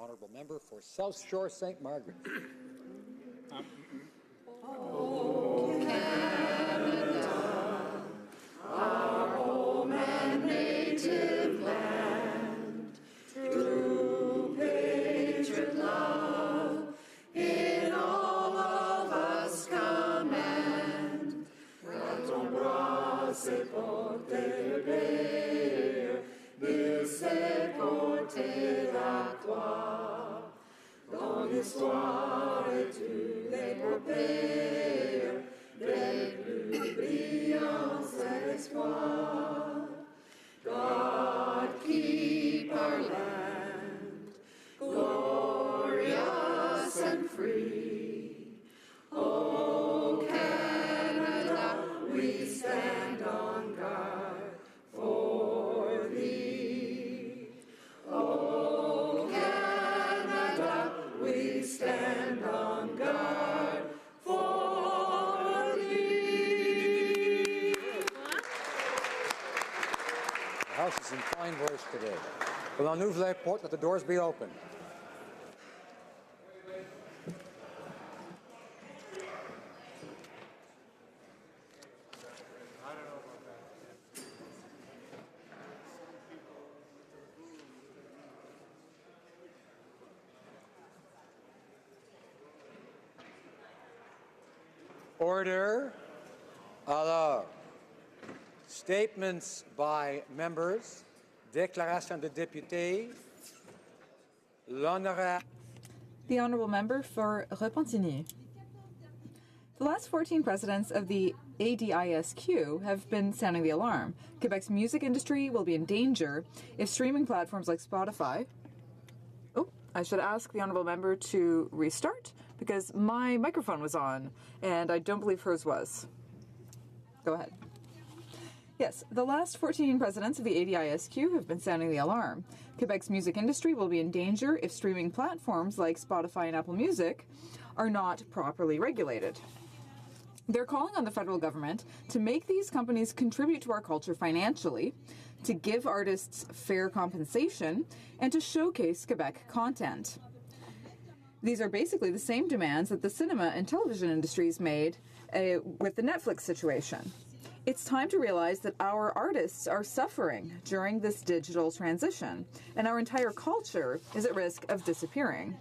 honourable member for South Shore St. Margaret. Canada, our home and native land, true patriot love in all of us command. Brasse porter c'est porter à toi. Dans l'histoire et tu l'épopée des plus brillants espoirs. God keep our land glorious and free. Oh Canada, we stand on guard for thee. Oh Canada, we stand on guard for thee. The House is in fine voice today. Will on ouvre les portes, let the doors be open. Order. Alors, statements by members, déclaration de députés, l'honorable. The Honourable Member for Repentigny. The last 14 presidents of the ADISQ have been sounding the alarm. Quebec's music industry will be in danger if streaming platforms like Spotify... Oh, I should ask the Honourable Member to restart because my microphone was on and I don't believe hers was. Go ahead. Yes, the last 14 presidents of the ADISQ have been sounding the alarm. Quebec's music industry will be in danger if streaming platforms like Spotify and Apple Music are not properly regulated. They're calling on the federal government to make these companies contribute to our culture financially, to give artists fair compensation, and to showcase Quebec content. These are basically the same demands that the cinema and television industries made with the Netflix situation. It's time to realize that our artists are suffering during this digital transition, and our entire culture is at risk of disappearing.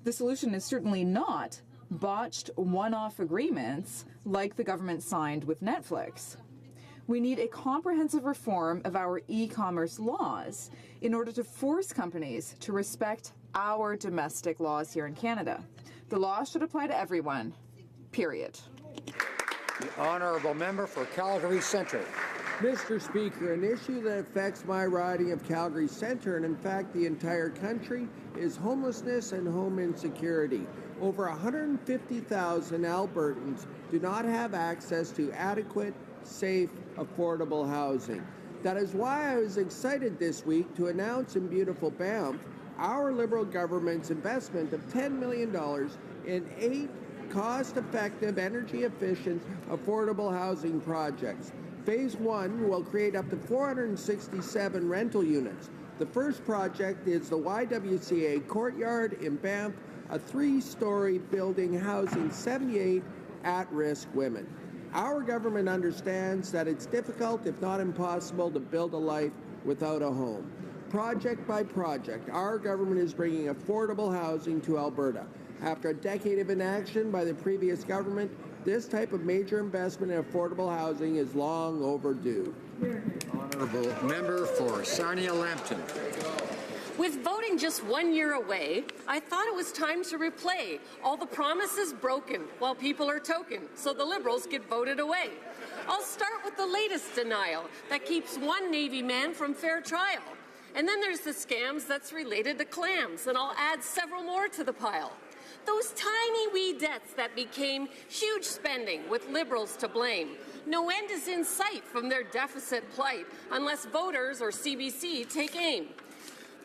The solution is certainly not botched one-off agreements like the government signed with Netflix. We need a comprehensive reform of our e-commerce laws in order to force companies to respect our domestic laws here in Canada. The law should apply to everyone, period. The honourable member for Calgary Centre. Mr. Speaker, an issue that affects my riding of Calgary Centre, and in fact the entire country, is homelessness and home insecurity. Over 150,000 Albertans do not have access to adequate, safe, affordable housing. That is why I was excited this week to announce in beautiful Banff our Liberal government's investment of $10 million in 8 cost-effective, energy-efficient, affordable housing projects. Phase 1 will create up to 467 rental units. The first project is the YWCA Courtyard in Banff, a 3-story building housing 78 at-risk women. Our government understands that it's difficult, if not impossible, to build a life without a home. Project by project, our government is bringing affordable housing to Alberta. After a decade of inaction by the previous government, this type of major investment in affordable housing is long overdue. Honourable member for Sarnia-Lambton. With voting just 1 year away, I thought it was time to replay all the promises broken while people are token, so the Liberals get voted away. I'll start with the latest denial that keeps one Navy man from fair trial. And then there's the scams that's related to clams, and I'll add several more to the pile. Those tiny wee debts that became huge spending with Liberals to blame. No end is in sight from their deficit plight unless voters or CBC take aim.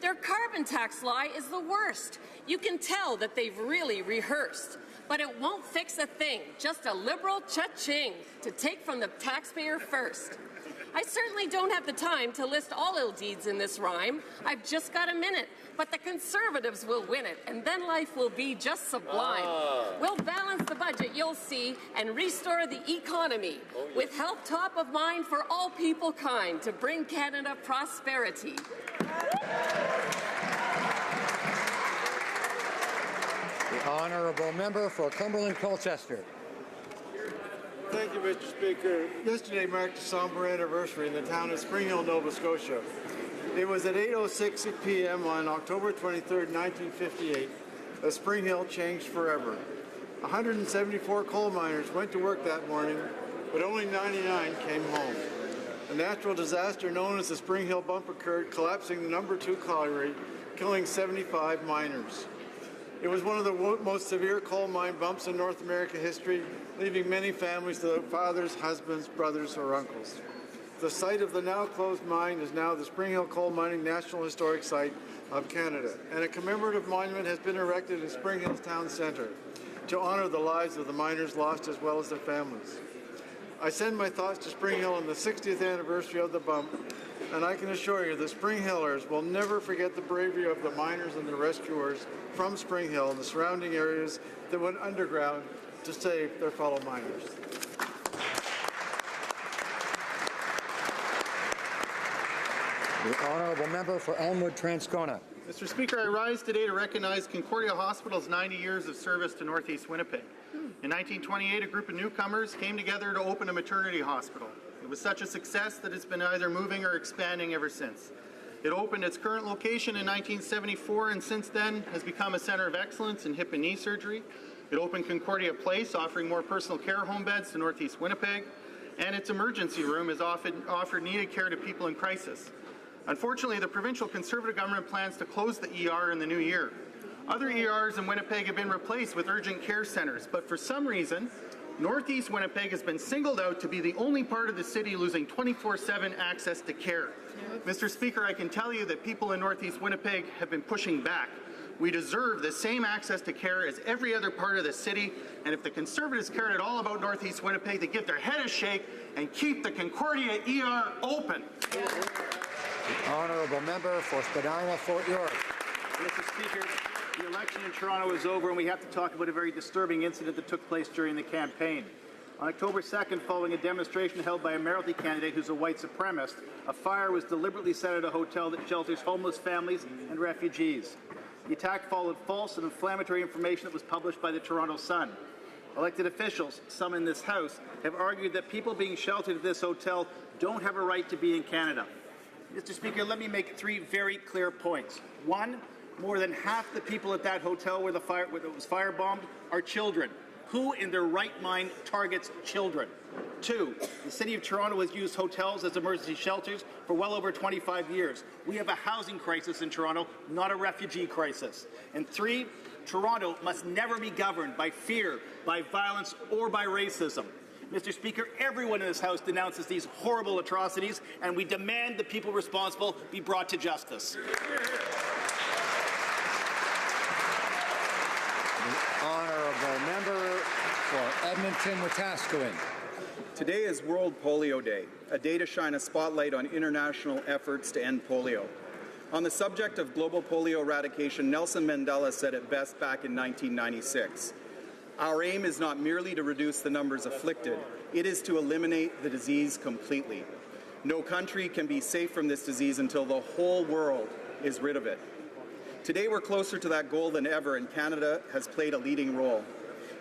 Their carbon tax lie is the worst. You can tell that they've really rehearsed. But it won't fix a thing, just a Liberal cha-ching to take from the taxpayer first. I certainly don't have the time to list all ill deeds in this rhyme. I've just got a minute. But the Conservatives will win it, and then life will be just sublime. We'll balance the budget, you'll see, and restore the economy, with health top of mind for all people kind to bring Canada prosperity. The honourable member for Cumberland-Colchester. Thank you, Mr. Speaker. Yesterday marked a somber anniversary in the town of Spring Hill, Nova Scotia. It was at 8:06 p.m. on October 23, 1958, that Spring Hill changed forever. 174 coal miners went to work that morning, but only 99 came home. A natural disaster known as the Spring Hill bump occurred, collapsing the number 2 colliery, killing 75 miners. It was one of the most severe coal mine bumps in North America history, leaving many families without fathers, husbands, brothers, or uncles. The site of the now closed mine is now the Spring Hill Coal Mining National Historic Site of Canada, and a commemorative monument has been erected in Spring Hill's town centre to honour the lives of the miners lost as well as their families. I send my thoughts to Spring Hill on the 60th anniversary of the bump, and I can assure you the Spring Hillers will never forget the bravery of the miners and the rescuers from Spring Hill and the surrounding areas that went underground to save their fellow miners. The honourable member for Elmwood-Transcona. Mr. Speaker, I rise today to recognize Concordia Hospital's 90 years of service to Northeast Winnipeg. In 1928, a group of newcomers came together to open a maternity hospital. It was such a success that it's been either moving or expanding ever since. It opened its current location in 1974 and since then has become a center of excellence in hip and knee surgery. It opened Concordia Place, offering more personal care home beds to Northeast Winnipeg, and its emergency room has offered needed care to people in crisis. Unfortunately, the provincial Conservative government plans to close the ER in the new year. Other ERs in Winnipeg have been replaced with urgent care centres, but for some reason, Northeast Winnipeg has been singled out to be the only part of the city losing 24/7 access to care. Mr. Speaker, I can tell you that people in Northeast Winnipeg have been pushing back. We deserve the same access to care as every other part of the city, and if the Conservatives cared at all about Northeast Winnipeg, they give their head a shake and keep the Concordia ER open. The honourable member for Spadina-Fort York. Mr. Speaker, the election in Toronto is over, and we have to talk about a very disturbing incident that took place during the campaign. On October 2nd, following a demonstration held by a mayoralty candidate who's a white supremacist, a fire was deliberately set at a hotel that shelters homeless families and refugees. The attack followed false and inflammatory information that was published by the Toronto Sun. Elected officials, some in this House, have argued that people being sheltered at this hotel don't have a right to be in Canada. Mr. Speaker, let me make 3 very clear points. 1, more than half the people at that hotel where it was firebombed are children. Who in their right mind targets children? 2, the City of Toronto has used hotels as emergency shelters for well over 25 years. We have a housing crisis in Toronto, not a refugee crisis. And 3, Toronto must never be governed by fear, by violence, or by racism. Mr. Speaker, everyone in this House denounces these horrible atrocities, and we demand the people responsible be brought to justice. The honourable member for Edmonton-Wetaskiwin. Today is World Polio Day, a day to shine a spotlight on international efforts to end polio. On the subject of global polio eradication, Nelson Mandela said it best back in 1996. Our aim is not merely to reduce the numbers afflicted, it is to eliminate the disease completely. No country can be safe from this disease until the whole world is rid of it. Today we're closer to that goal than ever, and Canada has played a leading role.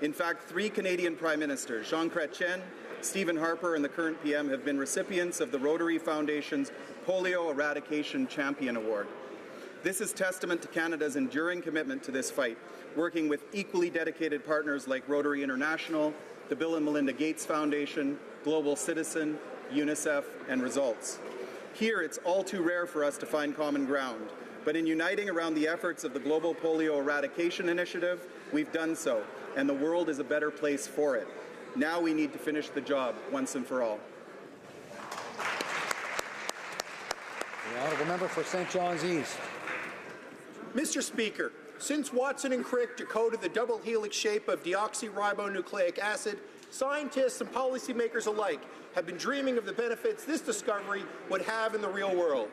In fact, 3 Canadian Prime Ministers, Jean Chrétien, Stephen Harper, and the current PM have been recipients of the Rotary Foundation's Polio Eradication Champion Award. This is testament to Canada's enduring commitment to this fight, working with equally dedicated partners like Rotary International, the Bill and Melinda Gates Foundation, Global Citizen, UNICEF, and Results. Here, it's all too rare for us to find common ground, but in uniting around the efforts of the Global Polio Eradication Initiative, we've done so, and the world is a better place for it. Now we need to finish the job once and for all. The honourable member for St. John's East. Mr. Speaker, since Watson and Crick decoded the double helix shape of deoxyribonucleic acid, Scientists and policymakers alike have been dreaming of the benefits this discovery would have in the real world.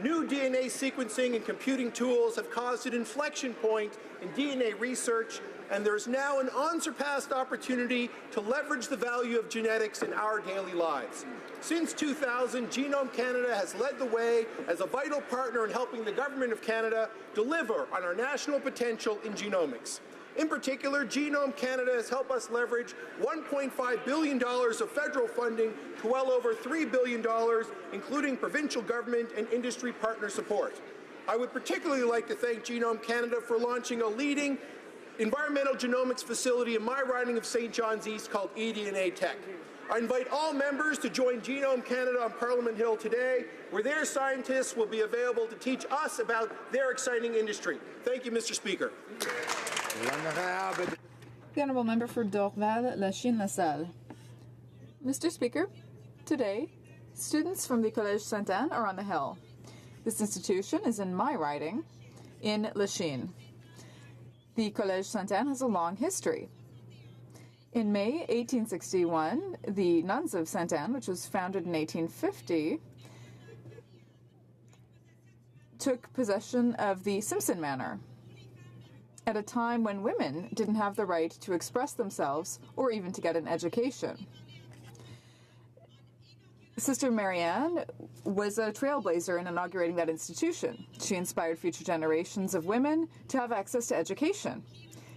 New DNA sequencing and computing tools have caused an inflection point in DNA research, and there's now an unsurpassed opportunity to leverage the value of genetics in our daily lives. Since 2000, Genome Canada has led the way as a vital partner in helping the Government of Canada deliver on our national potential in genomics. In particular, Genome Canada has helped us leverage $1.5 billion of federal funding to well over $3 billion, including provincial government and industry partner support. I would particularly like to thank Genome Canada for launching a leading environmental genomics facility in my riding of St. John's East called eDNA Tech. I invite all members to join Genome Canada on Parliament Hill today, where their scientists will be available to teach us about their exciting industry. Thank you, Mr. Speaker. The Honourable Member for Dorval, Lachine, LaSalle. Mr. Speaker, today, students from the Collège Sainte-Anne are on the Hill. This institution is in my riding, in Lachine. The Collège Sainte-Anne has a long history. In May 1861, the Nuns of Sainte-Anne, which was founded in 1850, took possession of the Simpson Manor at a time when women didn't have the right to express themselves or even to get an education. Sister Marianne was a trailblazer in inaugurating that institution. She inspired future generations of women to have access to education.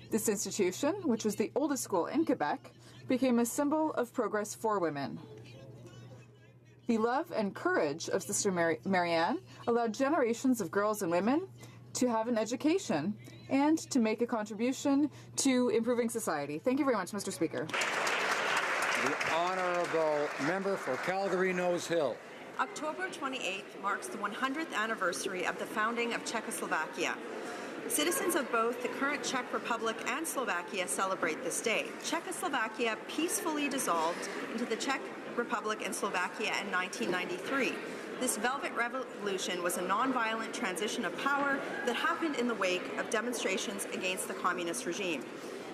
This institution, which was the oldest school in Quebec, became a symbol of progress for women. The love and courage of Sister Marianne allowed generations of girls and women to have an education and to make a contribution to improving society. Thank you very much, Mr. Speaker. The Honourable Member for Calgary-Nose Hill. October 28th marks the 100th anniversary of the founding of Czechoslovakia. Citizens of both the current Czech Republic and Slovakia celebrate this day. Czechoslovakia peacefully dissolved into the Czech Republic and Slovakia in 1993. This Velvet Revolution was a non-violent transition of power that happened in the wake of demonstrations against the communist regime.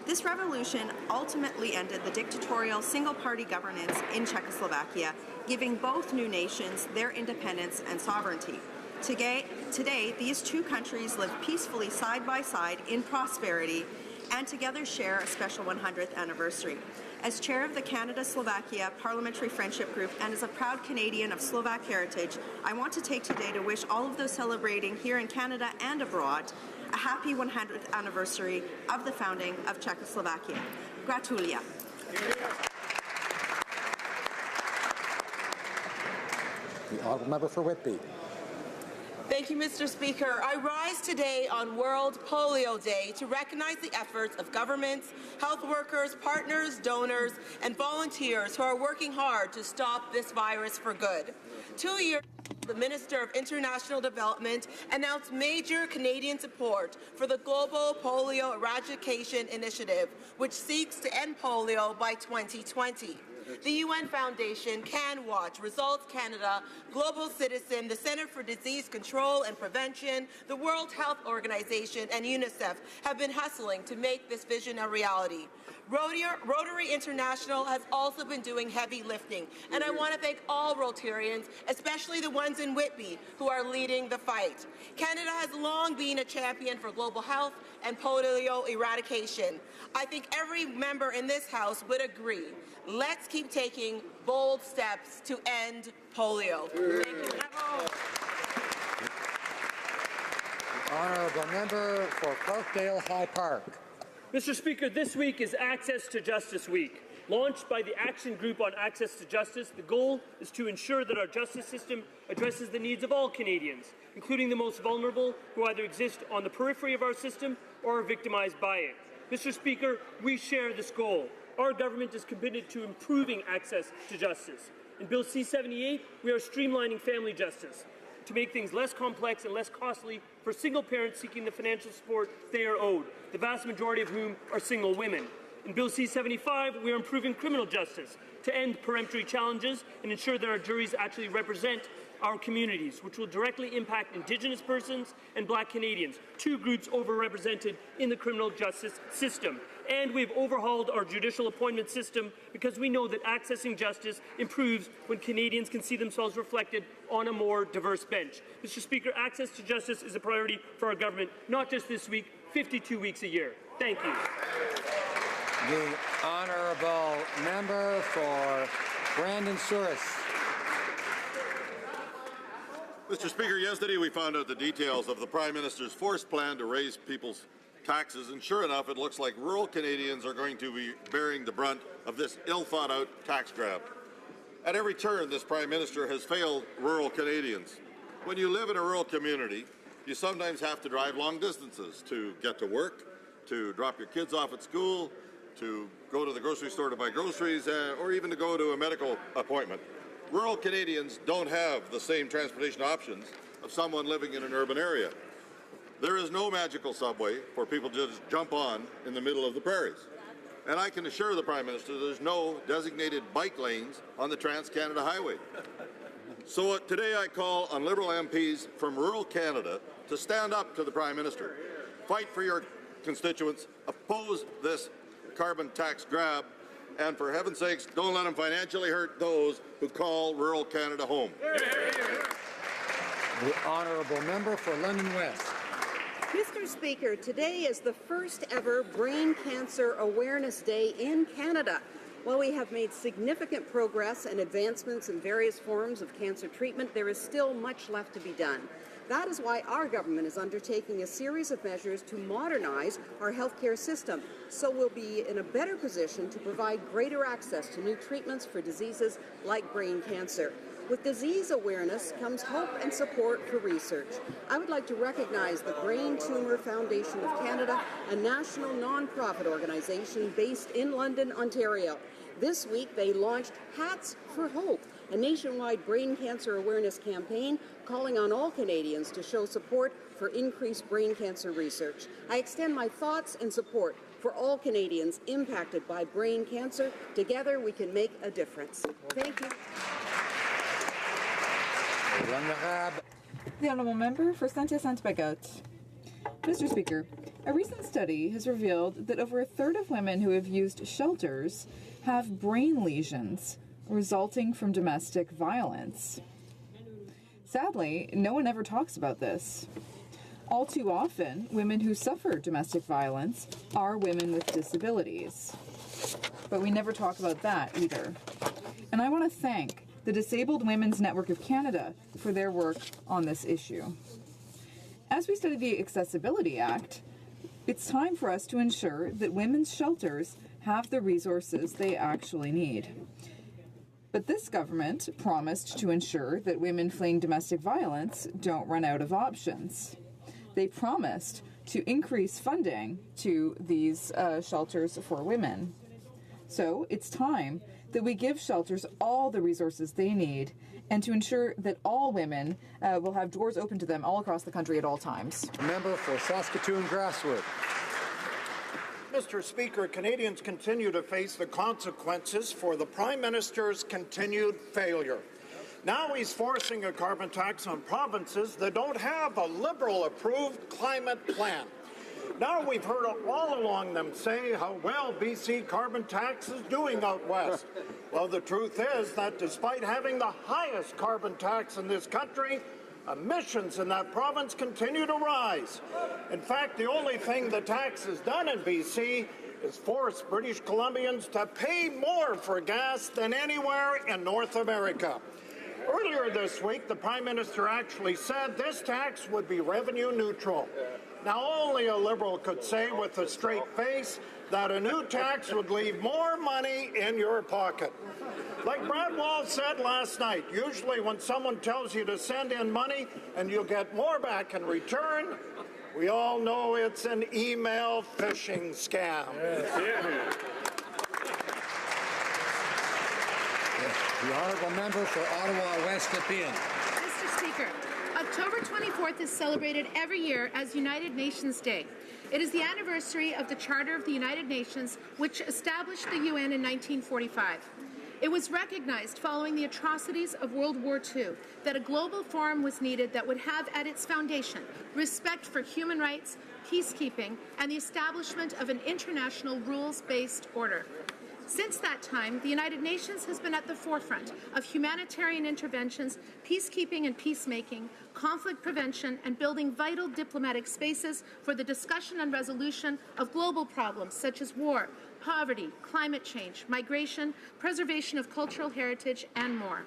This revolution ultimately ended the dictatorial single-party governance in Czechoslovakia, giving both new nations their independence and sovereignty. Today, these two countries live peacefully side by side in prosperity and together share a special 100th anniversary. As chair of the Canada-Slovakia Parliamentary Friendship Group and as a proud Canadian of Slovak heritage, I want to take today to wish all of those celebrating here in Canada and abroad a happy 100th anniversary of the founding of Czechoslovakia. Gratulia. The Honourable Member for Whitby. Thank you, Mr. Speaker. I rise today on World Polio Day to recognize the efforts of governments, health workers, partners, donors, and volunteers who are working hard to stop this virus for good. 2 years ago, the Minister of International Development announced major Canadian support for the Global Polio Eradication Initiative, which seeks to end polio by 2020. The UN Foundation, CanWatch, Results Canada, Global Citizen, the Centre for Disease Control and Prevention, the World Health Organization, and UNICEF have been hustling to make this vision a reality. Rotary International has also been doing heavy lifting, and I want to thank all Rotarians, especially the ones in Whitby, who are leading the fight. Canada has long been a champion for global health and polio eradication. I think every member in this House would agree. Let's keep taking bold steps to end polio. Thank you. Honourable Member for Parkdale High Park. Mr. Speaker, this week is Access to Justice Week. Launched by the Action Group on Access to Justice, the goal is to ensure that our justice system addresses the needs of all Canadians, including the most vulnerable who either exist on the periphery of our system or are victimized by it. Mr. Speaker, we share this goal. Our government is committed to improving access to justice. In Bill C-78, we are streamlining family justice to make things less complex and less costly for single parents seeking the financial support they are owed, the vast majority of whom are single women. In Bill C-75, we are improving criminal justice to end peremptory challenges and ensure that our juries actually represent our communities, which will directly impact Indigenous persons and Black Canadians, two groups overrepresented in the criminal justice system. And we've overhauled our judicial appointment system because we know that accessing justice improves when Canadians can see themselves reflected on a more diverse bench. Mr. Speaker, access to justice is a priority for our government, not just this week, 52 weeks a year. Thank you. The honourable member for Brandon Souris. Mr. Speaker, yesterday we found out the details of the Prime Minister's forced plan to raise people's taxes, and sure enough, it looks like rural Canadians are going to be bearing the brunt of this ill-thought-out tax grab. At every turn, this Prime Minister has failed rural Canadians. When you live in a rural community, you sometimes have to drive long distances to get to work, to drop your kids off at school, to go to the grocery store to buy groceries, or even to go to a medical appointment. Rural Canadians don't have the same transportation options of someone living in an urban area. There is no magical subway for people to just jump on in the middle of the prairies. And I can assure the Prime Minister there's no designated bike lanes on the Trans-Canada Highway. So today I call on Liberal MPs from rural Canada to stand up to the Prime Minister. Fight for your constituents, oppose this carbon tax grab, and for heaven's sakes, don't let them financially hurt those who call rural Canada home. The honourable member for London West. Mr. Speaker, today is the first ever Brain Cancer Awareness Day in Canada. While we have made significant progress and advancements in various forms of cancer treatment, there is still much left to be done. That is why our government is undertaking a series of measures to modernize our healthcare system, so we'll be in a better position to provide greater access to new treatments for diseases like brain cancer. With disease awareness comes hope and support for research. I would like to recognize the Brain Tumor Foundation of Canada, a national non-profit organization based in London, Ontario. This week they launched Hats for Hope, a nationwide brain cancer awareness campaign calling on all Canadians to show support for increased brain cancer research. I extend my thoughts and support for all Canadians impacted by brain cancer. Together we can make a difference. Thank you. The honourable member for Saint-Hyacinthe-Bagotte. Mr. Speaker, a recent study has revealed that over a third of women who have used shelters have brain lesions resulting from domestic violence. Sadly, no one ever talks about this. All too often, women who suffer domestic violence are women with disabilities. But we never talk about that either. And I want to thank the Disabled Women's Network of Canada for their work on this issue. As we study the Accessibility Act, it's time for us to ensure that women's shelters have the resources they actually need. But this government promised to ensure that women fleeing domestic violence don't run out of options. They promised to increase funding to these shelters for women. So it's time that we give shelters all the resources they need and to ensure that all women will have doors open to them all across the country at all times. Member for Saskatoon Grasswood. Mr. Speaker, Canadians continue to face the consequences for the Prime Minister's continued failure. Now he's forcing a carbon tax on provinces that don't have a Liberal-approved climate plan. Now we've heard all along them say how well BC carbon tax is doing out west. Well, the truth is that despite having the highest carbon tax in this country, emissions in that province continue to rise. In fact, the only thing the tax has done in BC is force British Columbians to pay more for gas than anywhere in North America. Earlier this week, the Prime Minister actually said this tax would be revenue neutral. Now, only a Liberal could say with a straight face that a new tax would leave more money in your pocket. Like Brad Wall said last night, usually when someone tells you to send in money and you'll get more back in return, we all know it's an email phishing scam. The honourable member for Ottawa West Nepean. Mr. Speaker, October 24th is celebrated every year as United Nations Day. It is the anniversary of the Charter of the United Nations, which established the UN in 1945. It was recognized following the atrocities of World War II that a global forum was needed that would have at its foundation respect for human rights, peacekeeping, and the establishment of an international rules-based order. Since that time, the United Nations has been at the forefront of humanitarian interventions, peacekeeping and peacemaking, conflict prevention, and building vital diplomatic spaces for the discussion and resolution of global problems such as war, poverty, climate change, migration, preservation of cultural heritage, and more.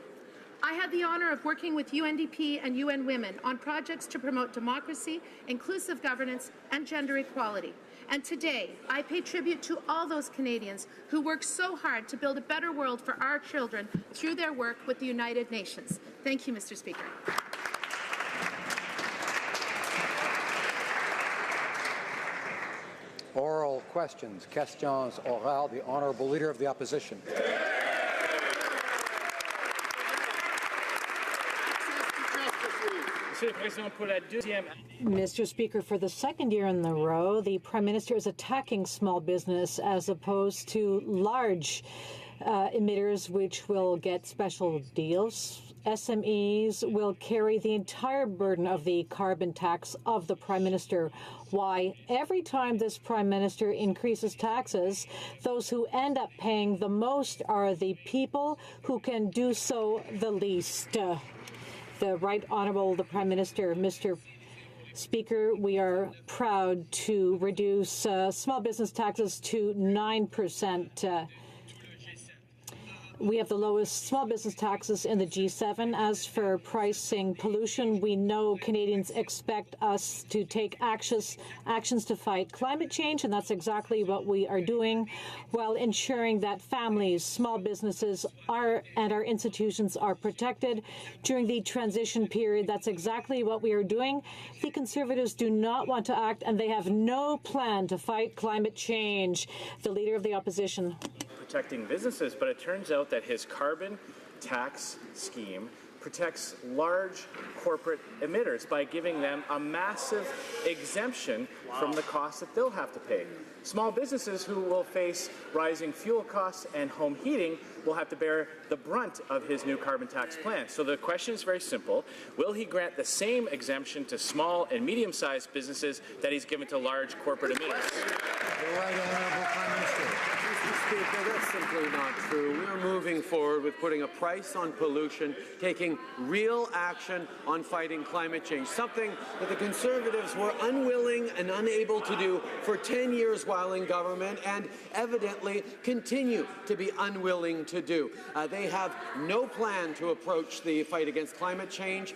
I had the honor of working with UNDP and UN Women on projects to promote democracy, inclusive governance, and gender equality. And today, I pay tribute to all those Canadians who work so hard to build a better world for our children through their work with the United Nations. Thank you, Mr. Speaker. Oral questions. Questions orales. The Honourable Leader of the Opposition. Mr. Speaker, for the second year in a row, the Prime Minister is attacking small business as opposed to large emitters, which will get special deals. SMEs will carry the entire burden of the carbon tax of the Prime Minister. Why? Every time this Prime Minister increases taxes, those who end up paying the most are the people who can do so the least. The Right Honourable the Prime Minister, Mr. Speaker, we are proud to reduce small business taxes to 9%. We have the lowest small business taxes in the G7. As for pricing pollution, we know Canadians expect us to take actions to fight climate change, and that's exactly what we are doing, while ensuring that families, small businesses and our institutions are protected during the transition period. That's exactly what we are doing. The Conservatives do not want to act, and they have no plan to fight climate change. The Leader of the Opposition. Protecting businesses, but it turns out that his carbon tax scheme protects large corporate emitters by giving them a massive exemption from the costs that they'll have to pay. Small businesses who will face rising fuel costs and home heating will have to bear the brunt of his new carbon tax plan. So the question is very simple. Will he grant the same exemption to small and medium-sized businesses that he's given to large corporate emitters? The Right Honourable Prime Minister. Mr. Speaker, that's simply not true. We're moving forward with putting a price on pollution, taking real action on fighting climate change, something that the Conservatives were unwilling and unable to do for 10 years while in government, and evidently continue to be unwilling to do. They have no plan to approach the fight against climate change,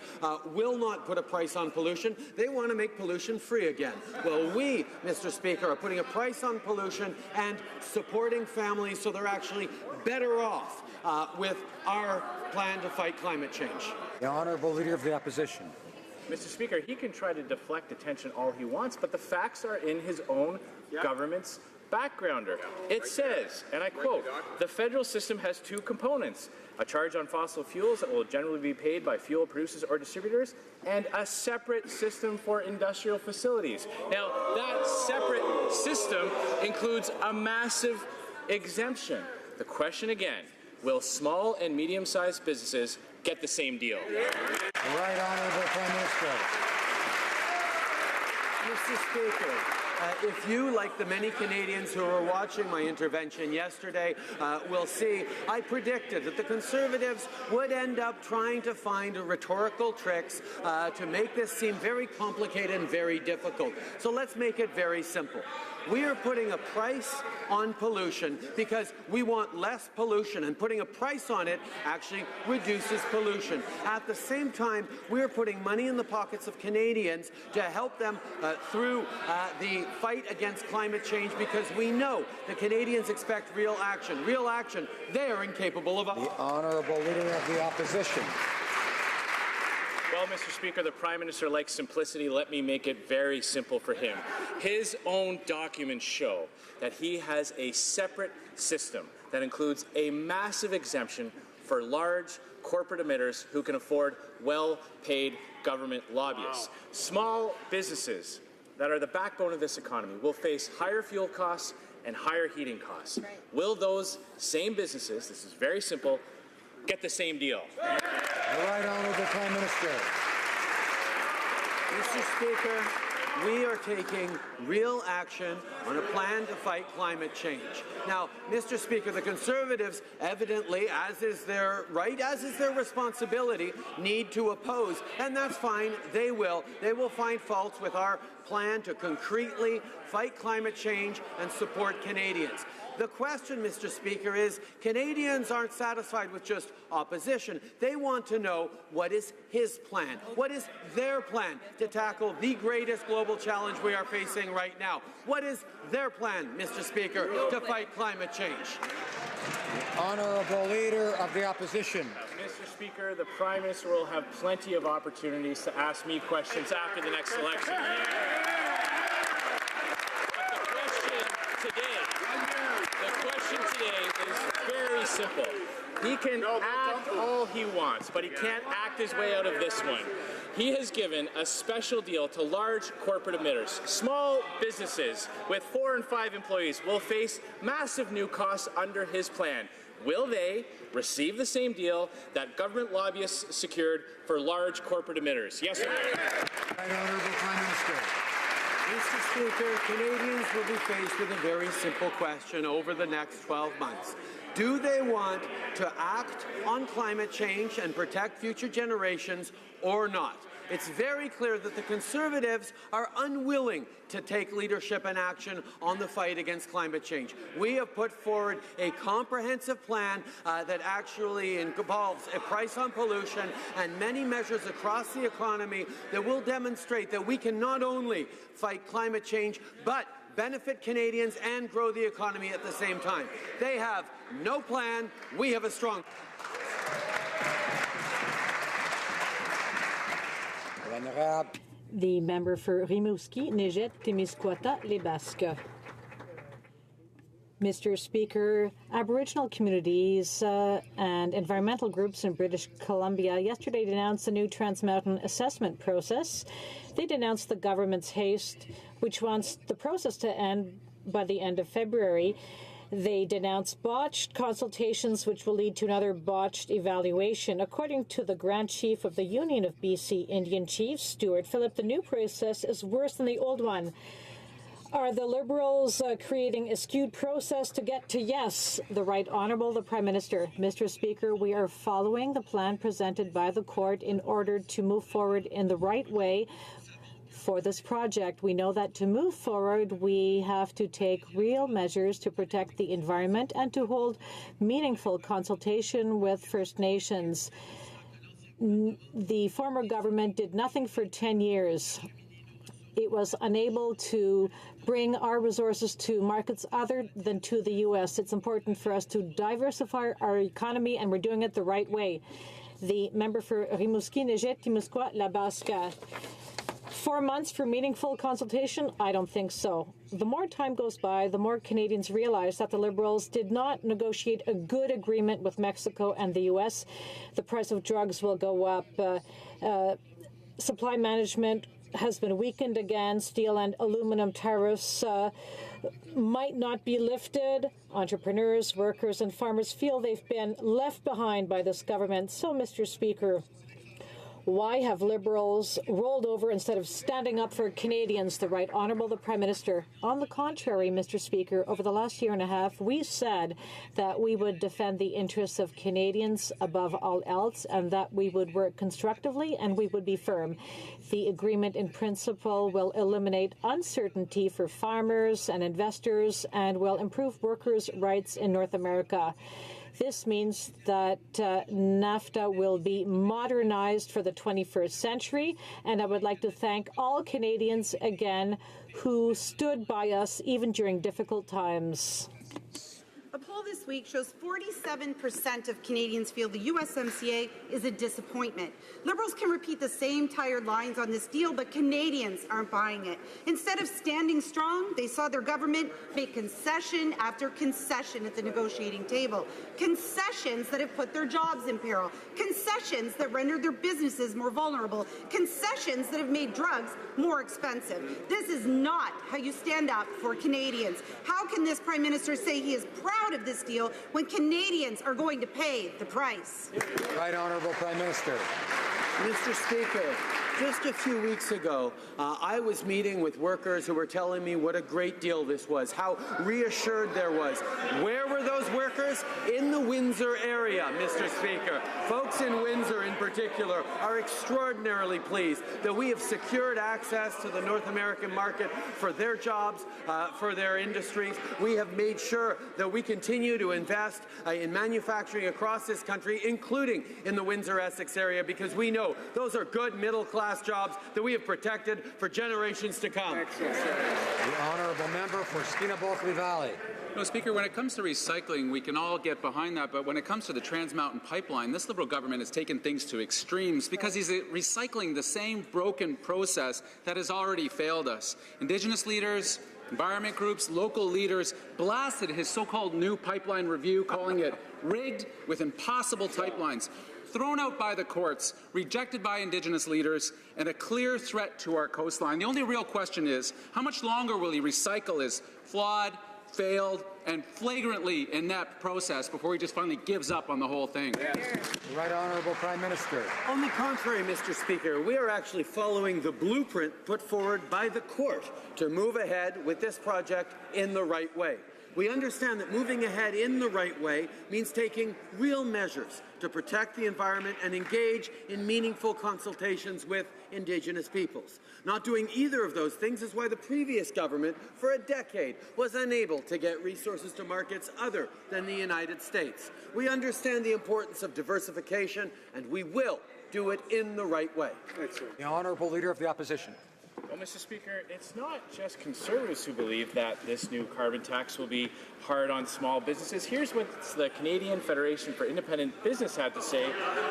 will not put a price on pollution. They want to make pollution free again. Well, we, Mr. Speaker, are putting a price on pollution and supporting families so they're actually better off with our plan to fight climate change. The Honourable Leader of the Opposition. Mr. Speaker, he can try to deflect attention all he wants, but the facts are in his own government's backgrounder. It says, and I quote, the federal system has two components, a charge on fossil fuels that will generally be paid by fuel producers or distributors, and a separate system for industrial facilities. Now, that separate system includes a massive exemption. The question again, will small and medium-sized businesses get the same deal? The Right Honourable Prime Minister. Mr. Speaker, if you, like the many Canadians who were watching my intervention yesterday, will see, I predicted that the Conservatives would end up trying to find rhetorical tricks to make this seem very complicated and very difficult. So let's make it very simple. We are putting a price on pollution because we want less pollution, and putting a price on it actually reduces pollution. At the same time, we are putting money in the pockets of Canadians to help them through the fight against climate change, because we know the Canadians expect real action. Real action they are incapable of. The Honourable Leader of the Opposition. Well, Mr. Speaker, the Prime Minister likes simplicity. Let me make it very simple for him. His own documents show that he has a separate system that includes a massive exemption for large corporate emitters who can afford well-paid government lobbyists. Small businesses that are the backbone of this economy will face higher fuel costs and higher heating costs. Right. Will those same businesses, this is very simple, get the same deal? The right honourable Prime Minister. Mr. Speaker, we are taking real action on a plan to fight climate change. Now, Mr. Speaker, the Conservatives evidently, as is their right, as is their responsibility, need to oppose, and that's fine, they will. They will find faults with our plan to concretely fight climate change and support Canadians. The question, Mr. Speaker, is Canadians aren't satisfied with just opposition. They want to know what is his plan, what is their plan to tackle the greatest global challenge we are facing right now. What is their plan, Mr. Speaker, to fight climate change? The Honourable Leader of the Opposition. Mr. Speaker, the Prime Minister will have plenty of opportunities to ask me questions after the next election. The question today is very simple. He can act all he wants, but he can't act his way out of this one. He has given a special deal to large corporate emitters. Small businesses with 4 and 5 employees will face massive new costs under his plan. Will they receive the same deal that government lobbyists secured for large corporate emitters? Yes or no? Right honourable Prime Minister. Mr. Speaker, Canadians will be faced with a very simple question over the next 12 months. Do they want to act on climate change and protect future generations or not? It's very clear that the Conservatives are unwilling to take leadership and action on the fight against climate change. We have put forward a comprehensive plan that actually involves a price on pollution and many measures across the economy that will demonstrate that we can not only fight climate change, but benefit Canadians and grow the economy at the same time. They have no plan. We have a strong. The member for Rimouski, Nejet, Témiscouata, Les Basques. Mr. Speaker, Aboriginal communities and environmental groups in British Columbia yesterday denounced the new Trans Mountain assessment process. They denounced the government's haste, which wants the process to end by the end of February. They denounced botched consultations, which will lead to another botched evaluation. According to the Grand Chief of the Union of BC Indian Chiefs, Stuart Phillip, the new process is worse than the old one. Are the Liberals creating a skewed process to get to yes? The Right Honourable the Prime Minister. Mr. Speaker, we are following the plan presented by the court in order to move forward in the right way for this project. We know that to move forward, we have to take real measures to protect the environment and to hold meaningful consultation with First Nations. The former government did nothing for 10 years. It was unable to bring our resources to markets other than to the U.S. It's important for us to diversify our economy, and we're doing it the right way. The member for Rimouski, Nejet, Témiscouata, La Basque. 4 months for meaningful consultation? I don't think so. The more time goes by, the more Canadians realize that the Liberals did not negotiate a good agreement with Mexico and the U.S. The price of drugs will go up. Supply management has been weakened again. Steel and aluminum tariffs might not be lifted. Entrepreneurs, workers, and farmers feel they've been left behind by this government. So, Mr. Speaker, why have Liberals rolled over instead of standing up for Canadians? The Right Honourable the Prime Minister. On the contrary, Mr. Speaker, over the last year and a half, we said that we would defend the interests of Canadians above all else, and that we would work constructively and we would be firm. The agreement in principle will eliminate uncertainty for farmers and investors and will improve workers' rights in North America. This means that NAFTA will be modernized for the 21st century, and I would like to thank all Canadians again who stood by us even during difficult times. Upholding this week shows 47% of Canadians feel the USMCA is a disappointment. Liberals can repeat the same tired lines on this deal, but Canadians aren't buying it. Instead of standing strong, they saw their government make concession after concession at the negotiating table. Concessions that have put their jobs in peril. Concessions that rendered their businesses more vulnerable. Concessions that have made drugs more expensive. This is not how you stand up for Canadians. How can this Prime Minister say he is proud of this deal when Canadians are going to pay the price? Right Honourable Prime Minister. Mr. Speaker, just a few weeks ago, I was meeting with workers who were telling me what a great deal this was, how reassured there was. Where were those workers? In the Windsor area, Mr. Speaker. Folks in Windsor in particular are extraordinarily pleased that we have secured access to the North American market for their jobs, for their industries. We have made sure that we continue to invest in manufacturing across this country, including in the Windsor-Essex area, because we know those are good middle-class jobs that we have protected for generations to come. The honourable member for Skeena-Bulkley Valley. No, Speaker, when it comes to recycling, we can all get behind that, but when it comes to the Trans Mountain Pipeline, this Liberal government has taken things to extremes because he's recycling the same broken process that has already failed us. Indigenous leaders, environment groups, local leaders blasted his so-called new pipeline review, calling it rigged with impossible pipelines. Thrown out by the courts, rejected by Indigenous leaders, and a clear threat to our coastline. The only real question is, how much longer will he recycle his flawed, failed, and flagrantly inept process before he just finally gives up on the whole thing? Yes. The Right Honourable Prime Minister. On the contrary, Mr. Speaker, we are actually following the blueprint put forward by the court to move ahead with this project in the right way. We understand that moving ahead in the right way means taking real measures to protect the environment and engage in meaningful consultations with Indigenous peoples. Not doing either of those things is why the previous government, for a decade, was unable to get resources to markets other than the United States. We understand the importance of diversification, and we will do it in the right way. The Honourable Leader of the Opposition. Well, Mr. Speaker, it's not just Conservatives who believe that this new carbon tax will be hard on small businesses. Here's what the Canadian Federation for Independent Business had to say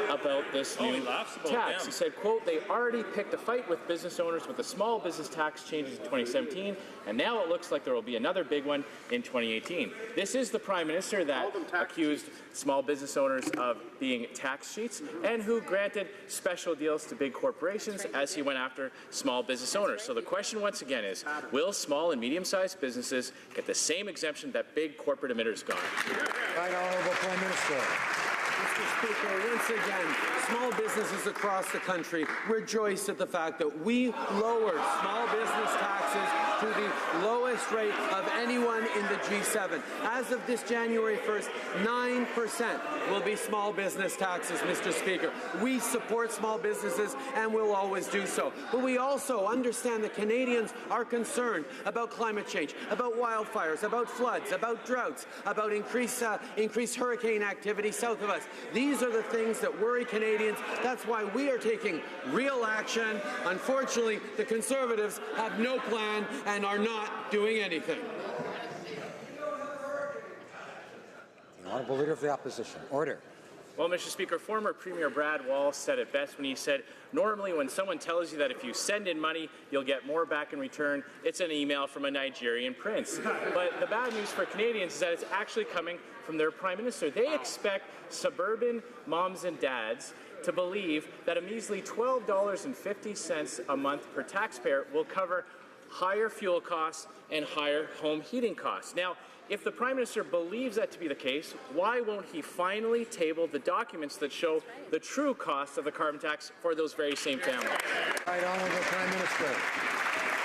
about this new tax. He said, quote, they already picked a fight with business owners with the small business tax changes in 2017, and now it looks like there will be another big one in 2018. This is the Prime Minister that accused small business owners of being tax cheats and who granted special deals to big corporations as he went after small business owners. So the question once again is, will small and medium-sized businesses get the same exemption that big corporate emitters got? Right Honourable Prime Minister. Mr. Speaker, once again, small businesses across the country rejoice at the fact that we lowered small business taxes to the lowest rate of anyone in the G7. As of this January 1st, 9% will be small business taxes, Mr. Speaker. We support small businesses and will always do so. But we also understand that Canadians are concerned about climate change, about wildfires, about floods, about droughts, about increased hurricane activity south of us. These are the things that worry Canadians. That's why we are taking real action. Unfortunately, the Conservatives have no plan and are not doing anything. The Honourable Leader of the Opposition. Order. Well, Mr. Speaker, former Premier Brad Walsh said it best when he said, normally when someone tells you that if you send in money, you'll get more back in return, it's an email from a Nigerian prince. But the bad news for Canadians is that it's actually coming from their Prime Minister. They expect suburban moms and dads to believe that a measly $12.50 a month per taxpayer will cover higher fuel costs and higher home heating costs. Now, if the Prime Minister believes that to be the case, why won't he finally table the documents that show the true cost of the carbon tax for those very same families? Right Honourable Prime Minister.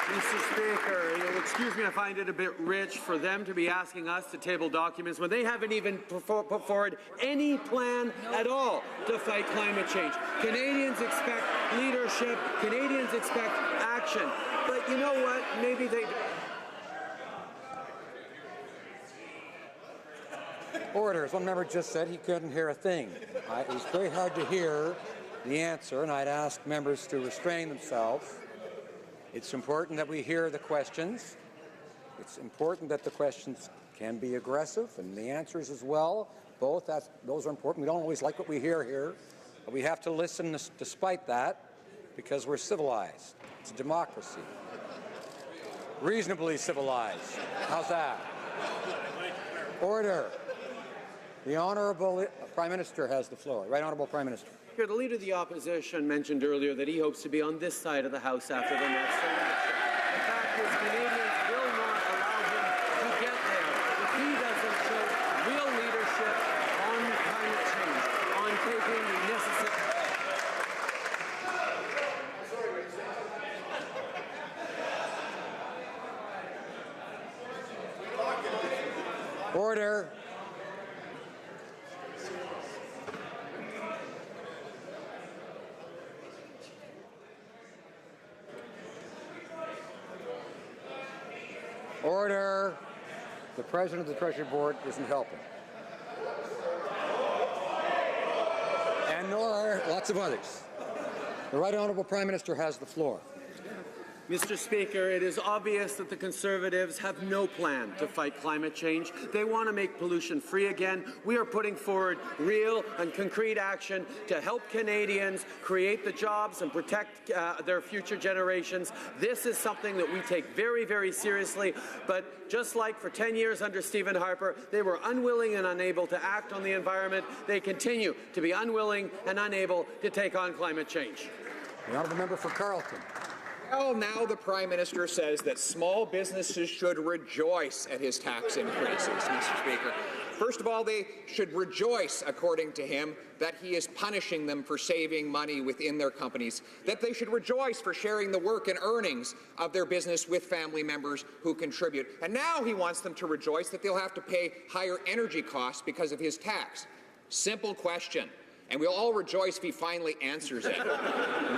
Mr. Speaker, you'll excuse me, I find it a bit rich for them to be asking us to table documents when they haven't even put forward any plan at all to fight climate change. Canadians expect leadership. Canadians expect action. But you know what? Maybe they... Order. As one member just said, he couldn't hear a thing. It was very hard to hear the answer, and I'd ask members to restrain themselves. It's important that we hear the questions. it's important that the questions can be aggressive and the answers as well. Both, those are important. We don't always like what we hear here, but we have to listen despite that because we're civilized. It's a democracy. Reasonably civilized. How's that? Order. The Honourable Prime Minister has the floor. Right Honourable Prime Minister. The Leader of the Opposition mentioned earlier that he hopes to be on this side of the House after the next election. The fact is, Canadians will not allow him to get there if he doesn't show real leadership on climate change, on taking the necessary... Order. Order. The President of the Treasury Board isn't helping. And nor are lots of others. The Right Honourable Prime Minister has the floor. Mr. Speaker, it is obvious that the Conservatives have no plan to fight climate change. They want to make pollution free again. We are putting forward real and concrete action to help Canadians create the jobs and protect their future generations. This is something that we take very, very seriously. But just like for 10 years under Stephen Harper, they were unwilling and unable to act on the environment. They continue to be unwilling and unable to take on climate change. The Honourable Member for Carleton. Well, now the Prime Minister says that small businesses should rejoice at his tax increases, Mr. Speaker. First of all, they should rejoice, according to him, that he is punishing them for saving money within their companies, that they should rejoice for sharing the work and earnings of their business with family members who contribute. And now he wants them to rejoice that they'll have to pay higher energy costs because of his tax. Simple question. And we'll all rejoice if he finally answers it.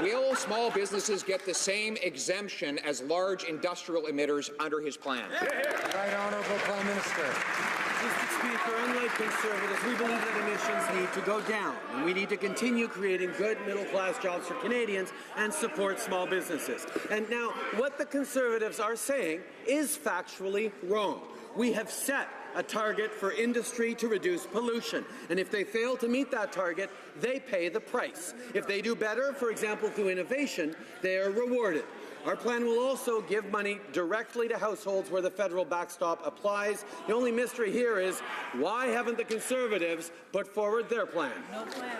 Will small businesses get the same exemption as large industrial emitters under his plan? Right Honourable Prime Minister. Mr. Speaker, unlike Conservatives, we believe that emissions need to go down, and we need to continue creating good middle-class jobs for Canadians and support small businesses. And now, what the Conservatives are saying is factually wrong. We have set a target for industry to reduce pollution. And if they fail to meet that target, they pay the price. If they do better, for example, through innovation, they are rewarded. Our plan will also give money directly to households where the federal backstop applies. The only mystery here is why haven't the Conservatives put forward their plan? No plan.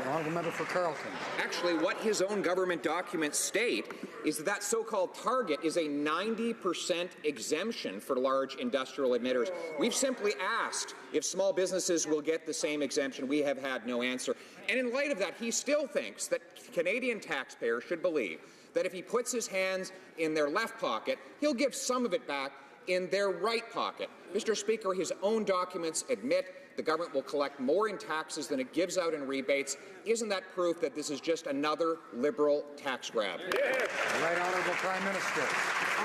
The Honourable Member for Carleton. Actually, what his own government documents state is that so-called target is a 90% exemption for large industrial emitters. We've simply asked if small businesses will get the same exemption. We have had no answer. And in light of that, he still thinks that Canadian taxpayers should believe that if he puts his hands in their left pocket, he'll give some of it back in their right pocket. Mr. Speaker, his own documents admit the government will collect more in taxes than it gives out in rebates. Isn't that proof that this is just another Liberal tax grab? Yes. Right Honourable Prime Minister.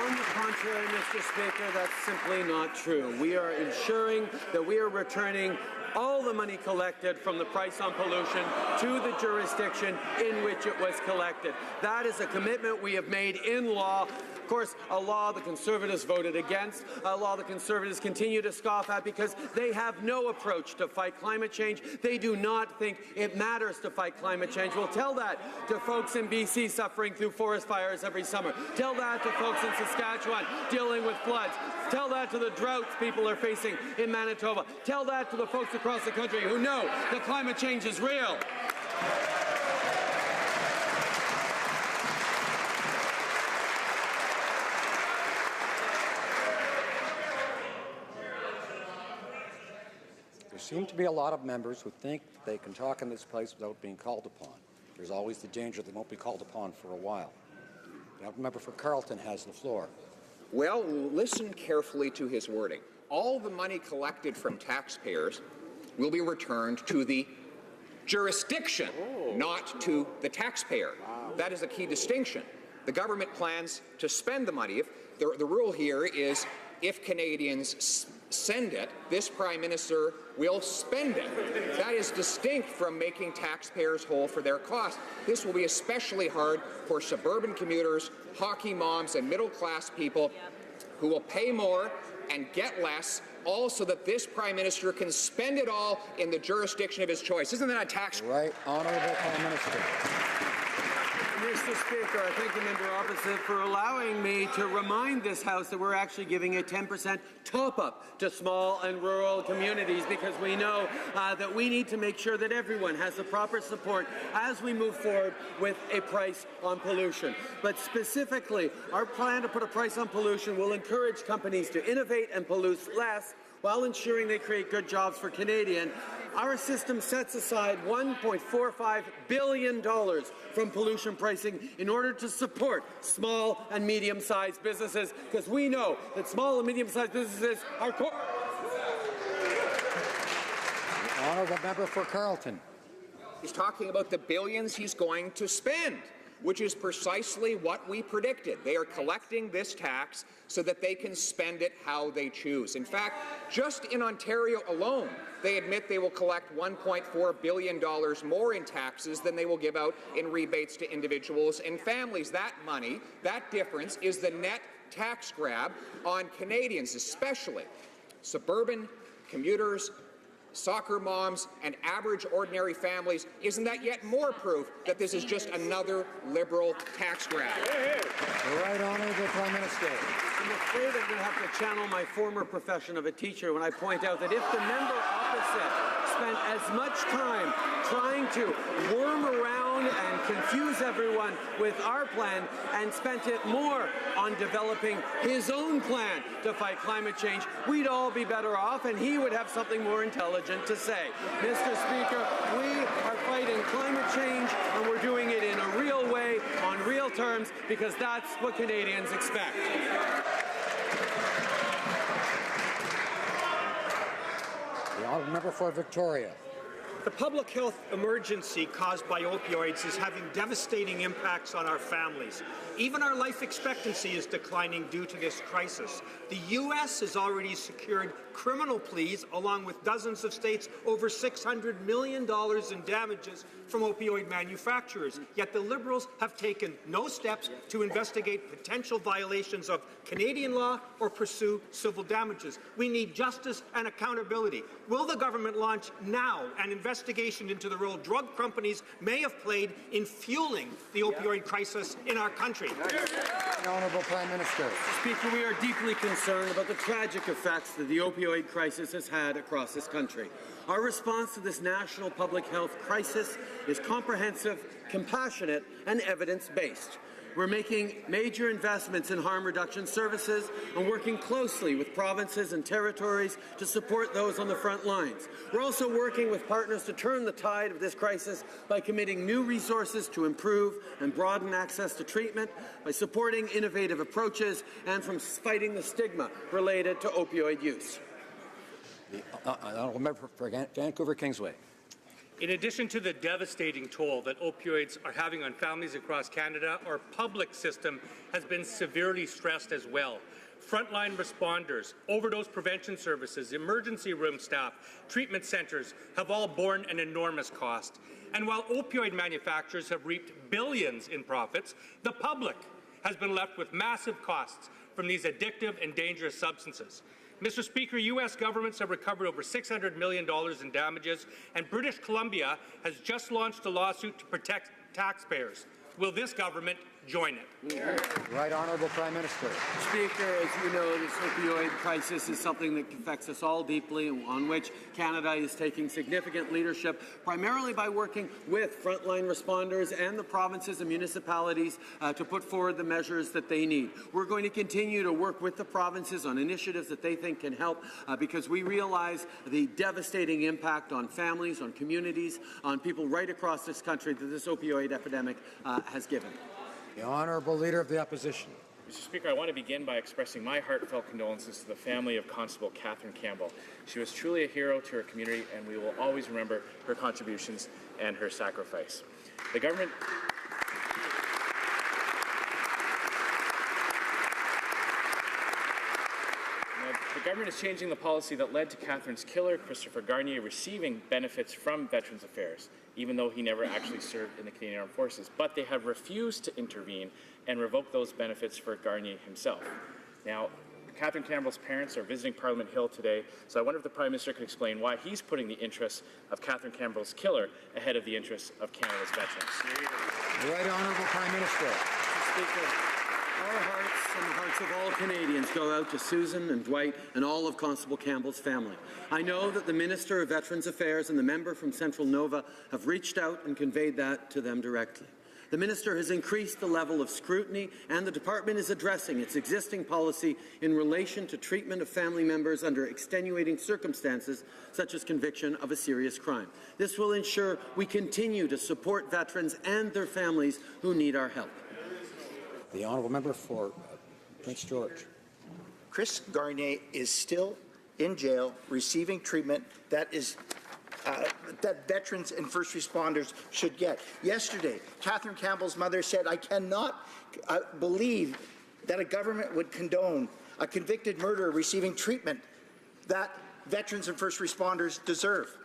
On the contrary, Mr. Speaker, that's simply not true. We are ensuring that we are returning all the money collected from the price on pollution to the jurisdiction in which it was collected. That is a commitment we have made in law. Of course, a law the Conservatives voted against, a law the Conservatives continue to scoff at because they have no approach to fight climate change. They do not think it matters to fight climate change. We'll tell that to folks in BC suffering through forest fires every summer. Tell that to folks in Saskatchewan dealing with floods. Tell that to the droughts people are facing in Manitoba. Tell that to the folks across the country who know that climate change is real. There seem to be a lot of members who think they can talk in this place without being called upon. There's always the danger they won't be called upon for a while. The member for Carleton has the floor. Well, listen carefully to his wording. All the money collected from taxpayers will be returned to the jurisdiction, not to the taxpayer. Wow. That is a key distinction. The government plans to spend the money. The rule here is if Canadians send it, this Prime Minister will spend it. That is distinct from making taxpayers whole for their costs. This will be especially hard for suburban commuters, hockey moms, and middle-class people who will pay more and get less, all so that this Prime Minister can spend it all in the jurisdiction of his choice. Isn't that a tax? Right, Honourable Prime Minister. Mr. Speaker, I thank the member opposite for allowing me to remind this House that we're actually giving a 10% top-up to small and rural communities, because we know that we need to make sure that everyone has the proper support as we move forward with a price on pollution. But specifically, our plan to put a price on pollution will encourage companies to innovate and pollute less while ensuring they create good jobs for Canadians. Our system sets aside $1.45 billion from pollution pricing in order to support small and medium-sized businesses, because we know that small and medium-sized businesses are core. The honourable member for Carleton. He's talking about the billions he's going to spend, which is precisely what we predicted. They are collecting this tax so that they can spend it how they choose. In fact, just in Ontario alone, they admit they will collect $1.4 billion more in taxes than they will give out in rebates to individuals and families. That money, that difference, is the net tax grab on Canadians, especially suburban commuters, soccer moms, and average ordinary families. Isn't that yet more proof that this is just another Liberal tax grab? The right honourable Prime Minister. I'm afraid I'm going to have to channel my former profession of a teacher when I point out that if the member opposite spent as much time trying to worm around and confuse everyone with our plan and spent it more on developing his own plan to fight climate change, we'd all be better off, and he would have something more intelligent to say. Mr. Speaker, we are fighting climate change, and we're doing it in a real way, on real terms, because that's what Canadians expect. The honourable member for Victoria. The public health emergency caused by opioids is having devastating impacts on our families. Even our life expectancy is declining due to this crisis. The U.S. has already secured criminal pleas, along with dozens of states, over $600 million in damages from opioid manufacturers. Yet the Liberals have taken no steps to investigate potential violations of Canadian law or pursue civil damages. We need justice and accountability. Will the government launch now an investigation into the role drug companies may have played in fueling the opioid crisis in our country? The honourable Prime Minister. Speaker, we are deeply concerned about the tragic effects that the opioid crisis has had across this country. Our response to this national public health crisis is comprehensive, compassionate, and evidence-based. We're making major investments in harm reduction services and working closely with provinces and territories to support those on the front lines. We're also working with partners to turn the tide of this crisis by committing new resources to improve and broaden access to treatment, by supporting innovative approaches, and from fighting the stigma related to opioid use. The honourable member for Vancouver Kingsway. In addition to the devastating toll that opioids are having on families across Canada, our public system has been severely stressed as well. Frontline responders, overdose prevention services, emergency room staff, treatment centres have all borne an enormous cost. And while opioid manufacturers have reaped billions in profits, the public has been left with massive costs from these addictive and dangerous substances. Mr. Speaker, U.S. governments have recovered over $600 million in damages, and British Columbia has just launched a lawsuit to protect taxpayers. Will this government join it? Right honourable Prime Minister. Speaker, as you know, this opioid crisis is something that affects us all deeply, and on which Canada is taking significant leadership, primarily by working with frontline responders and the provinces and municipalities to put forward the measures that they need. We're going to continue to work with the provinces on initiatives that they think can help, because we realize the devastating impact on families, on communities, on people right across this country that this opioid epidemic has given. The Honourable Leader of the Opposition. Mr. Speaker, I want to begin by expressing my heartfelt condolences to the family of Constable Catherine Campbell. She was truly a hero to her community, and we will always remember her contributions and her sacrifice. The government... The government is changing the policy that led to Catherine's killer, Christopher Garnier, receiving benefits from Veterans Affairs, even though he never actually served in the Canadian Armed Forces. But they have refused to intervene and revoke those benefits for Garnier himself. Now, Catherine Campbell's parents are visiting Parliament Hill today, so I wonder if the Prime Minister could explain why he's putting the interests of Catherine Campbell's killer ahead of the interests of Canada's veterans. The Right Honourable Prime Minister. Mr. Speaker, our hearts and the hearts of all Canadians go out to Susan and Dwight and all of Constable Campbell's family. I know that the Minister of Veterans Affairs and the member from Central Nova have reached out and conveyed that to them directly. The Minister has increased the level of scrutiny, and the Department is addressing its existing policy in relation to treatment of family members under extenuating circumstances, such as conviction of a serious crime. This will ensure we continue to support veterans and their families who need our help. The Honourable Member for Prince George. Chris Garnier is still in jail receiving treatment that veterans and first responders should get. Yesterday, Catherine Campbell's mother said, "I cannot believe that a government would condone a convicted murderer receiving treatment that veterans and first responders deserve."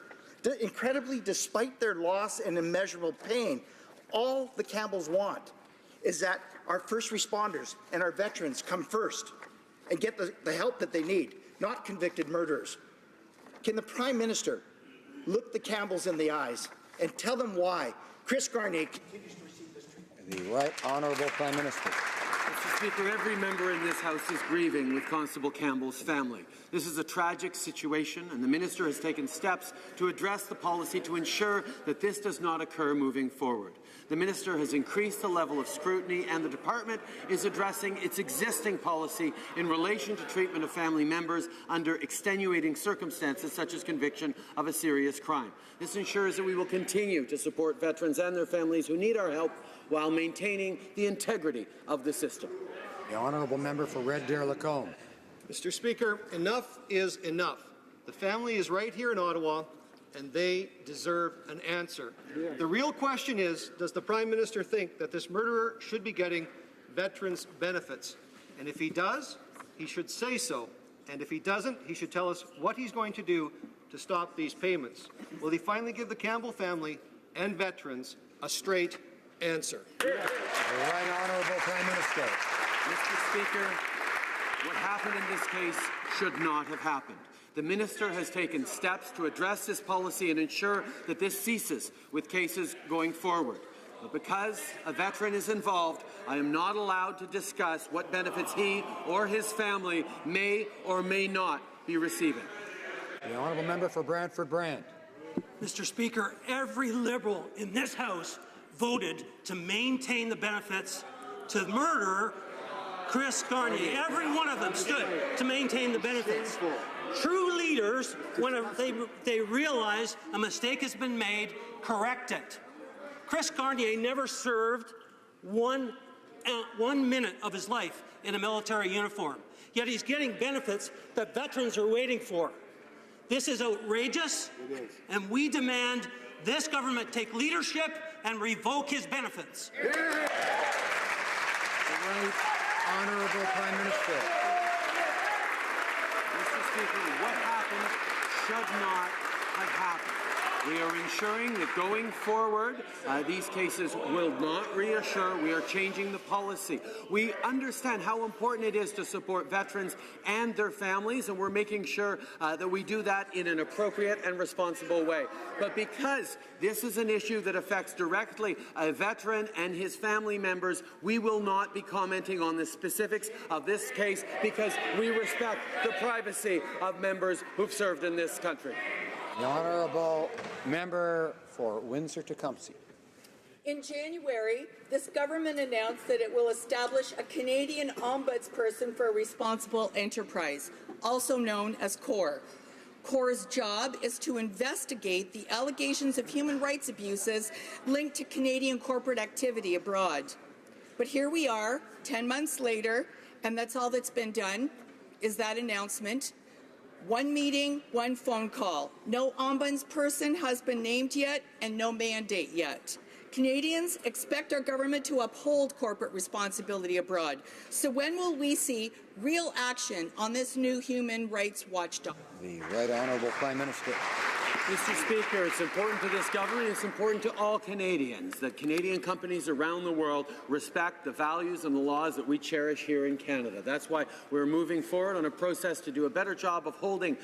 Incredibly, despite their loss and immeasurable pain, all the Campbells want is that our first responders and our veterans come first and get the help that they need, not convicted murderers. Can the Prime Minister look the Campbells in the eyes and tell them why Chris Garnier continues to receive this treatment? The Right Honourable Prime Minister. Mr. Speaker, every member in this House is grieving with Constable Campbell's family. This is a tragic situation, and the Minister has taken steps to address the policy to ensure that this does not occur moving forward. The Minister has increased the level of scrutiny, and the Department is addressing its existing policy in relation to treatment of family members under extenuating circumstances such as conviction of a serious crime. This ensures that we will continue to support veterans and their families who need our help while maintaining the integrity of the system. The Honourable Member for Red Deer Lacombe. Mr. Speaker, enough is enough. The family is right here in Ottawa, and they deserve an answer. The real question is, does the Prime Minister think that this murderer should be getting veterans' benefits? And if he does, he should say so. And if he doesn't, he should tell us what he's going to do to stop these payments. Will he finally give the Campbell family and veterans a straight answer? The Right Honourable Prime Minister. Mr. Speaker, what happened in this case should not have happened. The Minister has taken steps to address this policy and ensure that this ceases with cases going forward. But because a veteran is involved, I am not allowed to discuss what benefits he or his family may or may not be receiving. The Honourable Member for Brantford Brant. Mr. Speaker, every Liberal in this House voted to maintain the benefits to the murderer, Chris Garnier. Every one of them stood to maintain the benefits. True leaders, when they realize a mistake has been made, correct it. Chris Garnier never served one minute of his life in a military uniform, yet he's getting benefits that veterans are waiting for. This is outrageous, and we demand this government take leadership and revoke his benefits. The Right Honourable Prime Minister. Mr. Speaker, what happened should not have happened. We are ensuring that going forward, these cases will not reoccur. We are changing the policy. We understand how important it is to support veterans and their families, and we're making sure that we do that in an appropriate and responsible way. But because this is an issue that affects directly a veteran and his family members, we will not be commenting on the specifics of this case because we respect the privacy of members who've served in this country. The Honourable Member for Windsor-Tecumseh. In January, this government announced that it will establish a Canadian Ombudsperson for a Responsible Enterprise, also known as CORE. CORE's job is to investigate the allegations of human rights abuses linked to Canadian corporate activity abroad. But here we are, 10 months later, and that's all that's been done, is that announcement. One meeting, one phone call. No ombudsperson has been named yet, and no mandate yet. Canadians expect our government to uphold corporate responsibility abroad. So when will we see real action on this new human rights watchdog? The Right Honourable Prime Minister. Mr. Speaker, it's important to this government, it's important to all Canadians that Canadian companies around the world respect the values and the laws that we cherish here in Canada. That's why we're moving forward on a process to do a better job of holding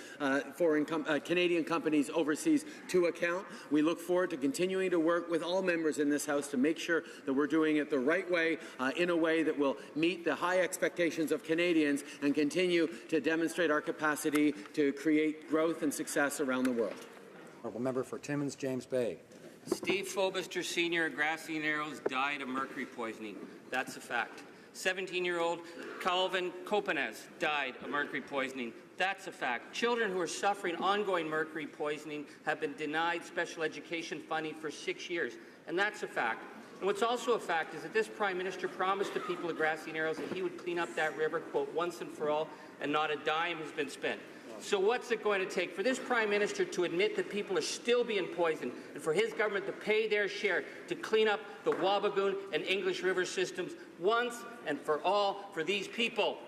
Canadian companies overseas to account. We look forward to continuing to work with all members in this House to make sure that we're doing it the right way, in a way that will meet the high expectations of Canadians and continue to demonstrate our capacity to create growth and success around the world. Honourable Member for Timmins, James Bay. Steve Fobister Sr. of Grassy Narrows died of mercury poisoning. That's a fact. 17-year-old Calvin Copenez died of mercury poisoning. That's a fact. Children who are suffering ongoing mercury poisoning have been denied special education funding for 6 years, and that's a fact. And what's also a fact is that this Prime Minister promised the people of Grassy Narrows that he would clean up that river, quote, once and for all, and not a dime has been spent. So what's it going to take for this Prime Minister to admit that people are still being poisoned and for his government to pay their share to clean up the Wabigoon and English River systems once and for all for these people?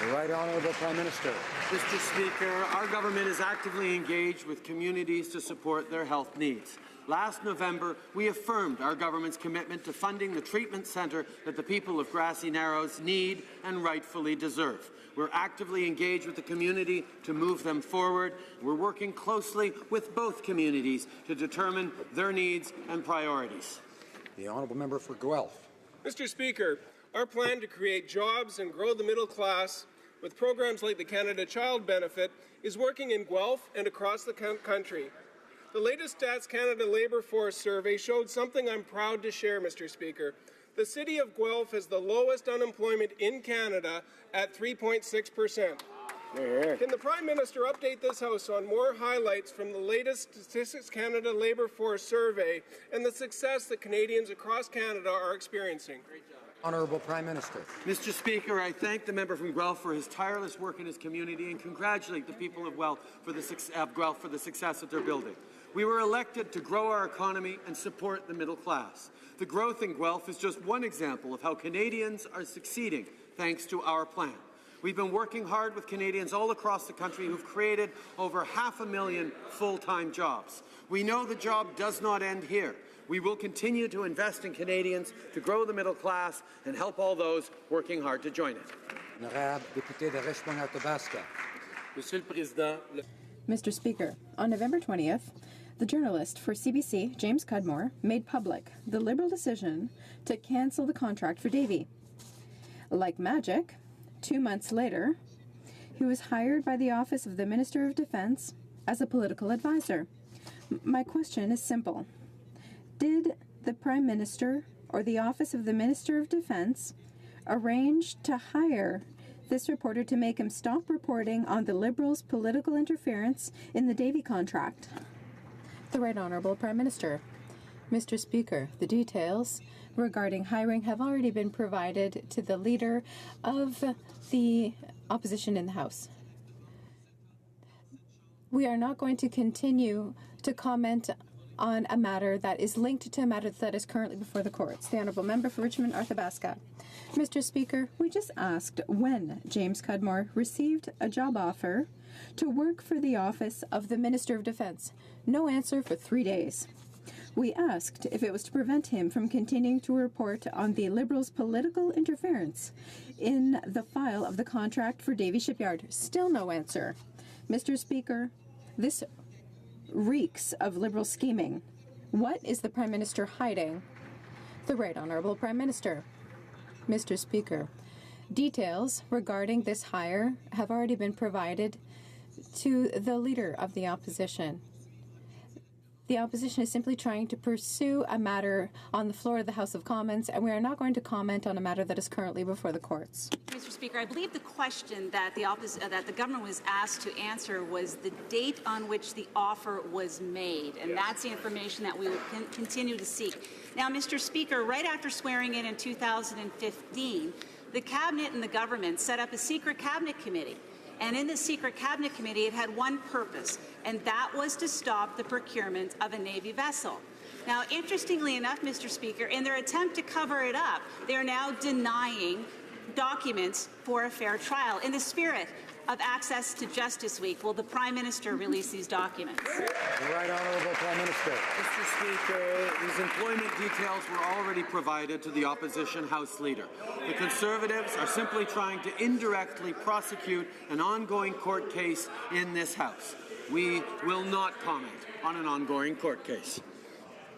The Right Honourable Prime Minister. Mr. Speaker, our government is actively engaged with communities to support their health needs. Last November, we affirmed our government's commitment to funding the treatment centre that the people of Grassy Narrows need and rightfully deserve. We're actively engaged with the community to move them forward. We're working closely with both communities to determine their needs and priorities. The Honourable Member for Guelph. Mr. Speaker, our plan to create jobs and grow the middle class with programs like the Canada Child Benefit is working in Guelph and across the country. The latest Stats Canada Labour Force survey showed something I'm proud to share, Mr. Speaker. The City of Guelph has the lowest unemployment in Canada at 3.6%. Can the Prime Minister update this House on more highlights from the latest Statistics Canada Labour Force survey and the success that Canadians across Canada are experiencing? Honourable Prime Minister. Mr. Speaker, I thank the member from Guelph for his tireless work in his community and congratulate the people of Guelph for the success that they're building. We were elected to grow our economy and support the middle class. The growth in Guelph is just one example of how Canadians are succeeding thanks to our plan. We've been working hard with Canadians all across the country who've created over 500,000 full-time jobs. We know the job does not end here. We will continue to invest in Canadians to grow the middle class and help all those working hard to join it. Mr. Speaker, on November 20th, the journalist for CBC, James Cudmore, made public the Liberal decision to cancel the contract for Davy. Like magic, 2 months later, he was hired by the Office of the Minister of Defence as a political advisor. My question is simple. Did the Prime Minister or the Office of the Minister of Defence arrange to hire this reporter to make him stop reporting on the Liberals' political interference in the Davy contract? The Right Honourable Prime Minister. Mr. Speaker, the details regarding hiring have already been provided to the Leader of the Opposition in the House. We are not going to continue to comment on a matter that is linked to a matter that is currently before the courts. The Honourable Member for Richmond, Arthabaska. Mr. Speaker, we just asked when James Cudmore received a job offer to work for the Office of the Minister of Defence. No answer for 3 days. We asked if it was to prevent him from continuing to report on the Liberals' political interference in the file of the contract for Davy Shipyard. Still no answer. Mr. Speaker, this reeks of Liberal scheming. What is the Prime Minister hiding? The Right Honourable Prime Minister. Mr. Speaker, details regarding this hire have already been provided to the Leader of the Opposition. The Opposition is simply trying to pursue a matter on the floor of the House of Commons, and we are not going to comment on a matter that is currently before the courts. Mr. Speaker, I believe the question that the government was asked to answer was the date on which the offer was made, and that's the information that we will continue to seek. Now, Mr. Speaker, right after swearing in 2015, the Cabinet and the government set up a secret Cabinet committee. And in the secret Cabinet committee, it had one purpose, and that was to stop the procurement of a Navy vessel. Now, interestingly enough, Mr. Speaker, in their attempt to cover it up, they are now denying documents for a fair trial in the spirit of Access to Justice Week. Will the Prime Minister release these documents? The Right Honourable Prime Minister. Mr. Speaker, these employment details were already provided to the opposition House Leader. The Conservatives are simply trying to indirectly prosecute an ongoing court case in this House. We will not comment on an ongoing court case.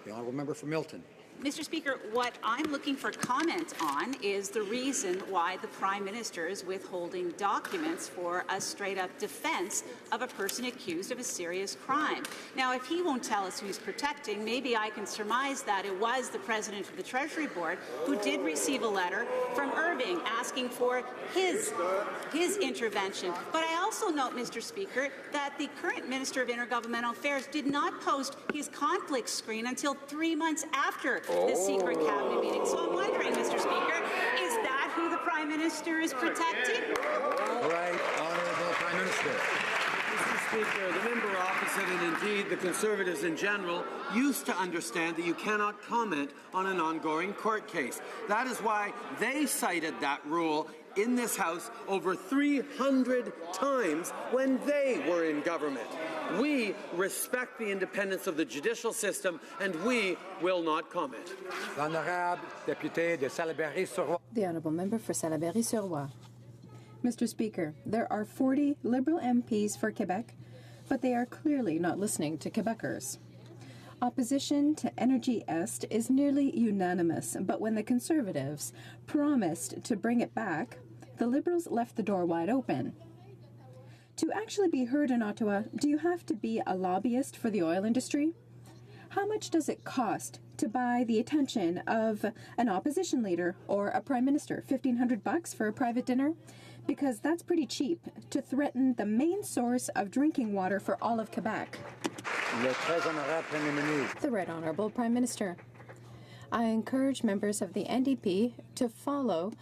The Honourable Member for Milton. Mr. Speaker, what I'm looking for comment on is the reason why the Prime Minister is withholding documents for a straight-up defense of a person accused of a serious crime. Now, if he won't tell us who he's protecting, maybe I can surmise that it was the President of the Treasury Board who did receive a letter from Irving asking for his intervention. But I also note, Mr. Speaker, that the current Minister of Intergovernmental Affairs did not post his conflict screen until 3 months after the secret cabinet meeting. So I'm wondering, Mr. Speaker, is that who the Prime Minister is protecting? Right Honourable Prime Minister. Mr. Speaker, the member opposite, and indeed the Conservatives in general, used to understand that you cannot comment on an ongoing court case. That is why they cited that rule in this House over 300 times when they were in government. We respect the independence of the judicial system, and we will not comment. L'Honorable Député de Salaberry-sur-Roi. The Honourable Member for Salaberry-sur-Roi. Mr. Speaker, there are 40 Liberal MPs for Quebec, but they are clearly not listening to Quebecers. Opposition to Energy Est is nearly unanimous, but when the Conservatives promised to bring it back, the Liberals left the door wide open. To actually be heard in Ottawa, do you have to be a lobbyist for the oil industry? How much does it cost to buy the attention of an opposition leader or a prime minister? $1,500 for a private dinner? Because that's pretty cheap to threaten the main source of drinking water for all of Quebec. The Right Honourable Prime Minister. I encourage members of the NDP to follow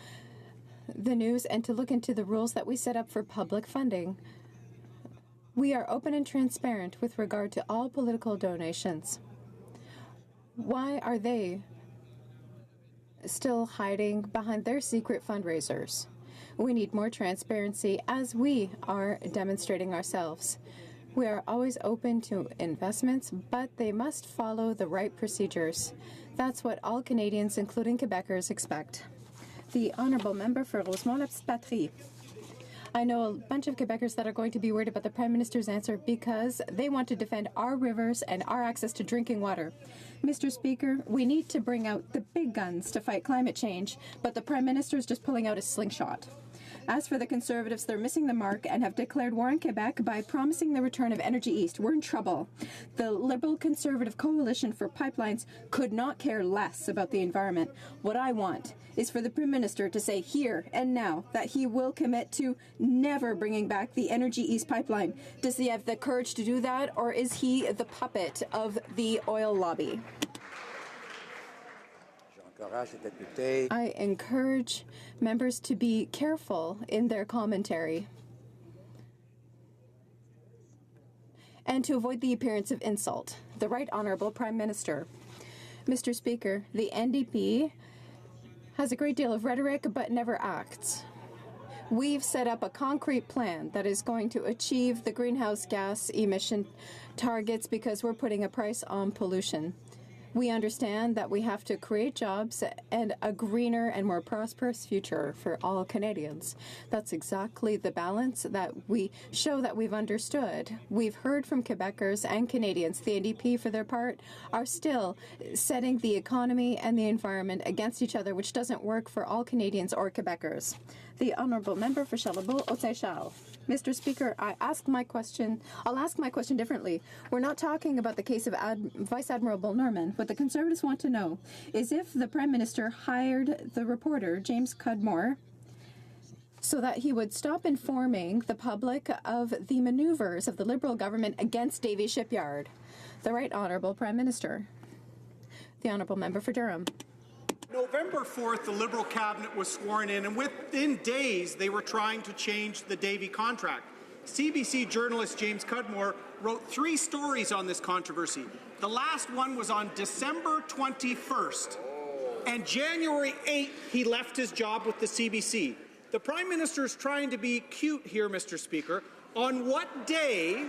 the news and to look into the rules that we set up for public funding. We are open and transparent with regard to all political donations. Why are they still hiding behind their secret fundraisers? We need more transparency as we are demonstrating ourselves. We are always open to investments, but they must follow the right procedures. That's what all Canadians, including Quebecers, expect. The Honourable Member for Rosemont-la-Petite-Patrie. I know a bunch of Quebecers that are going to be worried about the Prime Minister's answer because they want to defend our rivers and our access to drinking water. Mr. Speaker, we need to bring out the big guns to fight climate change, but the Prime Minister is just pulling out a slingshot. As for the Conservatives, they're missing the mark and have declared war on Quebec by promising the return of Energy East. We're in trouble. The Liberal-Conservative Coalition for Pipelines could not care less about the environment. What I want is for the Prime Minister to say here and now that he will commit to never bringing back the Energy East pipeline. Does he have the courage to do that, or is he the puppet of the oil lobby? I encourage members to be careful in their commentary and to avoid the appearance of insult. The Right Honourable Prime Minister. Mr. Speaker, the NDP has a great deal of rhetoric but never acts. We've set up a concrete plan that is going to achieve the greenhouse gas emission targets because we're putting a price on pollution. We understand that we have to create jobs and a greener and more prosperous future for all Canadians. That's exactly the balance that we show that we've understood. We've heard from Quebecers and Canadians. The NDP, for their part, are still setting the economy and the environment against each other, which doesn't work for all Canadians or Quebecers. The Honourable Member for Charlebourg-Haute-Saint-Charles. Mr. Speaker, I'll ask my question differently. We're not talking about the case of Vice Admiral Norman. What the Conservatives want to know is if the Prime Minister hired the reporter, James Cudmore, so that he would stop informing the public of the maneuvers of the Liberal government against Davie Shipyard. The Right Honourable Prime Minister. The Honourable Member for Durham. November 4th, the Liberal cabinet was sworn in, and within days, they were trying to change the Davie contract. CBC journalist James Cudmore wrote 3 stories on this controversy. The last one was on December 21st, and January 8th, he left his job with the CBC. The Prime Minister is trying to be cute here, Mr. Speaker. On what day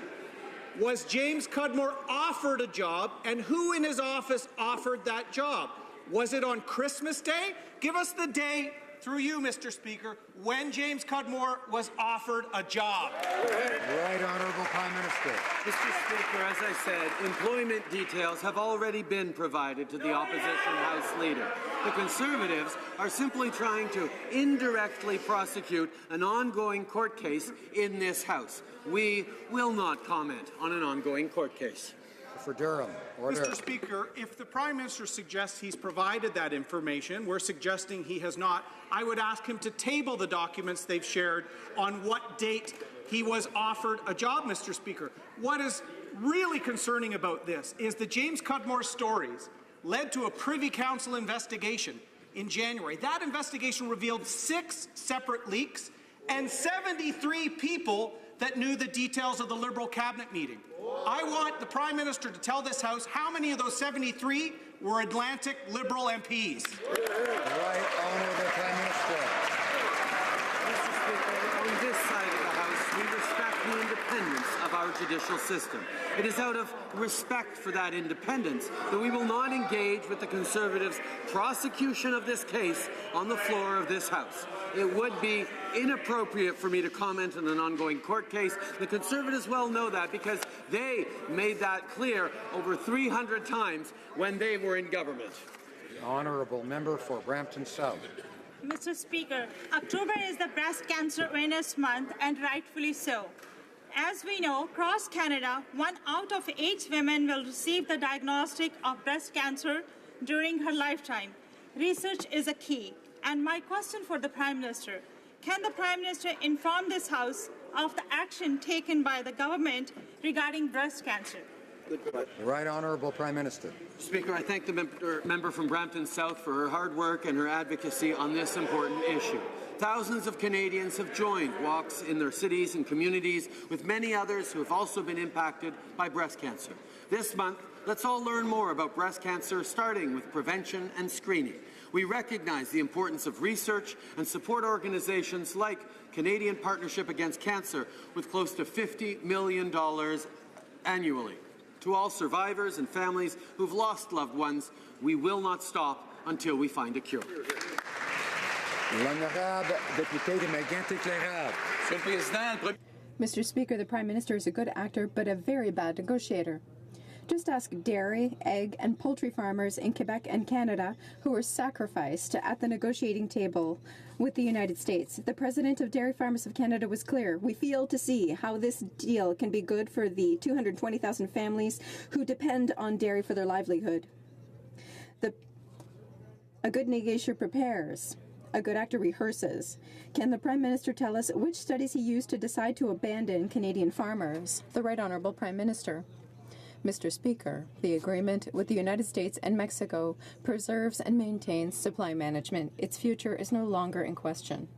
was James Cudmore offered a job, and who in his office offered that job? Was it on Christmas Day? Give us the day, through you, Mr. Speaker, when James Cudmore was offered a job. Right, Honourable Prime Minister. Mr. Speaker, as I said, employment details have already been provided to the opposition House Leader. The Conservatives are simply trying to indirectly prosecute an ongoing court case in this House. We will not comment on an ongoing court case. For Durham. Order. Mr. Speaker, if the Prime Minister suggests he's provided that information, we're suggesting he has not, I would ask him to table the documents they've shared on what date he was offered a job, Mr. Speaker. What is really concerning about this is the James Cudmore stories led to a Privy Council investigation in January. That investigation revealed 6 separate leaks and 73 people that knew the details of the Liberal cabinet meeting. I want the Prime Minister to tell this House how many of those 73 were Atlantic Liberal MPs. Right, Honourable Prime Minister. Mr. Speaker, on this side of the House, we respect the independence of our judicial system. It is out of respect for that independence that we will not engage with the Conservatives' prosecution of this case on the floor of this House. It would be inappropriate for me to comment on an ongoing court case. The Conservatives well know that because they made that clear over 300 times when they were in government. The Honourable Member for Brampton South. Mr. Speaker, October is the Breast Cancer Awareness Month, and rightfully so. As we know, across Canada, 1 out of 8 women will receive the diagnostic of breast cancer during her lifetime. Research is a key. And my question for the Prime Minister, can the Prime Minister inform this House of the action taken by the government regarding breast cancer? Right, Honourable Prime Minister. Speaker, I thank the member from Brampton South for her hard work and her advocacy on this important issue. Thousands of Canadians have joined walks in their cities and communities, with many others who have also been impacted by breast cancer. This month, let's all learn more about breast cancer, starting with prevention and screening. We recognize the importance of research and support organizations like Canadian Partnership Against Cancer, with close to $50 million annually. To all survivors and families who've lost loved ones, we will not stop until we find a cure. Mr. Speaker, the Prime Minister is a good actor but a very bad negotiator. Just ask dairy, egg, and poultry farmers in Quebec and Canada who were sacrificed at the negotiating table with the United States. The President of Dairy Farmers of Canada was clear. We fail to see how this deal can be good for the 220,000 families who depend on dairy for their livelihood. A good negotiator prepares. A good actor rehearses. Can the Prime Minister tell us which studies he used to decide to abandon Canadian farmers? The Right Honourable Prime Minister. Mr. Speaker, the agreement with the United States and Mexico preserves and maintains supply management. Its future is no longer in question.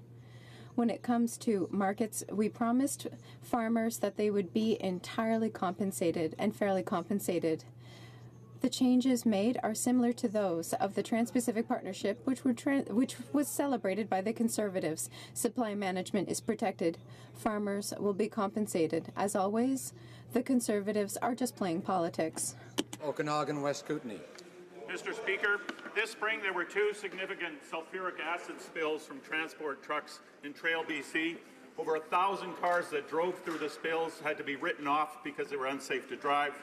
When it comes to markets, we promised farmers that they would be entirely compensated and fairly compensated. The changes made are similar to those of the Trans-Pacific Partnership, which was celebrated by the Conservatives. Supply management is protected. Farmers will be compensated. As always, the Conservatives are just playing politics. Okanagan, West Kootenay. Mr. Speaker, this spring there were 2 significant sulfuric acid spills from transport trucks in Trail, BC. Over 1,000 cars that drove through the spills had to be written off because they were unsafe to drive.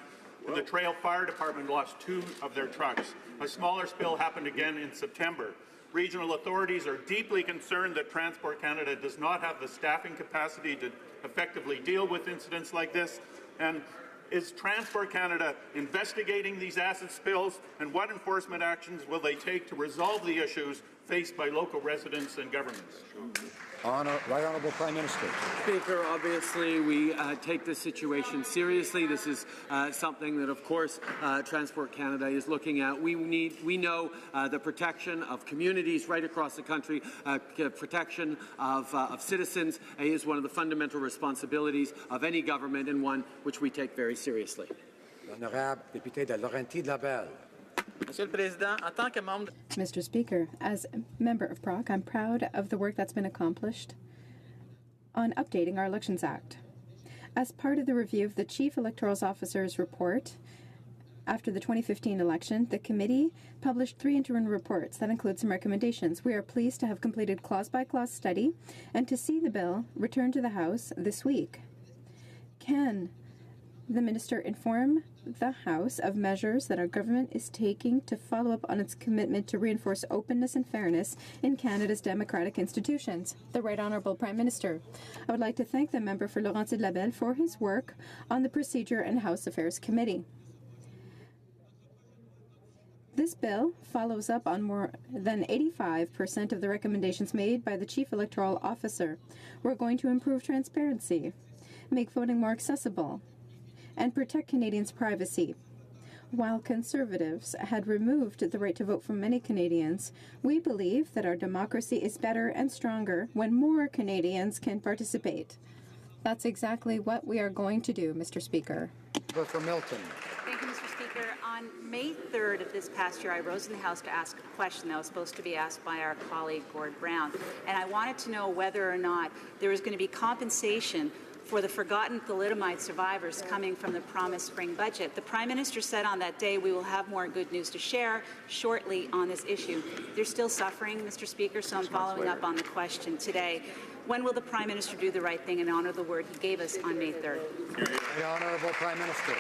And the Trail Fire Department lost 2 of their trucks. A smaller spill happened again in September. Regional authorities are deeply concerned that Transport Canada does not have the staffing capacity to effectively deal with incidents like this. And is Transport Canada investigating these acid spills, and what enforcement actions will they take to resolve the issues faced by local residents and governments? Right Honourable Prime Minister. Speaker, obviously we take this situation seriously. This is something that, of course, Transport Canada is looking at. We know the protection of communities right across the country, protection of citizens is one of the fundamental responsibilities of any government, and one which we take very seriously. L'honorable député de Laurentides-Labelle. Mr. Speaker, as a member of PROC, I'm proud of the work that's been accomplished on updating our Elections Act. As part of the review of the Chief Electoral Officer's report after the 2015 election, the committee published 3 interim reports that include some recommendations. We are pleased to have completed clause-by-clause study and to see the bill return to the House this week. Can the Minister inform the House of measures that our government is taking to follow up on its commitment to reinforce openness and fairness in Canada's democratic institutions? The Right Honourable Prime Minister. I would like to thank the member for Laurentides-Labelle for his work on the Procedure and House Affairs Committee. This bill follows up on more than 85% of the recommendations made by the Chief Electoral Officer. We're going to improve transparency, make voting more accessible, and protect Canadians' privacy. While Conservatives had removed the right to vote from many Canadians, we believe that our democracy is better and stronger when more Canadians can participate. That's exactly what we are going to do, Mr. Speaker. For Milton. Thank you, Mr. Speaker. On May 3rd of this past year, I rose in the House to ask a question that was supposed to be asked by our colleague Gord Brown, and I wanted to know whether or not there was going to be compensation for the forgotten thalidomide survivors coming from the promised spring budget. The Prime Minister said on that day we will have more good news to share shortly on this issue. They're still suffering, Mr. Speaker, so I'm following up on the question today. When will the Prime Minister do the right thing and honor the word he gave us on May 3rd? The Honourable Prime Minister.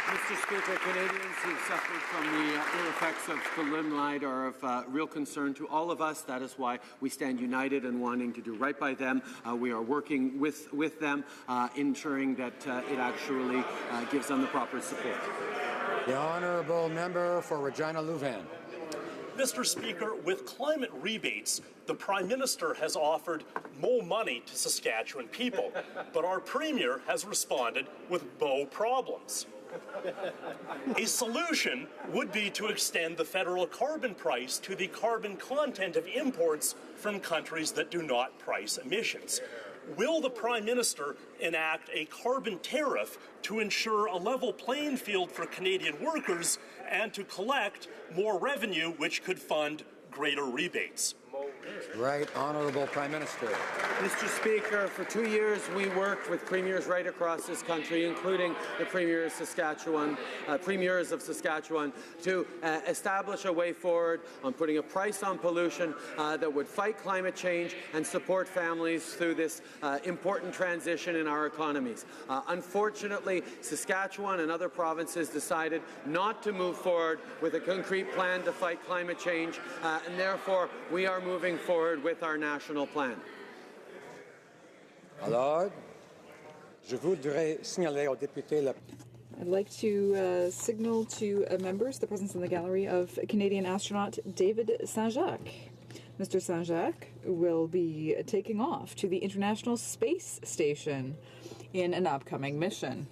Mr. Speaker, Canadians who suffered from the ill effects of thalidomide are of real concern to all of us. That is why we stand united in wanting to do right by them. We are working with them, ensuring that it actually gives them the proper support. The Honourable Member for Regina Louvain. Mr. Speaker, with climate rebates, the Prime Minister has offered more money to Saskatchewan people, but our Premier has responded with more problems. A solution would be to extend the federal carbon price to the carbon content of imports from countries that do not price emissions. Will the Prime Minister enact a carbon tariff to ensure a level playing field for Canadian workers and to collect more revenue which could fund greater rebates? Right Honourable Prime Minister. Mr. Speaker, for 2 years we worked with premiers right across this country, including the premiers of Saskatchewan, to establish a way forward on putting a price on pollution that would fight climate change and support families through this important transition in our economies. Unfortunately, Saskatchewan and other provinces decided not to move forward with a concrete plan to fight climate change, and therefore we are moving forward with our national plan. Alors, je voudrais signaler aux députés la... I'd like to signal to members the presence in the gallery of Canadian astronaut David Saint-Jacques. Mr. Saint-Jacques will be taking off to the International Space Station in an upcoming mission.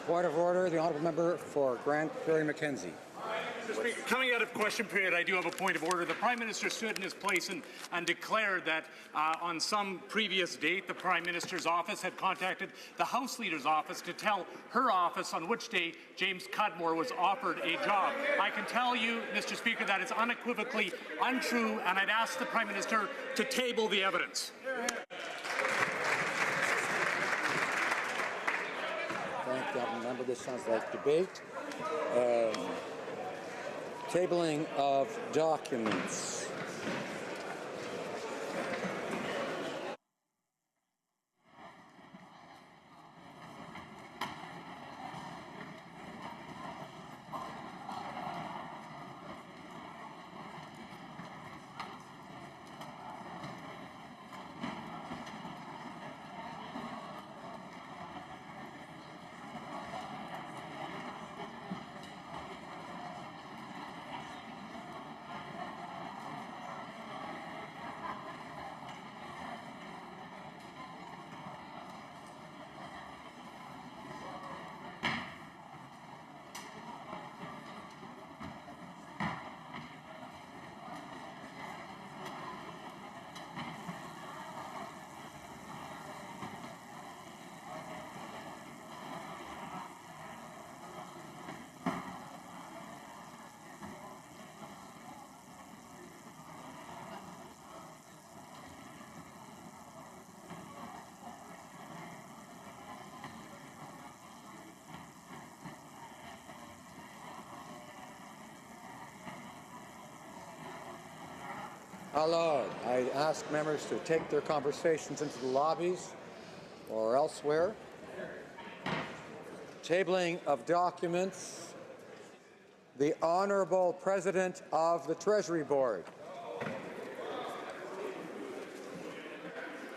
Point of order, the Honourable Member for Grant Perry Mackenzie. Mr. Speaker, coming out of question period, I do have a point of order. The Prime Minister stood in his place and declared that on some previous date, the Prime Minister's office had contacted the House Leader's office to tell her office on which day James Cudmore was offered a job. I can tell you, Mr. Speaker, that is unequivocally untrue, and I'd ask the Prime Minister to table the evidence. Thank the Honourable Member. This sounds like debate. Tabling of documents. allowed. I ask members to take their conversations into the lobbies or elsewhere. Tabling of documents. The Honourable President of the Treasury Board.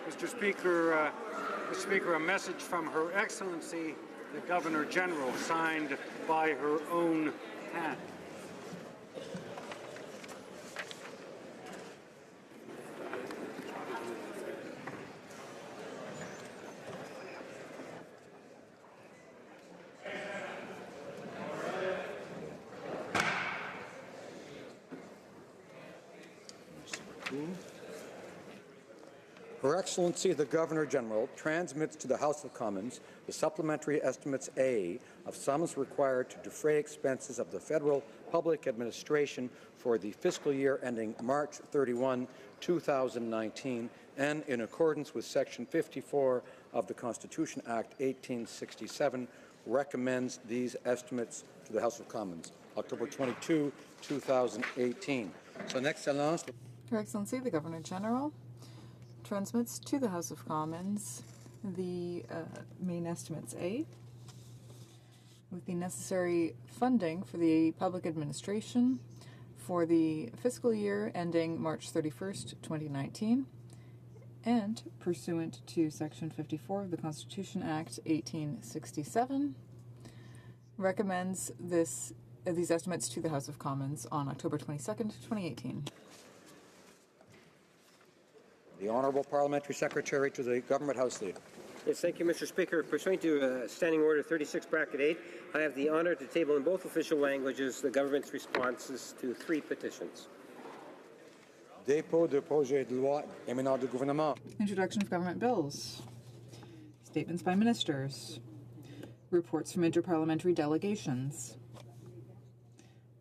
Mr. Speaker, a message from Her Excellency, the Governor General, signed by her own hand. Her Excellency the Governor-General transmits to the House of Commons the Supplementary Estimates A of sums required to defray expenses of the federal public administration for the fiscal year ending March 31, 2019, and in accordance with Section 54 of the Constitution Act 1867, recommends these estimates to the House of Commons. October 22, 2018. Son Excellence. Her Excellency the Governor-General transmits to the House of Commons the main estimates A with the necessary funding for the public administration for the fiscal year ending March 31st, 2019, and pursuant to Section 54 of the Constitution Act 1867, recommends these estimates to the House of Commons on October 22nd, 2018. The Honourable Parliamentary Secretary to the Government House Leader. Yes, thank you, Mr. Speaker. Pursuant to Standing Order 36(8), I have the honour to table in both official languages the government's responses to 3 petitions. Dépôt de projet de loi émanant du gouvernement. Introduction of government bills. Statements by ministers. Reports from interparliamentary delegations.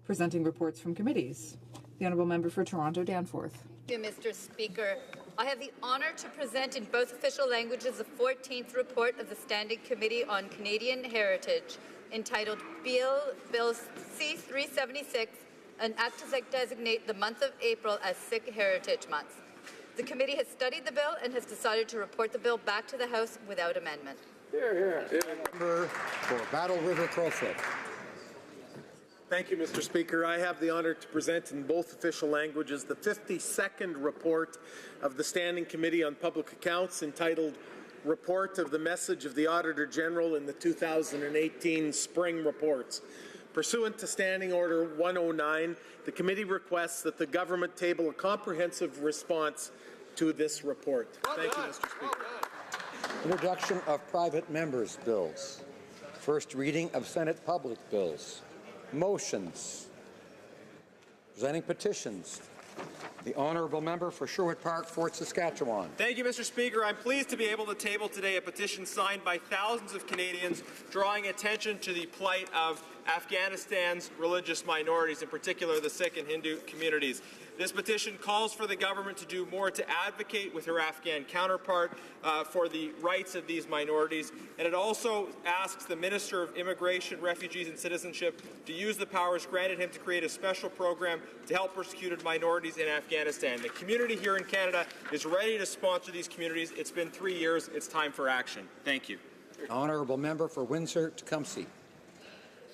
Presenting reports from committees. The Honourable Member for Toronto Danforth. Thank you, Mr. Speaker. I have the honour to present in both official languages the 14th report of the Standing Committee on Canadian Heritage, entitled Bill C-376, an act to designate the month of April as Sikh Heritage Month. The committee has studied the bill and has decided to report the bill back to the House without amendment. Member for Battle River Crowfoot. Thank you, Mr. Speaker. I have the honour to present in both official languages the 52nd report of the Standing Committee on Public Accounts, entitled Report of the Message of the Auditor General in the 2018 Spring Reports. Pursuant to Standing Order 109, the committee requests that the government table a comprehensive response to this report. Thank you, Mr. Speaker. Introduction of private members' bills. First reading of Senate public bills. Motions. Presenting petitions. The Honourable Member for Sherwood Park, Fort Saskatchewan. Thank you, Mr. Speaker. I'm pleased to be able to table today a petition signed by thousands of Canadians drawing attention to the plight of Afghanistan's religious minorities, in particular the Sikh and Hindu communities. This petition calls for the government to do more to advocate with her Afghan counterpart for the rights of these minorities, and it also asks the Minister of Immigration, Refugees and Citizenship to use the powers granted him to create a special program to help persecuted minorities in Afghanistan. The community here in Canada is ready to sponsor these communities. It's been 3 years. It's time for action. Thank you. Honourable Member for Windsor-Tecumseh.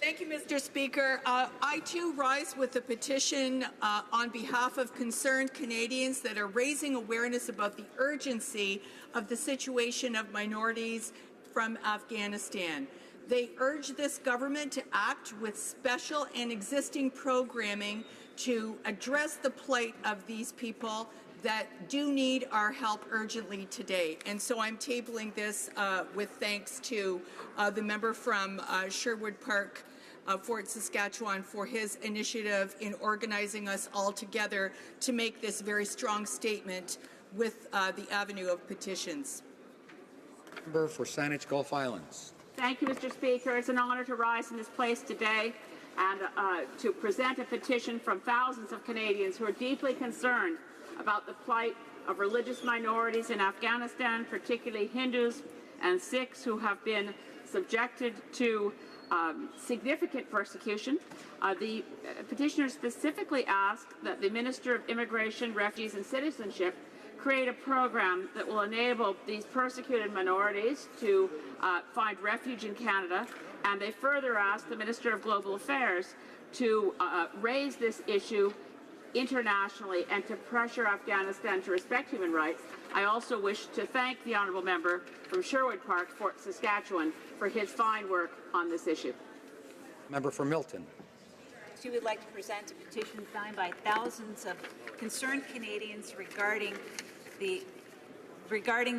Thank you, Mr. Speaker. I, too, rise with a petition on behalf of concerned Canadians that are raising awareness about the urgency of the situation of minorities from Afghanistan. They urge this government to act with special and existing programming to address the plight of these people that do need our help urgently today. And so I'm tabling this with thanks to the member from Sherwood Park, Fort Saskatchewan, for his initiative in organizing us all together to make this very strong statement with the avenue of petitions. Member for Saanich Gulf Islands. Thank you, Mr. Speaker. It's an honor to rise in this place today and to present a petition from thousands of Canadians who are deeply concerned about the plight of religious minorities in Afghanistan, particularly Hindus and Sikhs, who have been subjected to significant persecution. The petitioner specifically asked that the Minister of Immigration, Refugees and Citizenship create a program that will enable these persecuted minorities to find refuge in Canada, and they further asked the Minister of Global Affairs to raise this issue internationally and to pressure Afghanistan to respect human rights. I also wish to thank the honourable member from Sherwood Park, Fort Saskatchewan, for his fine work on this issue. Member for Milton. She would like to present a petition signed by thousands of concerned Canadians regarding the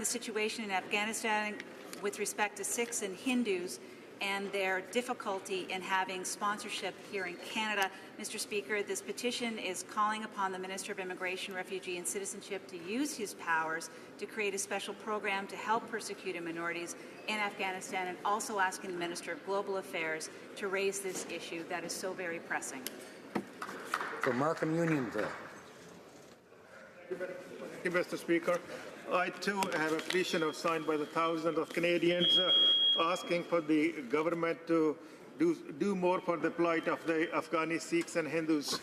situation in Afghanistan with respect to Sikhs and Hindus and their difficulty in having sponsorship here in Canada. Mr. Speaker, this petition is calling upon the Minister of Immigration, Refugee and Citizenship to use his powers to create a special program to help persecuted minorities in Afghanistan, and also asking the Minister of Global Affairs to raise this issue that is so very pressing. For Markham Unionville. Thank you, Mr. Speaker. I too have a petition signed by the thousands of Canadians asking for the government to do more for the plight of the Afghani Sikhs and Hindus.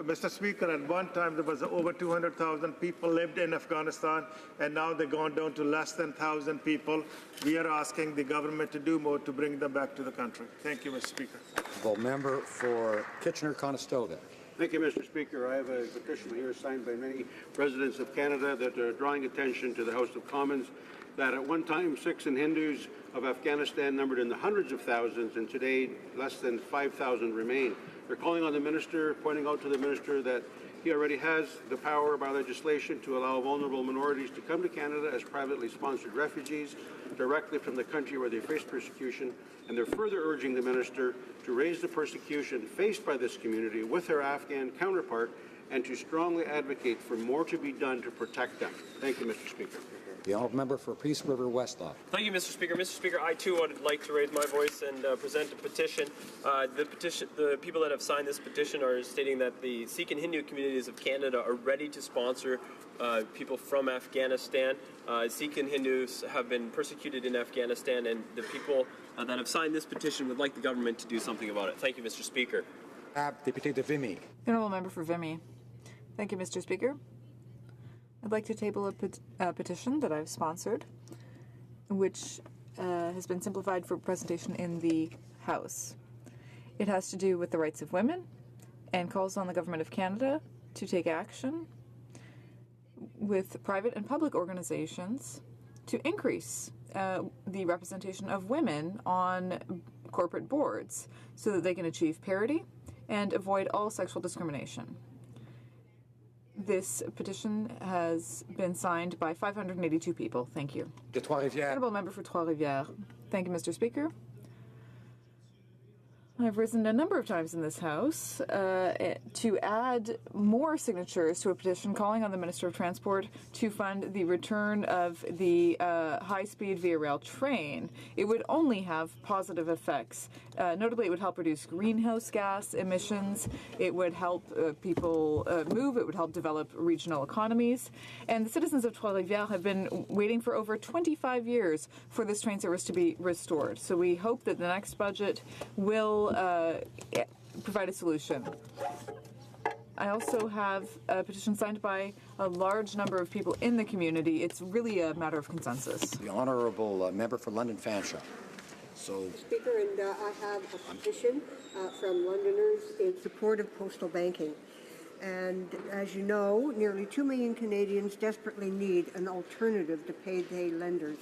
Mr. Speaker, at one time there was over 200,000 people lived in Afghanistan, and now they've gone down to less than 1,000 people. We are asking the government to do more to bring them back to the country. Thank you, Mr. Speaker. The member for Kitchener-Conestoga. Thank you, Mr. Speaker. I have a petition here signed by many residents of Canada that are drawing attention to the House of Commons that at one time Sikhs and Hindus of Afghanistan numbered in the hundreds of thousands, and today less than 5,000 remain. They're calling on the minister, pointing out to the minister that he already has the power by legislation to allow vulnerable minorities to come to Canada as privately sponsored refugees directly from the country where they face persecution, and they're further urging the minister to raise the persecution faced by this community with their Afghan counterpart and to strongly advocate for more to be done to protect them. Thank you, Mr. Speaker. The honourable member for Peace River Westlock. Thank you, Mr. Speaker. Mr. Speaker, I too would like to raise my voice and present a petition. The people that have signed this petition are stating that the Sikh and Hindu communities of Canada are ready to sponsor people from Afghanistan. Sikh and Hindus have been persecuted in Afghanistan, and the people that have signed this petition would like the government to do something about it. Thank you, Mr. Speaker. Député de Vimy. The honourable member for Vimy. Thank you, Mr. Speaker. I'd like to table a petition that I've sponsored, which has been simplified for presentation in the House. It has to do with the rights of women and calls on the Government of Canada to take action with private and public organizations to increase the representation of women on corporate boards so that they can achieve parity and avoid all sexual discrimination. This petition has been signed by 582 people. Thank you. De Trois-Rivières. Honourable member for Trois-Rivières. Thank you, Mr. Speaker. I've risen a number of times in this House to add more signatures to a petition calling on the Minister of Transport to fund the return of the high-speed via rail train. It would only have positive effects. Notably, it would help reduce greenhouse gas emissions. It would help people move. It would help develop regional economies. And the citizens of Trois-Rivières have been waiting for over 25 years for this train service to be restored. So we hope that the next budget will provide a solution. I also have a petition signed by a large number of people in the community. It's really a matter of consensus. The honourable member for London Fanshawe. Speaker, and I have a petition from Londoners in support of postal banking. And as you know, nearly 2 million Canadians desperately need an alternative to payday lenders.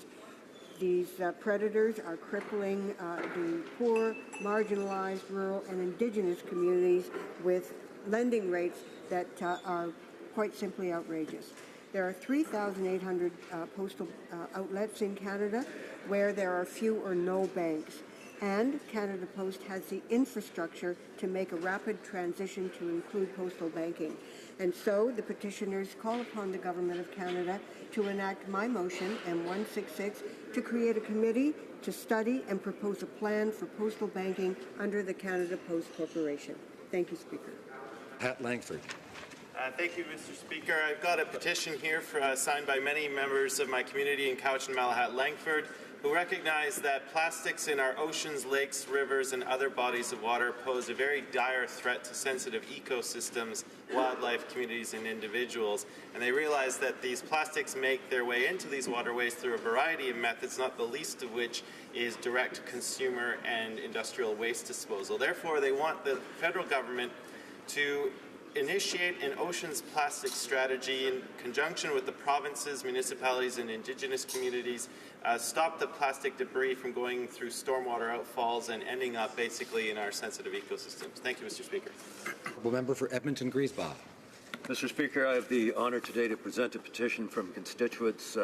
These predators are crippling the poor, marginalized, rural, and Indigenous communities with lending rates that are quite simply outrageous. There are 3,800 postal outlets in Canada where there are few or no banks. And Canada Post has the infrastructure to make a rapid transition to include postal banking. And so the petitioners call upon the Government of Canada to enact my motion, M166, to create a committee to study and propose a plan for postal banking under the Canada Post Corporation. Thank you, Speaker. Pat Langford. Thank you, Mr. Speaker. I've got a petition here signed by many members of my community in Cowichan, Malahat, Langford, who recognize that plastics in our oceans, lakes, rivers, and other bodies of water pose a very dire threat to sensitive ecosystems, wildlife, communities, and individuals. And they realize that these plastics make their way into these waterways through a variety of methods, not the least of which is direct consumer and industrial waste disposal. Therefore, they want the federal government to initiate an oceans plastic strategy in conjunction with the provinces, municipalities, and Indigenous communities, stop the plastic debris from going through stormwater outfalls and ending up basically in our sensitive ecosystems. Thank you, Mr. Speaker. Honourable Member for Edmonton-Griesbach. Mr. Speaker, I have the honour today to present a petition from constituents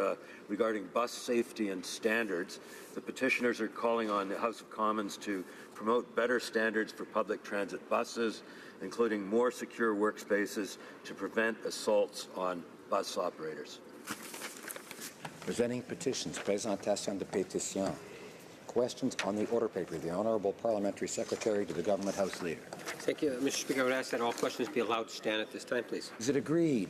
regarding bus safety and standards. The petitioners are calling on the House of Commons to promote better standards for public transit buses, including more secure workspaces to prevent assaults on bus operators. Presenting petitions, présentation de pétitions. Questions on the order paper. The Honourable Parliamentary Secretary to the Government House Leader. Thank you, Mr. Speaker. I would ask that all questions be allowed to stand at this time, please. Is it agreed?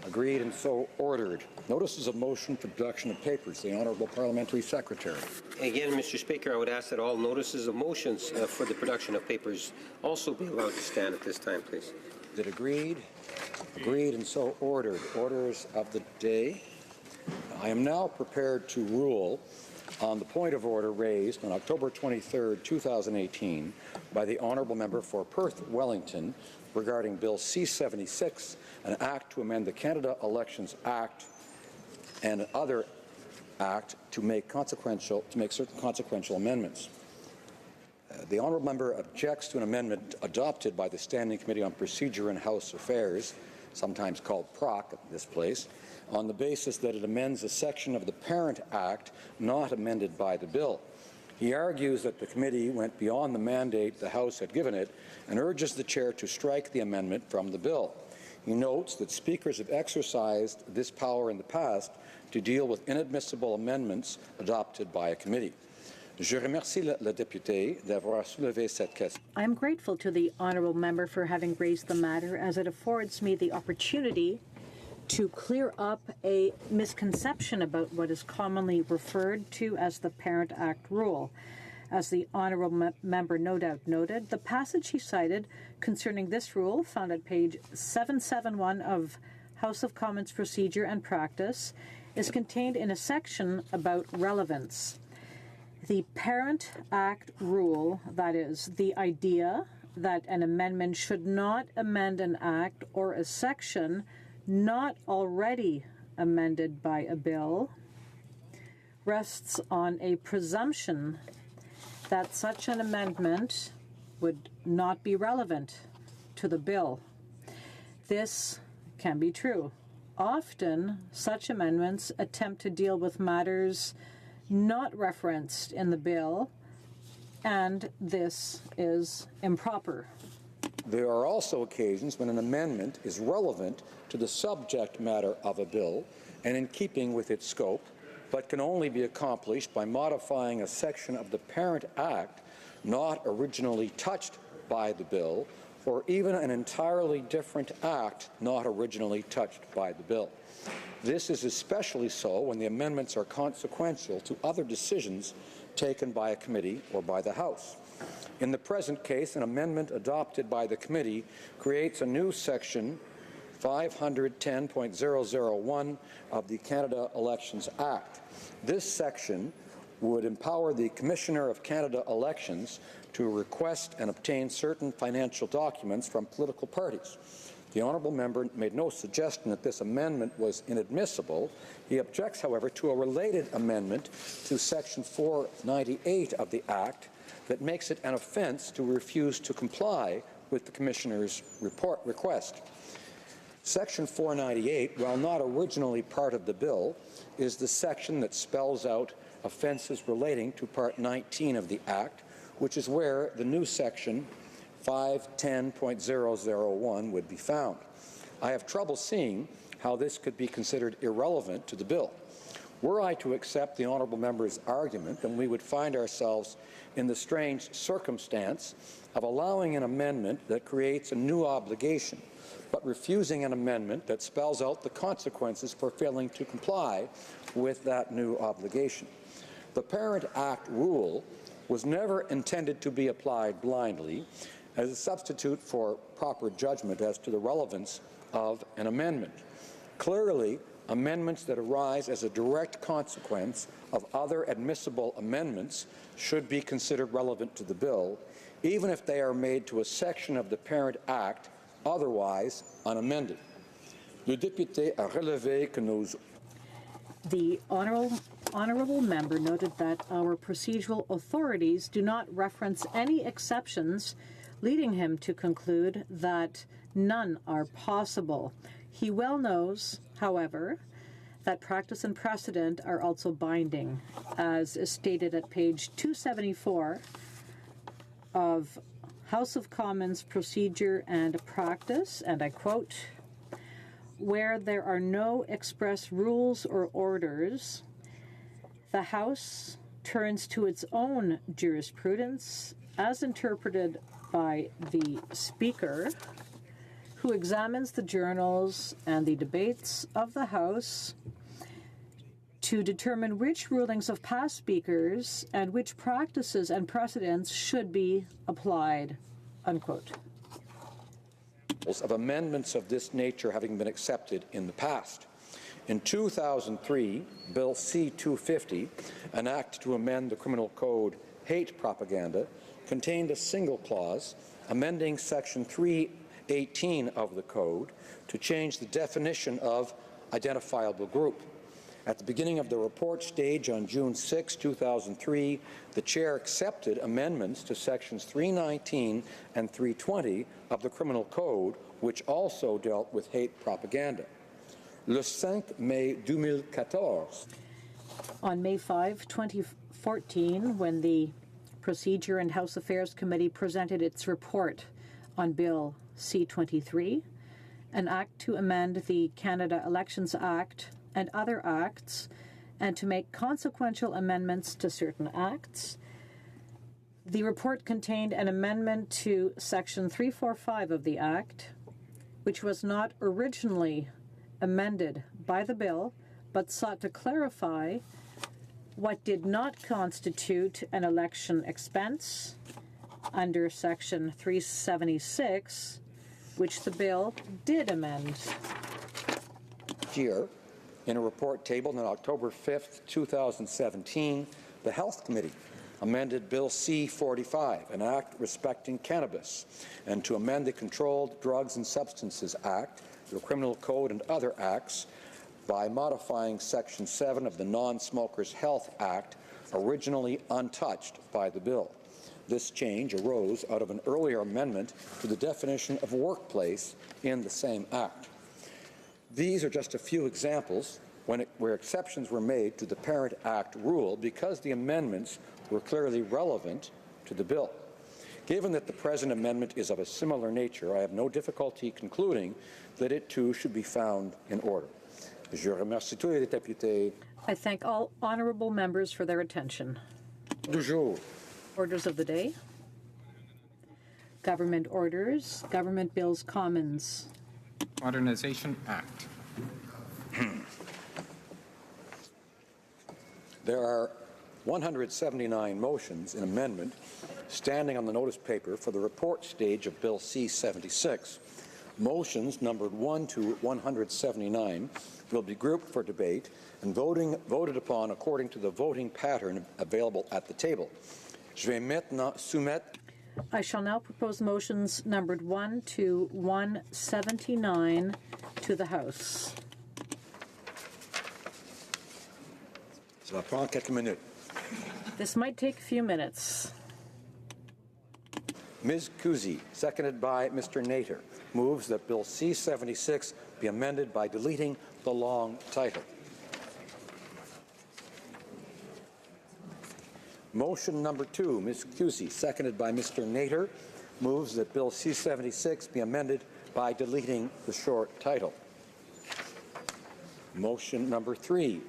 Agreed and so ordered. Notices of motion for production of papers. The Honourable Parliamentary Secretary. Again, Mr. Speaker, I would ask that all notices of motions for the production of papers also be allowed to stand at this time, please. Is it agreed? Agreed and so ordered. Orders of the day. I am now prepared to rule on the point of order raised on October 23, 2018 by the Honourable Member for Perth-Wellington regarding Bill C-76, an act to amend the Canada Elections Act and another act to make certain consequential amendments. The Honourable Member objects to an amendment adopted by the Standing Committee on Procedure and House Affairs, sometimes called PROC at this place, on the basis that it amends a section of the Parent Act not amended by the bill. He argues that the committee went beyond the mandate the House had given it and urges the chair to strike the amendment from the bill. He notes that speakers have exercised this power in the past to deal with inadmissible amendments adopted by a committee. Je remercie le député d'avoir soulevé cette question. I am grateful to the honourable member for having raised the matter, as it affords me the opportunity to clear up a misconception about what is commonly referred to as the Parent Act rule. As the honourable member no doubt noted, the passage he cited concerning this rule, found at page 771 of House of Commons Procedure and Practice, is contained in a section about relevance. The Parent Act rule, that is, the idea that an amendment should not amend an act or a section not already amended by a bill, rests on a presumption that such an amendment would not be relevant to the bill. This can be true. Often, such amendments attempt to deal with matters not referenced in the bill, and this is improper. There are also occasions when an amendment is relevant to the subject matter of a bill and in keeping with its scope, but can only be accomplished by modifying a section of the Parent Act not originally touched by the bill, or even an entirely different act not originally touched by the bill. This is especially so when the amendments are consequential to other decisions taken by a committee or by the House. In the present case, an amendment adopted by the committee creates a new section 510.001 of the Canada Elections Act. This section would empower the Commissioner of Canada Elections to request and obtain certain financial documents from political parties. The honourable member made no suggestion that this amendment was inadmissible. He objects, however, to a related amendment to Section 498 of the Act that makes it an offence to refuse to comply with the Commissioner's request. Section 498, while not originally part of the bill, is the section that spells out offences relating to Part 19 of the Act, which is where the new section 510.001 would be found. I have trouble seeing how this could be considered irrelevant to the bill. Were I to accept the honourable member's argument, then we would find ourselves in the strange circumstance of allowing an amendment that creates a new obligation, but refusing an amendment that spells out the consequences for failing to comply with that new obligation. The Parent Act rule was never intended to be applied blindly as a substitute for proper judgment as to the relevance of an amendment. Clearly, amendments that arise as a direct consequence of other admissible amendments should be considered relevant to the bill, even if they are made to a section of the Parent Act otherwise unamended. Le député a relevé que nos... The honourable member noted that our procedural authorities do not reference any exceptions, leading him to conclude that none are possible. He well knows, however, that practice and precedent are also binding, as is stated at page 274 of House of Commons Procedure and Practice, and I quote, "Where there are no express rules or orders, the House turns to its own jurisprudence as interpreted by the Speaker, who examines the journals and the debates of the House to determine which rulings of past speakers and which practices and precedents should be applied," unquote. Of amendments of this nature having been accepted in the past. In 2003, Bill C-250, an act to amend the Criminal Code Hate Propaganda, contained a single clause amending Section 318 of the Code to change the definition of identifiable group. At the beginning of the report stage on June 6, 2003, the Chair accepted amendments to Sections 319 and 320 of the Criminal Code, which also dealt with hate propaganda. Le 5 mai 2014. On May 5, 2014, when the Procedure and House Affairs Committee presented its report on Bill C-23, an act to amend the Canada Elections Act and other acts, and to make consequential amendments to certain acts. The report contained an amendment to Section 345 of the Act, which was not originally amended by the bill, but sought to clarify what did not constitute an election expense under Section 376, which the bill did amend. Year, in a report tabled on October 5, 2017, the Health Committee amended Bill C-45, an act respecting cannabis, and to amend the Controlled Drugs and Substances Act, the Criminal Code and other acts by modifying Section 7 of the Non-Smokers Health Act, originally untouched by the bill. This change arose out of an earlier amendment to the definition of workplace in the same act. These are just a few examples where exceptions were made to the Parent Act rule because the amendments were clearly relevant to the bill. Given that the present amendment is of a similar nature, I have no difficulty concluding that it too should be found in order. Je remercie tous les députés. I thank all honourable members for their attention. Du jour. Orders of the day. Government orders. Government bills commons. Modernization Act. There are 179 motions in amendment standing on the notice paper for the report stage of Bill C-76. Motions numbered 1 to 179 will be grouped for debate and voted upon according to the voting pattern available at the table. Je vais maintenant soumettre. I shall now propose motions numbered 1 to 179 to the House. Ça va prendre quelques minutes. This might take a few minutes. Ms. Kuzi, seconded by Mr. Nater, moves that Bill C-76 be amended by deleting the long title. Motion number 2, Ms. Kuzi, seconded by Mr. Nater, moves that Bill C-76 be amended by deleting the short title. Motion number 3,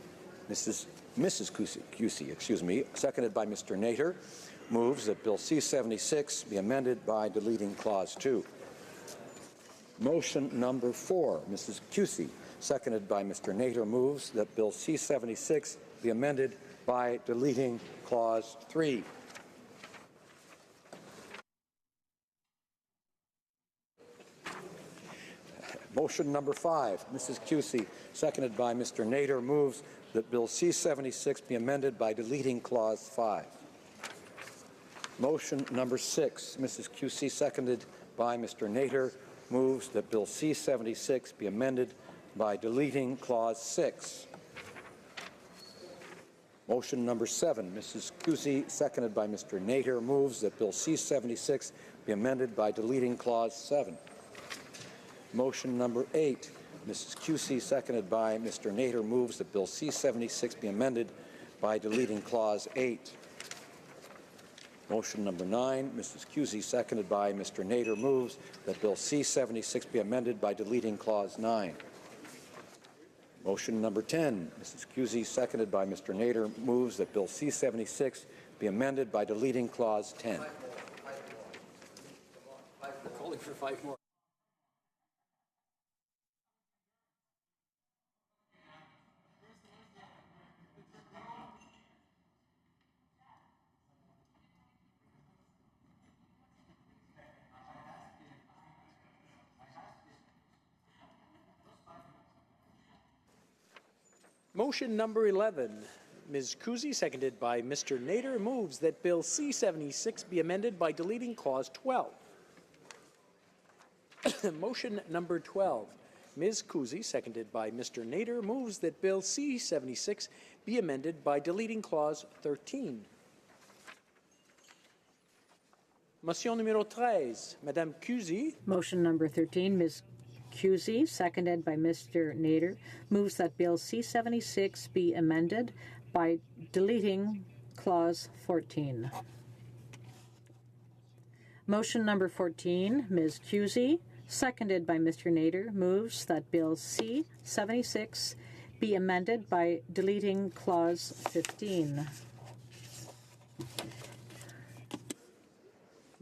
Mrs. Kusi, seconded by Mr. Nater, moves that Bill C-76 be amended by deleting Clause 2. Motion number 4, Mrs. Kusi, seconded by Mr. Nater, moves that Bill C-76 be amended by deleting Clause 3. Motion number 5, Mrs. Cusi, seconded by Mr. Nader, moves that Bill C-76 be amended by deleting Clause 5. Motion number 6, Mrs. Cusi, seconded by Mr. Nader, moves that Bill C-76 be amended by deleting Clause 6. Motion number 7, Mrs. Cusi, seconded by Mr. Nader, moves that Bill C-76 be amended by deleting Clause 7. Motion number 8, Mrs. Cusi, seconded by Mr. Nader, moves that Bill C-76 be amended by deleting Clause 8. Motion number 9, Mrs. Cusi, seconded by Mr. Nader, moves that Bill C-76 be amended by deleting Clause 9. Motion number 10, Mrs. Cusi, seconded by Mr. Nader, moves that Bill C-76 be amended by deleting Clause 10. We're calling for 5 more. Motion number 11, Ms. Cusi, seconded by Mr. Nader, moves that Bill C-76 be amended by deleting Clause 12. Motion number 12, Ms. Cusi, seconded by Mr. Nader, moves that Bill C-76 be amended by deleting Clause 13. Motion numéro 13, Madame Cusi. Motion number 13, Ms. Cusi, seconded by Mr. Nader, moves that Bill C-76 be amended by deleting Clause 14. Motion number 14, Ms. Cusi, seconded by Mr. Nader, moves that Bill C-76 be amended by deleting Clause 15.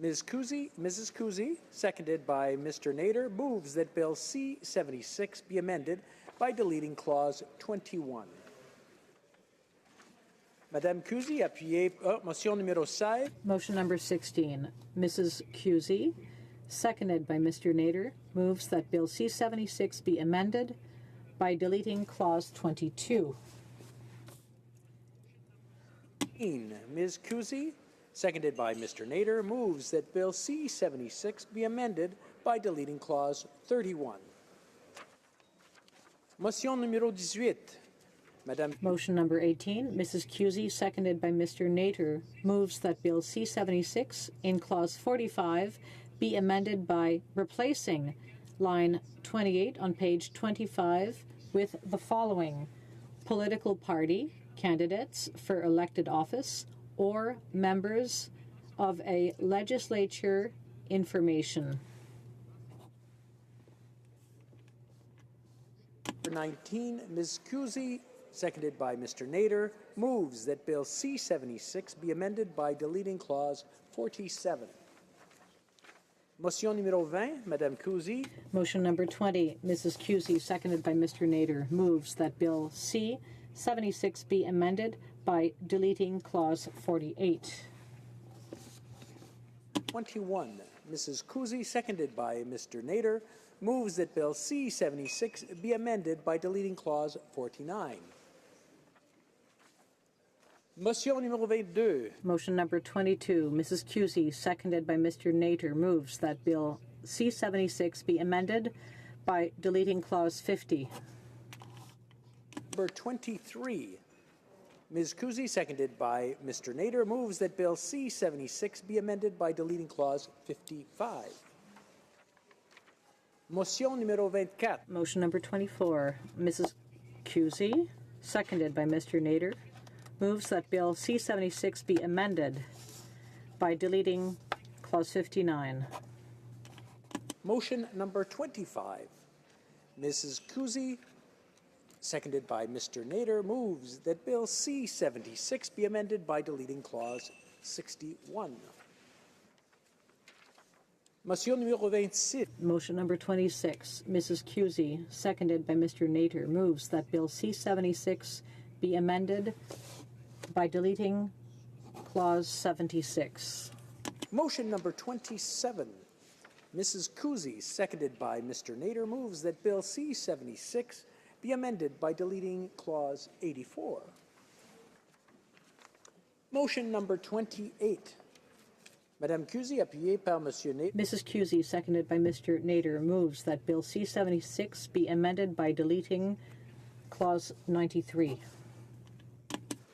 Mrs. Cusi, seconded by Mr. Nader, moves that Bill C-76 be amended by deleting Clause 21. Madame Cusi, appuyez. Motion numéro 16. Motion number 16. Mrs. Cusi, seconded by Mr. Nader, moves that Bill C-76 be amended by deleting Clause 22. Ms. Cusi, seconded by Mr. Nader, moves that Bill C-76 be amended by deleting Clause 31. Motion numéro 18. Madame. Motion number 18. Mrs. Cusi, seconded by Mr. Nader, moves that Bill C-76 in Clause 45 be amended by replacing line 28 on page 25 with the following: political party, candidates for elected office, or members of a legislature information. 19, Ms. Cusi, seconded by Mr. Nader, moves that Bill C-76 be amended by deleting Clause 47. Motion numéro 20, Madame Cusi. Motion number 20, Mrs. Cusi, seconded by Mr. Nader, moves that Bill C-76 be amended by deleting Clause 48. 21, Mrs. Cusi, seconded by Mr. Nader, moves that Bill C-76 be amended by deleting Clause 49. Motion numéro 22. Motion number 22, Mrs. Cusi, seconded by Mr. Nader, moves that Bill C-76 be amended by deleting Clause 50. Number 23, Ms. Cusi, seconded by Mr. Nader, moves that Bill C-76 be amended by deleting Clause 55. Motion numéro 24. Motion number 24, Mrs. Cusi, seconded by Mr. Nader, moves that Bill C-76 be amended by deleting Clause 59. Motion number 25, Mrs. Cusi, seconded by Mr. Nader, moves that Bill C-76 be amended by deleting Clause 61. Motion numéro 26. Motion number 26, Mrs. Cusi, seconded by Mr. Nader, moves that Bill C-76 be amended by deleting Clause 76. Motion number 27. Mrs. Kuzi, seconded by Mr. Nader, moves that Bill C-76 be amended by deleting Clause 84. Motion number 28. Madame Kuzi, appuyée par Monsieur Nader. Mrs. Kuzi, seconded by Mr. Nader, moves that Bill C-76 be amended by deleting Clause 93.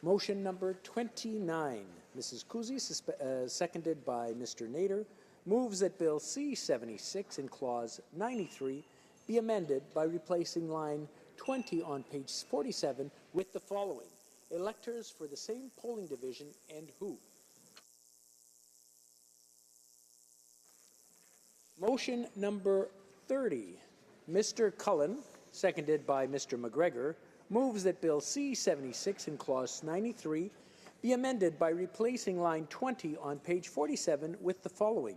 Motion number 29. Mrs. Kuzi, seconded by Mr. Nader, moves that Bill C-76 in Clause 93 be amended by replacing line 20 on page 47 with the following: electors for the same polling division and who. Motion number 30. Mr. Cullen, seconded by Mr. McGregor, moves that Bill C-76 in Clause 93 be amended by replacing line 20 on page 47 with the following: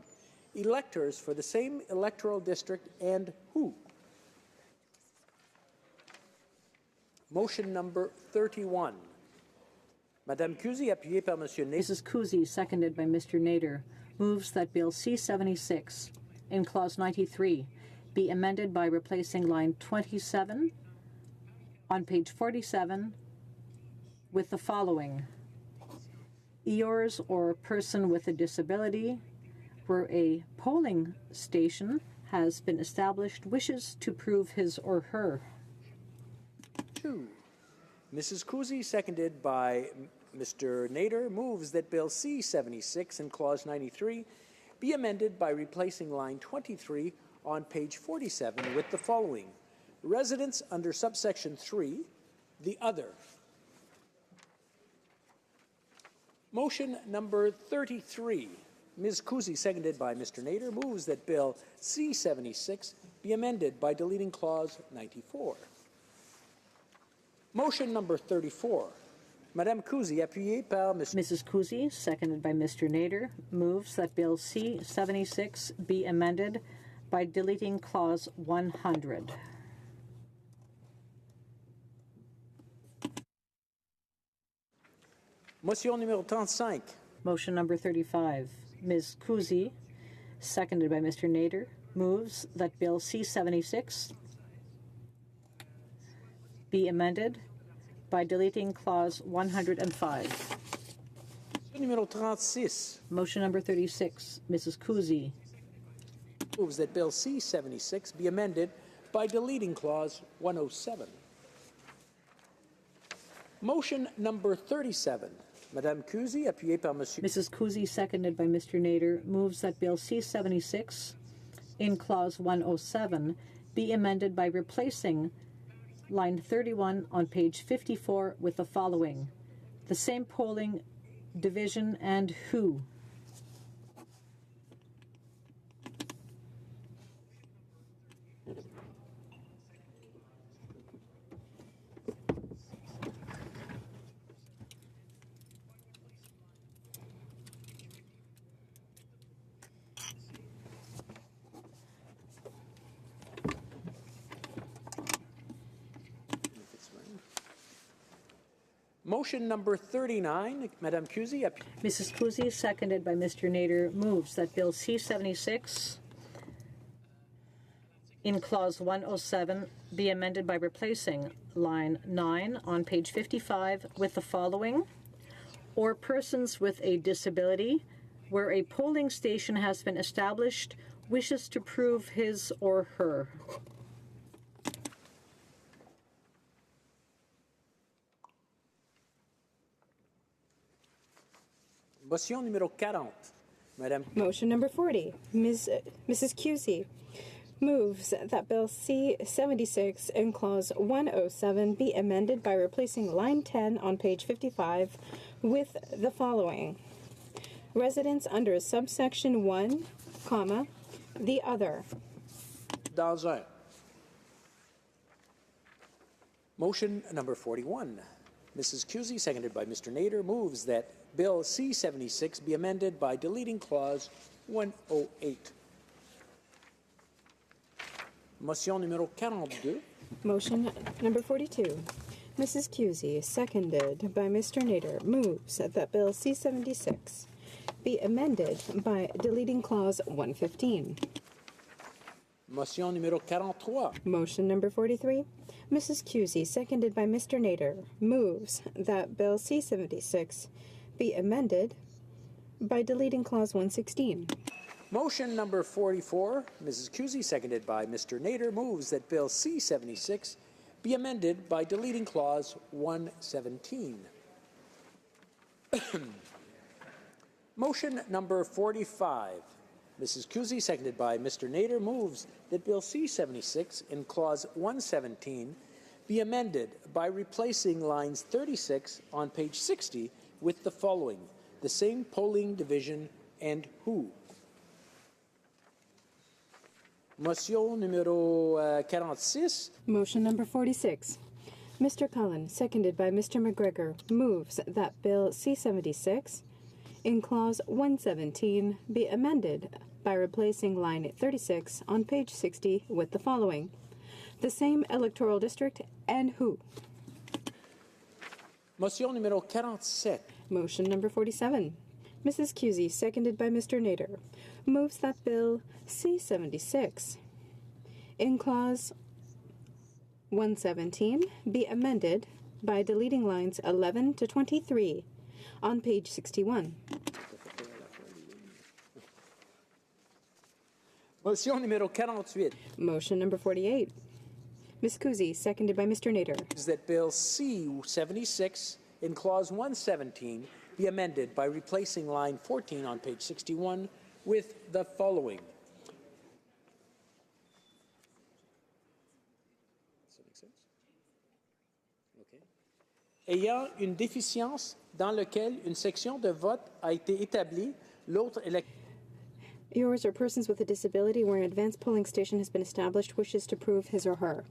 electors for the same electoral district and who. Motion number 31. Madame Kuzi, appuyée par Monsieur Nader. Mrs. Kuzi, seconded by Mr. Nader, moves that Bill C-76 in Clause 93 be amended by replacing line 27 on page 47 with the following: Eors or a person with a disability where a polling station has been established wishes to prove his or her. 2. Mrs. Kuzi, seconded by Mr. Nader, moves that Bill C-76 in Clause 93 be amended by replacing line 23 on page 47 with the following: residents under subsection 3, the other. Motion number 33. Ms. Kuzi, seconded by Mr. Nader, moves that Bill C-76 be amended by deleting Clause 94. Motion number 34. Madame Kuzi, appuyée par Mrs. Kuzi, seconded by Mr. Nader, moves that Bill C-76 be amended by deleting Clause 100. Motion numéro 35. Motion number 35. Ms. Kuzi, seconded by Mr. Nader, moves that Bill C-76 be amended by deleting Clause 105. Numéro 36. Motion number 36. Mrs. Kuzi moves that Bill C-76 be amended by deleting Clause 107. Motion number 37. Madame Kuzi, appuyée par Monsieur. Mrs. Kuzi, seconded by Mr. Nader, moves that Bill C-76 in Clause 107 be amended by replacing line 31 on page 54 with the following: the same polling division and who. Motion number 39, Madame Kuzi. Mrs. Kuzi, seconded by Mr. Nader, moves that Bill C-76 in Clause 107 be amended by replacing line 9 on page 55 with the following: or persons with a disability where a polling station has been established wishes to prove his or her. Motion numéro 40. Madame. Motion number 40. Mrs. Kuzi moves that Bill C-76 in Clause 107 be amended by replacing line 10 on page 55 with the following: residents under subsection 1, comma, the other. Dans un. Motion number 41. Mrs. Kuzi, seconded by Mr. Nader, moves that Bill C-76 be amended by deleting Clause 108. Motion numéro 42. Motion number 42. Mrs. Cusey, seconded by Mr. Nader, moves that Bill C-76 be amended by deleting Clause 115. Motion numéro 43. Motion number 43. Mrs. Cusey, seconded by Mr. Nader, moves that Bill C-76 be amended by deleting Clause 116. Motion number 44. Mrs. Cusey, seconded by Mr. Nader, moves that Bill C-76 be amended by deleting Clause 117. Motion number 45. Mrs. Cusey, seconded by Mr. Nader, moves that Bill C-76 in Clause 117 be amended by replacing lines 36 on page 60 with the following: the same polling division and who. Motion numéro 46. Motion number 46. Mr. Cullen, seconded by Mr. McGregor, moves that Bill C-76 in Clause 117 be amended by replacing line 36 on page 60 with the following: the same electoral district and who. Motion numéro 47. Motion number 47. Mrs. Cusey, seconded by Mr. Nader, moves that Bill C-76 in Clause 117 be amended by deleting lines 11 to 23 on page 61. Motion numéro 48. Motion number 48. Ms. Cusey, seconded by Mr. Nader. Is that Bill C-76 in Clause 117 be amended by replacing line 14 on page 61 with the following: ayant une déficience dans lequel une section de vote a été établie, l'autre électeur. Yours or persons with a disability where an advanced polling station has been established wishes to prove his or her.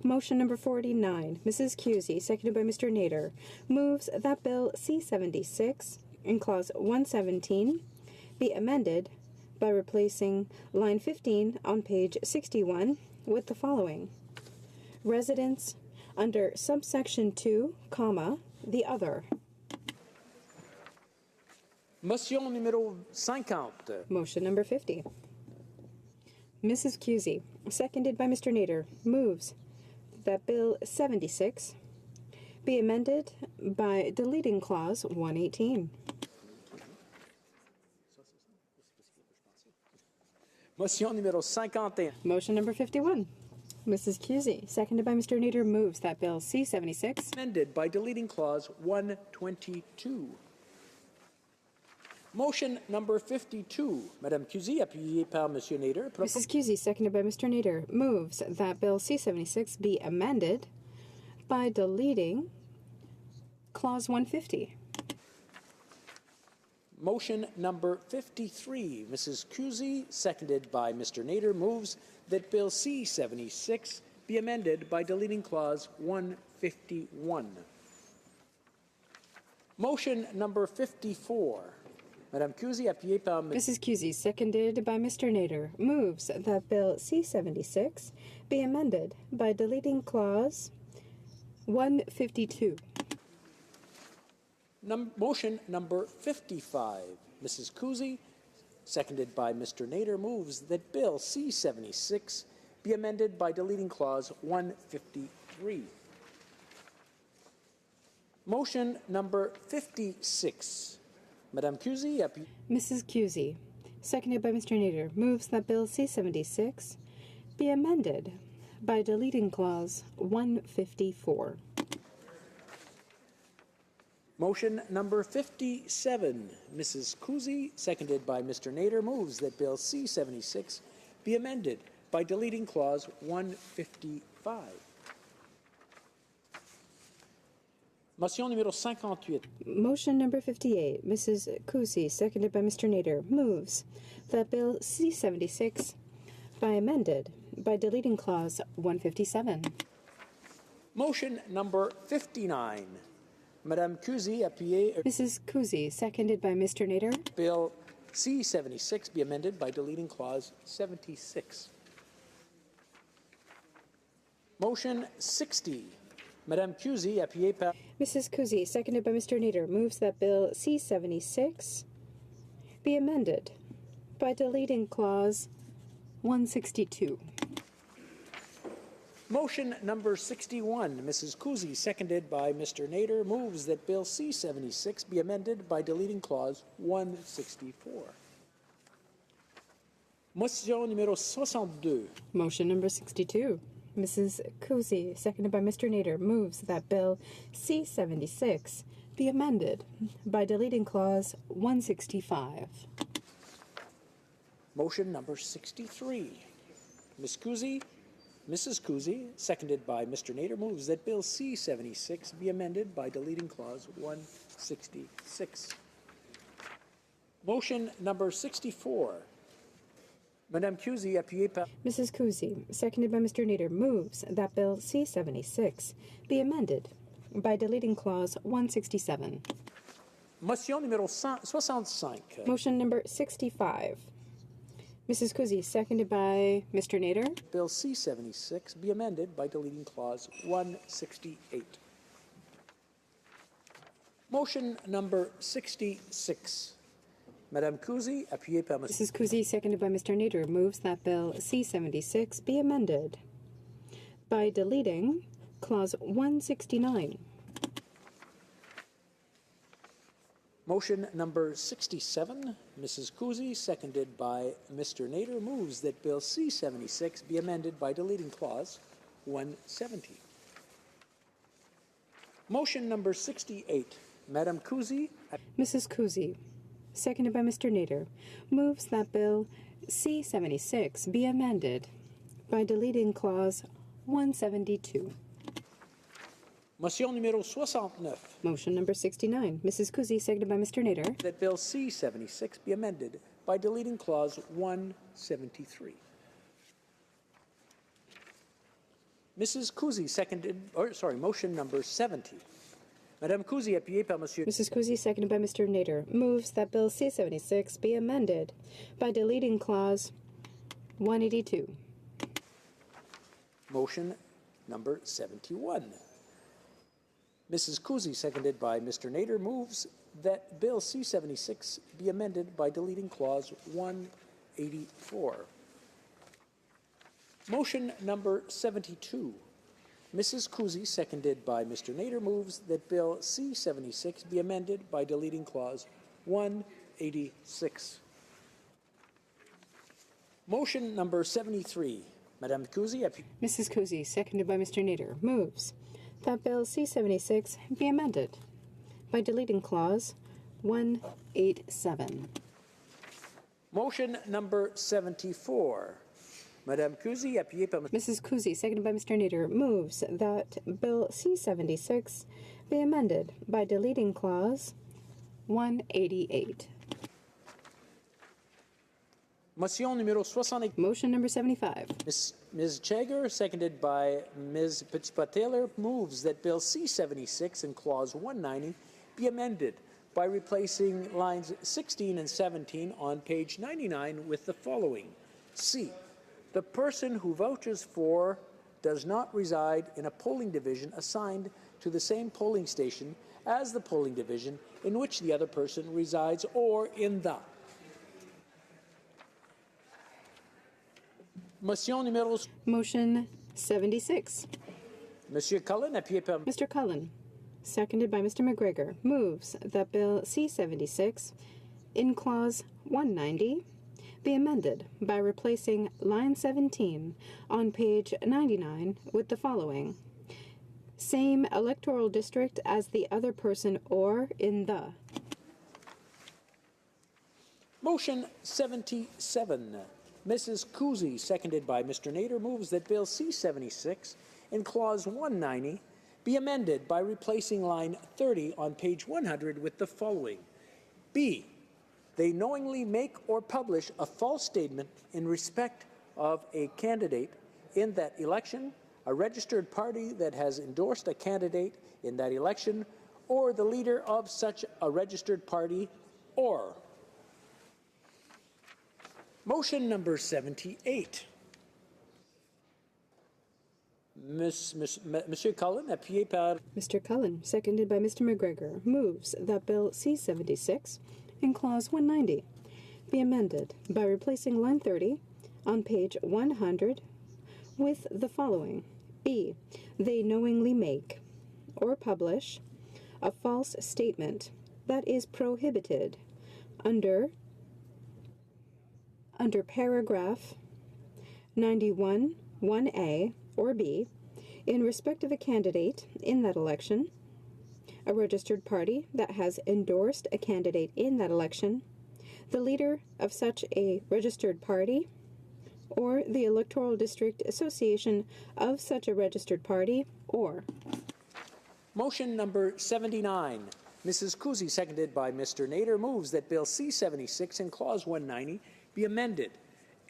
Motion number 49. Mrs. Cusey, seconded by Mr. Nader, moves that Bill C-76 in Clause 117 be amended by replacing line 15 on page 61 with the following: residents under subsection 2, comma, the other. Motion numéro 50. Motion number 50. Mrs. Cusey, seconded by Mr. Nader, moves that Bill 76 be amended by deleting Clause 118. Motion numéro 51. Motion number 51. Mrs. Cusey, seconded by Mr. Nader, moves that Bill C-76 amended by deleting Clause 122. Motion number 52. Madame Cusey, appuyée par Monsieur Nader. Mrs. Cusey, seconded by Mr. Nader, moves that Bill C-76 be amended by deleting Clause 150. Motion number 53. Mrs. Cusey, seconded by Mr. Nader, moves that Bill C-76 be amended by deleting Clause 151. Motion number 54. Madame Cusey, appuyée par Mrs. Cusey, seconded by Mr. Nader, moves that Bill C-76 be amended by deleting Clause 152. Motion number 55. Mrs. Cusey, seconded by Mr. Nader, moves that Bill C-76 be amended by deleting Clause 153. Motion number 56. Madame Cusey, Mrs. Cusey, seconded by Mr. Nader, moves that Bill C-76 be amended by deleting Clause 154. Motion number 57. Mrs. Cusey, seconded by Mr. Nader, moves that Bill C-76 be amended by deleting Clause 155. Motion numéro 58. Motion number 58. Mrs. Cusey, seconded by Mr. Nader, moves that Bill C-76 be amended by deleting Clause 157. Motion number 59. Madame Cusey, appuyée. Mrs. Cusey, seconded by Mr. Nader. Bill C-76 be amended by deleting Clause 76. Motion 60. Madame Cusy, appuyée par Mrs. Kuzi, seconded by Mr. Nader, moves that Bill C-76 be amended by deleting Clause 162. Motion number 61, Mrs. Kuzi, seconded by Mr. Nader, moves that Bill C-76 be amended by deleting Clause 164. Motion numéro 62. Motion number 62. Mrs. Kuzi, seconded by Mr. Nader, moves that Bill C-76 be amended by deleting Clause 165. Motion number 63. Mrs. Kuzi, seconded by Mr. Nader, moves that Bill C-76 be amended by deleting Clause 166. Motion number 64. Madame Cusy, appuyée par Mrs. Kuzi, seconded by Mr. Nader, moves that Bill C-76 be amended by deleting Clause 167. Motion numéro 65. Motion number 65. Mrs. Kuzi, seconded by Mr. Nader. Bill C-76 be amended by deleting Clause 168. Motion number 66. Madame Kuzi, appuyée par Mrs. Kuzi, seconded by Mr. Nader, moves that Bill C-76 be amended by deleting Clause 169. Motion number 67, Mrs. Kuzi, seconded by Mr. Nader, moves that Bill C-76 be amended by deleting Clause 170. Motion number 68, Madame Kuzi. Mrs. Kuzi, seconded by Mr. Nader, moves that Bill C-76 be amended by deleting Clause 172. Motion numéro 69. Motion number 69. Mrs. Kuzi, seconded by Mr. Nader. That Bill C-76 be amended by deleting Clause 173. Mrs. Kuzi, motion number 70. Madame Kuzi, appuyée par Monsieur. Mrs. Kuzi, seconded by Mr. Nader, moves that Bill C-76 be amended by deleting Clause 182. Motion number 71. Mrs. Kuzi, seconded by Mr. Nader, moves that Bill C-76 be amended by deleting Clause 184. Motion number 72. Mrs. Kuzi, seconded by Mr. Nader, moves that Bill C-76 be amended by deleting Clause 186. Motion number 73. Madame Kuzi. Mrs. Kuzi, seconded by Mr. Nader, moves that Bill C-76 be amended by deleting Clause 187. Motion number 74. Madame Kuzi, appuyée par Mrs. Kuzi, seconded by Mr. Nader, moves that Bill C-76 be amended by deleting Clause 188. Motion numéro 60. Motion number 75. Ms. Chager, seconded by Ms. Fitzpatrick, moves that Bill C-76 in Clause 190 be amended by replacing lines 16 and 17 on page 99 with the following. C. The person who vouches for does not reside in a polling division assigned to the same polling station as the polling division in which the other person resides or in the. Motion 76. Monsieur Cullen, appuyé par Mr. Cullen, seconded by Mr. McGregor, moves that Bill C-76 in Clause 190 be amended by replacing line 17 on page 99 with the following. Same electoral district as the other person or in the. Motion 77. Mrs. Kuzi, seconded by Mr. Nader, moves that Bill C-76 in Clause 190 be amended by replacing line 30 on page 100 with the following. B. They knowingly make or publish a false statement in respect of a candidate in that election, a registered party that has endorsed a candidate in that election, or the leader of such a registered party, or. Motion number 78. Monsieur Cullen, appuyé par Mr. Cullen, seconded by Mr. McGregor, moves that Bill C-76 in Clause 190 be amended by replacing line 30 on page 100 with the following. E. They knowingly make or publish a false statement that is prohibited under paragraph 91, 1A or B, in respect of a candidate in that election, a registered party that has endorsed a candidate in that election, the leader of such a registered party, or the electoral district association of such a registered party, or. Motion number 79. Mrs. Kuzi, seconded by Mr. Nader, moves that Bill C-76 in Clause 190 be amended.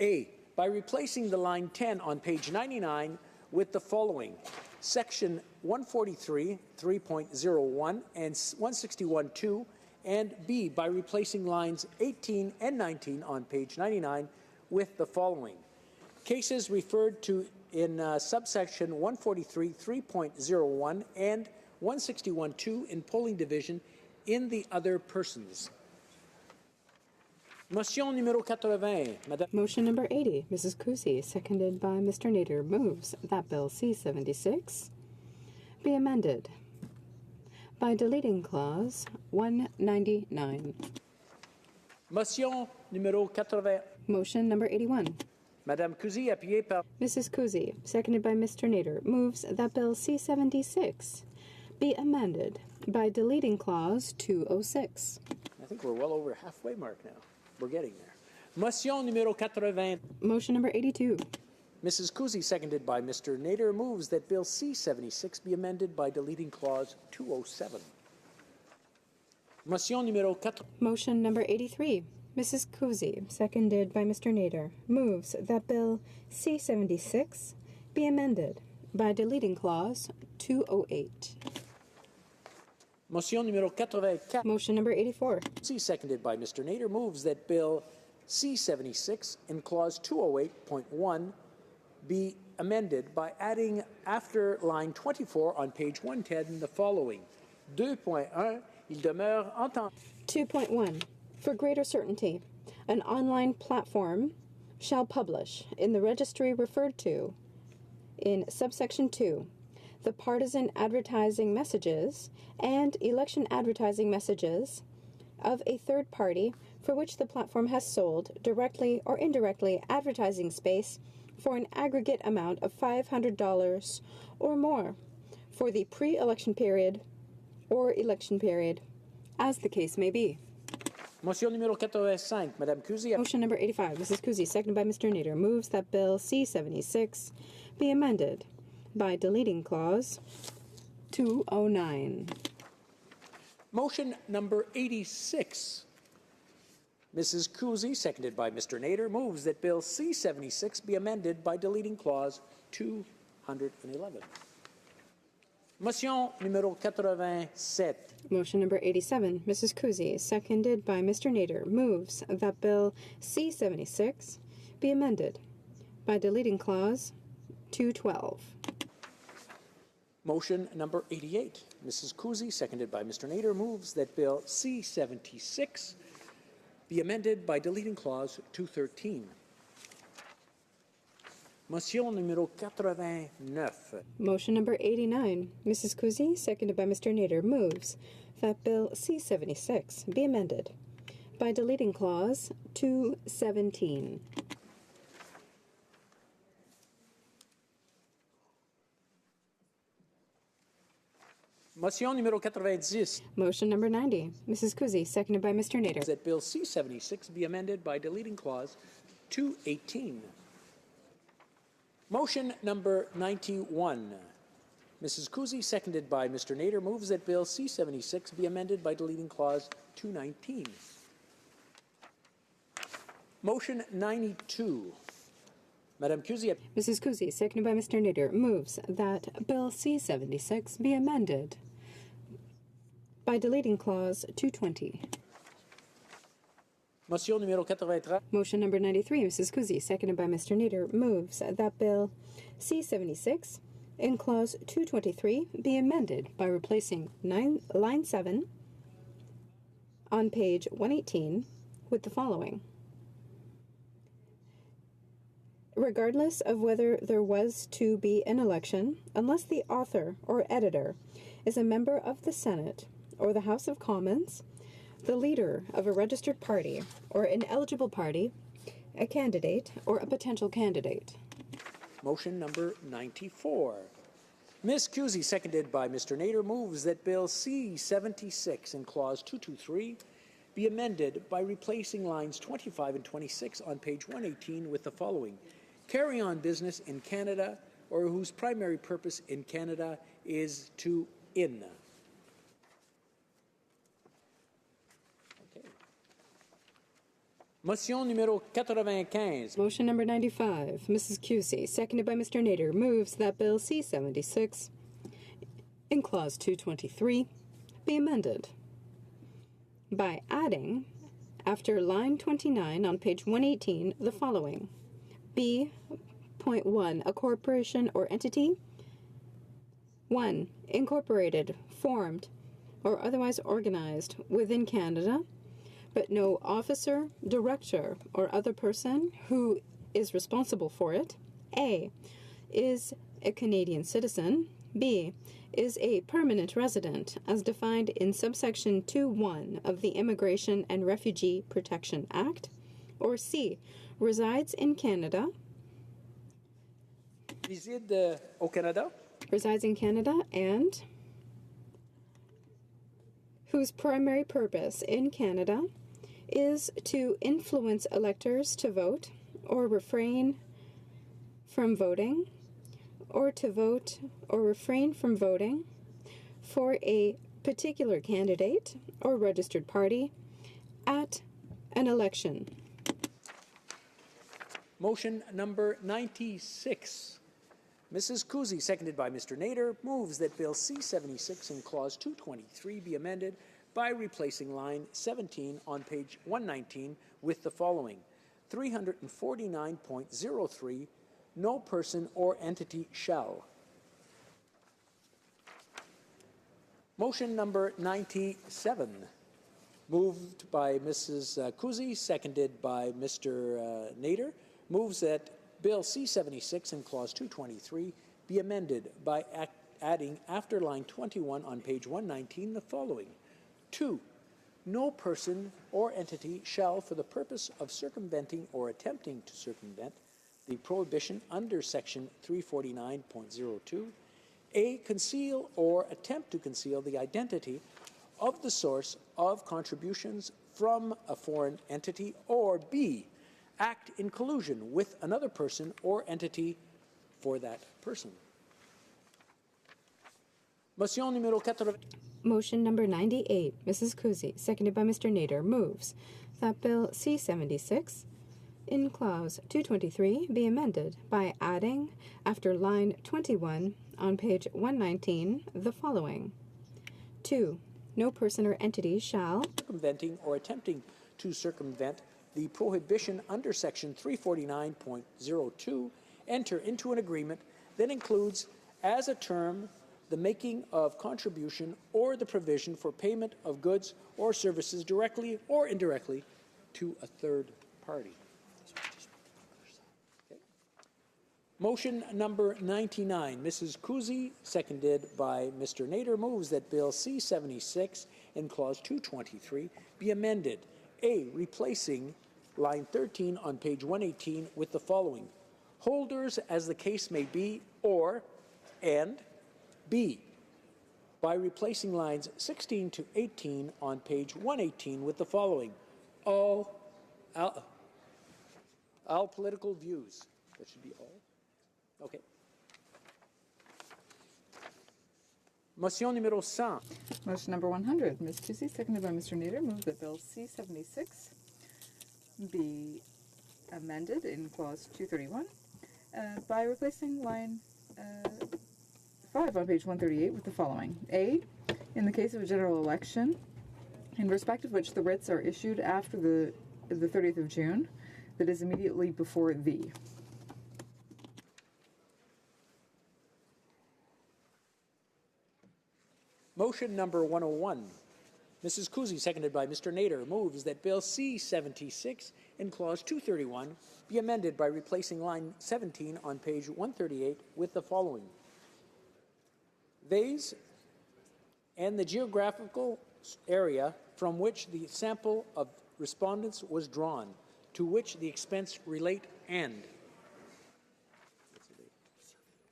A. By replacing the line 10 on page 99 with the following. Section 143, 3.01 and 161.2, and B. By replacing lines 18 and 19 on page 99 with the following. Cases referred to in subsection 143, 3.01 and 161.2 in polling division in the other persons. Motion numéro 80, Madame. Motion number 80, Mrs. Kusi, seconded by Mr. Nader, moves that Bill C-76 be amended by deleting Clause 199. Motion numéro 80. Motion number 81. Madame Kuzi, appuyée par Mrs. Kuzi, seconded by Mr. Nader, moves that Bill C-76 be amended by deleting Clause 206. I think we're well over halfway mark now. We're getting there. Motion numéro 80. Motion number 82. Mrs. Kuzi, seconded by Mr. Nader, moves that Bill C-76 be amended by deleting Clause 207. Motion numéro 80. Motion number 83. Mrs. Kuzi, seconded by Mr. Nader, moves that Bill C-76 be amended by deleting Clause 208. Motion numéro 84. Motion number 84. C, seconded by Mr. Nader, moves that Bill C-76 in Clause 208.1 be amended by adding after line 24 on page 110 the following. 2.1. Il demeure entendu. 2.1. For greater certainty, an online platform shall publish in the registry referred to in subsection 2 the partisan advertising messages and election advertising messages of a third party for which the platform has sold, directly or indirectly, advertising space for an aggregate amount of $500 or more for the pre-election period or election period, as the case may be. Motion numéro 85, Madame Kuzi. Motion number 85, Mrs. Kuzi, seconded by Mr. Nader, moves that Bill C-76 be amended by deleting Clause 209. Motion number 86. Mrs. Kuzi, seconded by Mr. Nader, moves that Bill C-76 be amended by deleting Clause 211. Motion numéro 87. Motion number 87, Mrs. Kuzi, seconded by Mr. Nader, moves that Bill C-76 be amended by deleting Clause 212. Motion number 88, Mrs. Kuzi, seconded by Mr. Nader, moves that Bill C-76 be amended by deleting Clause 213. Motion numéro 89. Motion number 89, Mrs. Kuzi, seconded by Mr. Nader, moves that Bill C-76 be amended by deleting Clause 217. Motion numéro 90. Motion number 90, Mrs. Kuzi, seconded by Mr. Nader. That Bill C-76 be amended by deleting Clause 218. Motion number 91. Mrs. Kuzi, seconded by Mr. Nader, moves that Bill C-76 be amended by deleting Clause 219. Motion 92. Madame Kuzi. Mrs. Kuzi, seconded by Mr. Nader, moves that Bill C-76 be amended by deleting Clause 220. Motion numéro 93. Motion number 93, Mrs. Kuzi, seconded by Mr. Nader, moves that Bill C-76 in Clause 223 be amended by replacing line 7 on page 118 with the following. Regardless of whether there was to be an election, unless the author or editor is a member of the Senate or the House of Commons, the leader of a registered party or an eligible party, a candidate or a potential candidate. Motion number 94. Ms. Cusey, seconded by Mr. Nader, moves that Bill C-76 in Clause 223 be amended by replacing lines 25 and 26 on page 118 with the following. Carry on business in Canada or whose primary purpose in Canada is to in. Okay. Motion numéro 95. Motion number 95. Mrs. Cusey, seconded by Mr. Nader, moves that Bill C-76 in Clause 223 be amended by adding, after line 29 on page 118, the following. B.1. A corporation or entity. 1. Incorporated, formed, or otherwise organized within Canada, but no officer, director, or other person who is responsible for it. A. Is a Canadian citizen. B. Is a permanent resident, as defined in subsection 2.1 of the Immigration and Refugee Protection Act. Or C. Resides in Canada. Réside au Canada. Resides in Canada and whose primary purpose in Canada is to influence electors to vote or refrain from voting, or to vote or refrain from voting for a particular candidate or registered party at an election. Motion number 96. Mrs. Cusey, seconded by Mr. Nader, moves that Bill C-76 in Clause 223 be amended by replacing line 17 on page 119 with the following. 349.03, no person or entity shall. Motion number 97. Moved by Mrs. Cusey, seconded by Mr. Nader, moves that Bill C-76 in Clause 223 be amended by adding after line 21 on page 119 the following. 2. No person or entity shall, for the purpose of circumventing or attempting to circumvent the prohibition under section 349.02, A. Conceal or attempt to conceal the identity of the source of contributions from a foreign entity, or B. Act in collusion with another person or entity for that person. Motion numéro 80. Motion number 98. Mrs. Cusey, seconded by Mr. Nader, moves that Bill C-76 in Clause 223 be amended by adding, after line 21 on page 119, the following. 2. No person or entity shall, circumventing or attempting to circumvent the prohibition under section 349.02, enter into an agreement that includes as a term the making of contribution or the provision for payment of goods or services directly or indirectly to a third party. Okay. Motion number 99. Mrs. Cusey, seconded by Mr. Nader, moves that Bill C-76 in Clause 223 be amended. A. Replacing line 13 on page 118 with the following. Holders as the case may be, or, and, B. By replacing lines 16 to 18 on page 118 with the following. All political views. That should be all. Okay. Motion numéro 100. Motion number 100. Ms. Cusey, seconded by Mr. Nader, moves that Bill C-76 be amended in Clause 231 by replacing line 5 on page 138 with the following. A. In the case of a general election, in respect of which the writs are issued after the 30th of June, that is immediately before the. Motion number 101. Mrs. Kuzi, seconded by Mr. Nader, moves that Bill C-76 in Clause 231 be amended by replacing line 17 on page 138 with the following. These and the geographical area from which the sample of respondents was drawn, to which the expense relate and.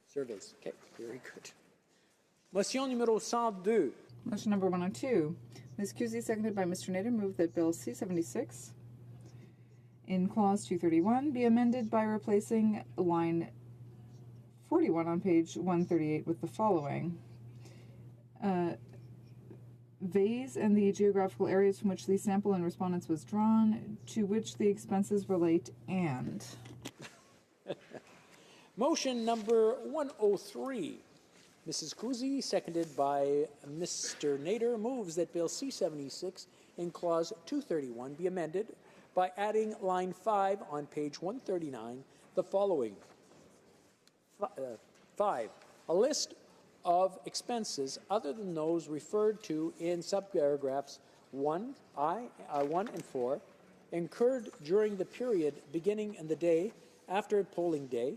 Surveys. Okay, very good. Motion numéro 102. Motion number 102. Ms. Kuzi, seconded by Mr. Nader, move that Bill C-76 in Clause 231 be amended by replacing line 41 on page 138 with the following. Vase and the geographical areas from which the sample and respondents was drawn, to which the expenses relate and. Motion number 103. Mrs. Kuzi, seconded by Mr. Nader, moves that Bill C-76 in Clause 231 be amended by adding line 5 on page 139 the following. 5. A list of expenses other than those referred to in subparagraphs 1 and 4 incurred during the period beginning in the day after polling day,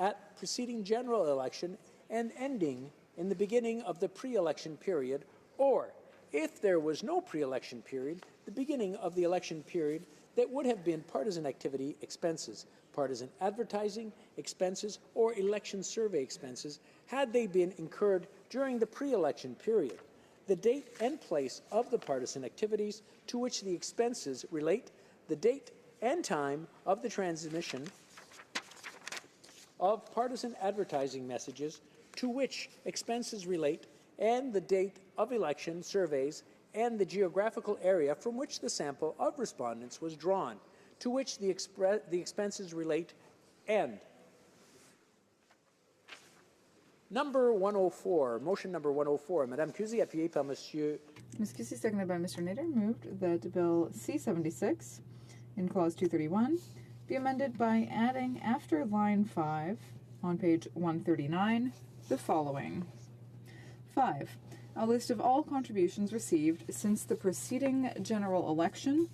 at preceding general election, and ending in the beginning of the pre-election period, or, if there was no pre-election period, the beginning of the election period that would have been partisan activity expenses, partisan advertising expenses, or election survey expenses had they been incurred during the pre-election period. The date and place of the partisan activities to which the expenses relate, the date and time of the transmission of partisan advertising messages to which expenses relate, and the date of election surveys and the geographical area from which the sample of respondents was drawn, to which the expenses relate, and. Number 104, motion number 104. Madame Kuzi, appuyée par Monsieur. Ms. Kuzi, seconded by Mr. Nader, moved that Bill C-76 in Clause 231 be amended by adding after line 5 on page 139 the following. 5. A list of all contributions received since the preceding general election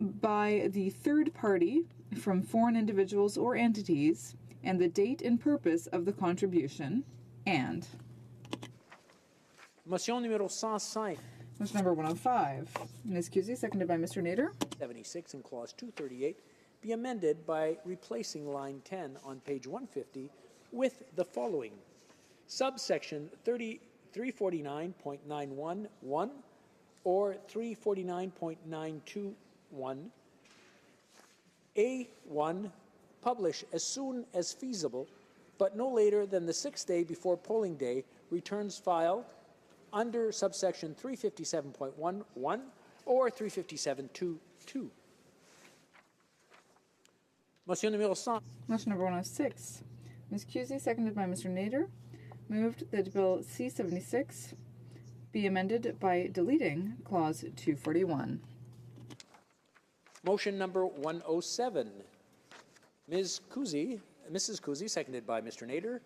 by the third party from foreign individuals or entities, and the date and purpose of the contribution, and. Motion numéro 105. Motion number 105. Ms. Kuzi, seconded by Mr. Nader. 76 in Clause 238 be amended by replacing line 10 on page 150 with the following. Subsection 349.911 or 349.921 A1, publish as soon as feasible, but no later than the 6th day before polling day, returns filed under subsection 357.11 or 357.22. Motion numéro 100. Motion number 106. Ms. Kuzi, seconded by Mr. Nader, moved that Bill C-76 be amended by deleting Clause 241. Motion number 107. Mrs. Kuzi, seconded by Mr. Nader,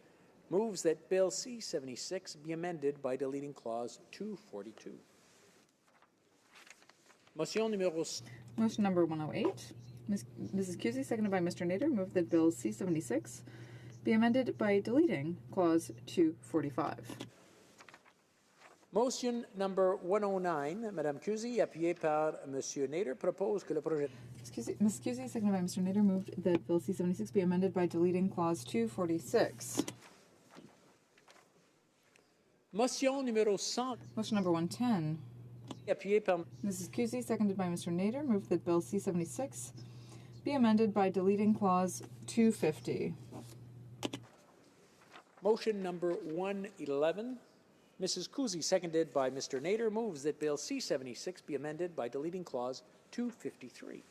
moves that Bill C-76 be amended by deleting Clause 242. Motion number 108. Mrs. Kuzi, seconded by Mr. Nader, moved that Bill C-76 be amended by deleting Clause 245. Motion number 109, Madame Kuzi, appuyée par Monsieur Nader, propose que le projet. Ms. Kuzi, seconded by Mr. Nader, moved that Bill C-76 be amended by deleting Clause 246. Motion numéro 100. Motion number 110. Appuyée par Mrs. Kuzi, seconded by Mr. Nader, moved that Bill C-76 be amended by deleting Clause 250. Motion number 111. Mrs. Kuzi, seconded by Mr. Nader, moves that Bill C-76 be amended by deleting Clause 253.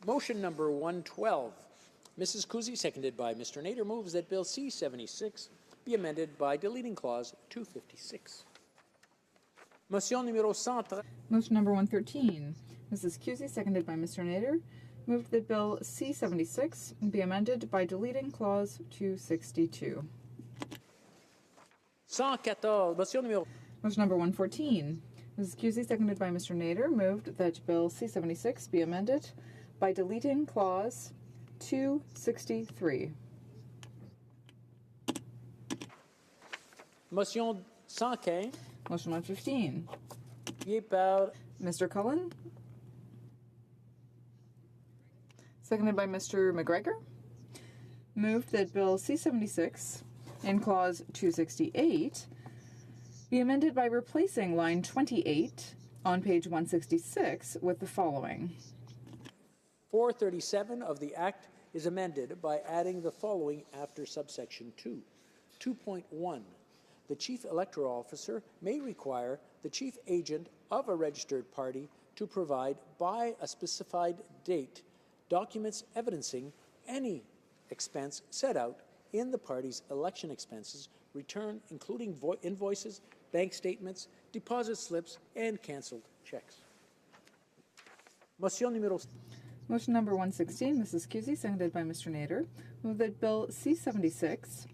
Motion number 112. Mrs. Kuzi, seconded by Mr. Nader, moves that Bill C-76 be amended by deleting Clause 256. Motion numéro 113. Motion number 113. Mrs. Cusey, seconded by Mr. Nader, moved that Bill C-76 be amended by deleting Clause 262. 114, motion numéro. Motion number 114. Mrs. Cusey, seconded by Mr. Nader, moved that Bill C-76 be amended by deleting Clause 263. Motion 115. Motion 115. Par Mr. Cullen, seconded by Mr. McGregor, moved that Bill C-76 in Clause 268 be amended by replacing line 28 on page 166 with the following. 437 of the Act is amended by adding the following after subsection 2. 2.1. The Chief Electoral Officer may require the chief agent of a registered party to provide by a specified date documents evidencing any expense set out in the party's election expenses return, including invoices, bank statements, deposit slips, and cancelled checks. Motion numéro. Motion number 116, Mrs. Cusey, seconded by Mr. Nader, move that Bill C-76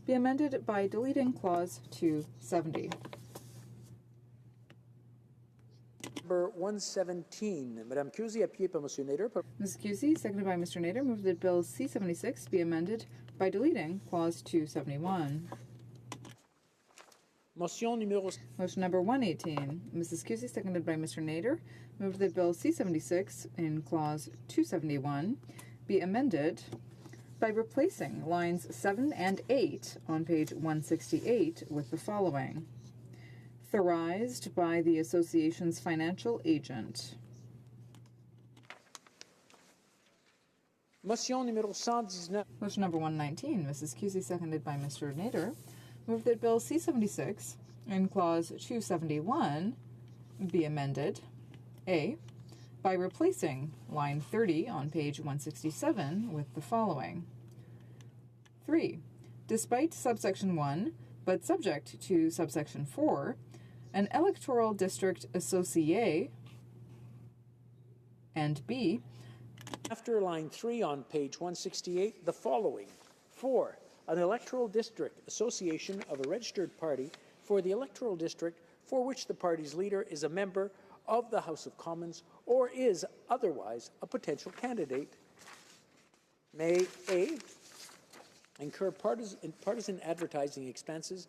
be amended by deleting Clause 270. Number 117, Madame Cusey, appuyée par Monsieur Nader. Mrs. Cusey, seconded by Mr. Nader, moved that Bill C-76 be amended by deleting Clause 271. Motion numéro. Motion number 118, Mrs. Cusey, seconded by Mr. Nader, moved that Bill C-76 in Clause 271 be amended by replacing lines 7 and 8 on page 168 with the following. Authorized by the association's financial agent. Motion numéro 119. Motion number 119, Mrs. Cusey, seconded by Mr. Nader, moved that Bill C-76 in Clause 271 be amended, A, by replacing line 30 on page 167 with the following. 3. Despite subsection 1, but subject to subsection 4, an electoral district associé, and B, after line 3 on page 168, the following. 4. An electoral district association of a registered party for the electoral district for which the party's leader is a member of the House of Commons or is otherwise a potential candidate may A. incur partisan advertising expenses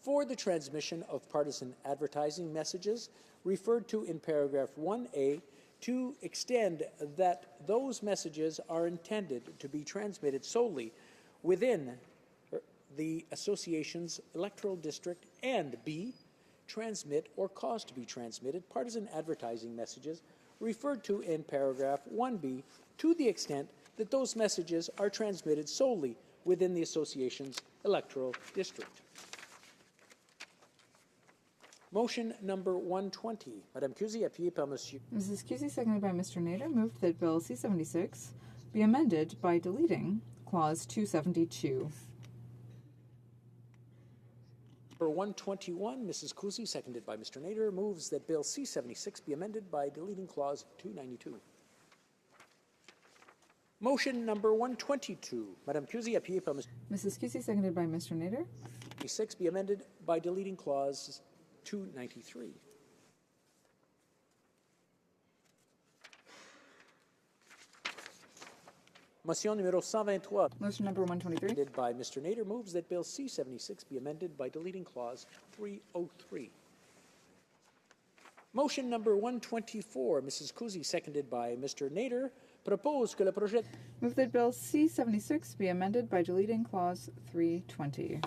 for the transmission of partisan advertising messages referred to in paragraph 1A to extend that those messages are intended to be transmitted solely within the association's electoral district, and B, transmit or cause to be transmitted partisan advertising messages referred to in paragraph 1B to the extent that those messages are transmitted solely within the association's electoral district. Motion number 120. Madame Cusey, appuyée par Monsieur. Mrs. Cusey, seconded by Mr. Nader, moved that Bill C-76 be amended by deleting Clause 272. Number 121, Mrs. Cusey, seconded by Mr. Nader, moves that Bill C-76 be amended by deleting Clause 292. Motion number 122. Madame Cusey, appuyée par Mrs. Cusey, seconded by Mr. Nader. 6 be amended by deleting Clause 293. Motion numéro 123. Motion number 123. Amended by Mr. Nader moves that Bill C-76 be amended by deleting Clause 303. Motion number 124. Mrs. Cusey, seconded by Mr. Nader, propose que le projet. Move that Bill C-76 be amended by deleting Clause 320.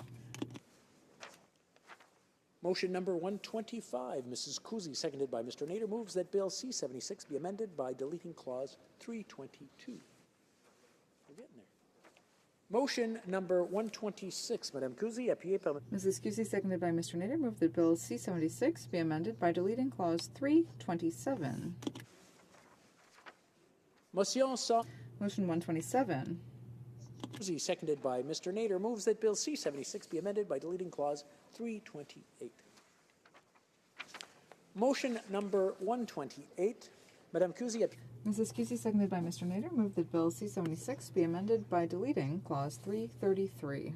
Motion number 125, Mrs. Cusey, seconded by Mr. Nader, moves that Bill C-76 be amended by deleting Clause 322. We're getting there. Motion number 126, Madame Cusey, appuyée par Mrs. Cusey, seconded by Mr. Nader, moved that Bill C-76 be amended by deleting Clause 327. Motion 127. Cusey, seconded by Mr. Nader, moves that Bill C-76 be amended by deleting Clause 328. Motion number 128, Madame Kuzi, Mrs. Kesey, seconded by Mr. Nader, move that Bill C-76 be amended by deleting Clause 333.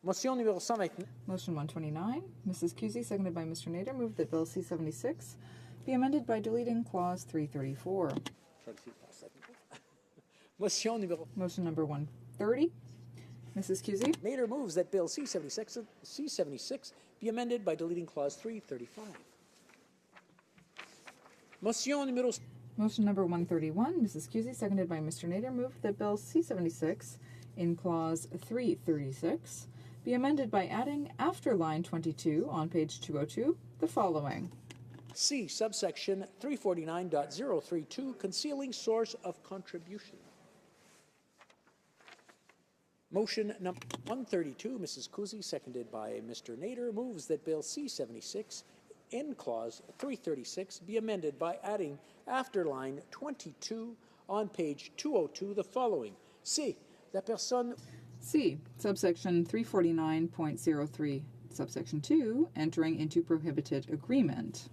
Motion numéro 129. Motion 129. Mrs. Kesey, seconded by Mr. Nader, move that Bill C-76 be amended by deleting Clause 334. Motion numéro. Motion number 130. Mrs. Kesey. Nader moves that Bill C-76 be amended by deleting Clause 335. Motion numéro. Motion number 131. Mrs. Kesey, seconded by Mr. Nader, move that Bill C-76 in Clause 336 be amended by adding after line 22 on page 202 the following. C, subsection 349.032, concealing source of contribution. Motion number 132, Mrs. Kuzi, seconded by Mr. Nader, moves that Bill C-76 in Clause 336 be amended by adding after line 22 on page 202 the following. C, la personne... C, subsection 349.03, subsection 2, entering into prohibited agreement.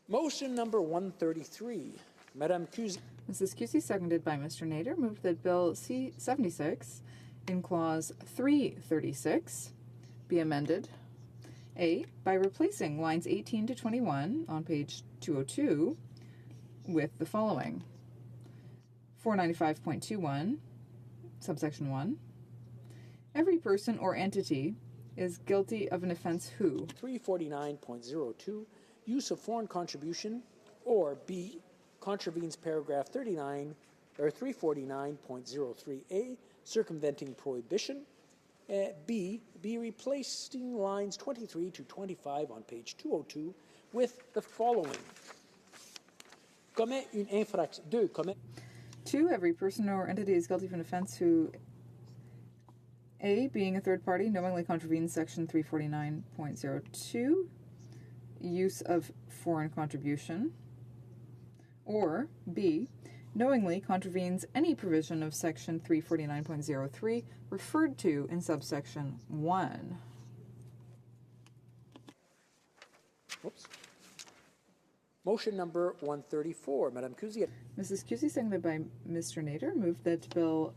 Motion number 133, Madame Kuzi. Mrs. Kesey, seconded by Mr. Nader, moved that Bill C-76 in Clause 336 be amended. A, by replacing lines 18 to 21 on page 202 with the following. 495.21, subsection 1. Every person or entity is guilty of an offense who. 349.02, use of foreign contribution, or B, contravenes paragraph 39 or 349.03a, circumventing prohibition. B, replacing lines 23 to 25 on page 202 with the following. Commet une infraction. 2. Commet. 2. Every person or entity is guilty of an offense who A, being a third party, knowingly contravenes section 349.02, use of foreign contribution, or B, knowingly contravenes any provision of section 349.03 referred to in subsection 1. Whoops. Motion number 134, Madame Kuzi. Mrs. Kesey, seconded by Mr. Nader, moved that Bill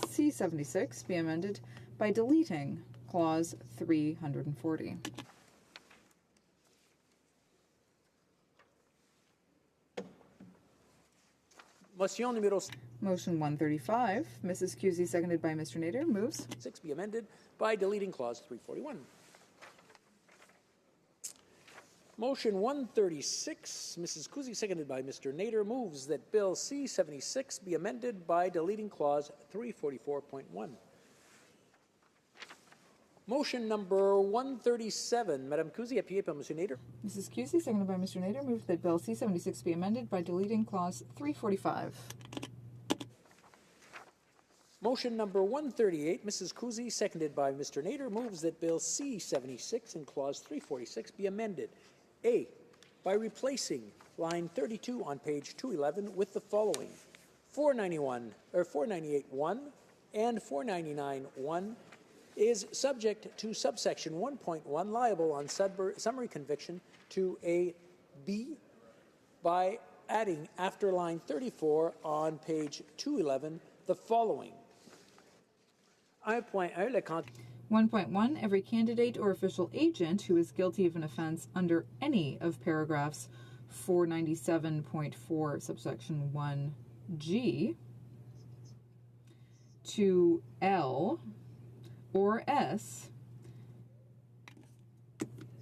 C-76 be amended by deleting Clause 340. Motion numéro. Motion 135. Mrs. Kesey, seconded by Mr. Nader, moves. 6 be amended by deleting Clause 341. Motion 136, Mrs. Kuzi, seconded by Mr. Nader, moves that Bill C-76 be amended by deleting Clause 344.1. Motion number 137, Madame Kuzi, appuyée par Monsieur Nader. Mrs. Kesey, seconded by Mr. Nader, moved that Bill C-76 be amended by deleting Clause 345. Motion number 138, Mrs. Kuzi, seconded by Mr. Nader, moves that Bill C-76 in Clause 346 be amended. A, by replacing line 32 on page 211 with the following. 498.1 and 499.1 is subject to subsection 1.1 liable on summary conviction to a B by adding after line 34 on page 211 the following. 1.1. Every candidate or official agent who is guilty of an offense under any of paragraphs 497.4 subsection 1G to L or S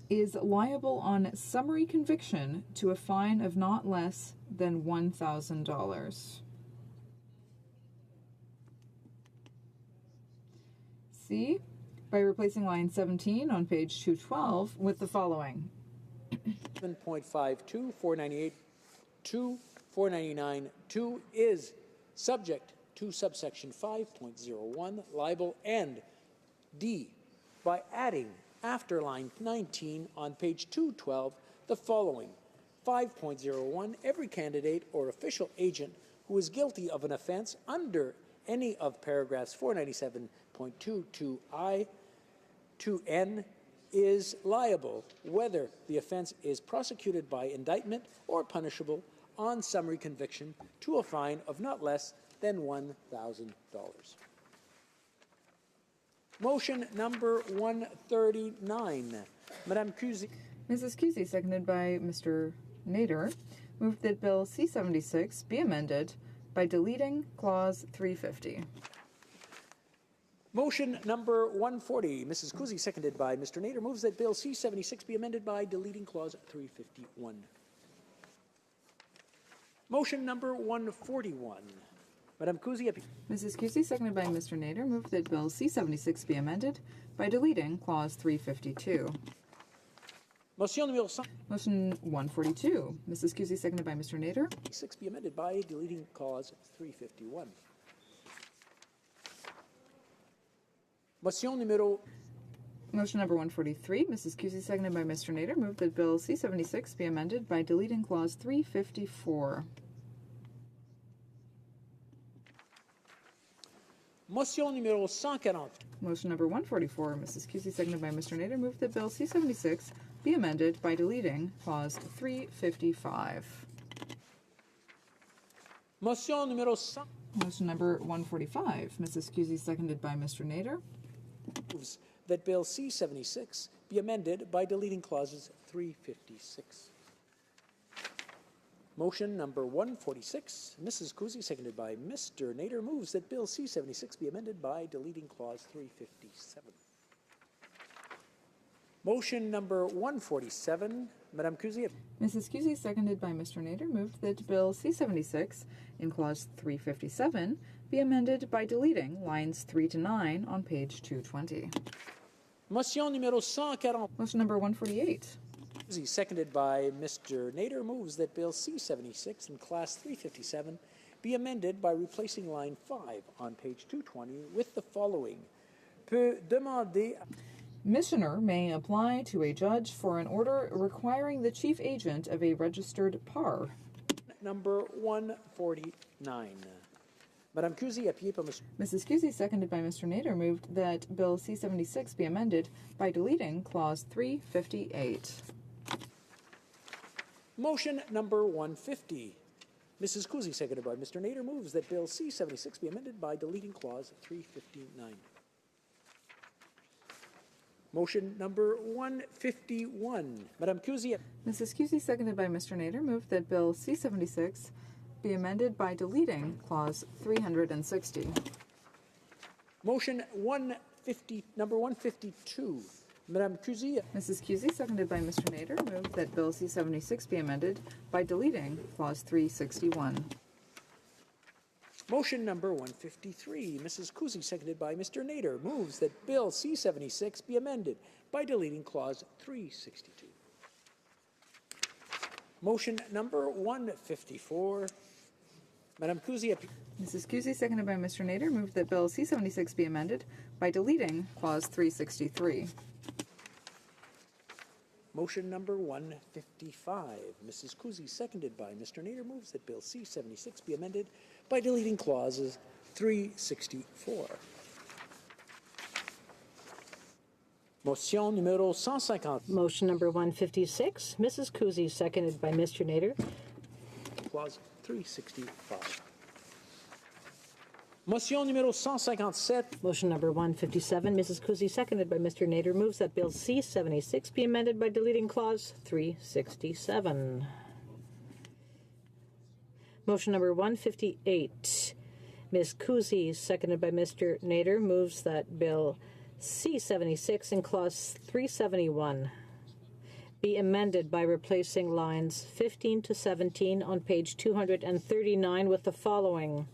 is liable on summary conviction to a fine of not less than $1,000. C, by replacing line 17 on page 212 with the following. 7.52, 498.2, 499.2 is subject to subsection 5.01 liable, and D, by adding after line 19 on page 212 the following. 5.01, every candidate or official agent who is guilty of an offense under any of paragraphs 497.2 to I to N is liable whether the offense is prosecuted by indictment or punishable on summary conviction to a fine of not less than $1,000. Motion number 139. Madame Cusi. Mrs. Cusi, seconded by Mr. Nader, moved that Bill C-76 be amended by deleting Clause 350. Motion number 140. Mrs. Cusi, seconded by Mr. Nader, moves that Bill C-76 be amended by deleting Clause 351. Motion number 141. Madame Cusi. Mrs. Cusi, seconded by Mr. Nader, moved that Bill C-76 be amended by deleting Clause 352. Motion 142. Mrs. Cusi, seconded by Mr. Nader. 6 be amended by deleting Clause 351. Motion number 143. Mrs. Cusi, seconded by Mr. Nader, moved that Bill C-76 be amended by deleting Clause 354. Motion numéro 140. Motion number 144. Mrs. Cusi, seconded by Mr. Nader, moved that Bill C-76 be amended by deleting Clause 355. Motion numéro 100. Motion number 145. Mrs. Cusi, seconded by Mr. Nader. Moves that Bill C-76 be amended by deleting clauses 356. Motion number 146. Mrs. Cusi, seconded by Mr. Nader, moves that Bill C-76 be amended by deleting clause 357. Motion number 147. Madame Cusi. Mrs. Cusi, seconded by Mr. Nader, moved that Bill C-76 in clause 357 be amended by deleting lines 3 to 9 on page 220. Motion numéro 140. Motion number 148. Seconded by Mr. Nader, moves that Bill C-76 in class 357 be amended by replacing line 5 on page 220 with the following. Peut demander... Missioner may apply to a judge for an order requiring the chief agent of a registered PAR. Number 149. Madame Cusi, appuyée par Mr. Mrs. Cusi, seconded by Mr. Nader, moved that Bill C-76 be amended by deleting clause 358. Motion number 150. Mrs. Cusi, seconded by Mr. Nader, moves that Bill C-76 be amended by deleting clause 359. Motion number 151. Madame Cusi. Mrs. Cusi, seconded by Mr. Nader, moved that Bill C-76 be amended by deleting clause 360. Motion number 152. Madame Cusi. Mrs. Cusi, seconded by Mr. Nader, moved that Bill C-76 be amended by deleting clause 361. Motion number 153. Mrs. Cusi, seconded by Mr. Nader, moves that Bill C-76 be amended by deleting clause 362. Motion number 154. Madame Cusi. Mrs. Cusi, seconded by Mr. Nader, moved that Bill C-76 be amended by deleting clause 363. Motion number 155. Mrs. Cusi, seconded by Mr. Nader, moves that Bill C-76 be amended by deleting clauses 364. Motion numéro 150. Motion number 156. Mrs. Cusi, seconded by Mr. Nader. Clause 365. Motion numéro 157. Motion number 157. Mrs. Cusi, seconded by Mr. Nader, moves that Bill C-76 be amended by deleting clause 367. Motion number 158. Ms. Cusi, seconded by Mr. Nader, moves that Bill C-76 in clause 371 be amended by replacing lines 15 to 17 on page 239 with the following.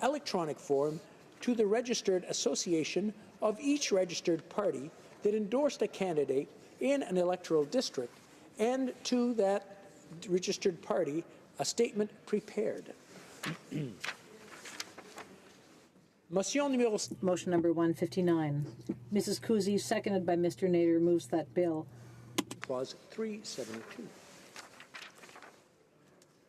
Electronic form to the registered association of each registered party that endorsed a candidate in an electoral district, and to that registered party a statement prepared. Motion number 159. Mrs. Cusi, seconded by Mr. Nader, moves that bill. Clause 372.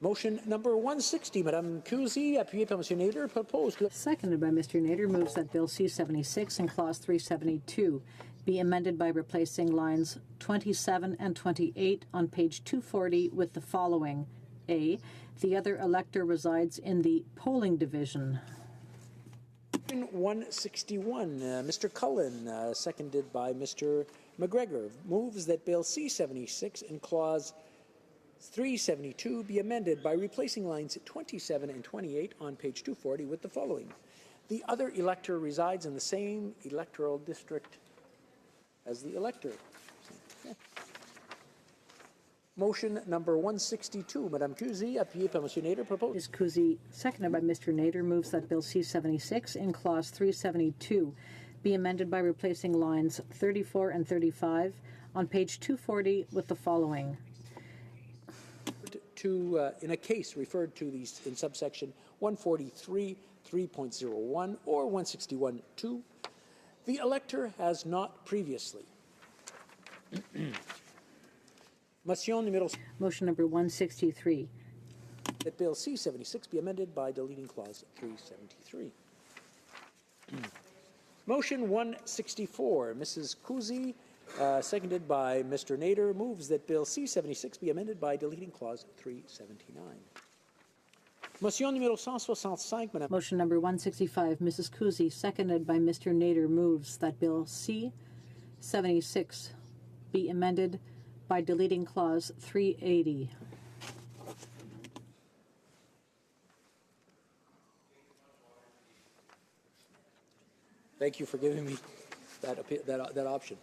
Motion number 160. Madame Cusi, appuyée par Monsieur Nader, proposed. Seconded by Mr. Nader, moves that Bill C-76 and Clause 372 be amended by replacing lines 27 and 28 on page 240 with the following. A, the other elector resides in the polling division. 161, Mr. Cullen, seconded by Mr. McGregor, moves that Bill C-76 in Clause 372 be amended by replacing lines 27 and 28 on page 240 with the following. The other elector resides in the same electoral district as the elector. Okay. Motion number 162, Madame Cusi, appuyée par Monsieur Nader, propose. Ms. Cusi, seconded by Mr. Nader, moves that Bill C-76 in Clause 372 be amended by replacing lines 34 and 35 on page 240 with the following. In a case referred to these in subsection 143, 3.01 or 161.2, the elector has not previously. Motion number 163. That Bill C-76 be amended by deleting Clause 373. Motion 164. Mrs. Cusi, seconded by Mr. Nader, moves that Bill C-76 be amended by deleting Clause 379. Motion numéro 165, Madame. Motion number 165. Mrs. Cusi, seconded by Mr. Nader, moves that Bill C-76 be amended by deleting Clause 380. Thank you for giving me that option.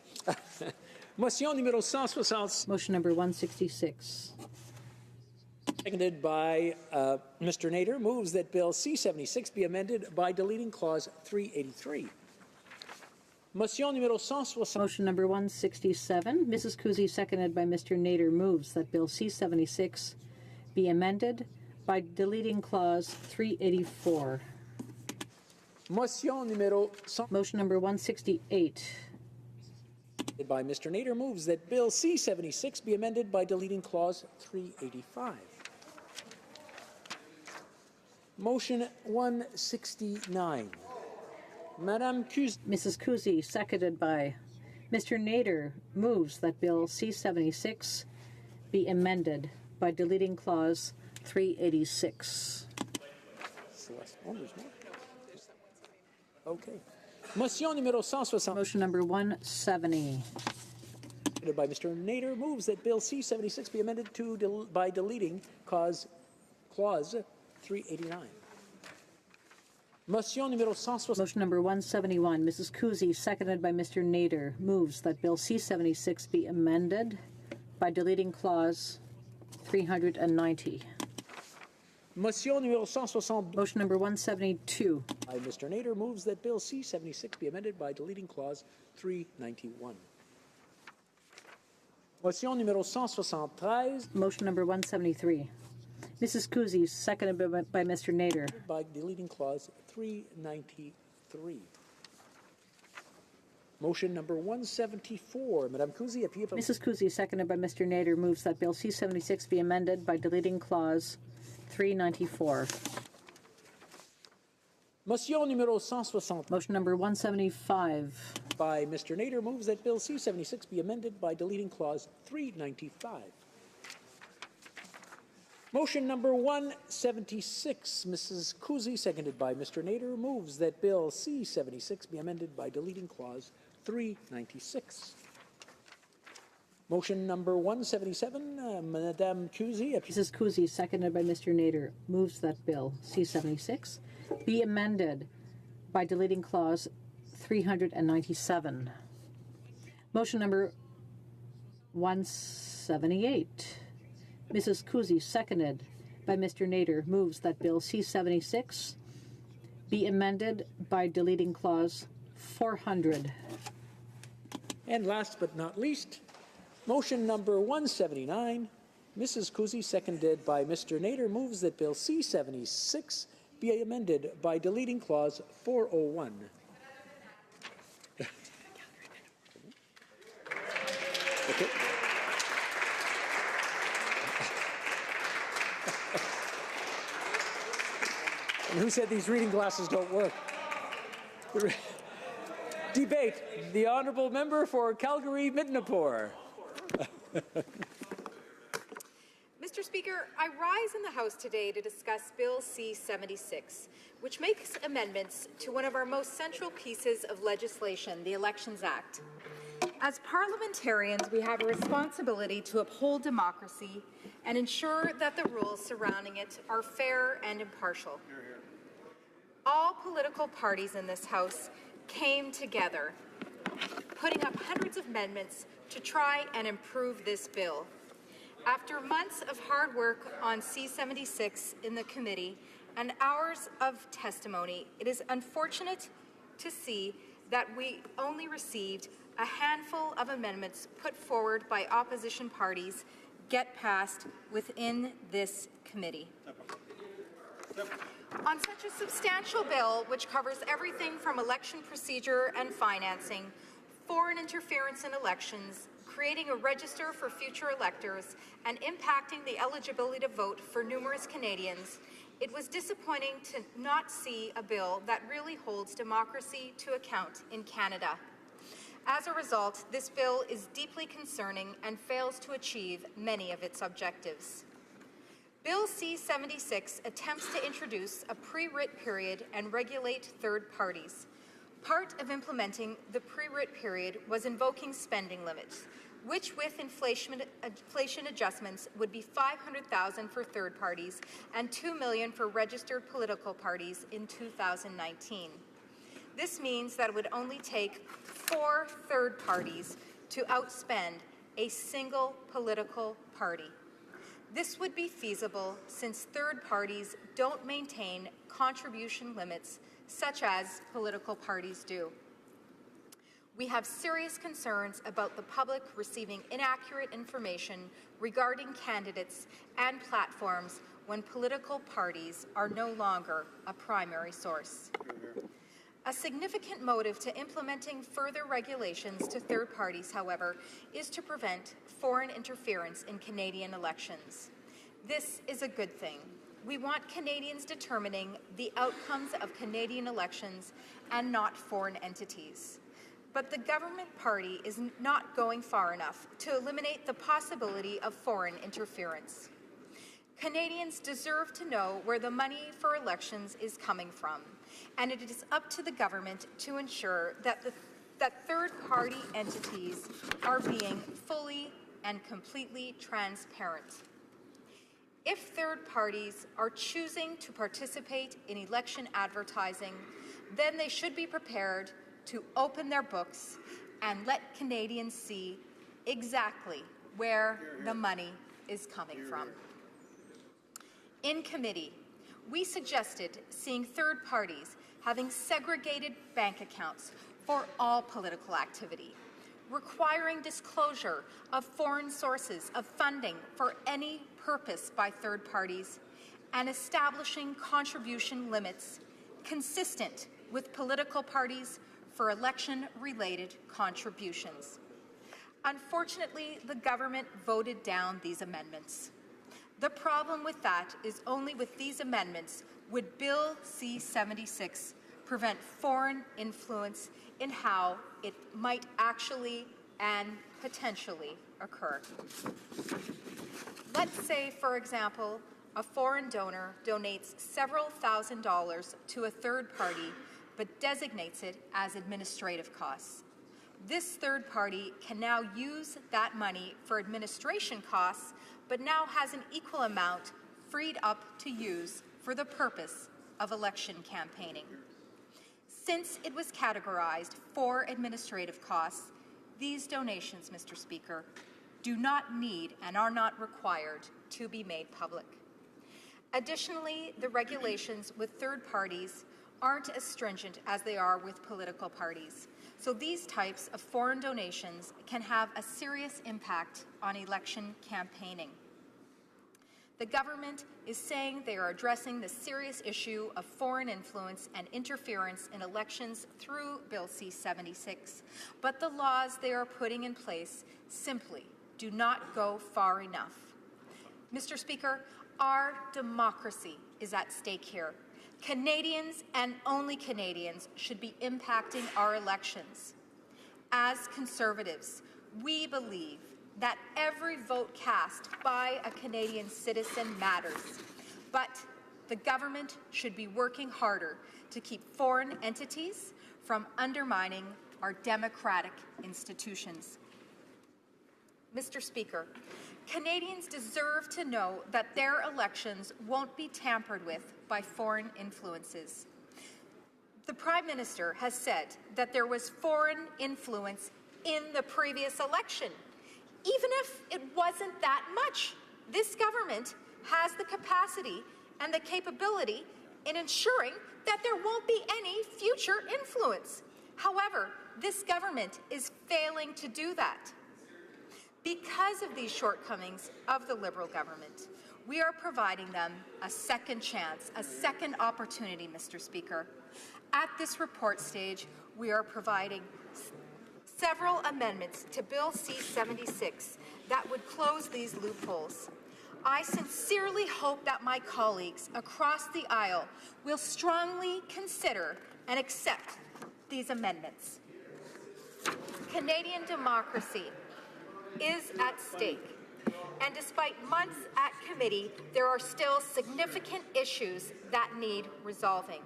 Motion numéro 166. Motion number 166. Seconded by Mr. Nader, moves that Bill C-76 be amended by deleting Clause 383. Motion numéro 160. Motion number 167. Mrs. Cusi, seconded by Mr. Nader, moves that Bill C-76 be amended by deleting Clause 384. Motion number 168. By Mr. Nader, moves that Bill C-76 be amended by deleting Clause 385. Motion 169. Madame Cusi. Mrs. Cusi, seconded by Mr. Nader, moves that Bill C-76 be amended by deleting Clause 386. Okay. Motion numéro 160. Motion number 170. By Mr. Nader, moves that Bill C-76 be amended by deleting Clause 389. Motion numéro 160. Motion number 171. Mrs. Cusi, seconded by Mr. Nader, moves that Bill C-76 be amended by deleting Clause 390. Motion numéro 160. Motion number 172. By Mr. Nader, moves that Bill C-76 be amended by deleting Clause 391. Motion numéro 173. Motion number 173. Mrs. Cusi, seconded by Mr. Nader. By deleting Clause 393. Motion number 174. Madame Cusi, Mrs. Cusi, seconded by Mr. Nader, moves that Bill C-76 be amended by deleting Clause 394. Motion numéro 160. Motion number 175. By Mr. Nader, moves that Bill C-76 be amended by deleting Clause 395. Motion number 176. Mrs. Cusi, seconded by Mr. Nader, moves that Bill C-76 be amended by deleting Clause 396. Motion number 177, Madame Cusi. Mrs. Cusi, seconded by Mr. Nader, moves that Bill C-76 be amended by deleting Clause 397. Motion number 178. Mrs. Cusi, seconded by Mr. Nader, moves that Bill C-76 be amended by deleting Clause 400. And last but not least, motion number 179, Mrs. Cusi, seconded by Mr. Nader, moves that Bill C-76 be amended by deleting Clause 401. Okay. And who said these reading glasses don't work? Debate. The honourable member for Calgary-Midnapore. Mr. Speaker, I rise in the House today to discuss Bill C-76, which makes amendments to one of our most central pieces of legislation, the Elections Act. As parliamentarians, we have a responsibility to uphold democracy and ensure that the rules surrounding it are fair and impartial. All political parties in this House came together, putting up hundreds of amendments to try and improve this bill. After months of hard work on C-76 in the committee and hours of testimony, it is unfortunate to see that we only received a handful of amendments put forward by opposition parties get passed within this committee. On such a substantial bill, which covers everything from election procedure and financing, foreign interference in elections, creating a register for future electors, and impacting the eligibility to vote for numerous Canadians, it was disappointing to not see a bill that really holds democracy to account in Canada. As a result, this bill is deeply concerning and fails to achieve many of its objectives. Bill C-76 attempts to introduce a pre-writ period and regulate third parties. Part of implementing the pre-writ period was invoking spending limits, which with inflation adjustments would be $500,000 for third parties and $2 million for registered political parties in 2019. This means that it would only take 4 third parties to outspend a single political party. This would be feasible since third parties don't maintain contribution limits such as political parties do. We have serious concerns about the public receiving inaccurate information regarding candidates and platforms when political parties are no longer a primary source. A significant motive to implementing further regulations to third parties, however, is to prevent foreign interference in Canadian elections. This is a good thing. We want Canadians determining the outcomes of Canadian elections and not foreign entities. But the government party is not going far enough to eliminate the possibility of foreign interference. Canadians deserve to know where the money for elections is coming from, and it is up to the government to ensure that third-party entities are being fully and completely transparent. If third parties are choosing to participate in election advertising, then they should be prepared to open their books and let Canadians see exactly where the money is coming from. In committee, we suggested seeing third parties having segregated bank accounts for all political activity, requiring disclosure of foreign sources of funding for any purpose by third parties, and establishing contribution limits consistent with political parties for election-related contributions. Unfortunately, the government voted down these amendments. The problem with that is only with these amendments would Bill C-76 prevent foreign influence in how it might actually and potentially occur. Let's say, for example, a foreign donor donates several $1,000s to a third party but designates it as administrative costs. This third party can now use that money for administration costs, but now has an equal amount freed up to use for the purpose of election campaigning. Since it was categorized for administrative costs, these donations, Mr. Speaker, do not need and are not required to be made public. Additionally, the regulations with third parties aren't as stringent as they are with political parties. So these types of foreign donations can have a serious impact on election campaigning. The government is saying they are addressing the serious issue of foreign influence and interference in elections through Bill C-76, but the laws they are putting in place simply do not go far enough. Mr. Speaker, our democracy is at stake here. Canadians and only Canadians should be impacting our elections. As Conservatives, we believe that every vote cast by a Canadian citizen matters, but the government should be working harder to keep foreign entities from undermining our democratic institutions. Mr. Speaker, Canadians deserve to know that their elections won't be tampered with by foreign influences. The Prime Minister has said that there was foreign influence in the previous election. Even if it wasn't that much, this government has the capacity and the capability in ensuring that there won't be any future influence. However, this government is failing to do that. Because of these shortcomings of the Liberal government, we are providing them a second chance, a second opportunity, Mr. Speaker. At this report stage, we are providing several amendments to Bill C-76 that would close these loopholes. I sincerely hope that my colleagues across the aisle will strongly consider and accept these amendments. Canadian democracy is at stake, and despite months at committee, there are still significant issues that need resolving.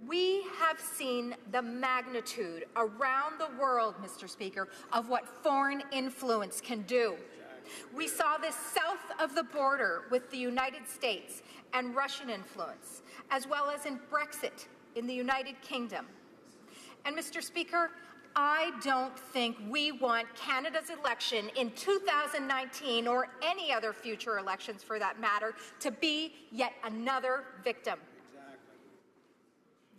We have seen the magnitude around the world, Mr. Speaker, of what foreign influence can do. We saw this south of the border with the United States and Russian influence, as well as in Brexit in the United Kingdom. And Mr. Speaker, I don't think we want Canada's election in 2019 or any other future elections for that matter to be yet another victim.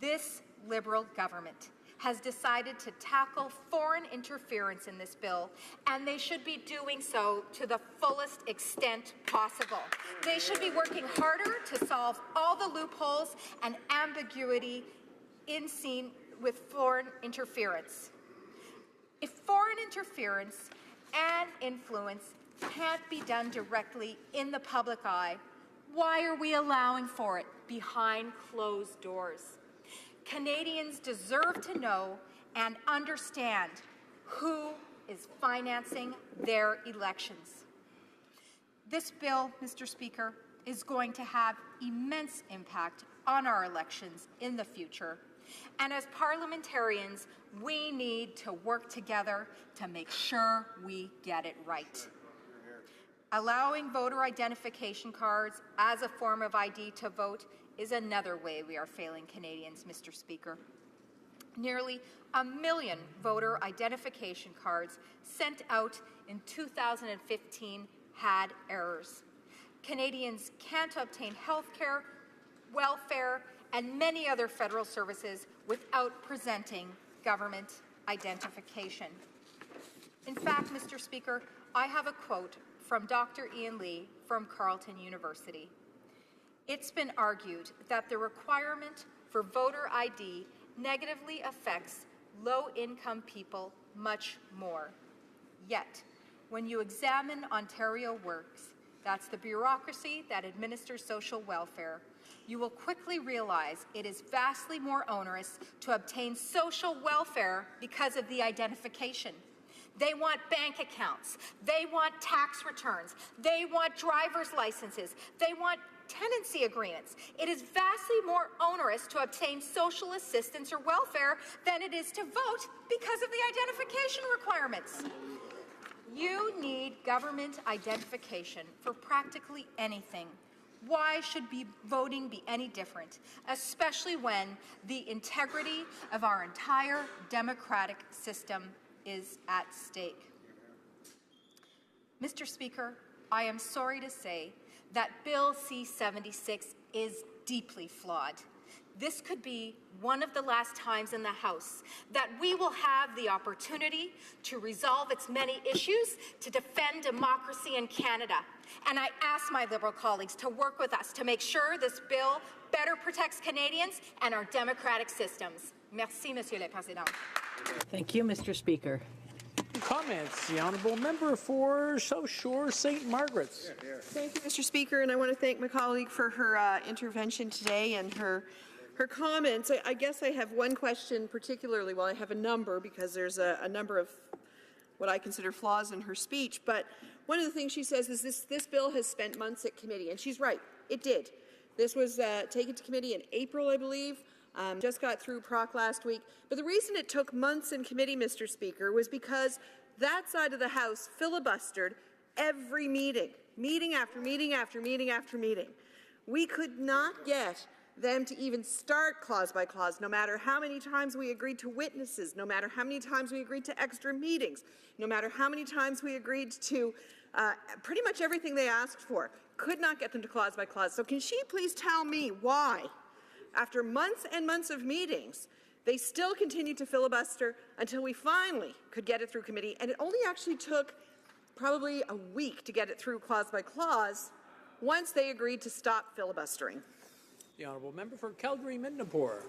This Liberal government has decided to tackle foreign interference in this bill, and they should be doing so to the fullest extent possible. They should be working harder to solve all the loopholes and ambiguity seen with foreign interference. If foreign interference and influence can't be done directly in the public eye, why are we allowing for it behind closed doors? Canadians deserve to know and understand who is financing their elections. This bill, Mr. Speaker, is going to have immense impact on our elections in the future. And as parliamentarians, we need to work together to make sure we get it right. Allowing voter identification cards as a form of ID to vote is another way we are failing Canadians, Mr. Speaker. Nearly 1 million voter identification cards sent out in 2015 had errors. Canadians can't obtain health care, welfare, and many other federal services without presenting government identification. In fact, Mr. Speaker, I have a quote from Dr. Ian Lee from Carleton University. It's been argued that the requirement for voter ID negatively affects low-income people much more. Yet, when you examine Ontario Works, that's the bureaucracy that administers social welfare, you will quickly realize it is vastly more onerous to obtain social welfare because of the identification. They want bank accounts, they want tax returns, they want driver's licenses, they want tenancy agreements. It is vastly more onerous to obtain social assistance or welfare than it is to vote because of the identification requirements. You need government identification for practically anything. Why should voting be any different, especially when the integrity of our entire democratic system is at stake? Mr. Speaker, I am sorry to say that Bill C-76 is deeply flawed. This could be one of the last times in the House that we will have the opportunity to resolve its many issues, to defend democracy in Canada. And I ask my Liberal colleagues to work with us to make sure this bill better protects Canadians and our democratic systems. Merci, Monsieur le Président. Thank you, Mr. Speaker. Comments. The Honourable Member for South Shore St. Margaret's. Thank you, Mr. Speaker, and I want to thank my colleague for her intervention today and her comments. I guess I have one question particularly, well, I have a number because there's a number of what I consider flaws in her speech, but one of the things she says is this bill has spent months at committee, and she's right, it did. This was taken to committee in April, I believe. Just got through proc last week. But the reason it took months in committee, Mr. Speaker, was because that side of the House filibustered every meeting, meeting after meeting after meeting after meeting. We could not get them to even start clause by clause, no matter how many times we agreed to witnesses, no matter how many times we agreed to extra meetings, no matter how many times we agreed to pretty much everything they asked for. Could not get them to clause by clause. So can she please tell me why, after months and months of meetings, they still continued to filibuster until we finally could get it through committee, and it only actually took probably a week to get it through clause by clause once they agreed to stop filibustering. The Honourable Member for Calgary-Midnapore.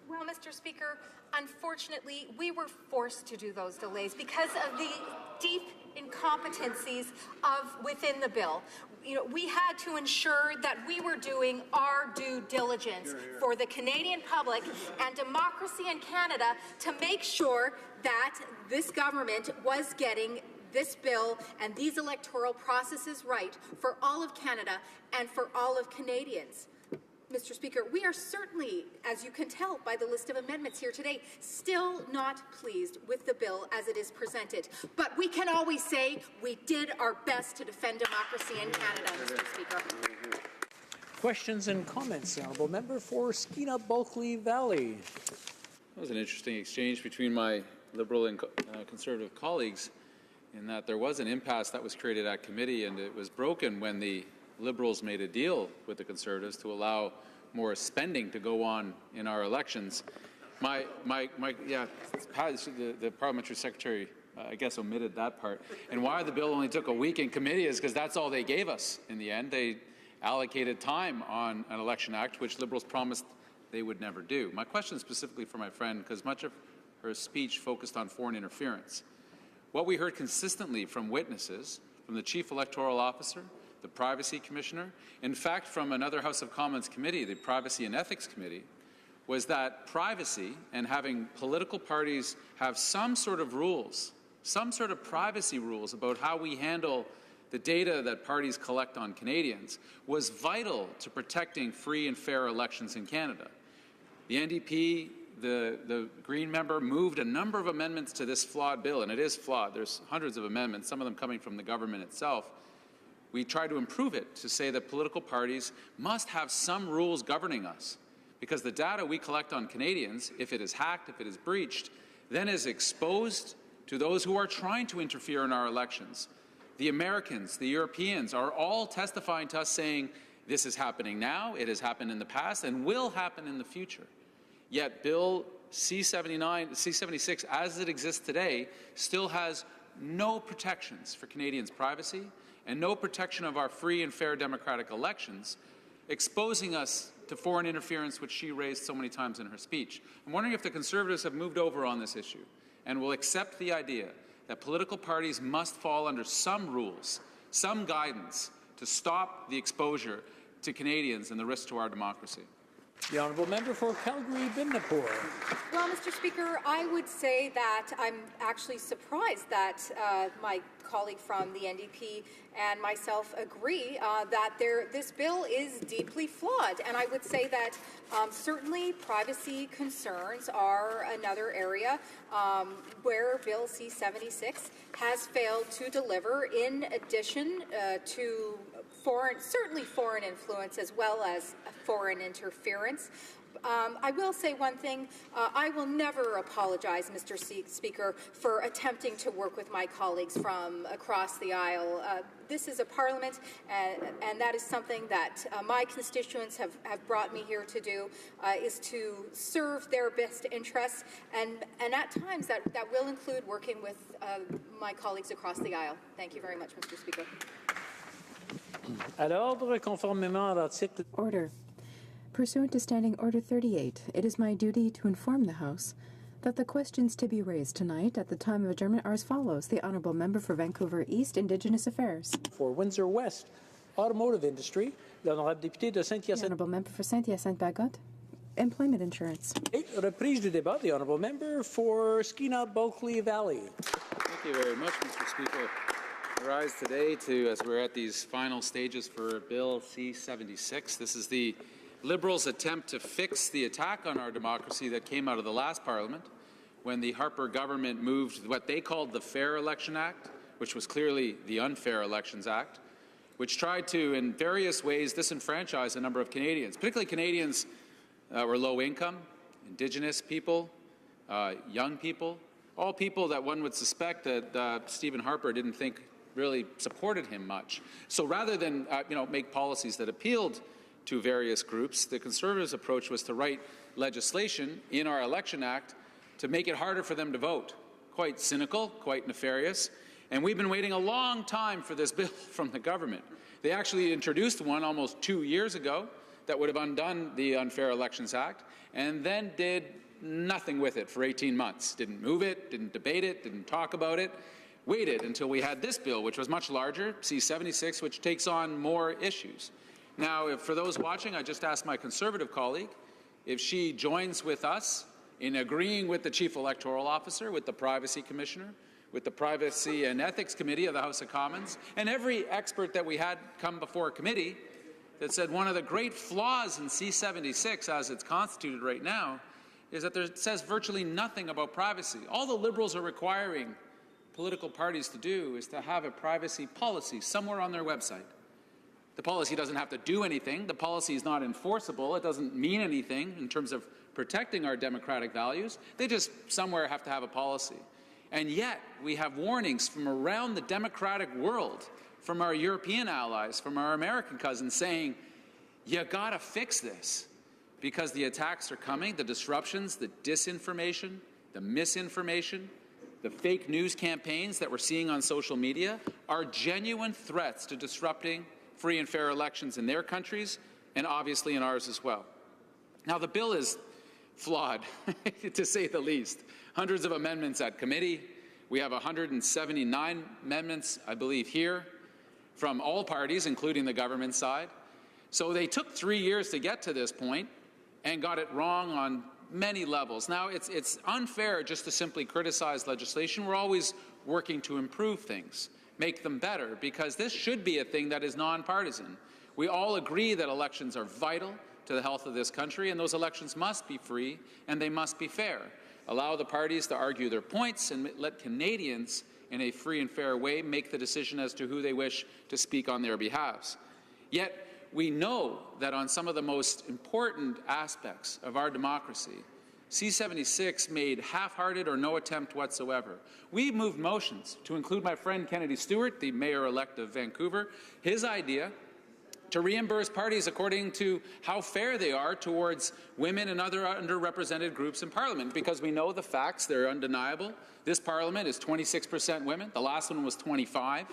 Well, Mr. Speaker, unfortunately, we were forced to do those delays because of the deep incompetencies within the bill. You know, we had to ensure that we were doing our due diligence for the Canadian public and democracy in Canada to make sure that this government was getting this bill and these electoral processes right for all of Canada and for all of Canadians. Mr. Speaker, we are certainly, as you can tell by the list of amendments here today, still not pleased with the bill as it is presented. But we can always say we did our best to defend democracy in Canada, Mr. Speaker. Questions and comments. The Honourable Member for Skeena-Bulkley Valley. That was an interesting exchange between my Liberal and Conservative colleagues in that there was an impasse that was created at committee, and it was broken when the Liberals made a deal with the Conservatives to allow more spending to go on in our elections. The Parliamentary Secretary, I guess, omitted that part. And why the bill only took a week in committee is because that's all they gave us in the end. They allocated time on an election act, which Liberals promised they would never do. My question is specifically for my friend, because much of her speech focused on foreign interference. What we heard consistently from witnesses, from the Chief Electoral Officer, the Privacy Commissioner, in fact from another House of Commons committee, the Privacy and Ethics Committee, was that privacy and having political parties have some sort of rules, some sort of privacy rules about how we handle the data that parties collect on Canadians was vital to protecting free and fair elections in Canada. The NDP, the Green member, moved a number of amendments to this flawed bill, and it is flawed. There's hundreds of amendments, some of them coming from the government itself. We try to improve it to say that political parties must have some rules governing us, because the data we collect on Canadians, if it is hacked, if it is breached, then is exposed to those who are trying to interfere in our elections. The Americans, the Europeans are all testifying to us saying this is happening now, it has happened in the past, and will happen in the future. Yet Bill C-76, as it exists today, still has no protections for Canadians' privacy and no protection of our free and fair democratic elections, exposing us to foreign interference, which she raised so many times in her speech. I'm wondering if the Conservatives have moved over on this issue and will accept the idea that political parties must fall under some rules, some guidance to stop the exposure to Canadians and the risk to our democracy. The Honourable Member for Calgary-Midnapore. Well, Mr. Speaker, I would say that I'm actually surprised that my colleague from the NDP and myself agree that this bill is deeply flawed. And I would say that certainly privacy concerns are another area where Bill C-76 has failed to deliver, in addition to certainly foreign influence as well as foreign interference. I will say one thing. I will never apologize, Mr. Speaker, for attempting to work with my colleagues from across the aisle. This is a parliament, and that is something that my constituents have brought me here to do, is to serve their best interests, and at times that will include working with my colleagues across the aisle. Thank you very much, Mr. Speaker. À l'ordre, conformément à l'article. Order. Pursuant to Standing Order 38, it is my duty to inform the House That the questions to be raised tonight at the time of adjournment are as follows. The Honourable Member for Vancouver East, Indigenous Affairs. For Windsor West, Automotive Industry, l'honorable député de Saint-Hyacinthe. The Honourable Member for Saint-Hyacinthe-Bagot, Employment Insurance. Reprise du débat, the Honourable Member for Skeena-Bulkley Valley. Thank you very much, Mr. Speaker. I rise today as we're at these final stages for Bill C-76. This is the Liberals' attempt to fix the attack on our democracy that came out of the last Parliament when the Harper government moved what they called the Fair Election Act, which was clearly the Unfair Elections Act, which tried to, in various ways, disenfranchise a number of Canadians, particularly Canadians were low income, Indigenous people, young people, all people that one would suspect that Stephen Harper didn't think really supported him much. So rather than make policies that appealed to various groups, the Conservatives' approach was to write legislation in our Election Act to make it harder for them to vote. Quite cynical, quite nefarious. And we've been waiting a long time for this bill from the government. They actually introduced one almost 2 years ago that would have undone the Unfair Elections Act, and then did nothing with it for 18 months. Didn't move it, didn't debate it, didn't talk about it. Waited until we had this bill, which was much larger, C-76, which takes on more issues. Now, for those watching, I just asked my Conservative colleague if she joins with us in agreeing with the Chief Electoral Officer, with the Privacy Commissioner, with the Privacy and Ethics Committee of the House of Commons, and every expert that we had come before a committee that said one of the great flaws in C-76 as it's constituted right now is that it says virtually nothing about privacy. All the Liberals are requiring political parties to do is to have a privacy policy somewhere on their website. The policy doesn't have to do anything. The policy is not enforceable. It doesn't mean anything in terms of protecting our democratic values. They just somewhere have to have a policy. And yet, we have warnings from around the democratic world, from our European allies, from our American cousins saying, you gotta fix this because the attacks are coming, the disruptions, the disinformation, the misinformation, the fake news campaigns that we're seeing on social media are genuine threats to disrupting free and fair elections in their countries and obviously in ours as well. Now, the bill is flawed, to say the least. Hundreds of amendments at committee. We have 179 amendments, I believe, here from all parties, including the government side. So they took 3 years to get to this point and got it wrong on many levels. Now, it's unfair just to simply criticize legislation. We're always working to improve things, make them better, because this should be a thing that is nonpartisan. We all agree that elections are vital to the health of this country, and those elections must be free and they must be fair. Allow the parties to argue their points and let Canadians, in a free and fair way, make the decision as to who they wish to speak on their behalves. Yet, we know that on some of the most important aspects of our democracy, C-76 made half-hearted or no attempt whatsoever. We moved motions to include my friend Kennedy Stewart, the mayor-elect of Vancouver, his idea to reimburse parties according to how fair they are towards women and other underrepresented groups in Parliament, because we know the facts, they're undeniable. This Parliament is 26% women. The last one was 25%.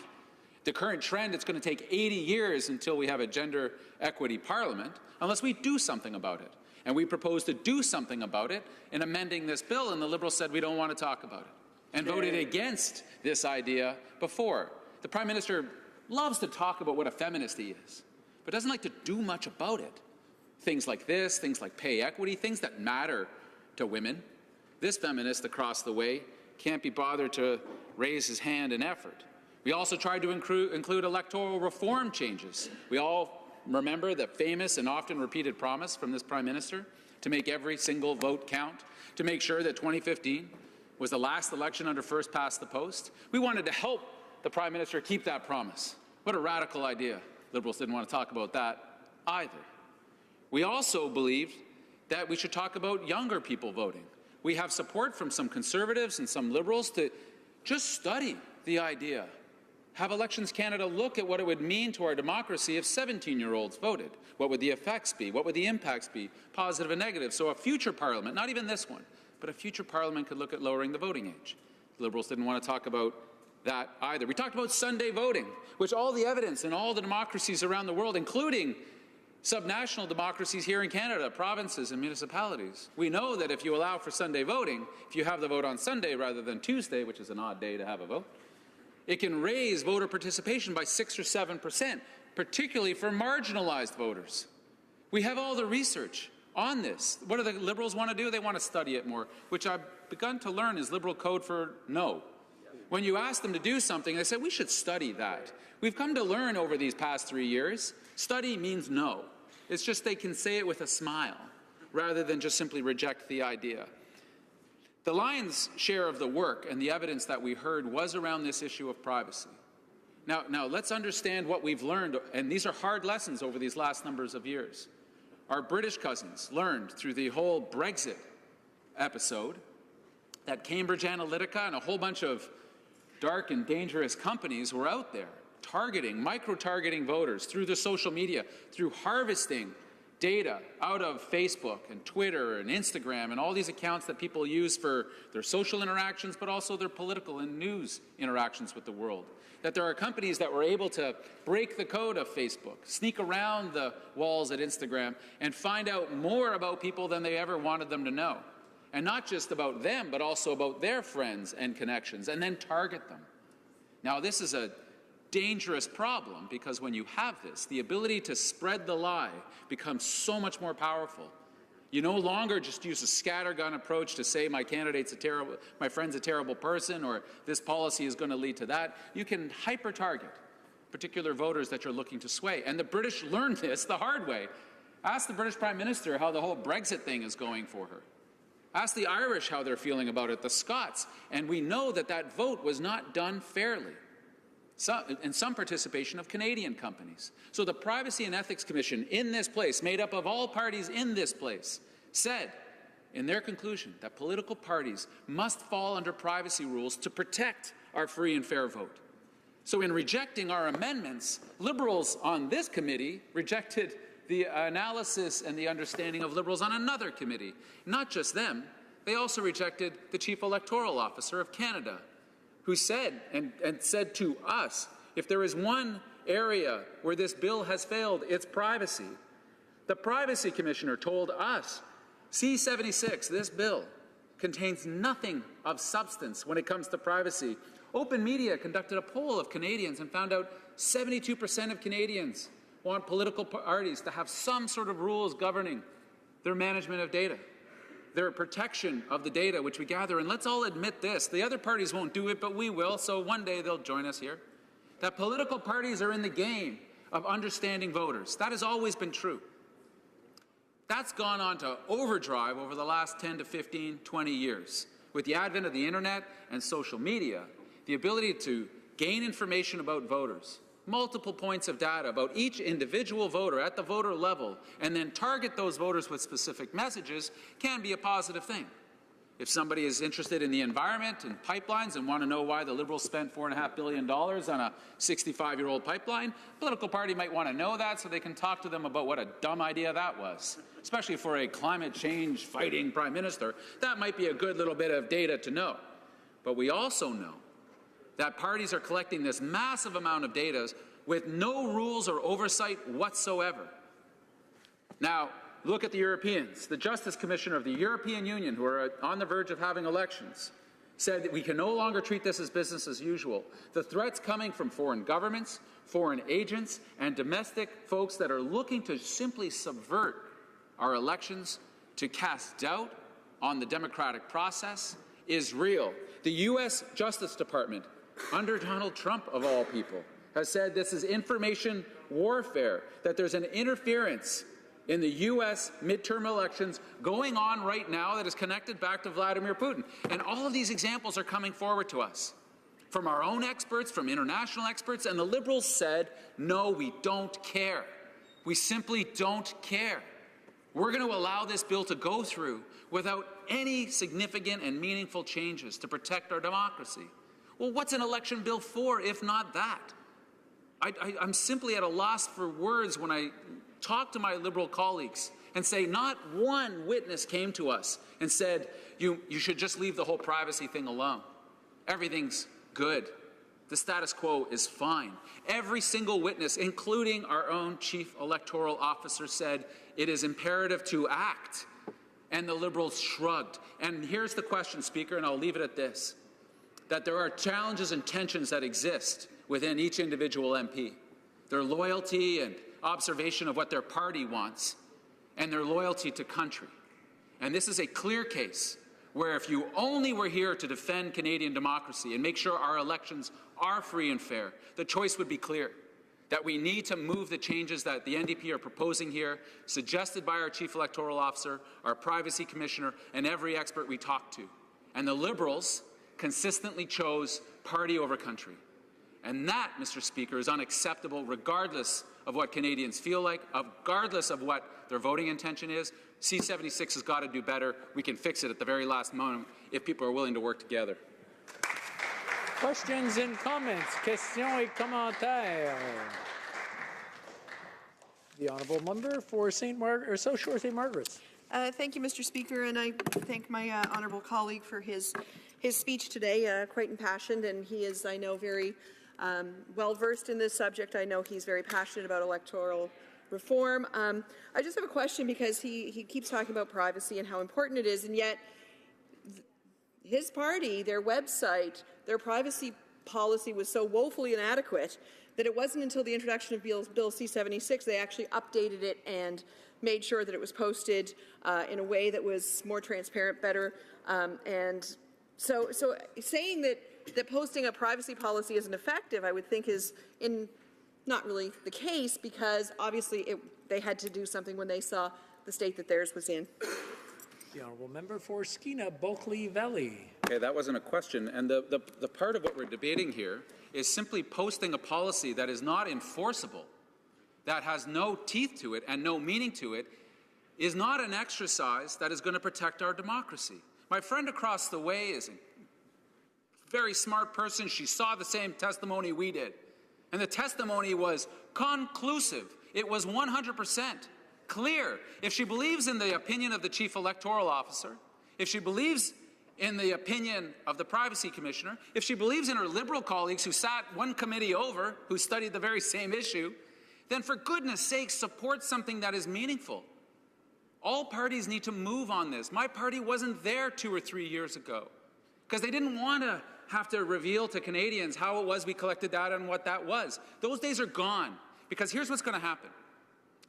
The current trend, it's going to take 80 years until we have a gender equity Parliament, unless we do something about it. And we proposed to do something about it in amending this bill, and the Liberals said we don't want to talk about it, and voted against this idea before. The Prime Minister loves to talk about what a feminist he is, but doesn't like to do much about it. Things like this, things like pay equity, things that matter to women. This feminist across the way can't be bothered to raise his hand in effort. We also tried to include electoral reform changes. We all remember the famous and often repeated promise from this Prime Minister to make every single vote count, to make sure that 2015 was the last election under first past the post. We wanted to help the Prime Minister keep that promise. What a radical idea. Liberals didn't want to talk about that either. We also believed that we should talk about younger people voting. We have support from some Conservatives and some Liberals to just study the idea. Have Elections Canada look at what it would mean to our democracy if 17-year-olds voted. What would the effects be? What would the impacts be, positive and negative? So a future Parliament, not even this one, but a future Parliament could look at lowering the voting age. The Liberals didn't want to talk about that either. We talked about Sunday voting, which all the evidence in all the democracies around the world, including Subnational democracies here in Canada, provinces and municipalities. We know that if you allow for Sunday voting, if you have the vote on Sunday rather than Tuesday, which is an odd day to have a vote, it can raise voter participation by 6 or 7%, particularly for marginalized voters. We have all the research on this. What do the Liberals want to do? They want to study it more, which I've begun to learn is Liberal code for no. When you ask them to do something, they say, we should study that. We've come to learn over these past 3 years, study means no. It's just they can say it with a smile, rather than just simply reject the idea. The lion's share of the work and the evidence that we heard was around this issue of privacy. Now let's understand what we've learned, and these are hard lessons over these last numbers of years. Our British cousins learned through the whole Brexit episode that Cambridge Analytica and a whole bunch of dark and dangerous companies were out there targeting, micro-targeting voters through the social media, through harvesting data out of Facebook and Twitter and Instagram and all these accounts that people use for their social interactions, but also their political and news interactions with the world. That there are companies that were able to break the code of Facebook, sneak around the walls at Instagram, and find out more about people than they ever wanted them to know. And not just about them, but also about their friends and connections, and then target them. Now, this is a dangerous problem because when you have this, the ability to spread the lie becomes so much more powerful. You no longer just use a scattergun approach to say my friend's a terrible person, or this policy is going to lead to that. You can hyper-target particular voters that you're looking to sway. And the British learned this the hard way. Ask the British Prime Minister how the whole Brexit thing is going for her. Ask the Irish how they're feeling about it, the Scots. And we know that that vote was not done fairly. And some participation of Canadian companies. So the Privacy and Ethics Commission in this place, made up of all parties in this place, said in their conclusion that political parties must fall under privacy rules to protect our free and fair vote. So in rejecting our amendments, Liberals on this committee rejected the analysis and the understanding of Liberals on another committee. Not just them, they also rejected the Chief Electoral Officer of Canada, who said, and said to us, if there is one area where this bill has failed, it's privacy. The Privacy Commissioner told us, C-76, this bill, contains nothing of substance when it comes to privacy. Open Media conducted a poll of Canadians and found out 72% of Canadians want political parties to have some sort of rules governing their management of data, their protection of the data which we gather. And let's all admit this, the other parties won't do it, but we will, so one day they'll join us here. That political parties are in the game of understanding voters. That has always been true. That's gone on to overdrive over the last 10 to 15, 20 years. With the advent of the internet and social media, the ability to gain information about voters, multiple points of data about each individual voter at the voter level, and then target those voters with specific messages can be a positive thing. If somebody is interested in the environment and pipelines and want to know why the Liberals spent $4.5 billion on a 65-year-old pipeline, a political party might want to know that so they can talk to them about what a dumb idea that was. Especially for a climate change fighting prime minister, that might be a good little bit of data to know. But we also know that parties are collecting this massive amount of data with no rules or oversight whatsoever. Now, look at the Europeans. The Justice Commissioner of the European Union, who are on the verge of having elections, said that we can no longer treat this as business as usual. The threats coming from foreign governments, foreign agents, and domestic folks that are looking to simply subvert our elections, to cast doubt on the democratic process, is real. The U.S. Justice Department, under Donald Trump of all people, has said this is information warfare, that there's an interference in the U.S. midterm elections going on right now that is connected back to Vladimir Putin. And all of these examples are coming forward to us from our own experts, from international experts, and the Liberals said, no, we don't care. We simply don't care. We're going to allow this bill to go through without any significant and meaningful changes to protect our democracy. Well, what's an election bill for, if not that? I'm simply at a loss for words when I talk to my Liberal colleagues and say not one witness came to us and said, you should just leave the whole privacy thing alone. Everything's good. The status quo is fine. Every single witness, including our own chief electoral officer, said it is imperative to act. And the Liberals shrugged. And here's the question, Speaker, and I'll leave it at this, that there are challenges and tensions that exist within each individual MP. Their loyalty and observation of what their party wants, and their loyalty to country. And this is a clear case where if you only were here to defend Canadian democracy and make sure our elections are free and fair, the choice would be clear, that we need to move the changes that the NDP are proposing here, suggested by our Chief Electoral Officer, our Privacy Commissioner, and every expert we talked to. And the Liberals consistently chose party over country. And that, Mr. Speaker, is unacceptable regardless of what Canadians feel like, regardless of what their voting intention is. C-76 has got to do better. We can fix it at the very last moment if people are willing to work together. Questions and comments. Questions et commentaires. The honourable member for South Shore St. Margaret's. Thank you, Mr. Speaker, and I thank my honourable colleague for his speech today, quite impassioned, and he is, I know, very well-versed in this subject. I know he's very passionate about electoral reform. I just have a question because he keeps talking about privacy and how important it is, and yet his party, their website, their privacy policy was so woefully inadequate that it wasn't until the introduction of Bill C-76 they actually updated it and made sure that it was posted in a way that was more transparent, better, and so saying that posting a privacy policy isn't effective, I would think is not really the case, because obviously they had to do something when they saw the state that theirs was in. The honourable member for Skeena Bulkley Valley. Okay, that wasn't a question. And the part of what we're debating here is simply posting a policy that is not enforceable, that has no teeth to it and no meaning to it, is not an exercise that is going to protect our democracy. My friend across the way is a very smart person. She saw the same testimony we did. And the testimony was conclusive. It was 100% clear. If she believes in the opinion of the Chief Electoral Officer, if she believes in the opinion of the Privacy Commissioner, if she believes in her Liberal colleagues who sat one committee over, who studied the very same issue, then for goodness sake, support something that is meaningful. All parties need to move on this. My party wasn't there 2 or 3 years ago because they didn't want to have to reveal to Canadians how it was we collected data and what that was. Those days are gone, because here's what's going to happen.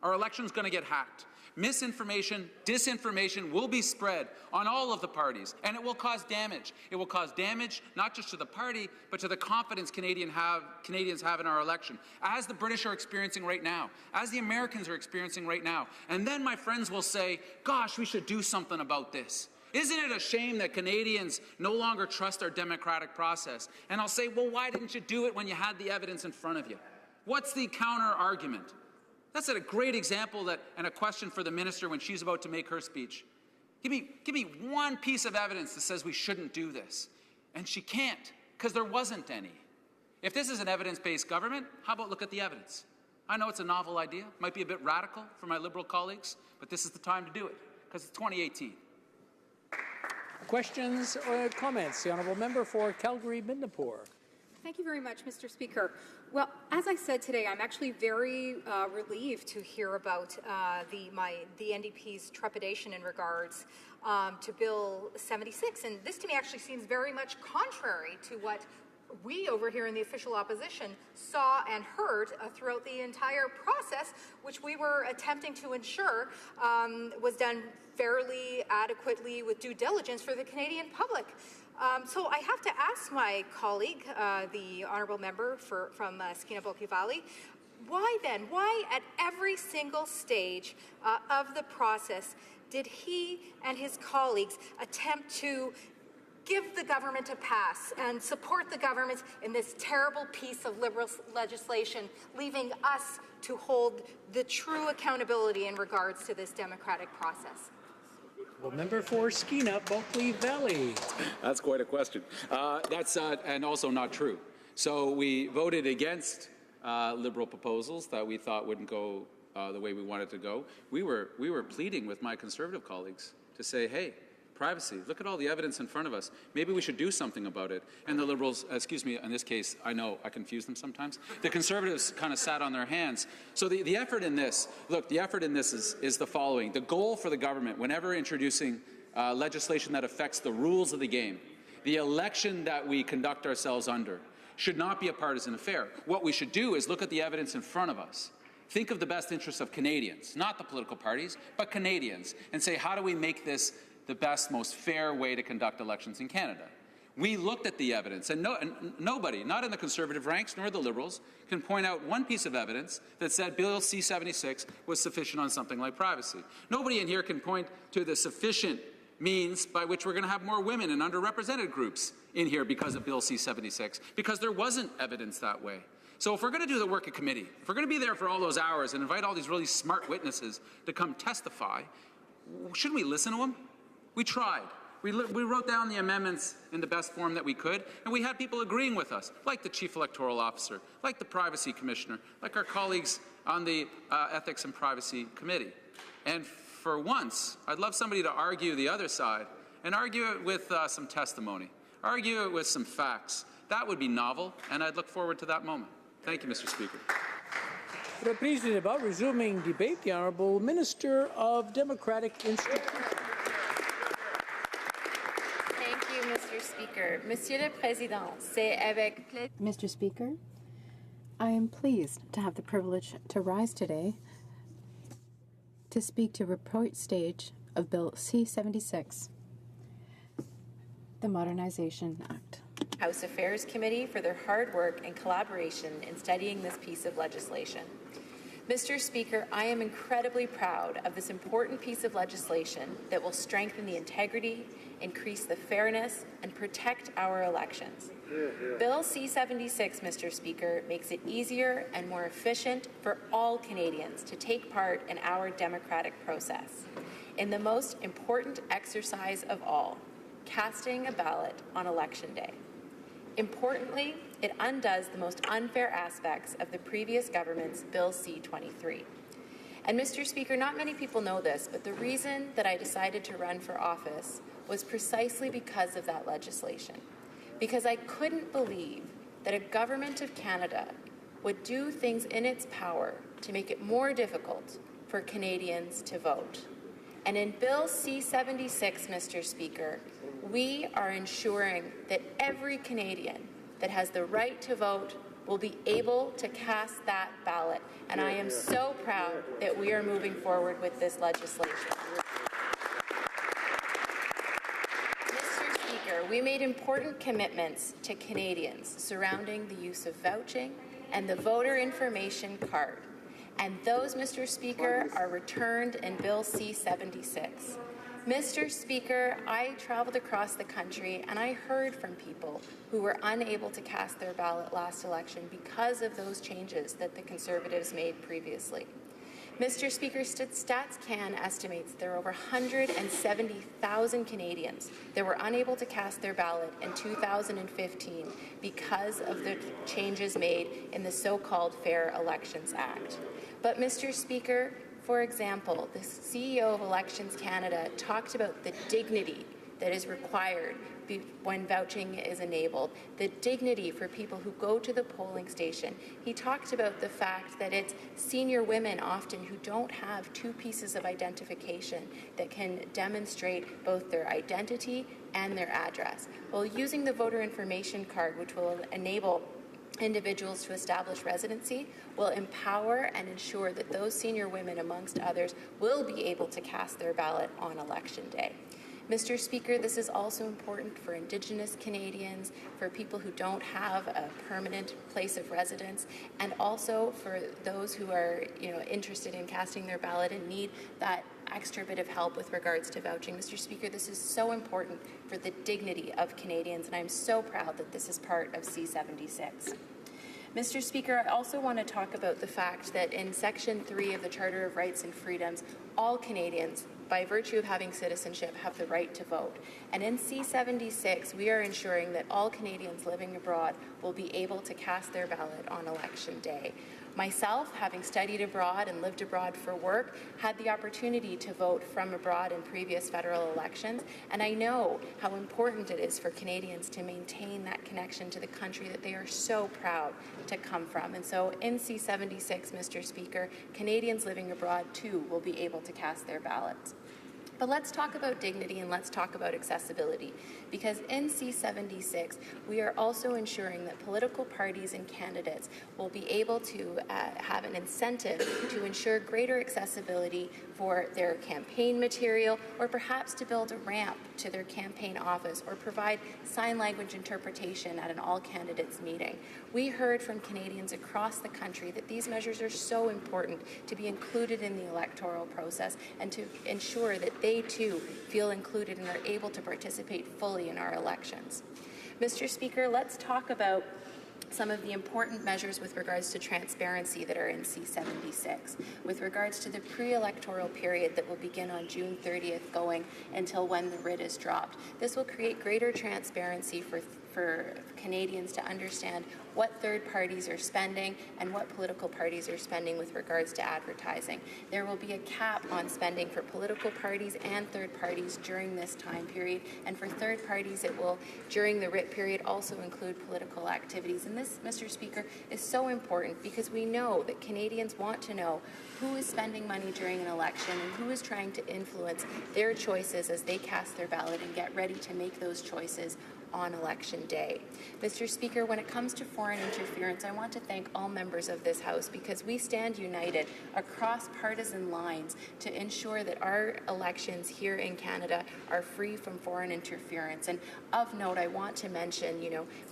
Our election's going to get hacked. Misinformation, disinformation will be spread on all of the parties, and it will cause damage. It will cause damage not just to the party, but to the confidence Canadians have in our election, as the British are experiencing right now, as the Americans are experiencing right now. And then my friends will say, gosh, we should do something about this. Isn't it a shame that Canadians no longer trust our democratic process? And I'll say, well, why didn't you do it when you had the evidence in front of you? What's the counter argument? That's a great example and a question for the minister when she's about to make her speech. Give me one piece of evidence that says we shouldn't do this. And she can't, because there wasn't any. If this is an evidence-based government, how about look at the evidence? I know it's a novel idea, might be a bit radical for my Liberal colleagues, but this is the time to do it, because it's 2018. Questions or comments? The honourable member for Calgary-Midnapore. Thank you very much, Mr. Speaker. Well, as I said today, I'm actually very relieved to hear about the NDP's trepidation in regards to Bill 76. And this to me actually seems very much contrary to what we over here in the official opposition saw and heard throughout the entire process, which we were attempting to ensure was done fairly, adequately, with due diligence for the Canadian public. So I have to ask my colleague, the honourable member from Skeena Bulkley Valley, why at every single stage of the process did he and his colleagues attempt to give the government a pass and support the government in this terrible piece of Liberal legislation, leaving us to hold the true accountability in regards to this democratic process? Well, member for Skeena Bulkley Valley. That's quite a question. That's and also not true. So we voted against Liberal proposals that we thought wouldn't go the way we wanted to go. We were pleading with my Conservative colleagues to say, hey, privacy. Look at all the evidence in front of us. Maybe we should do something about it. And the Liberals, excuse me, in this case, I know I confuse them sometimes. The Conservatives kind of sat on their hands. So the effort in this, look, the effort in this is the following. The goal for the government, whenever introducing legislation that affects the rules of the game, the election that we conduct ourselves under, should not be a partisan affair. What we should do is look at the evidence in front of us. Think of the best interests of Canadians, not the political parties, but Canadians, and say, how do we make this the best, most fair way to conduct elections in Canada? We looked at the evidence, and nobody, not in the Conservative ranks nor the Liberals, can point out one piece of evidence that said Bill C-76 was sufficient on something like privacy. Nobody in here can point to the sufficient means by which we're going to have more women and underrepresented groups in here because of Bill C-76, because there wasn't evidence that way. So if we're going to do the work of committee, if we're going to be there for all those hours and invite all these really smart witnesses to come testify, shouldn't we listen to them? We tried. We wrote down the amendments in the best form that we could, and we had people agreeing with us, like the Chief Electoral Officer, like the Privacy Commissioner, like our colleagues on the Ethics and Privacy Committee. And for once, I'd love somebody to argue the other side, and argue it with some testimony, argue it with some facts. That would be novel, and I'd look forward to that moment. Thank you, Mr. Speaker. Reprise du débat, resuming debate, the Honourable Minister of Democratic Institutions. Mr. Speaker. Monsieur le Président, c'est avec plaisir. Mr. Speaker, I am pleased to have the privilege to rise today to speak to report stage of Bill C-76, the Modernization Act. House Affairs Committee for their hard work and collaboration in studying this piece of legislation. Mr. Speaker, I am incredibly proud of this important piece of legislation that will strengthen the integrity, increase the fairness, and protect our elections. Bill C-76, Mr. Speaker, makes it easier and more efficient for all Canadians to take part in our democratic process, in the most important exercise of all, casting a ballot on Election Day. Importantly, it undoes the most unfair aspects of the previous government's Bill C-23. And Mr. Speaker, not many people know this, but the reason that I decided to run for office was precisely because of that legislation. Because I couldn't believe that a government of Canada would do things in its power to make it more difficult for Canadians to vote. And in Bill C-76, Mr. Speaker, we are ensuring that every Canadian that has the right to vote will be able to cast that ballot. And I am so proud that we are moving forward with this legislation. Mr. Speaker, we made important commitments to Canadians surrounding the use of vouching and the voter information card. And those, Mr. Speaker, are returned in Bill C-76. Mr. Speaker, I traveled across the country and I heard from people who were unable to cast their ballot last election because of those changes that the Conservatives made previously. Mr. Speaker, Stats Can estimates there are over 170,000 Canadians that were unable to cast their ballot in 2015 because of the changes made in the so-called Fair Elections Act. But, Mr. Speaker, for example, the CEO of Elections Canada talked about the dignity that is required when vouching is enabled, the dignity for people who go to the polling station. He talked about the fact that it's senior women often who don't have two pieces of identification that can demonstrate both their identity and their address. Well, using the voter information card, which will enable individuals to establish residency, will empower and ensure that those senior women, amongst others, will be able to cast their ballot on Election Day. Mr. Speaker, this is also important for Indigenous Canadians, for people who don't have a permanent place of residence, and also for those who are, interested in casting their ballot and need that extra bit of help with regards to vouching. Mr. Speaker, this is so important for the dignity of Canadians, and I'm so proud that this is part of C-76. Mr. Speaker, I also want to talk about the fact that in Section 3 of the Charter of Rights and Freedoms, all Canadians, by virtue of having citizenship, have the right to vote. And in C-76, we are ensuring that all Canadians living abroad will be able to cast their ballot on Election Day. Myself, having studied abroad and lived abroad for work, had the opportunity to vote from abroad in previous federal elections, and I know how important it is for Canadians to maintain that connection to the country that they are so proud to come from. And so in C-76, Mr. Speaker, Canadians living abroad too will be able to cast their ballots. But let's talk about dignity and let's talk about accessibility, because in C-76, we are also ensuring that political parties and candidates will be able to have an incentive to ensure greater accessibility for their campaign material, or perhaps to build a ramp to their campaign office, or provide sign language interpretation at an all-candidates meeting. We heard from Canadians across the country that these measures are so important to be included in the electoral process and to ensure that they too feel included and are able to participate fully in our elections. Mr. Speaker, let's talk about some of the important measures with regards to transparency that are in C-76. With regards to the pre-electoral period that will begin on June 30th going until when the writ is dropped. This will create greater transparency for Canadians to understand what third parties are spending and what political parties are spending with regards to advertising. There will be a cap on spending for political parties and third parties during this time period, and for third parties it will, during the writ period, also include political activities. And this, Mr. Speaker, is so important because we know that Canadians want to know who is spending money during an election and who is trying to influence their choices as they cast their ballot and get ready to make those choices on election day. Mr. Speaker, when it comes to foreign interference, I want to thank all members of this House because we stand united across partisan lines to ensure that our elections here in Canada are free from foreign interference. And of note, I want to mention,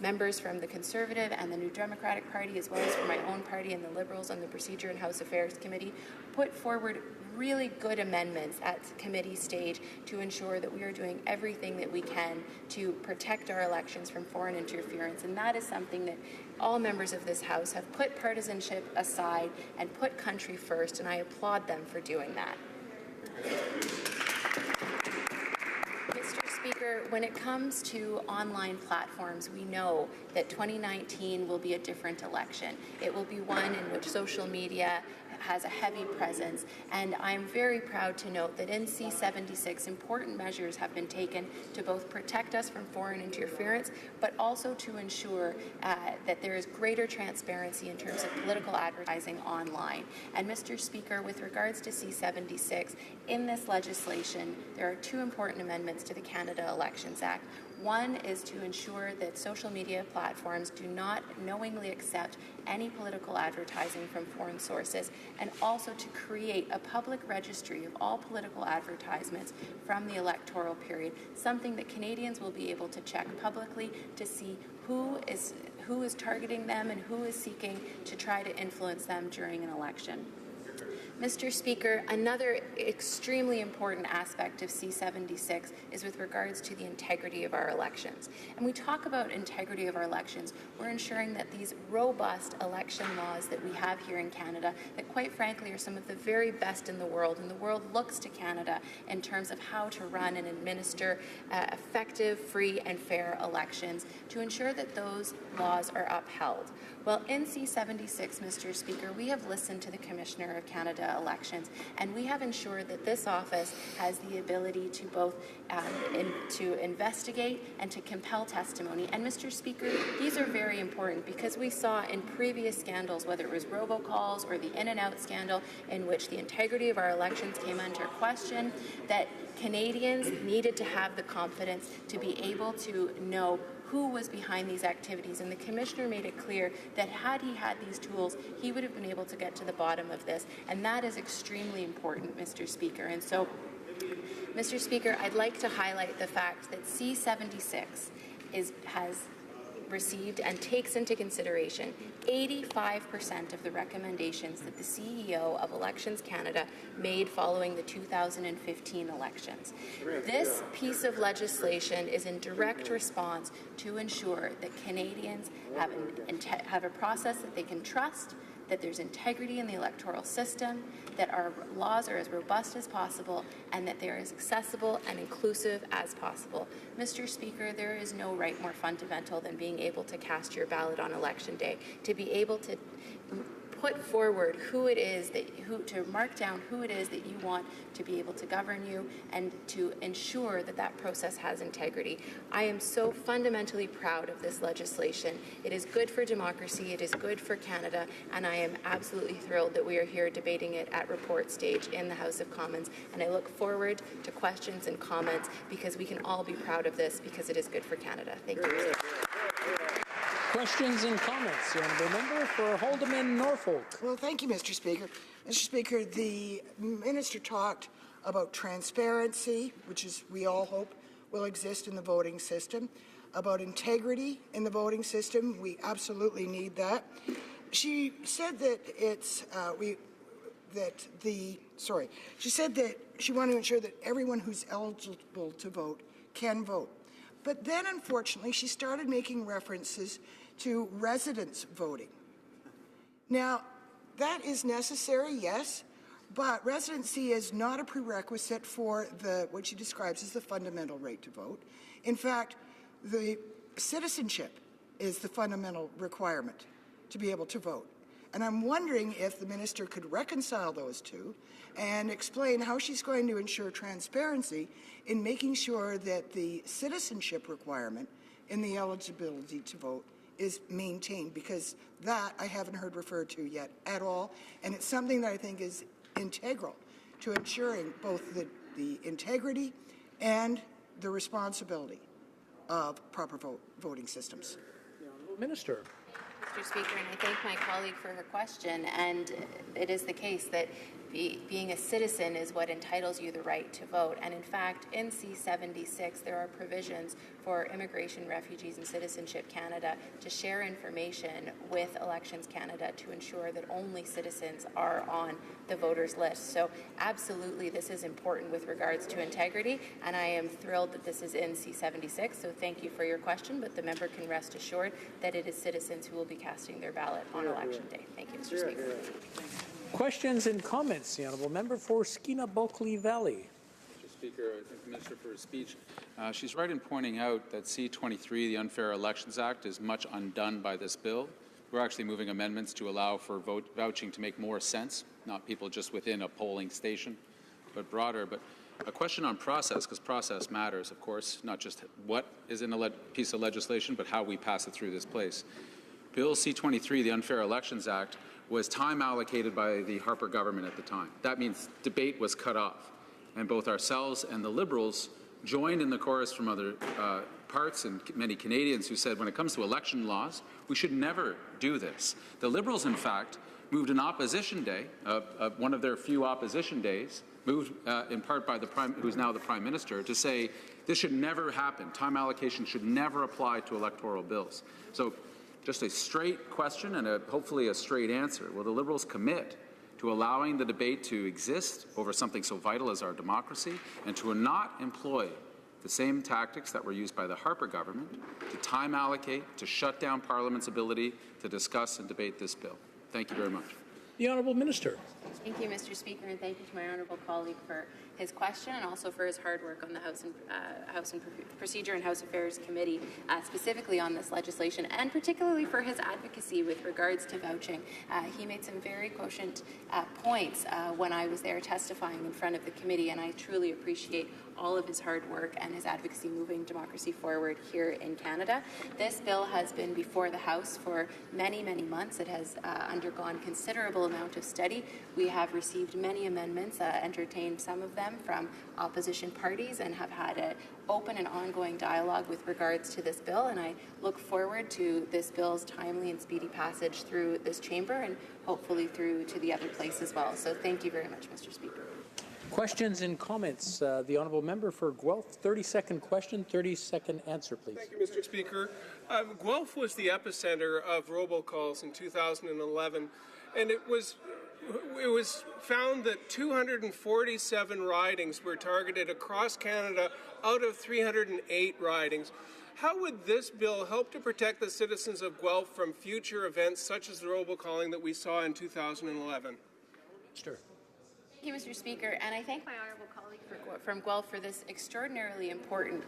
members from the Conservative and the New Democratic Party, as well as from my own party and the Liberals on the Procedure and House Affairs Committee, put forward really good amendments at committee stage to ensure that we are doing everything that we can to protect our elections from foreign interference. And that is something that all members of this House have put partisanship aside and put country first, and I applaud them for doing that. Mr. Speaker, when it comes to online platforms, we know that 2019 will be a different election. It will be one in which social media has a heavy presence, and I'm very proud to note that in C-76 important measures have been taken to both protect us from foreign interference, but also to ensure that there is greater transparency in terms of political advertising online. And Mr. Speaker, with regards to C-76, in this legislation, there are two important amendments to the Canada Elections Act. One is to ensure that social media platforms do not knowingly accept any political advertising from foreign sources, and also to create a public registry of all political advertisements from the electoral period, something that Canadians will be able to check publicly to see who is targeting them and who is seeking to try to influence them during an election. Mr. Speaker, another extremely important aspect of C-76 is with regards to the integrity of our elections. And we talk about integrity of our elections. We're ensuring that these robust election laws that we have here in Canada, that quite frankly are some of the very best in the world, and the world looks to Canada in terms of how to run and administer effective, free, and fair elections, to ensure that those laws are upheld. Well, in C-76, Mr. Speaker, we have listened to the Commissioner of Canada Elections, and we have ensured that this office has the ability to both to investigate and to compel testimony. And Mr. Speaker, these are very important because we saw in previous scandals, whether it was robocalls or the In-N-Out scandal, in which the integrity of our elections came under question, that Canadians needed to have the confidence to be able to know who was behind these activities. And the Commissioner made it clear that had he had these tools, he would have been able to get to the bottom of this. And that is extremely important, Mr. Speaker. And so, Mr. Speaker, I'd like to highlight the fact that C-76 has received and takes into consideration 85% of the recommendations that the CEO of Elections Canada made following the 2015 elections. This piece of legislation is in direct response to ensure that Canadians have a process that they can trust, that there's integrity in the electoral system, that our laws are as robust as possible, and that they're as accessible and inclusive as possible. Mr. Speaker, there is no right more fundamental than being able to cast your ballot on election day, to be able to put forward who it is that to mark down who it is that you want to be able to govern you and to ensure that that process has integrity. I am so fundamentally proud of this legislation. It is good for democracy, it is good for Canada, and I am absolutely thrilled that we are here debating it at report stage in the House of Commons, and I look forward to questions and comments because we can all be proud of this because it is good for Canada. Thank you. Questions and comments. The Honourable Member for Haldimand, Norfolk. Well, thank you, Mr. Speaker. Mr. Speaker, the Minister talked about transparency, which is we all hope will exist in the voting system, about integrity in the voting system. We absolutely need that. She said that she said that she wanted to ensure that everyone who's eligible to vote can vote. But then, unfortunately, she started making references to residents voting. Now, that is necessary, yes, but residency is not a prerequisite for what she describes as the fundamental right to vote. In fact, the citizenship is the fundamental requirement to be able to vote. And I'm wondering if the minister could reconcile those two and explain how she's going to ensure transparency in making sure that the citizenship requirement in the eligibility to vote is maintained, because that I haven't heard referred to yet at all, and it's something that I think is integral to ensuring both the integrity and the responsibility of proper voting systems. Minister. Mr. Speaker, and I thank my colleague for her question. And it is the case that being a citizen is what entitles you the right to vote. And in fact, in C-76, there are provisions for Immigration, Refugees and Citizenship Canada to share information with Elections Canada to ensure that only citizens are on the voters list. So absolutely, this is important with regards to integrity, and I am thrilled that this is in C-76. So thank you for your question, but the member can rest assured that it is citizens who will be casting their ballot on Election Day. Thank you, Mr. Speaker. Questions and comments. The Honourable Member for Skeena-Bulkley Valley. Mr. Speaker, I thank the Minister for her speech. She's right in pointing out that C-23, the Unfair Elections Act, is much undone by this bill. We're actually moving amendments to allow for vouching to make more sense, not people just within a polling station, but broader. But a question on process, because process matters, of course, not just what is in a piece of legislation, but how we pass it through this place. Bill C-23, the Unfair Elections Act, was time allocated by the Harper government at the time. That means debate was cut off, and both ourselves and the Liberals joined in the chorus from other parts and many Canadians who said when it comes to election laws, we should never do this. The Liberals, in fact, moved an opposition day, one of their few opposition days, moved in part by who's now the Prime Minister, to say this should never happen. Time allocation should never apply to electoral bills. So just a straight question and hopefully a straight answer. Will the Liberals commit to allowing the debate to exist over something so vital as our democracy and to not employ the same tactics that were used by the Harper government to time allocate, to shut down Parliament's ability to discuss and debate this bill? Thank you very much. The Honourable Minister. Thank you, Mr. Speaker, and thank you to my honourable colleague for his question and also for his hard work on the House and Procedure and House Affairs Committee, specifically on this legislation, and particularly for his advocacy with regards to vouching. He made some very cogent points when I was there testifying in front of the committee, and I truly appreciate all of his hard work and his advocacy moving democracy forward here in Canada. This bill has been before the House for many, many months. It has undergone considerable amount of study. We have received many amendments, entertained some of them from opposition parties, and have had an open and ongoing dialogue with regards to this bill, and I look forward to this bill's timely and speedy passage through this chamber and hopefully through to the other place as well. So thank you very much, Mr. Speaker. Questions and comments. The Honourable Member for Guelph, 30-second question, 30-second answer, please. Thank you, Mr. Speaker. Guelph was the epicenter of robocalls in 2011, and it was found that 247 ridings were targeted across Canada out of 308 ridings. How would this bill help to protect the citizens of Guelph from future events such as the robocalling that we saw in 2011? Sure. Thank you, Mr. Speaker, and I thank my honourable colleague from Guelph for this extraordinarily important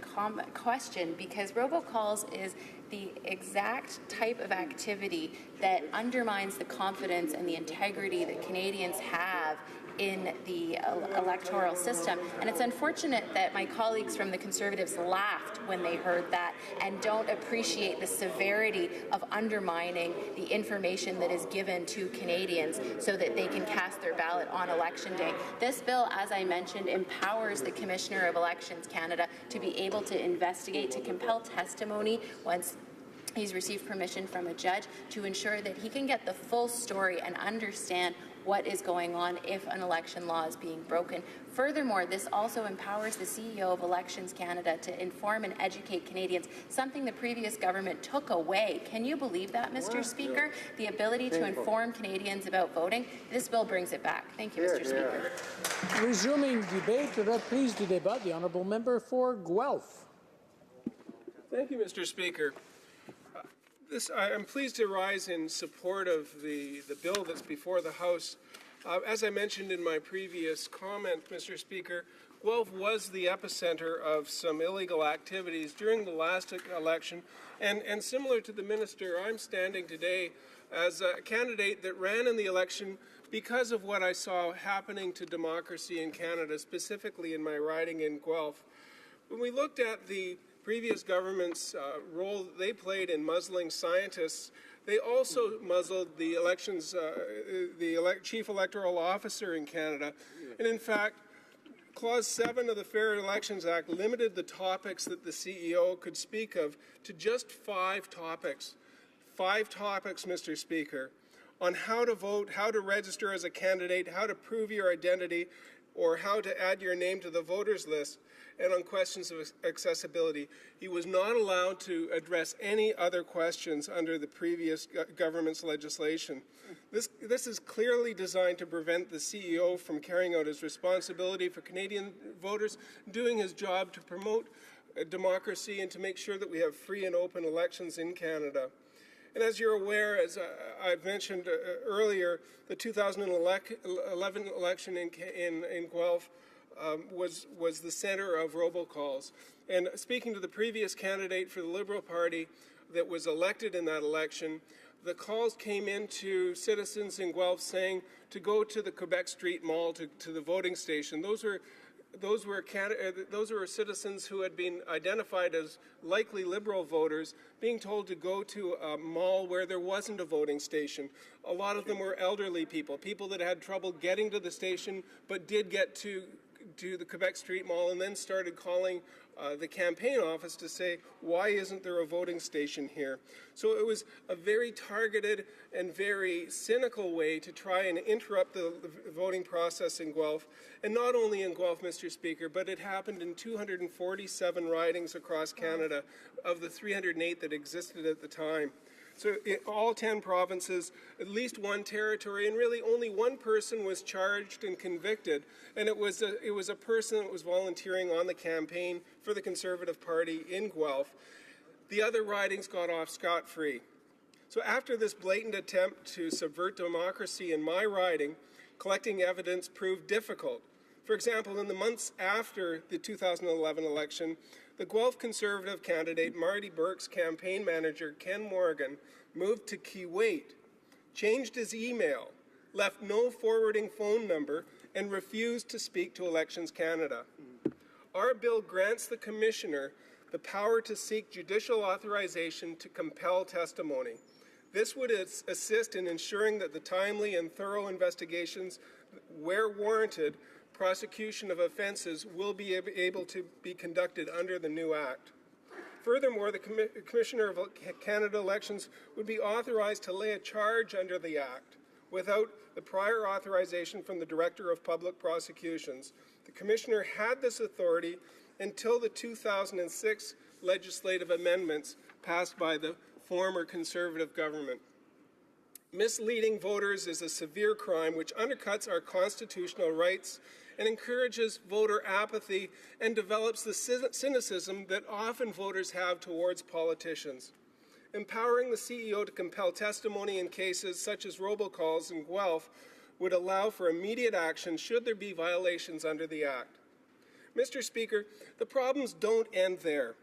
question, because robocalls is the exact type of activity that undermines the confidence and the integrity that Canadians have in the electoral system. And it's unfortunate that my colleagues from the Conservatives laughed when they heard that and don't appreciate the severity of undermining the information that is given to Canadians so that they can cast their ballot on Election Day. This bill, as I mentioned, empowers the Commissioner of Elections Canada to be able to investigate, to compel testimony once he's received permission from a judge, to ensure that he can get the full story and understand what is going on if an election law is being broken. Furthermore, this also empowers the CEO of Elections Canada to inform and educate Canadians, something the previous government took away. Can you believe that, Mr. Speaker? The ability to inform Canadians about voting? This bill brings it back. Thank you, Mr. Speaker. Resuming debate, reprise du débat, the honourable member for Guelph. Thank you, Mr. Speaker. I'm pleased to rise in support of the bill that's before the House. As I mentioned in my previous comment, Mr. Speaker, Guelph was the epicenter of some illegal activities during the last election, and similar to the minister, I'm standing today as a candidate that ran in the election because of what I saw happening to democracy in Canada, specifically in my riding in Guelph. When we looked at the previous government's role they played in muzzling scientists, they also muzzled the elections, chief electoral officer in Canada. And in fact, Clause 7 of the Fair Elections Act limited the topics that the CEO could speak of to just 5 topics. 5 topics, Mr. Speaker, on how to vote, how to register as a candidate, how to prove your identity, or how to add your name to the voters list, and on questions of accessibility. He was not allowed to address any other questions under the previous government's legislation. This is clearly designed to prevent the CEO from carrying out his responsibility for Canadian voters, doing his job to promote democracy and to make sure that we have free and open elections in Canada. And as you're aware, as I've mentioned earlier, the 2011 election in Guelph was the center of robocalls. And speaking to the previous candidate for the Liberal Party that was elected in that election, the calls came into citizens in Guelph saying to go to the Quebec Street Mall to the voting station. Those were citizens who had been identified as likely Liberal voters being told to go to a mall where there wasn't a voting station. A lot of them were elderly people that had trouble getting to the station but did get to the Quebec Street Mall and then started calling the campaign office to say, why isn't there a voting station here? So it was a very targeted and very cynical way to try and interrupt the voting process in Guelph. And not only in Guelph, Mr. Speaker, but it happened in 247 ridings across Canada of the 308 that existed at the time. So in all 10 provinces, at least one territory, and really only one person was charged and convicted, and it was a person that was volunteering on the campaign for the Conservative Party in Guelph. The other ridings got off scot-free. So after this blatant attempt to subvert democracy in my riding, collecting evidence proved difficult. For example, in the months after the 2011 election, the Guelph Conservative candidate Marty Burke's campaign manager, Ken Morgan, moved to Kuwait, changed his email, left no forwarding phone number, and refused to speak to Elections Canada. Our bill grants the Commissioner the power to seek judicial authorization to compel testimony. This would assist in ensuring that the timely and thorough investigations, where warranted, prosecution of offences will be able to be conducted under the new Act. Furthermore, the Commissioner of Canada Elections would be authorized to lay a charge under the Act without the prior authorization from the Director of Public Prosecutions. The Commissioner had this authority until the 2006 legislative amendments passed by the former Conservative government. Misleading voters is a severe crime which undercuts our constitutional rights and encourages voter apathy and develops the cynicism that often voters have towards politicians. Empowering the CEO to compel testimony in cases such as robocalls in Guelph would allow for immediate action should there be violations under the Act. Mr. Speaker, the problems don't end there.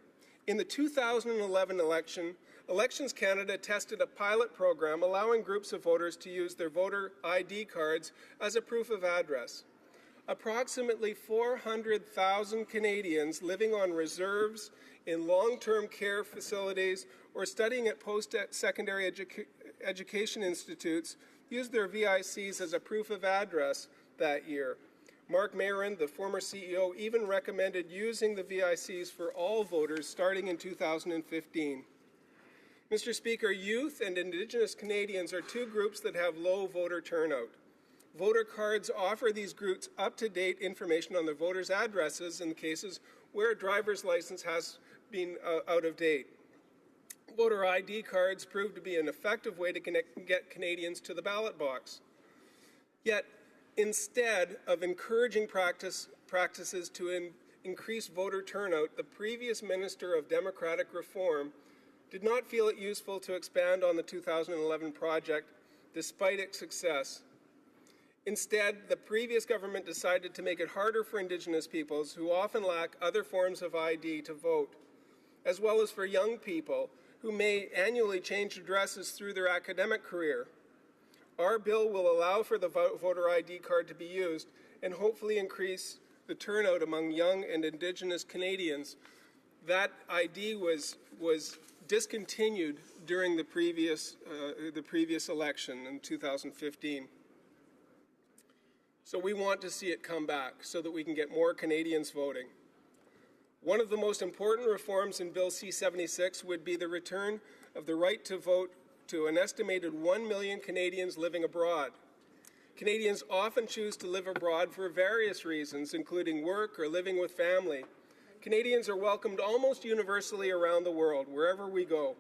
In the 2011 election, Elections Canada tested a pilot program allowing groups of voters to use their voter ID cards as a proof of address. Approximately 400,000 Canadians living on reserves, in long-term care facilities, or studying at post-secondary education institutes used their VICs as a proof of address that year. Mark Maron, the former CEO, even recommended using the VICs for all voters starting in 2015. Mr. Speaker, youth and Indigenous Canadians are two groups that have low voter turnout. Voter cards offer these groups up-to-date information on their voters' addresses in cases where a driver's license has been out of date. Voter ID cards prove to be an effective way to get Canadians to the ballot box. Yet, instead of encouraging practices to increase voter turnout, the previous Minister of Democratic Reform did not feel it useful to expand on the 2011 project, despite its success. Instead, the previous government decided to make it harder for Indigenous peoples, who often lack other forms of ID, to vote, as well as for young people who may annually change addresses through their academic career. Our bill will allow for the voter ID card to be used and hopefully increase the turnout among young and Indigenous Canadians. That ID was discontinued during the previous election in 2015. So we want to see it come back so that we can get more Canadians voting. One of the most important reforms in Bill C-76 would be the return of the right to vote to an estimated 1 million Canadians living abroad. Canadians often choose to live abroad for various reasons, including work or living with family. Canadians are welcomed almost universally around the world, wherever we go.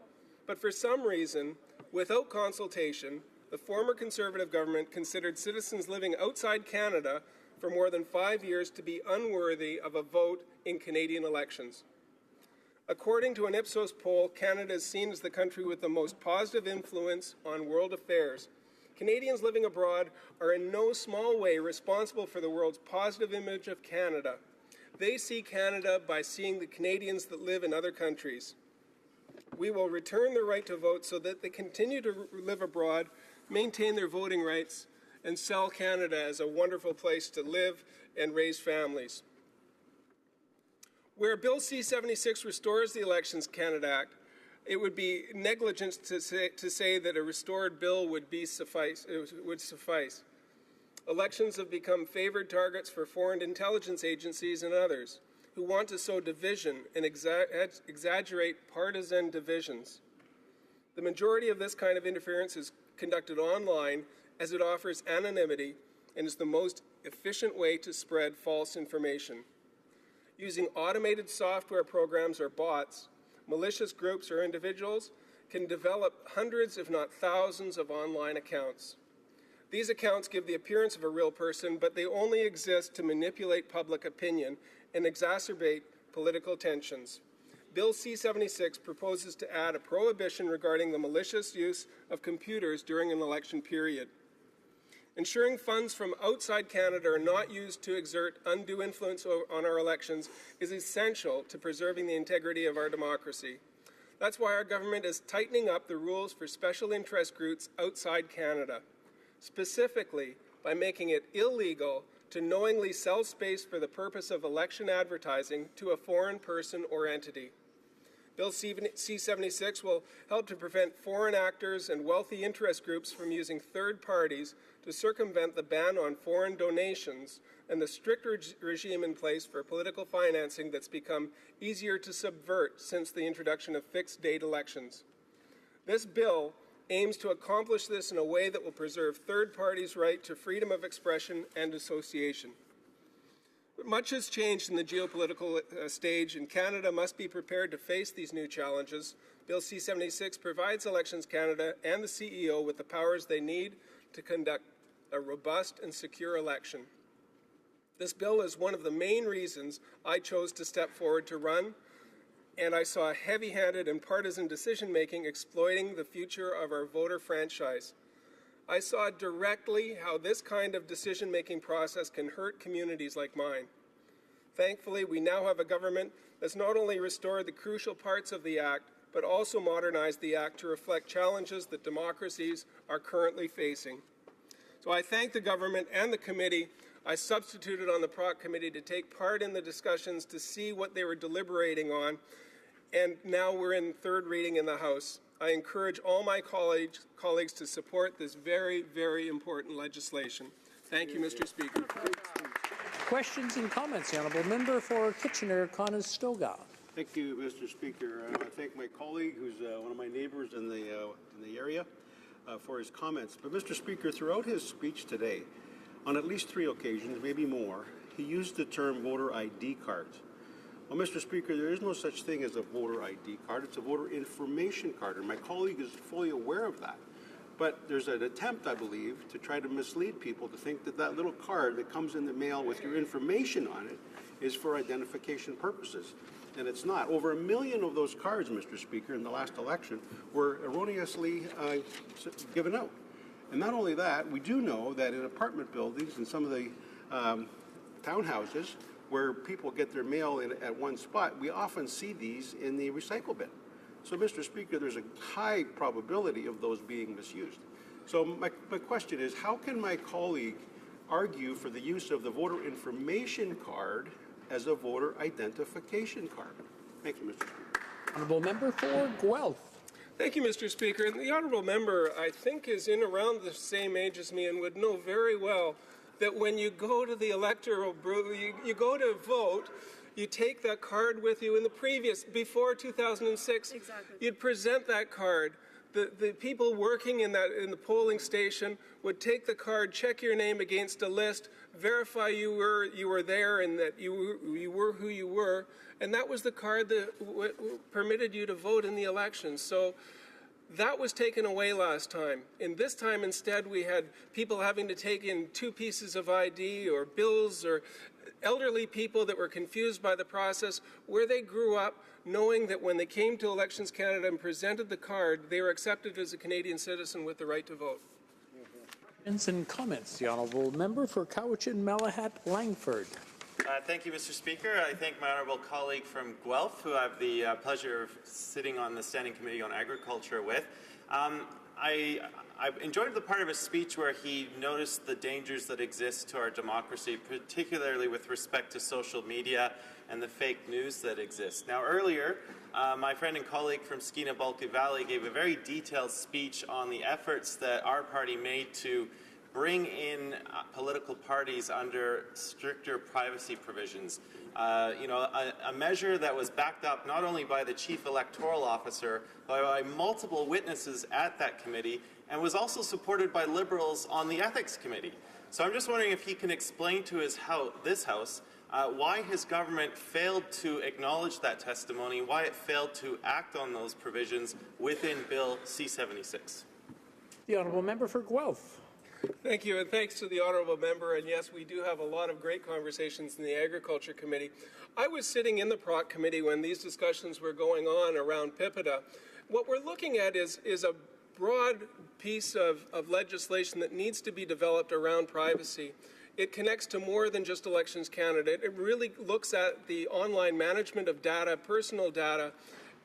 But for some reason, without consultation, the former Conservative government considered citizens living outside Canada for more than 5 years to be unworthy of a vote in Canadian elections. According to an Ipsos poll, Canada is seen as the country with the most positive influence on world affairs. Canadians living abroad are in no small way responsible for the world's positive image of Canada. They see Canada by seeing the Canadians that live in other countries. We will return the right to vote so that they continue to live abroad, maintain their voting rights, and sell Canada as a wonderful place to live and raise families. Where Bill C-76 restores the Elections Canada Act, it would be negligence to say that a restored bill would suffice. Elections have become favored targets for foreign intelligence agencies and others who want to sow division and exaggerate partisan divisions. The majority of this kind of interference is conducted online, as it offers anonymity and is the most efficient way to spread false information. Using automated software programs or bots, malicious groups or individuals can develop hundreds, if not thousands, of online accounts. These accounts give the appearance of a real person, but they only exist to manipulate public opinion and exacerbate political tensions. Bill C-76 proposes to add a prohibition regarding the malicious use of computers during an election period. Ensuring funds from outside Canada are not used to exert undue influence on our elections is essential to preserving the integrity of our democracy. That's why our government is tightening up the rules for special interest groups outside Canada, specifically by making it illegal to knowingly sell space for the purpose of election advertising to a foreign person or entity. Bill C-76 will help to prevent foreign actors and wealthy interest groups from using third parties to circumvent the ban on foreign donations and the strict regime in place for political financing that's become easier to subvert since the introduction of fixed-date elections. This bill aims to accomplish this in a way that will preserve third parties' right to freedom of expression and association. But much has changed in the geopolitical stage, and Canada must be prepared to face these new challenges. Bill C-76 provides Elections Canada and the CEO with the powers they need to conduct a robust and secure election. This bill is one of the main reasons I chose to step forward to run, and I saw heavy-handed and partisan decision-making exploiting the future of our voter franchise. I saw directly how this kind of decision-making process can hurt communities like mine. Thankfully, we now have a government that's not only restored the crucial parts of the Act, but also modernized the Act to reflect challenges that democracies are currently facing. So I thank the government and the committee. I substituted on the PROC committee to take part in the discussions to see what they were deliberating on, and now we're in third reading in the House. I encourage all my colleagues to support this very, very important legislation. Thank you, Mr. Speaker. Questions and comments. The honourable member for Kitchener-Conestoga. Thank you, Mr. Speaker. I want to thank my colleague, who's one of my neighbours in the area, for his comments. But, Mr. Speaker, throughout his speech today, on at least 3 occasions, maybe more, he used the term voter ID cards. Well, Mr. Speaker, there is no such thing as a voter ID card. It's a voter information card, and my colleague is fully aware of that. But there's an attempt, I believe, to try to mislead people to think that that little card that comes in the mail with your information on it is for identification purposes. And it's not. Over 1 million of those cards, Mr. Speaker, in the last election were erroneously given out. And not only that, we do know that in apartment buildings and some of the townhouses where people get their mail in at one spot, we often see these in the recycle bin. So, Mr. Speaker, there's a high probability of those being misused. So my question is, how can my colleague argue for the use of the voter information card as a voter identification card? Thank you, Mr. Speaker. Honourable member for Guelph. Thank you, Mr. Speaker. And the honourable member, I think, is in around the same age as me and would know very well that when you go to the electoral booth, you go to vote, you take that card with you. In the before 2006, exactly, you'd present that card. The people working in the polling station would take the card, check your name against a list, verify you were there and that you were who you were, and that was the card that permitted you to vote in the election. So that was taken away last time. And this time, instead, we had people having to take in 2 pieces of ID or bills, or elderly people that were confused by the process, where they grew up knowing that when they came to Elections Canada and presented the card, they were accepted as a Canadian citizen with the right to vote. Questions and comments. The honourable member for Cowichan-Malahat-Langford. Thank you, Mr. Speaker. I thank my honourable colleague from Guelph, who I have the pleasure of sitting on the Standing Committee on Agriculture with. I enjoyed the part of his speech where he noticed the dangers that exist to our democracy, particularly with respect to social media and the fake news that exists. Now, earlier, my friend and colleague from Skeena-Balka Valley gave a very detailed speech on the efforts that our party made to bring in political parties under stricter privacy provisions. A measure that was backed up not only by the Chief Electoral Officer, but by multiple witnesses at that committee, and was also supported by Liberals on the Ethics Committee. So I'm just wondering if he can explain to this House why his government failed to acknowledge that testimony, why it failed to act on those provisions within Bill C-76. The honourable member for Guelph. Thank you, and thanks to the honourable member. And yes, we do have a lot of great conversations in the Agriculture Committee. I was sitting in the PROC Committee when these discussions were going on around PIPEDA. What we're looking at is a broad piece of legislation that needs to be developed around privacy. It connects to more than just Elections Canada. It really looks at the online management of data, personal data,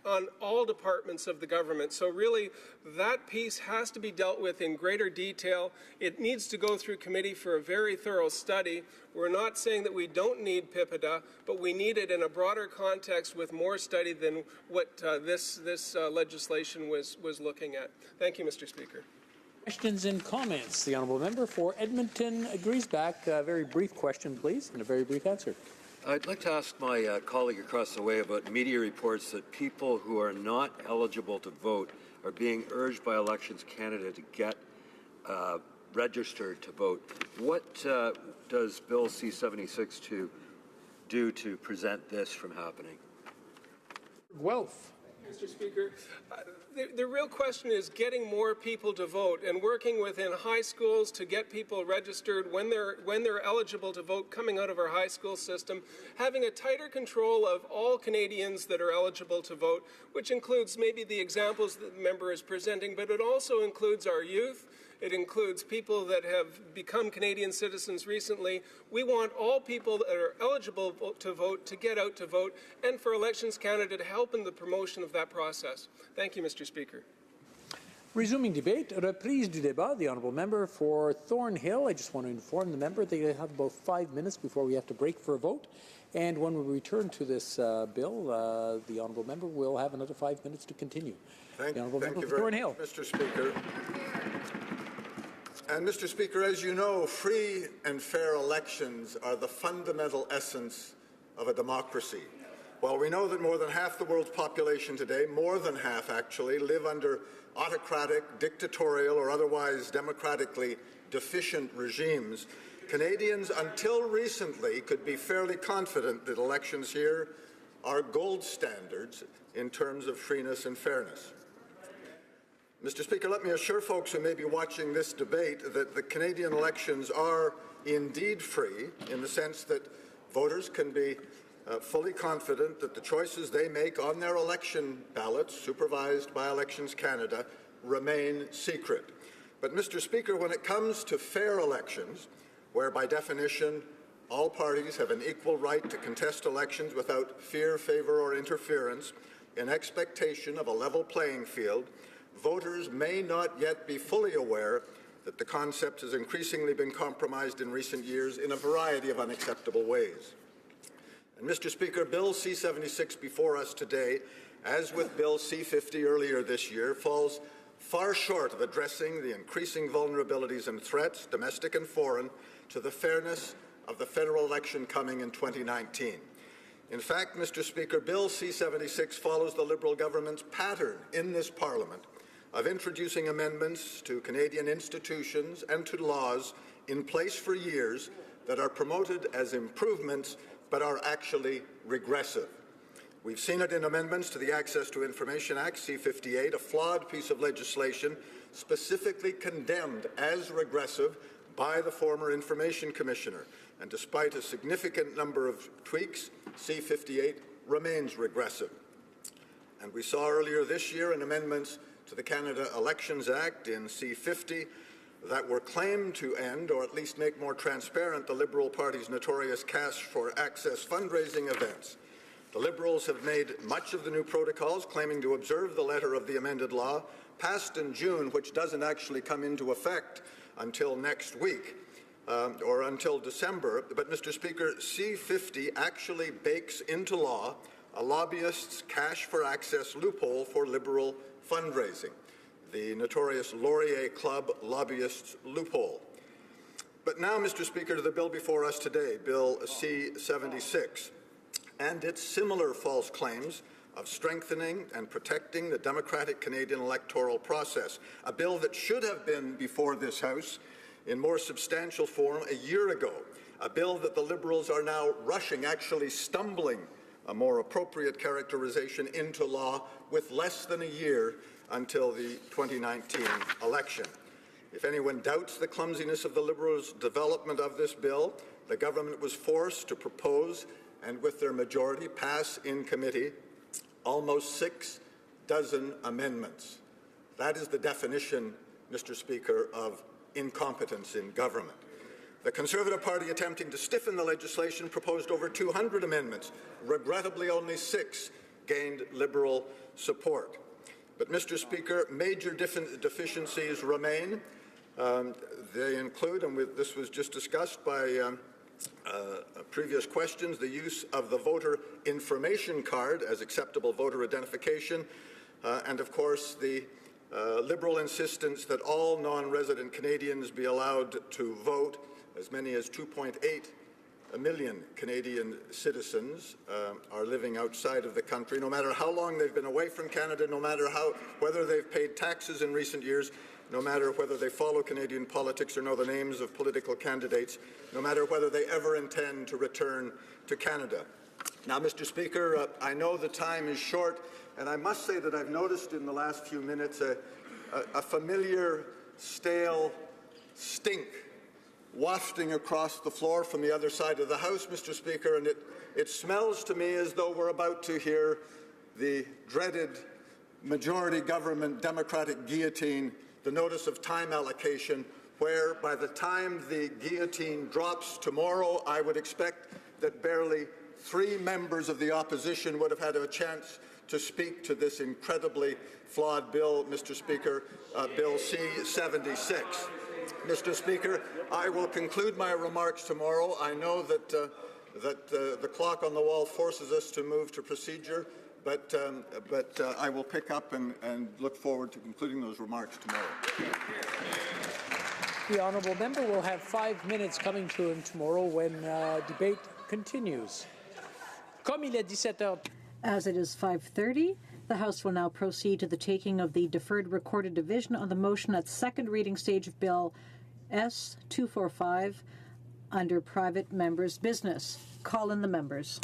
on all departments of the government. So really, that piece has to be dealt with in greater detail. It needs to go through committee for a very thorough study. We're not saying that we don't need PIPEDA, but we need it in a broader context with more study than what this legislation was looking at. Thank you, Mr. Speaker. Questions and comments. The honourable member for Edmonton-Griesbach. A very brief question, please, and a very brief answer. I'd like to ask my colleague across the way about media reports that people who are not eligible to vote are being urged by Elections Canada to get registered to vote. What does Bill C-76 do to prevent this from happening? Guelph. Mr. Speaker, the real question is getting more people to vote and working within high schools to get people registered when they're eligible to vote coming out of our high school system, having a tighter control of all Canadians that are eligible to vote, which includes maybe the examples that the member is presenting, but it also includes our youth, It includes people that have become Canadian citizens recently. We want all people that are eligible to vote to get out to vote, and for Elections Canada to help in the promotion of that process. Thank you, Mr. Speaker. Resuming debate, reprise du débat, the honourable member for Thornhill. I just want to inform the member they have about 5 minutes before we have to break for a vote. And when we return to this bill, the honourable member will have another 5 minutes to continue. Thank you for very Thornhill. much, Mr. Speaker. And Mr. Speaker, as you know, free and fair elections are the fundamental essence of a democracy. While we know that more than half the world's population today, more than half actually, live under autocratic, dictatorial, or otherwise democratically deficient regimes, Canadians until recently could be fairly confident that elections here are gold standards in terms of freeness and fairness. Mr. Speaker, let me assure folks who may be watching this debate that the Canadian elections are indeed free in the sense that voters can be fully confident that the choices they make on their election ballots, supervised by Elections Canada, remain secret. But, Mr. Speaker, when it comes to fair elections, where by definition all parties have an equal right to contest elections without fear, favour or interference, in expectation of a level playing field, voters may not yet be fully aware that the concept has increasingly been compromised in recent years in a variety of unacceptable ways. And Mr. Speaker, Bill C-76 before us today, as with Bill C-50 earlier this year, falls far short of addressing the increasing vulnerabilities and threats, domestic and foreign, to the fairness of the federal election coming in 2019. In fact, Mr. Speaker, Bill C-76 follows the Liberal government's pattern in this Parliament of introducing amendments to Canadian institutions and to laws in place for years that are promoted as improvements but are actually regressive. We've seen it in amendments to the Access to Information Act, C-58, a flawed piece of legislation specifically condemned as regressive by the former Information Commissioner. And despite a significant number of tweaks, C-58 remains regressive. And we saw earlier this year in amendments to the Canada Elections Act in C-50 that were claimed to end, or at least make more transparent, the Liberal Party's notorious cash for access fundraising events. The Liberals have made much of the new protocols, claiming to observe the letter of the amended law, passed in June, which doesn't actually come into effect until next week, or until December. But, Mr. Speaker, C-50 actually bakes into law a lobbyist's cash for access loophole for Liberal fundraising, the notorious Laurier Club lobbyists loophole. But now, Mr. Speaker, to the bill before us today, Bill C-76, and its similar false claims of strengthening and protecting the democratic Canadian electoral process, a bill that should have been before this House in more substantial form a year ago, a bill that the Liberals are now rushing, actually stumbling, a more appropriate characterization, into law with less than a year until the 2019 election. If anyone doubts the clumsiness of the Liberals' development of this bill, the government was forced to propose and with their majority pass in committee almost 6 dozen amendments. That is the definition, Mr. Speaker, of incompetence in government. The Conservative Party, attempting to stiffen the legislation, proposed over 200 amendments. Regrettably, only 6 gained Liberal support. But, Mr. Speaker, major deficiencies remain. They include, and this was just discussed by previous questions, the use of the voter information card as acceptable voter identification, and, of course, the Liberal insistence that all non-resident Canadians be allowed to vote. As many as 2.8 million Canadian citizens are living outside of the country, no matter how long they've been away from Canada, no matter whether they've paid taxes in recent years, no matter whether they follow Canadian politics or know the names of political candidates, no matter whether they ever intend to return to Canada. Now, Mr. Speaker, I know the time is short, and I must say that I've noticed in the last few minutes a familiar, stale stink wafting across the floor from the other side of the House, Mr. Speaker, and it smells to me as though we're about to hear the dreaded majority government Democratic guillotine the notice of time allocation, where by the time the guillotine drops tomorrow, I would expect that barely 3 members of the opposition would have had a chance to speak to this incredibly flawed bill, Mr. Speaker, Bill C-76. Mr. Speaker, I will conclude my remarks tomorrow. I know that the clock on the wall forces us to move to procedure, but I will pick up and look forward to concluding those remarks tomorrow. The honourable member will have 5 minutes coming to him tomorrow when debate continues. Comme il est 17 heures. As it is 5:30, the House will now proceed to the taking of the deferred recorded division on the motion at second reading stage of Bill S-245 under private members' business. Call in the members.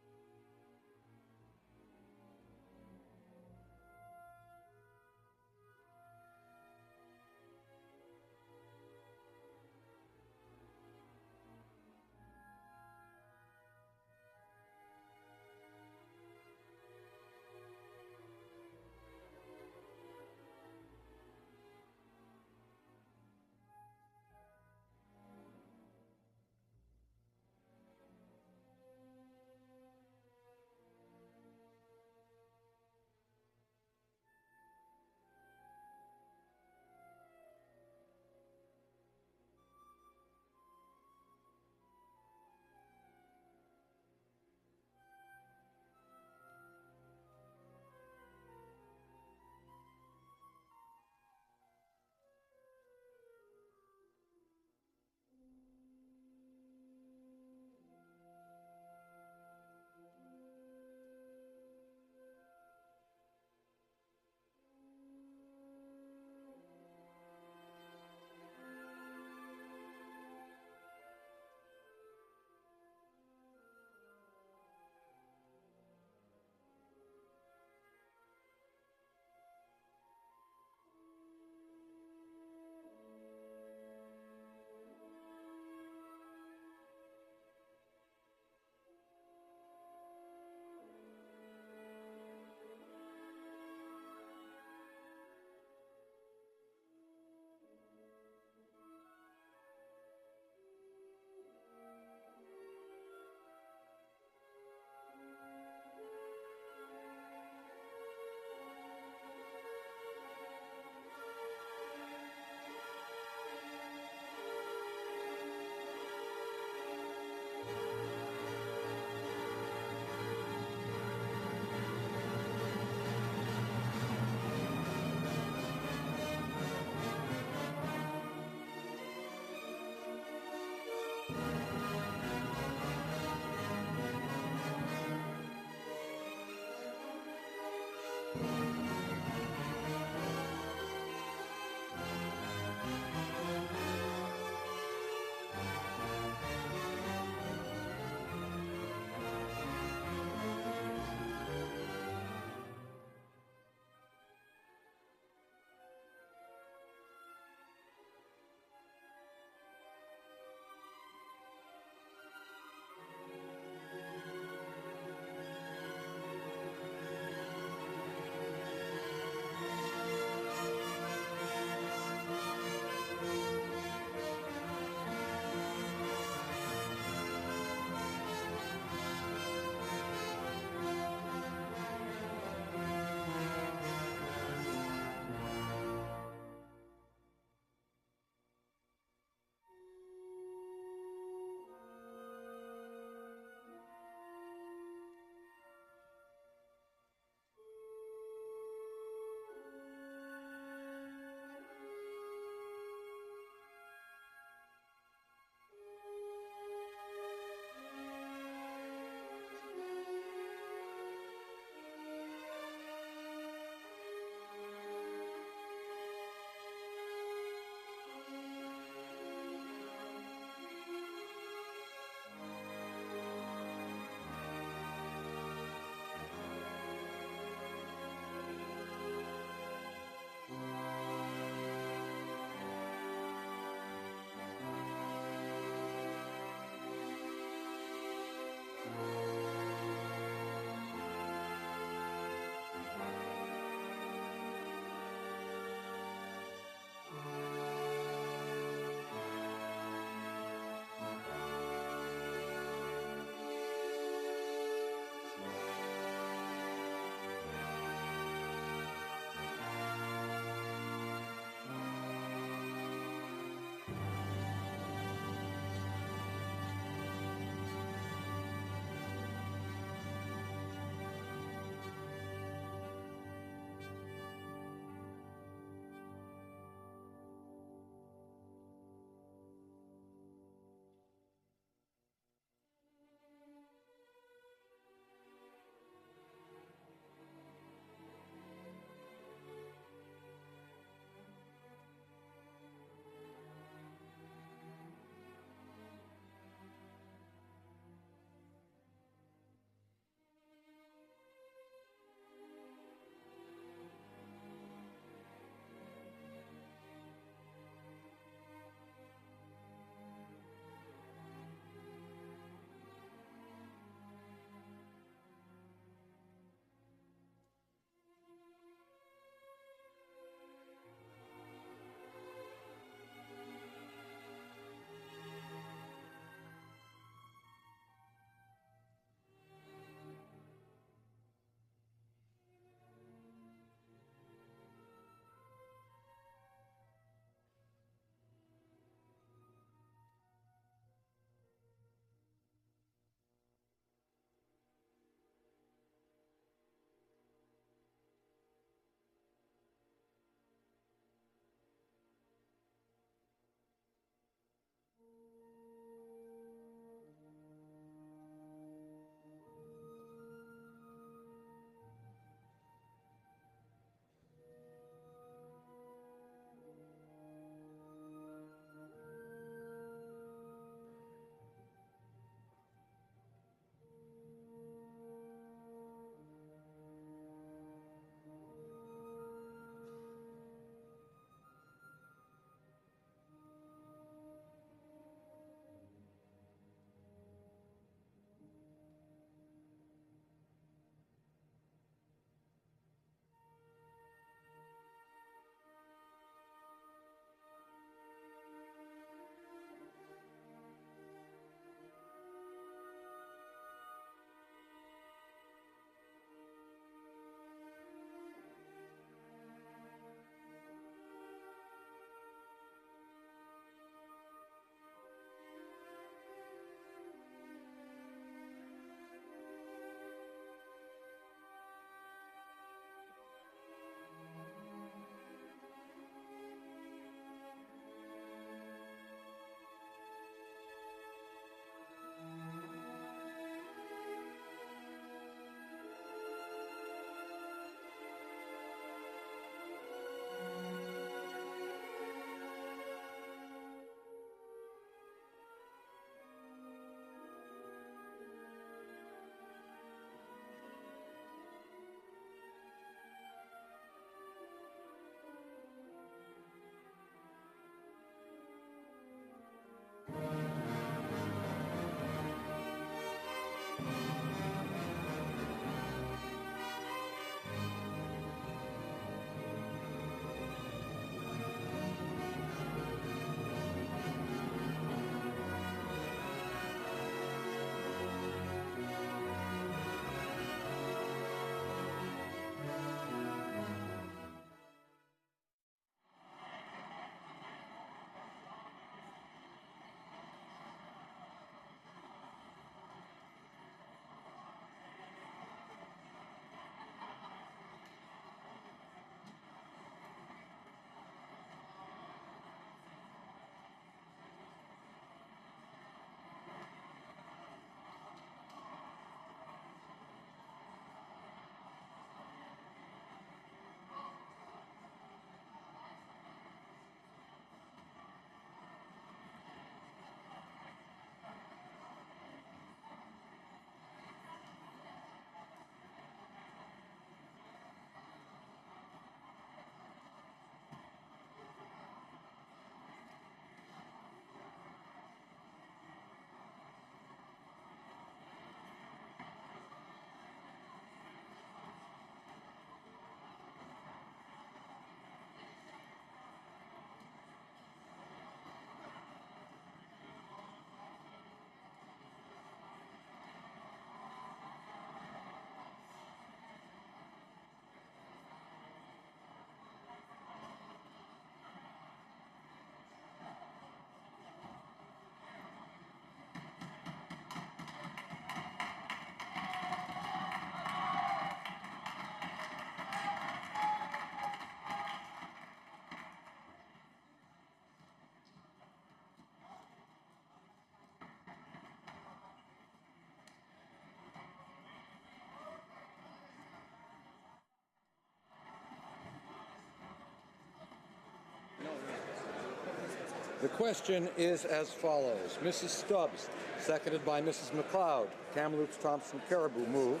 The question is as follows. Mrs. Stubbs, seconded by Mrs. McLeod. Kamloops Thompson Caribou moved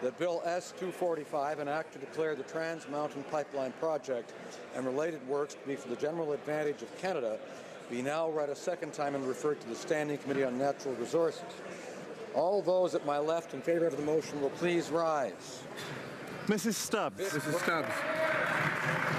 that Bill S-245, an act to declare the Trans Mountain Pipeline Project and related works to be for the general advantage of Canada, be now read a second time and referred to the Standing Committee on Natural Resources. All those at my left in favor of the motion will please rise. Mrs. Stubbs. Mrs. Stubbs.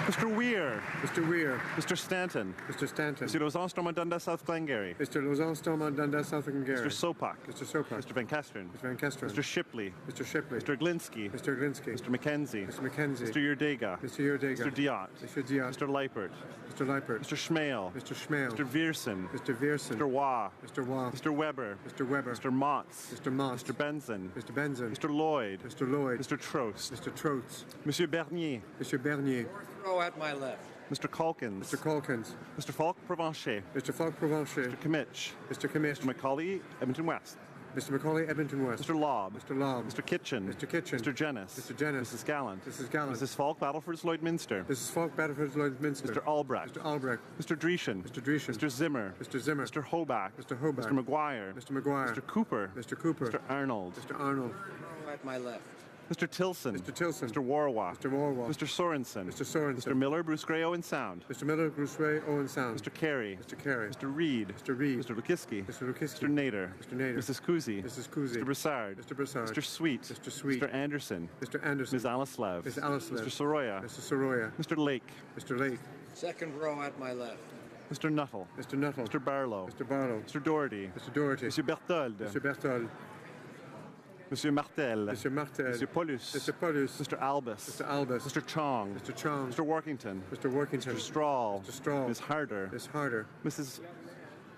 Mr. Weir. Mr. Weir. Mr. Stanton. Mr. Stanton. Mr. Lozon Stormont Dundas South Glengarry. Mr. Lozon Stormont Dundas South Glengarry. Mr. Sopak. Mr. Sopak. Mr. Van Kesteren. Mr. Van Kesteren. Mr. Shipley. Mr. Shipley. Mr. Glinsky. Mr. Glinsky. Mr. McKenzie. Mr. McKenzie. Mr. Yerdega. Mr. Yerdega. Mr. Diot. Mr. Diot. Mr. Leipert. Mr. Leipert. Mr. Schmale. Mr. Schmale. Mr. Viersen. Mr. Viersen. Mr. Waugh. Mr. Waugh. Mr. Weber. Mr. Weber. Mr. Motz. Mr. Motz. Mr. Benson. Mr. Benson. Mr. Lloyd. Mr. Lloyd. Mr. Trost. Mr. Trost. Monsieur Bernier. Mr. Bernier. Fourth row at my left. Mr. Calkins. Mr. Calkins. Mr. Falk Provencher. Mr. Falk Provencher. Mr. Kimmich. Mr. Kimmich. Mr. Macaulay, Edmonton West. Mr. Macaulay, Edmonton West. Mr. Lobb. Mr. Lobb. Mr. Kitchen. Mr. Kitchen. Mr. Jennis. Mr. Jennis. Mrs. Gallant. Mrs. Gallant. Mrs. Falk, Battleford's Lloydminster. Mrs. Falk, Battleford's Lloydminster. Mr. Albrecht. Mr. Albrecht. Mr. Dreeshen. Mr. Dreeshen. Mr. Zimmer. Mr. Zimmer. Mr. Hobach. Mr. Hobach. Mr. McGuire. Mr. McGuire. Mr. Cooper. Mr. Cooper. Mr. Arnold. Mr. Arnold. Row at my left. Mr. Tilson. Mr. Tilson. Mr. Warwa. Mr. Warwa. Mr. Sorensen. Mr. Sorensen. Mr. Miller, Bruce Gray, Owen Sound. Mr. Miller, Bruce Ray, Owen Sound. Mr. Carey. Mr. Carey. Mr. Reed. Mr. Reed. Mr. Lukiski. Mr. Lukiski. Mr. Nader. Mr. Nader. Mrs. Kuzi. Mrs. Kuzi. Mr. Broussard. Mr. Broussard. Mr. Sweet. Mr. Sweet. Mr. Anderson. Mr. Anderson. Ms. Alislav. Ms. Alislav. Mr. Soroya. Mr. Soroya. Mr. Lake. Mr. Lake. Second row at my left. Mr. Nuttall. Mr. Nuttall. Mr. Barlow. Mr. Barlow. Mr. Doherty. Mr. Doherty. Monsieur Berthold. Mr. Berthold. Monsieur Martel. Mr. Martel. Monsieur Paulus. Mr. Paulus. Mr. Albus. Mr. Albus. Mr. Chong. Mr. Chong. Mr. Workington. Mr. Workington. Mr. Strahl. Mr. Strahl. Ms. Harder. Ms. Harder. Mrs.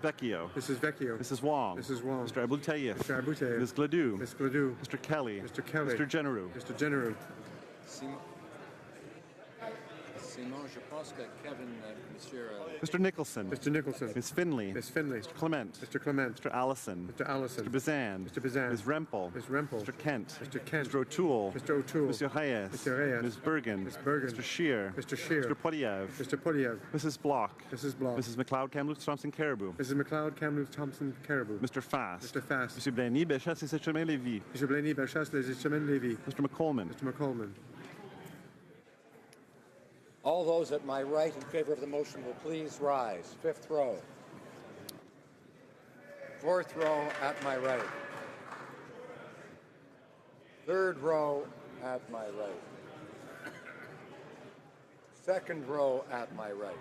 Vecchio. Mrs. Vecchio. Mrs. Wong. Mrs. Wong. Mr. Aboutayev. Mr. Aboutayev. Ms. Gladue. Ms. Gladue. Mr. Kelly. Mr. Kelly. Mr. Generou. Mr. Generou. Simon, je pense que Kevin, Monsieur... Mr. Nicholson. Mr. Nicholson. Ms. Finley. Ms. Finley. Mr. Clement. Mr. Clement. Mr. Allison. Mr. Allison. Mr. Bazan. Mr. Bazan. Ms. Rempel. Ms. Rempel. Mr. Kent. Mr. Kent. Mr. O'Toole. Mr. O'Toole. Mr. Reyes. Mr. Reyes. Ms. Bergen. Ms. Bergen. Mr. Shear. Mr. Shear. Mr. Polyev. Mr. Polyev. Mrs. Block. Mrs. Block. Mrs. McLeod, Kamloops, Thompson, Caribou. Mrs. McLeod, Kamloops, Thompson, Caribou. Mr. Fast. Mr. Fast. Monsieur Blaney, Bellechasse et Saint-Germain-Lévis. Mr. Blaney, Bellechasse, Les Chemins, Lévis. Mr. McColman. Mr. McColman. All those at my right in favor of the motion will please rise. Fifth row. Fourth row at my right. Third row at my right. Second row at my right.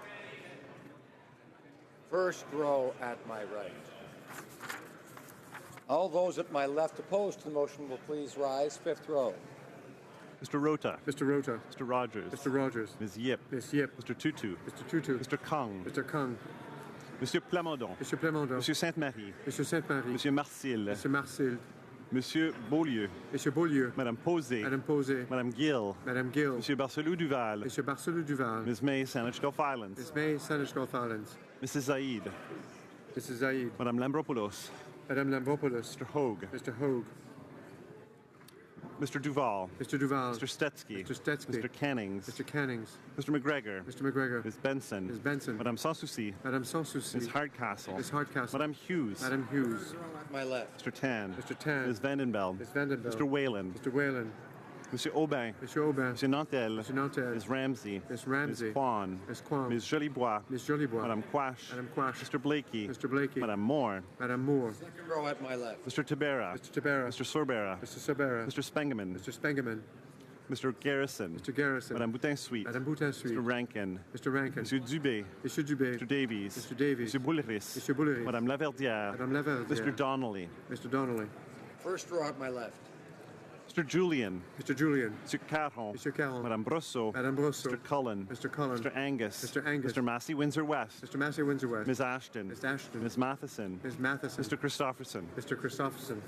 First row at my right. All those at my left opposed to the motion will please rise. Fifth row. Mr. Rota. Mr. Rota. Mr. Rogers. Mr. Rogers. Ms. Yip. Ms. Yip. Mr. Tutu. Mr. Tutu. Mr. Kung. Mr. Kung. Monsieur Plamondon. Monsieur Plamondon. Monsieur Sainte-Marie. Monsieur Sainte-Marie. Monsieur Marcil. Monsieur Marcil. Monsieur Beaulieu. Monsieur Beaulieu. Madame Posé. Madame Posé. Madame Gill. Madame Gill. Monsieur Barcelou-Duval. Monsieur Barcelou-Duval. Ms. May, Saanich Gulf Islands. Ms. May, Saanich Gulf Islands. Mrs. Zaid. Mrs. Zaid. Madame Lambropoulos. Madame Lambropoulos. Mr. Hogue. Mr. Hogue. Mr. Duval. Mr. Duval. Mr. Stetsky. Mr. Stetsky. Mr. Cannings. Mr. Cannings. Mr. McGregor. Mr. McGregor. Ms. Benson. Ms. Benson. Madame Sanssouci. Madame Sanssouci. Ms. Hardcastle. Ms. Hardcastle. Madame Hughes. Madame Hughes. At my left. Mr. Tan. Mr. Tan. Ms. Vandenbeld. Ms. Vandenbeld. Mr. Whalen. Mr. Whalen. Monsieur Aubin. Monsieur Aubin. Monsieur Nantel. Monsieur Nantel. Ms. Ramsey. Ms. Ramsey. Ms. Kwan. Ms. Kwan. Ms. Jolibois. Ms. Jolibois. Madame Quash. Madame Quash. Mr. Blakey. Mr. Blakey. Madame Moore. Madame Moore. Second row at my left. Mr. Tabera. Mr. Tabera. Mr. Sorbera. Mr. Sabera. Mr. Spengeman. Mr. Spengeman. Mr. Garrison. Mr. Garrison. Madame Boutin-Suite. Madame Boutin-Suite. Mr. Rankin. Mr. Rankin. Monsieur Dubé. Monsieur Dubé. Mr. Davies. Mr. Davies. Monsieur Bouleris. Monsieur Bouleris. Madame Laverdière. Madame Laverdière. Mr. Donnelly. Mr. Donnelly. First row at my left. Mr. Julian. Mr. Julian. Mr. Caron. Mr. Caron. Madame Brosseau. Madame Brosseau. Mr. Cullen. Mr. Cullen. Mr. Angus. Mr. Angus. Mr. Massey Windsor West. Mr. Massey Windsor West. Ms. Ashton. Ms. Ashton. Ms. Matheson. Ms. Matheson. Mr. Christopherson. Mr. Christopherson.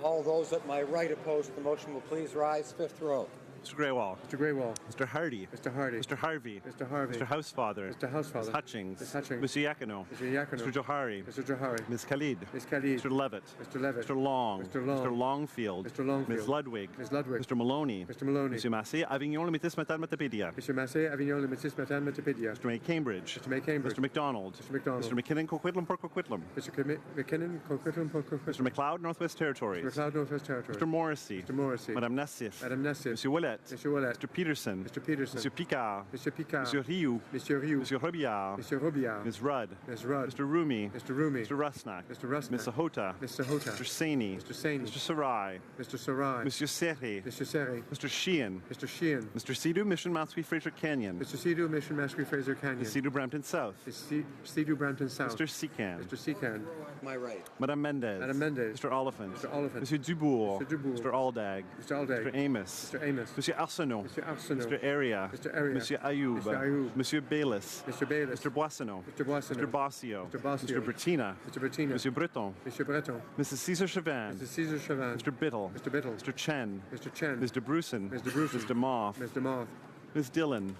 All those at my right opposed to the motion will please rise. Fifth row. Mr. Greywall. Mr. Greywall. Mr. Hardy. Mr. Hardy. Mr. Harvey. Mr. Harvey. Mr. Housefather. Mr. Housefather. Ms. Hutchings. Ms. Hutchings. Mr. Yakino. Mr. Yakino. Mr. Johari. Mr. Johari. Ms. Khalid. Ms. Khalid. Mr. Levitt. Mr. Levitt. Mr. Long. Mr. Long. Mr. Longfield. Mr. Longfield. Ms. Ludwig. Ms. Ludwig. Mr. Maloney. Mr. Maloney. Monsieur Massé, Avignon, Limitis, Matal, Matapédia. Mr. Massé, Avignon, Limitis, Matal, Matapédia. Mr. May Cambridge. Mr. May Cambridge. Mr. McDonald. Mr. McDonald. Mr. McKinnon, Coquitlam, Port Coquitlam. Mr. McKinnon, Coquitlam, Port Coquitlam. Mr. McLeod, Northwest Territories. Mr. McLeod, Northwest Territories. Mr. Morrissey. Mr. Morrissey. Madame Nassif. Madame Nassif. Monsieur Ouellet. Mr. Ouellet. Mr. Peterson. Mr. Peterson. Monsieur Picard. Mr. Picard. Monsieur Rioux. Monsieur Rioux. Monsieur Robillard. Monsieur Robillard. Ms. Rudd. Ms. Rudd. Mr. Rumi. Mr. Rumi. Mr. Rusnak. Mr. Rusnak. Ms. Sahota. Ms. Sahota. Mr. Saini. Mr. Saini. Mr. Sarai. Mr. Sarai. Monsieur Serre. Mr. Serre. Mr. Sheehan. Mr. Sheehan. Mr. Sidhu, Mission Mount Fraser Canyon. Mr. Sidhu, Mission Masquerade Fraser Canyon. Ms. Sidhu, Brampton South. Mr. Sidhu, Brampton South. Mr. Secan. Mr. Secan. My right. Madame Mendez. Madame Mendez. Mr. Oliphant. Mr. Oliphant. Monsieur Dubourg. Mr. Dubourg. Mr. Aldag. Mr. Aldag. Mr. Amos. Mr. Amos. Monsieur Arsenault. Mr. Arsenault. Mr. Area. Mr. Area. Monsieur Ayoub. Mr. Ayoub. Monsieur Bayless. Mr. Bayless. Mr. Boissonneau. Mr. Boissonneau. Mr. Bossio. Mr. Bossio. Mr. Bertina. Mr. Bertina. Monsieur Breton. Mr. Breton. Mrs. Caesar Chavan. Mr. Caesar Chavan. Mr. Biddle. Mr. Biddle. Mr. Chen. Mr. Chen. Ms. DeBrusen. Ms. DeBrusen. Mr. Moth. Mr. Moth. Ms. Dillon.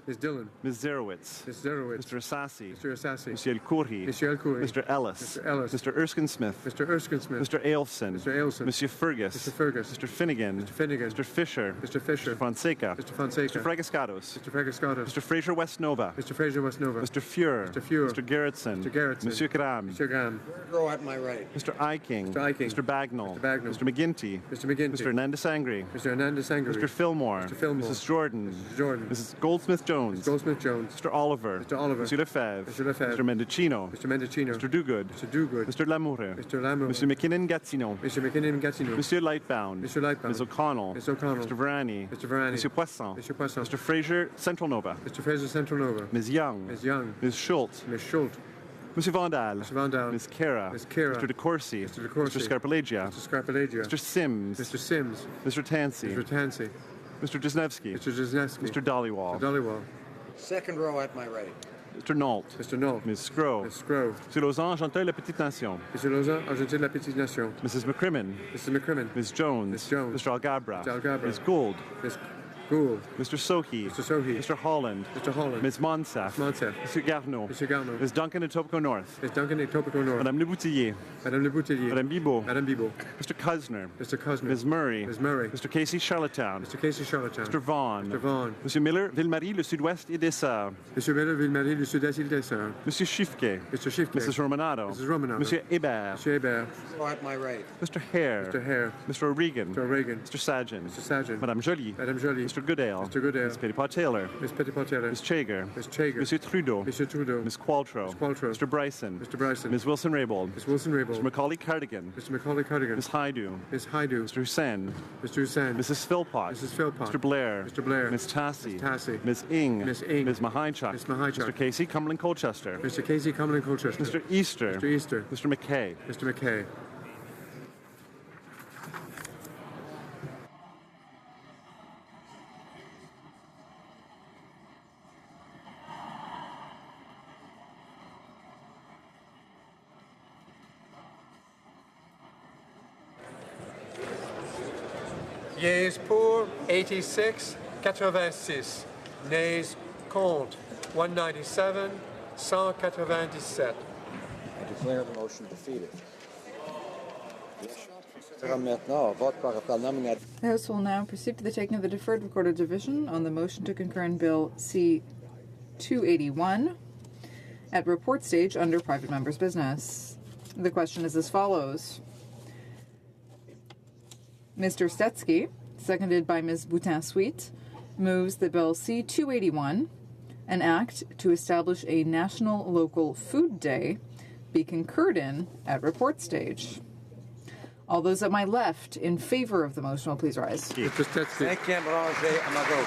Ms. Dillon. Ms. Zerowitz. Ms. Zerowitz. Mr. Assassi. Mr. Assassi. Monsieur El Khoury. Monsieur El Khoury. Mr. Ellis. Mr. Ellis. Mr. Erskine Smith. Mr. Erskine Smith. Mr. Ailson. Mr. Ailson. Monsieur Fergus. Mr. Fergus. Mr. Finnegan. Mr. Finnegan. Mr. Fisher. Mr. Fisher. Mr. Fonseca. Mr. Fonseca. Mr. Fragascatos. Mr. Fragascatos. Mr. Fraser West Nova. Mr. Fraser West Nova. Mr. Fuhr. Mr. Fuhr. Mr. Gerritsen. Mr. Gerritsen. Monsieur Graham. Mr. Graham. Row at my right. Mr. Eiking. Mr. Eiking. Mr. Bagnall. Mr. Bagnall. Mr. McGinty. Mr. McGinty. Mr. Hernandez Angry. Mr. Hernandez Angry. Mr. Fillmore. Mr. Fillmore. Mrs. Jordan. Mrs. Jordan. Mrs. Goldsmith Jones. Mrs. Goldsmith Jones. Mr. Oliver. Mr. Oliver. Monsieur Lefebvre. Mr. Lefebvre. Mr. Mendocino. Mr. Mendocino. Mr. Dogood. Mr. Dogood. Mr. Lamoureux. Mr. Lamoureux. Monsieur McKinnon Gatineau. Mr. McKinnon Gatineau. Monsieur Lightbound. Mr. Lightbound. Ms. O'Connell. Ms. O'Connell. Mr. Varani. Mr. Varani. Monsieur Poisson. Mr. Poisson. Mr. Fraser Central Nova. Mr. Fraser Central Nova. Ms. Young. Ms. Young. Ms. Schultz. Ms. Schultz. Monsieur Vandal. Mr. Vandal. Ms. Kara. Ms. Kara. Mr. DeCourcy. Mr. DeCourcy. Mr. Scarpelagia. Mr. Scarpelagia. Mr. Sims. Mr. Sims. Mr. Tansey. Mr. Tansey. Mr. Jesnevsky. Mr. Jesnevsky. Mr. Dollywall. Mr. Dollywall. Second row at my right. Mr. Nault. Mr. Nault. Ms. Scrow. Ms. Scrow. Monsieur Lausanne, Argenteuil, La Petite Nation. Mr. Lausanne, Argenteuil, La Petite Nation. Mrs. McCrimmon. Mr. McCrimmon. Ms. Jones. Ms. Jones. Mr. Algabra. Mr. Algabra. Ms. Gould. Ms. Gould. Mr. Sohi. Mr. Sohi. Mr. Holland. Mr. Holland. Ms. Monsef. Ms. Monsef. Mr. Garneau. Mr. Garneau. Ms. Duncan and Topico North. Ms. Duncan et Topico North. Madame Le Boutillier. Madame Le Boutillier. Madame Bibot. Madame Bibot. Mr. Cusner. Mr. Cosner. Ms. Murray. Ms. Murray. Mr. Casey Charlottetown. Mr. Casey Charlottetown. Mr. Vaughan. Mr. Vaughan. Monsieur Miller, Ville-Marie, le Sud-Ouest et Dessert. Monsieur Miller, Ville-Marie, le Sud-Est, Île d'Essert. Monsieur Schiffke. Mr. Schiffke. Mrs. Romanato. Mrs. Romanato. Monsieur Hébert. Monsieur Hébert. Row at my right. Mr. Hare. Mr. Hare. Mr. O'Regan. Mr. O'Regan. Mr. Sagan. Mr. Sagan. Madame Joly. Madame Joly. Mr. Goodale. Mr. Goodale. Ms. Petitpas-Taylor. Miss Petitpas-Taylor. Ms. Chager. Miss Chager. Monsieur Trudeau. Monsieur Trudeau. Ms. Qualtrough. Miss Qualtrough. Mr. Bryson. Mr. Bryson. Ms. Wilson-Raybould. Miss Wilson-Raybould. Mr. Macaulay Cardigan. Mr. Macaulay Cardigan. Ms. Haidu. Miss Haidu. Mr. Hussain. Mr. Hussain. Mrs. Philpott. Mrs. Philpott. Mr. Blair. Mr. Blair. Ms. Tassie. Miss Tassie. Ms. Ing. Miss Ing. Ms. Mahichuk. Miss Mahichuk. Mr. Casey, Cumberland Colchester. Mr. Casey, Cumberland Colchester. Mr. Easter. Mr. Easter. Mr. McKay. Mr. McKay. Yeas pour 86, 86. Nays contre 197, 197. I declare the motion defeated. Maintenant, vote par appel nominatif. The House will now proceed to the taking of the deferred recorded division on the motion to concur in Bill C-281 at report stage under private member's business. The question is as follows. Mr. Stetsky, seconded by Ms. Boutin-Sweet, moves that Bill C-281, an act to establish a National Local Food Day, be concurred in at report stage. All those at my left in favor of the motion will please rise. Mr. Stetsky. Cinquième rangée à ma gauche.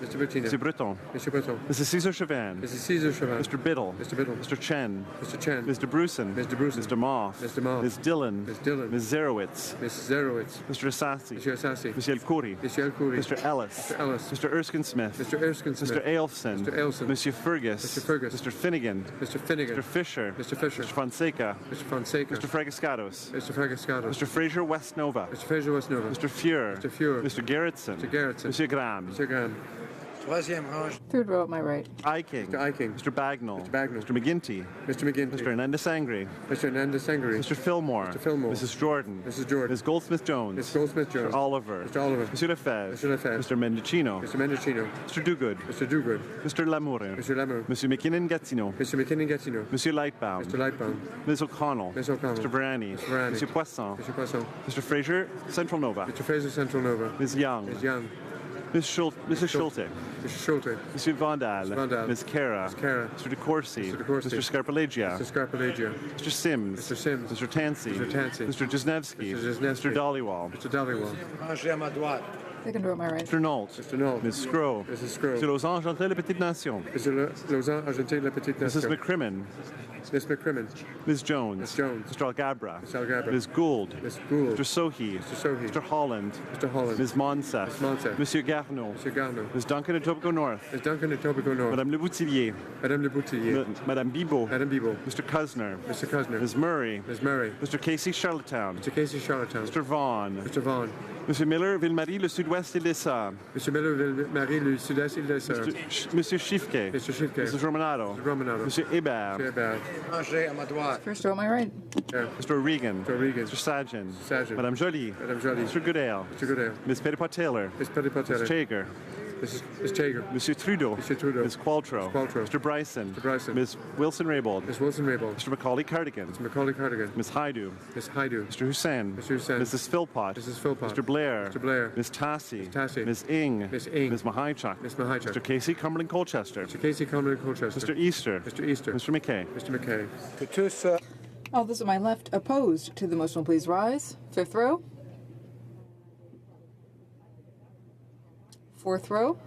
Bettina. Mr. Bettina. Monsieur Breton. Mr. Breton. Mrs. Cesar Chauvin. Mrs. Cesar Chauvin. Mr. Biddle. Mr. Biddle. Mr. Chen. Mr. Chen. Mr. Bruson. Mr. Bruson. Mr. Moff. Mr. Moff. Ms. Dillon. Ms. Dillon. Ms. Zerowitz. Ms. Zerowitz. Mr. Assassi. Mr. Assassi. Monsieur El Khoury. Mr. El Khoury. Mr. Ellis. Mr. Ellis. Mr. Erskine Smith. Mr. Erskine Smith. Mr. Ailson. Mr. Ailson. Monsieur Fergus. Mr. Fergus. Mr. Finnegan. Mr. Finnegan. Mr. Fisher. Mr. Fisher. Mr. Fonseca. Mr. Fonseca. Mr. Fragascatos. Mr. Fragascatos. Mr. Fraser Westnova. Mr. Fraser Westnova. Mr. Fuhr. Mr. Fuhr. Mr. Gerritsen. Mr. Gerritsen. Monsieur Graham. Mr. Graham. Third row at my right. Iking. Mr. Iking. Mr. Bagnall. Mr. Bagnall. Mr. McGinty. Mr. McGinty. Mr. Hernandez Sangre. Mr. Hernandez Sangre. Mr. Fillmore. Mr. Fillmore. Mrs. Jordan. Mrs. Jordan. Ms. Goldsmith-Jones. Ms. Goldsmith-Jones. Mr. Oliver. Mr. Oliver. Monsieur Lefebvre. Mr. Lefebvre. Mr. Mendicino. Mr. Mendicino. Mr. Dogood. Mr. Dogood. Mr. Lamour. Mr. Lamour. Monsieur McKinnon-Gatineau. Mr. McKinnon-Gatineau. Monsieur Lightbound. Mr. Lightbound. Ms. O'Connell. Ms. O'Connell. Mr. Varani. Mr. Varani. Monsieur Poisson. Mr. Poisson. Mr. Fraser, Central Nova. Mr. Fraser, Central Nova. Ms. Young. Ms. Young. Mrs. Schulte. Mr. Schulte. Monsieur Vandal. Mr. Vandal. Ms. Cara. Ms. Cara. Mr. DeCourcy. Mr. DeCourcy. Mr. Scarpelagia. Mr. Scarpelagia. Mr. Sims. Mr. Sims. Mr. Tansey. Mr. Tansey. Mr. Jesnevsky. Mr. Jesnevsky. Mr. Dollywall. Mr. Dollywall. Second row at my right. Mr. Nault. Mr. Nault. Ms. Scrow. Mrs. Scrow. Mr. Lausanne, Chantal, La Petite Nation. Mr. Lausanne, Argentine, La Petite Nation. Mrs. McCrimmon. Ms. McCrimmon. Ms. Jones. Ms. Jones. Mr. Algabra. Mr. Algabra. Ms. Gould. Ms. Gould. Mr. Sohi. Mr. Sohi. Mr. Holland. Mr. Holland. Ms. Monsef. Ms. Monsef. Monsieur Garneau. Monsieur Garneau. Ms. Duncan, Etobicoke North. Ms. Duncan, Etobicoke North. Madame Le Boutillier. Madame Le Boutillier. Madame Bibot. Madame Bibot. Mr. Cusner. Mr. Cusner. Ms. Murray. Ms. Murray. Mr. Casey, Charlottetown. Mr. Casey, Charlottetown. Mr. Vaughan. Mr. Vaughan. Monsieur Miller, Ville-Marie, le Sud-Ouest et l'Essor. Monsieur Miller, Marie, le Sud-Est, il est Monsieur Schiffke. Mr. Schiffke. Mrs. Romanato. Mr. Romanato. Monsieur Hébert. Monsieur Hébert. First row at my right. Yeah. Mr. O'Regan. Mr. O'Regan. Mr. Sajan. Sajan. Madame Jolie. Madame Jolie. Mr. Goodale. Mr. Goodale. Ms. Petitpas-Taylor. Ms. Petitpas-Taylor. Ms. Chager. Ms. Chager. Monsieur Trudeau. Monsieur Trudeau. Ms. Qualtrough. Qualtrough. Mr. Bryson. Mr. Bryson. Ms. Wilson-Raybould. Ms. Wilson-Raybould. Mr. Macaulay-Cardigan. Mr. Macaulay-Cardigan. Ms. Haidu. Ms. Haidu. Mr. Hussain. Mr. Hussain. Mrs. Philpott. Mrs. Philpott. Mr. Blair. Mr. Blair. Ms. Tassie. Ms. Tassie. Ms. Ing. Ms. Ing. Ms. Mahichuk. Ms. Mahichuk. Mr. Casey, Cumberland Colchester. Mr. Casey, Cumberland Colchester. Mr. Easter. Mr. Easter. Mr. McKay. Mr. McKay. All those at my left opposed to the motion will please rise. Fifth row. Fourth row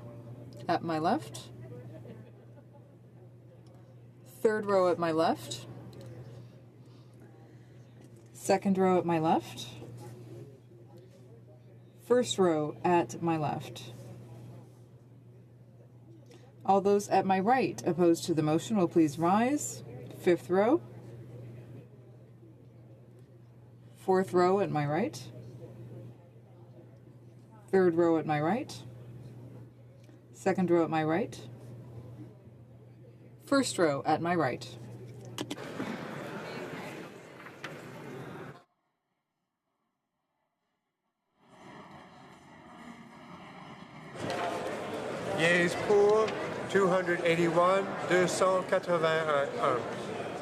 at my left. Third row at my left. Second row at my left. First row at my left. All those at my right opposed to the motion will please rise. Fifth row. Fourth row at my right. Third row at my right. Second row at my right. First row at my right. Yeas pour 281, 281.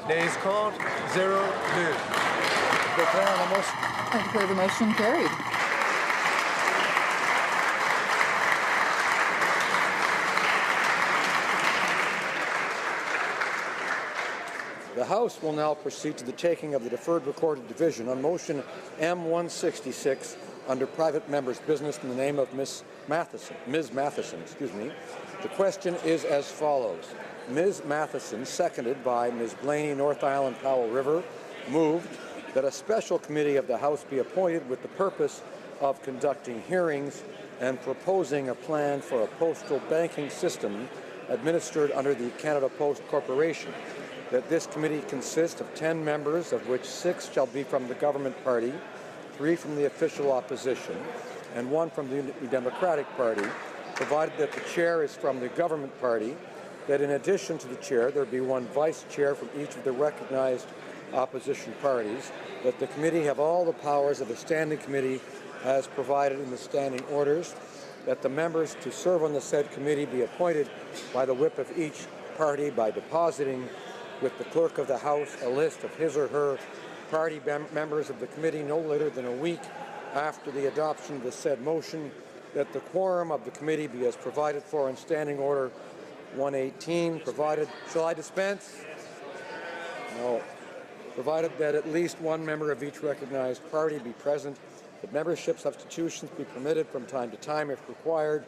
Nays contre 02. I declare the motion carried. The House will now proceed to the taking of the deferred recorded division on motion M166 under private member's business in the name of Ms. Matheson. The question is as follows. Ms. Matheson, seconded by Ms. Blaney, North Island, Powell River, moved that a special committee of the House be appointed with the purpose of conducting hearings and proposing a plan for a postal banking system administered under the Canada Post Corporation. That this committee consists of 10 members, of which 6 shall be from the government party, 3 from the official opposition, and 1 from the Democratic Party, provided that the chair is from the government party, that in addition to the chair, there be 1 vice chair from each of the recognized opposition parties, that the committee have all the powers of a standing committee as provided in the standing orders, that the members to serve on the said committee be appointed by the whip of each party by depositing with the clerk of the House a list of his or her party members of the committee no later than a week after the adoption of the said motion, that the quorum of the committee be as provided for in Standing Order 118, provided, shall I dispense? No. Provided that at least 1 member of each recognized party be present, that membership substitutions be permitted from time to time if required,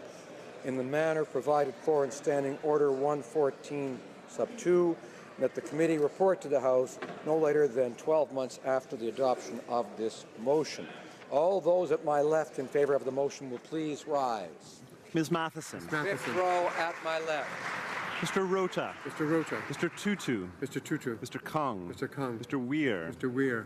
in the manner provided for in Standing Order 114 sub 2, that the committee report to the House no later than 12 months after the adoption of this motion. All those at my left in favor of the motion will please rise. Ms. Matheson. Fifth row at my left. Mr. Rota. Mr. Rota. Mr. Tutu. Mr. Tutu. Mr. Kung. Mr. Kung. Mr. Weir. Mr. Weir.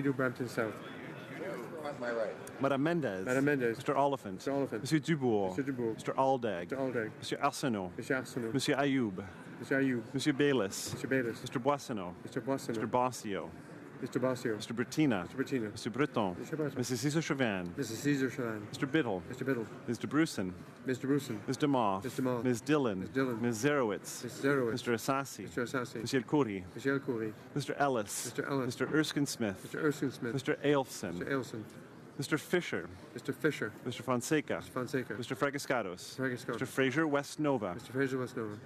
New Brampton South. At my right. Madame Mendez. Madame Mendez. Mr. Oliphant. Mr. Oliphant. Monsieur Dubourg. Monsieur Dubourg. Mr. Aldag. Mr. Aldag. Monsieur Arsenault. Monsieur Arsenault. Monsieur Ayoub. Monsieur Ayoub. Monsieur Bayless. Monsieur Bayless. Mr. Boissonneau. Mr. Boissonneau. Mr. Bossio. Mr. Bossio. Mr. Bettina. Mr. Bettina. Mr. Breton. Mr. Breton. Mrs. Cesar Chauvin. Mrs. Cesar Chauvin. Mr. Biddle. Mr. Biddle. Mr. Bruson. Mr. Bruson. Mr. Moff. Mr. Moff. Ms. Dillon. Ms. Dillon. Ms. Zerowitz. Mr. Zerowitz. Mr. Assassi. Mr. Assassi. Monsieur El Khoury. Monsieur El Khoury. Mr. Ellis. Mr. Ellis. Mr. Erskine Smith. Mr. Erskine Smith. Mr. Ailson. Mr. Ailson. Mr. Fisher. Mr. Fisher. Mr. Fonseca. Mr. Fonseca. Mr. Fragiscados. Fragiscados. Mr. Fraser West Nova. Mr. Fraser West Nova.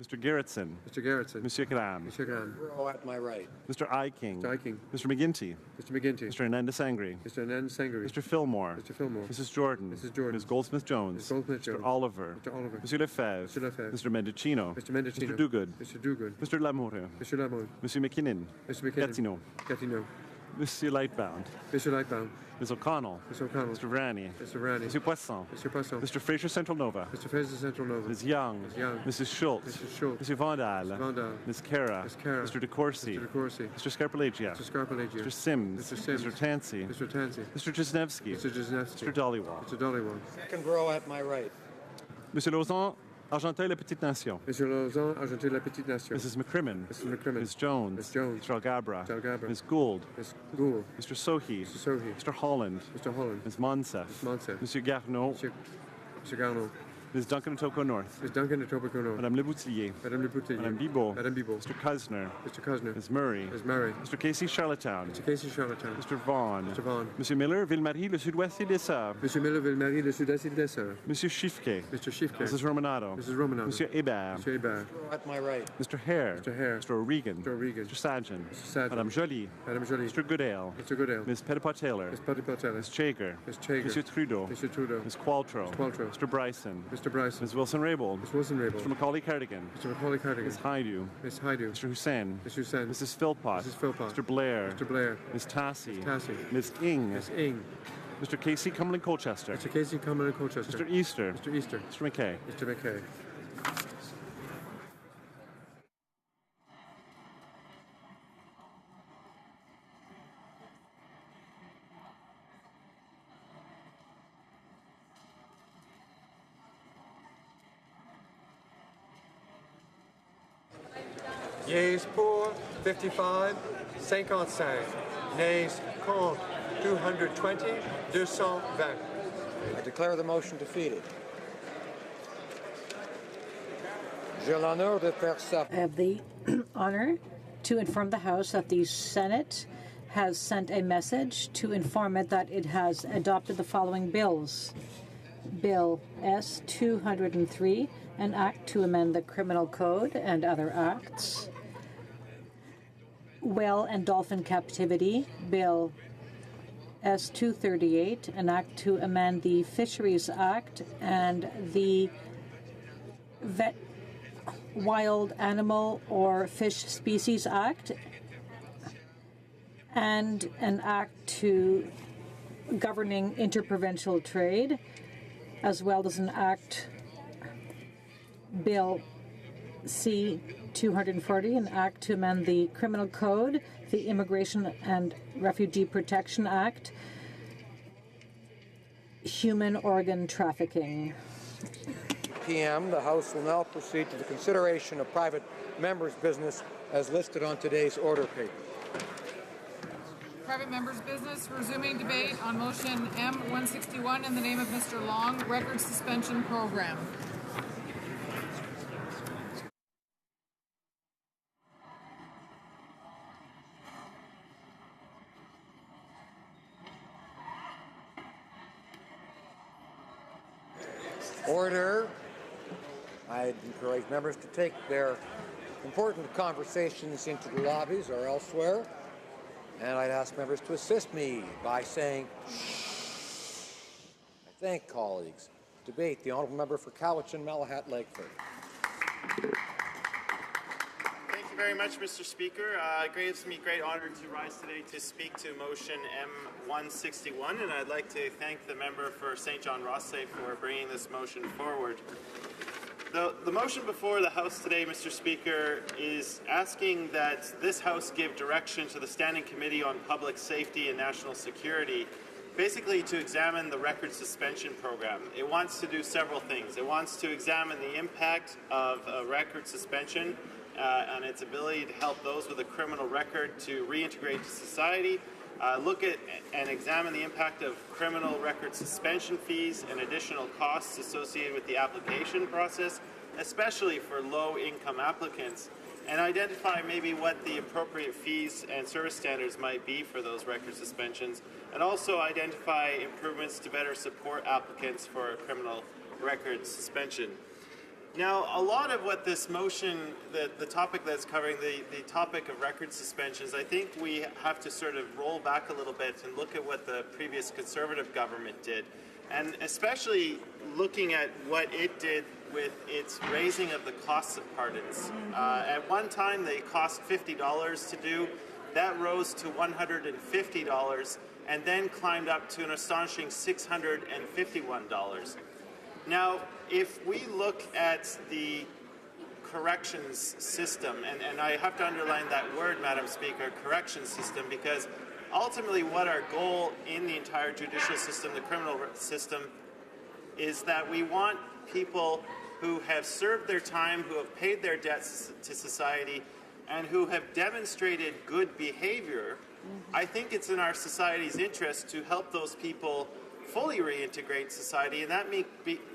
Mr. Gerritsen. Mr. Gerritsen. Monsieur Graham. Monsieur Graham. At my right. Mr. Iking. Mr. Iking. Mr. McGinty. Mr. McGinty. Mr. Hernandez Sangre. Mr. Hernandez Sangre. Mr. Fillmore. Mr. Fillmore. Mrs. Jordan. Mrs. Jordan. Ms. Goldsmith-Jones. Mr. Goldsmith-Jones. Mr. Oliver. Mr. Oliver. Monsieur Lefebvre. Mr. Lefebvre. Mr. Mendocino. Mr. Mendocino. Mr. Duguid. Mr. Duguid. Mr. Lamoureux. Mr. Lamoureux. Monsieur McKinnon. Mr. McKinnon. Gatineau. Gatineau. Monsieur Lightbound. Mr. Lightbound. Ms. O'Connell. Mr. O'Connell. Mr. Vrani. Mr. Vrani. Monsieur Poisson. Mr. Poisson. Mr. Fraser Central Nova. Mr. Fraser Central Nova. Ms. Young. Ms. Young. Mrs. Schultz. Mrs. Schultz. Monsieur Vandal. Mr. Vandal. Ms. Cara. Ms. Cara. Mr. DeCourcy. Mr. DeCourcy. Mr. Scarpalagia. Mr. Scarpalagia. Mr. Sims. Mr. Sims. Mr. Tansey. Mr. Tansey. Mr. Jesnevsky. Mr. Jesnevsky. Mr. Dollywall. Mr. Dollywall. Second row at my right. Monsieur Lauzon, Argenteuil, La Petite Nation. Monsieur Lauzon, Argenteuil, La Petite Nation. Mrs. McCrimmon. Mrs. McCrimmon. Ms. Jones. Ms. Jones. Mr. Algabra. Mr. Algabra. Ms. Gould. Ms. Gould. Mr. Sohi. Mr. Sohi. Mr. Holland. Mr. Holland. Ms. Monsef. Ms. Monsef. Monsieur Garneau. Mr. Garneau. Ms. Duncan Toko North. Ms. Duncan Etobicoke North. Madame Leboutillier. Madame Leboutillier. Madame Bibot. Madame Bibot. Mr. Kusner. Mr. Kusner. Ms. Murray. Ms. Murray. Mr. Casey Charlottetown. Mr. Casey Charlottetown. Mr. Vaughan. Mr. Vaughan. Monsieur Miller, Ville-Marie, le Sud-Ouest et des Sœurs. Monsieur Miller, Ville-Marie, le Sud-Est et des Sœurs. Monsieur Schiffke. Mr. Schiffke. Mrs. Romanado. Mrs. Romanado. Monsieur Hébert. Monsieur Hébert. At my right. Mr. Hare. Mr. Hare. Mr. O'Regan. Mr. O'Regan. Mr. Sargent. Mr. Sargent. Madame Jolie. Madame Jolie. Mr. Goodale. Mr. Goodale. Ms. Petitpas-Taylor. Ms. Petitpas-Taylor. Ms. Chager. Ms. Chager. Monsieur Trudeau. Mr. Trudeau. Ms. Qualtrough. Ms. Qualtrough. Mr. Bryson. Mr. Bryson. Ms. Wilson-Raybould. Ms. Wilson-Raybould. Mr. Macaulay-Cardigan. Mr. Macaulay-Cardigan. Ms. Haidu. Ms. Haidu. Mr. Hussain. Mr. Hussain. Mrs. Philpott. Mrs. Philpott. Mr. Blair. Mr. Blair. Ms. Tassie. Ms. Tassie. Ms. Ing. Ms. Ing. Mr. Casey Cumberland-Colchester. Mr. Casey Cumberland Colchester. Mr. Easter. Mr. Easter. Mr. McKay. Mr. McKay. Yeas pour 55, 55. Nays contre 220, 220. I declare the motion defeated. J'ai l'honneur de faire ça. I have the honor to inform the House that the Senate has sent a message to inform it that it has adopted the following bills. Bill S-203, an act to amend the Criminal Code and other acts. Whale and dolphin captivity, Bill S-238, an act to amend the Fisheries Act and the Wild Animal or Fish Species Act, and an act to governing interprovincial trade, as well as an act, Bill C-240, an act to amend the Criminal Code, the Immigration and Refugee Protection Act, human organ trafficking. PM, the House will now proceed to the consideration of private members' business as listed on today's order paper. Private members' business, resuming debate on motion M-161 in the name of Mr. Long, record suspension program. Order. I'd encourage members to take their important conversations into the lobbies or elsewhere. And I'd ask members to assist me by saying, shh. I thank colleagues. Debate, the Honourable Member for Cowichan, Malahat, Lakeford. Thank you very much, Mr. Speaker. It gives me great honor to rise today to speak to motion M161, and I'd like to thank the member for St. John Rothsay for bringing this motion forward. The motion before the House today, Mr. Speaker, is asking that this House give direction to the Standing Committee on Public Safety and National Security, basically to examine the record suspension program. It wants to do several things. It wants to examine the impact of a record suspension and its ability to help those with a criminal record to reintegrate to society. Look at and examine the impact of criminal record suspension fees and additional costs associated with the application process, especially for low-income applicants, and identify maybe what the appropriate fees and service standards might be for those record suspensions, and also identify improvements to better support applicants for a criminal record suspension. Now, a lot of what this motion, the topic that's covering, the topic of record suspensions, I think we have to sort of roll back a little bit and look at what the previous Conservative government did, and especially looking at what it did with its raising of the costs of pardons. At one time, they cost $50 to do. That rose to $150 and then climbed up to an astonishing $651. Now, if we look at the corrections system, and I have to underline that word, Madam Speaker, corrections system, because ultimately what our goal in the entire judicial system, the criminal system, is that we want people who have served their time, who have paid their debts to society, and who have demonstrated good behavior. I think it's in our society's interest to help those people fully reintegrate society, and that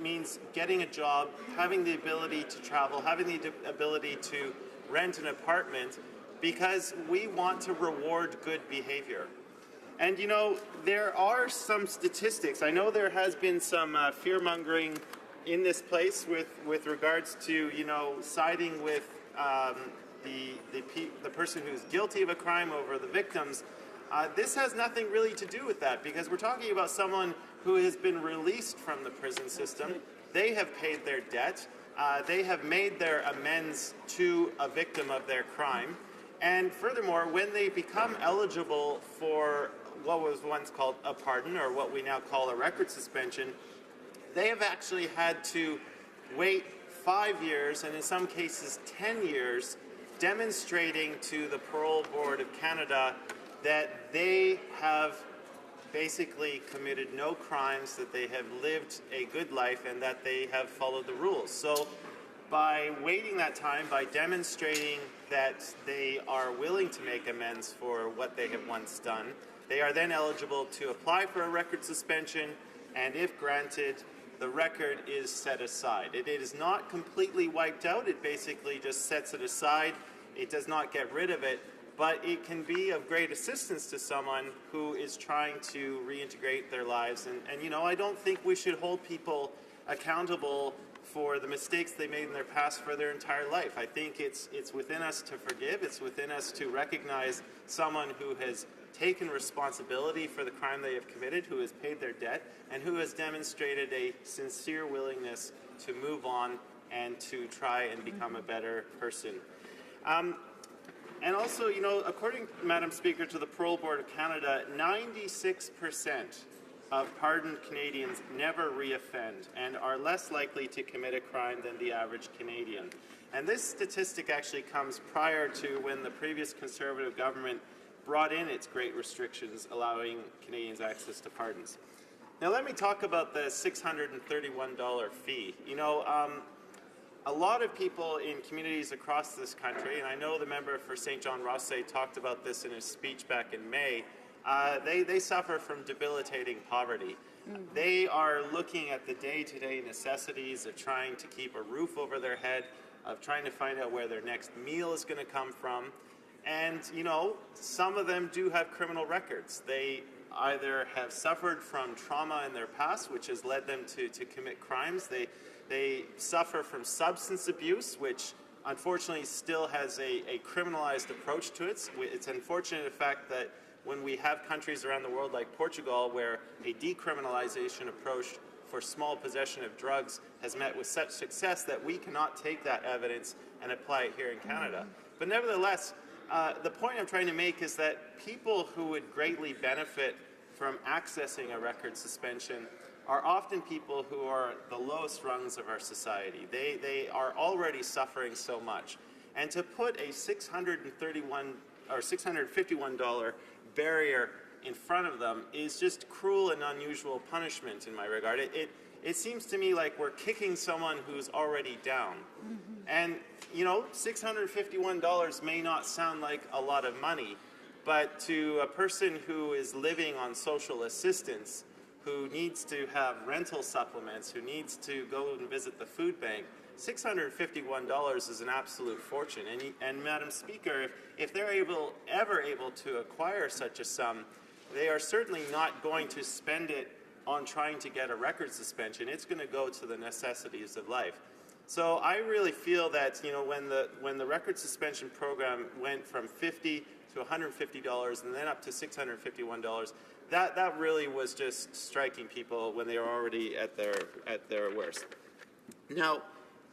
means getting a job, having the ability to travel, having the ability to rent an apartment, because we want to reward good behavior. And you know, there are some statistics. I know there has been some fear-mongering in this place with regards to, you know, siding with the person who's guilty of a crime over the victims. This has nothing really to do with that, because we're talking about someone who has been released from the prison system. They have paid their debt. They have made their amends to a victim of their crime. And furthermore, when they become eligible for what was once called a pardon, or what we now call a record suspension, they have actually had to wait 5 years, and in some cases 10 years, demonstrating to the Parole Board of Canada that they have basically committed no crimes, that they have lived a good life, and that they have followed the rules. So by waiting that time, by demonstrating that they are willing to make amends for what they have once done, they are then eligible to apply for a record suspension, and if granted, the record is set aside. It is not completely wiped out. It basically just sets it aside. It does not get rid of it, but it can be of great assistance to someone who is trying to reintegrate their lives. And you know, I don't think we should hold people accountable for the mistakes they made in their past for their entire life. I think it's within us to forgive. It's within us to recognize someone who has taken responsibility for the crime they have committed, who has paid their debt, and who has demonstrated a sincere willingness to move on and to try and become a better person. And also, you know, according, Madam Speaker, to the Parole Board of Canada, 96% of pardoned Canadians never reoffend and are less likely to commit a crime than the average Canadian. And this statistic actually comes prior to when the previous Conservative government brought in its great restrictions allowing Canadians access to pardons. Now let me talk about the $631 fee. You know, a lot of people in communities across this country, and I know the member for St. John Rothsay talked about this in his speech back in May, they suffer from debilitating poverty. They are looking at the day-to-day necessities of trying to keep a roof over their head, of trying to find out where their next meal is going to come from. And, you know, some of them do have criminal records. They either have suffered from trauma in their past, which has led them to commit crimes. They suffer from substance abuse, which unfortunately still has a criminalized approach to it. It's unfortunate, in fact, that when we have countries around the world like Portugal, where a decriminalization approach for small possession of drugs has met with such success that we cannot take that evidence and apply it here in Canada. But nevertheless, the point I'm trying to make is that people who would greatly benefit from accessing a record suspension are often people who are the lowest rungs of our society. They are already suffering so much. And to put a $651 barrier in front of them is just cruel and unusual punishment in my regard. It seems to me like we're kicking someone who's already down. And, you know, $651 may not sound like a lot of money, but to a person who is living on social assistance, who needs to have rental supplements, who needs to go and visit the food bank, $651 is an absolute fortune. And Madam Speaker, if they're ever able to acquire such a sum, they are certainly not going to spend it on trying to get a record suspension. It's going to go to the necessities of life. So I really feel that, you know, when the record suspension program went from $50 to $150 and then up to $651, that really was just striking people when they were already at their worst. Now,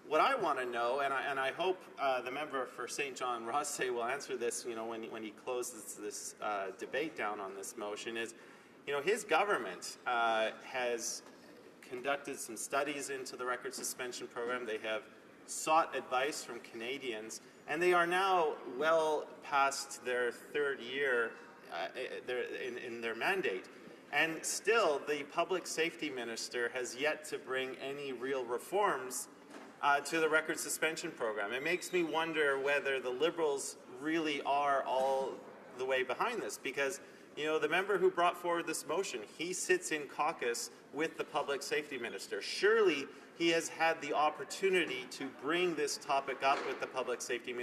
what I want to know, and I hope the member for St. John Rothsay will answer this, you know, when he closes this debate down on this motion, is, you know, his government has conducted some studies into the record suspension program. They have sought advice from Canadians, and they are now well past their third year in their mandate. And still, the public safety minister has yet to bring any real reforms to the record suspension program. It makes me wonder whether the Liberals really are all the way behind this, because, you know, the member who brought forward this motion, he sits in caucus with the public safety minister. Surely he has had the opportunity to bring this topic up with the public safety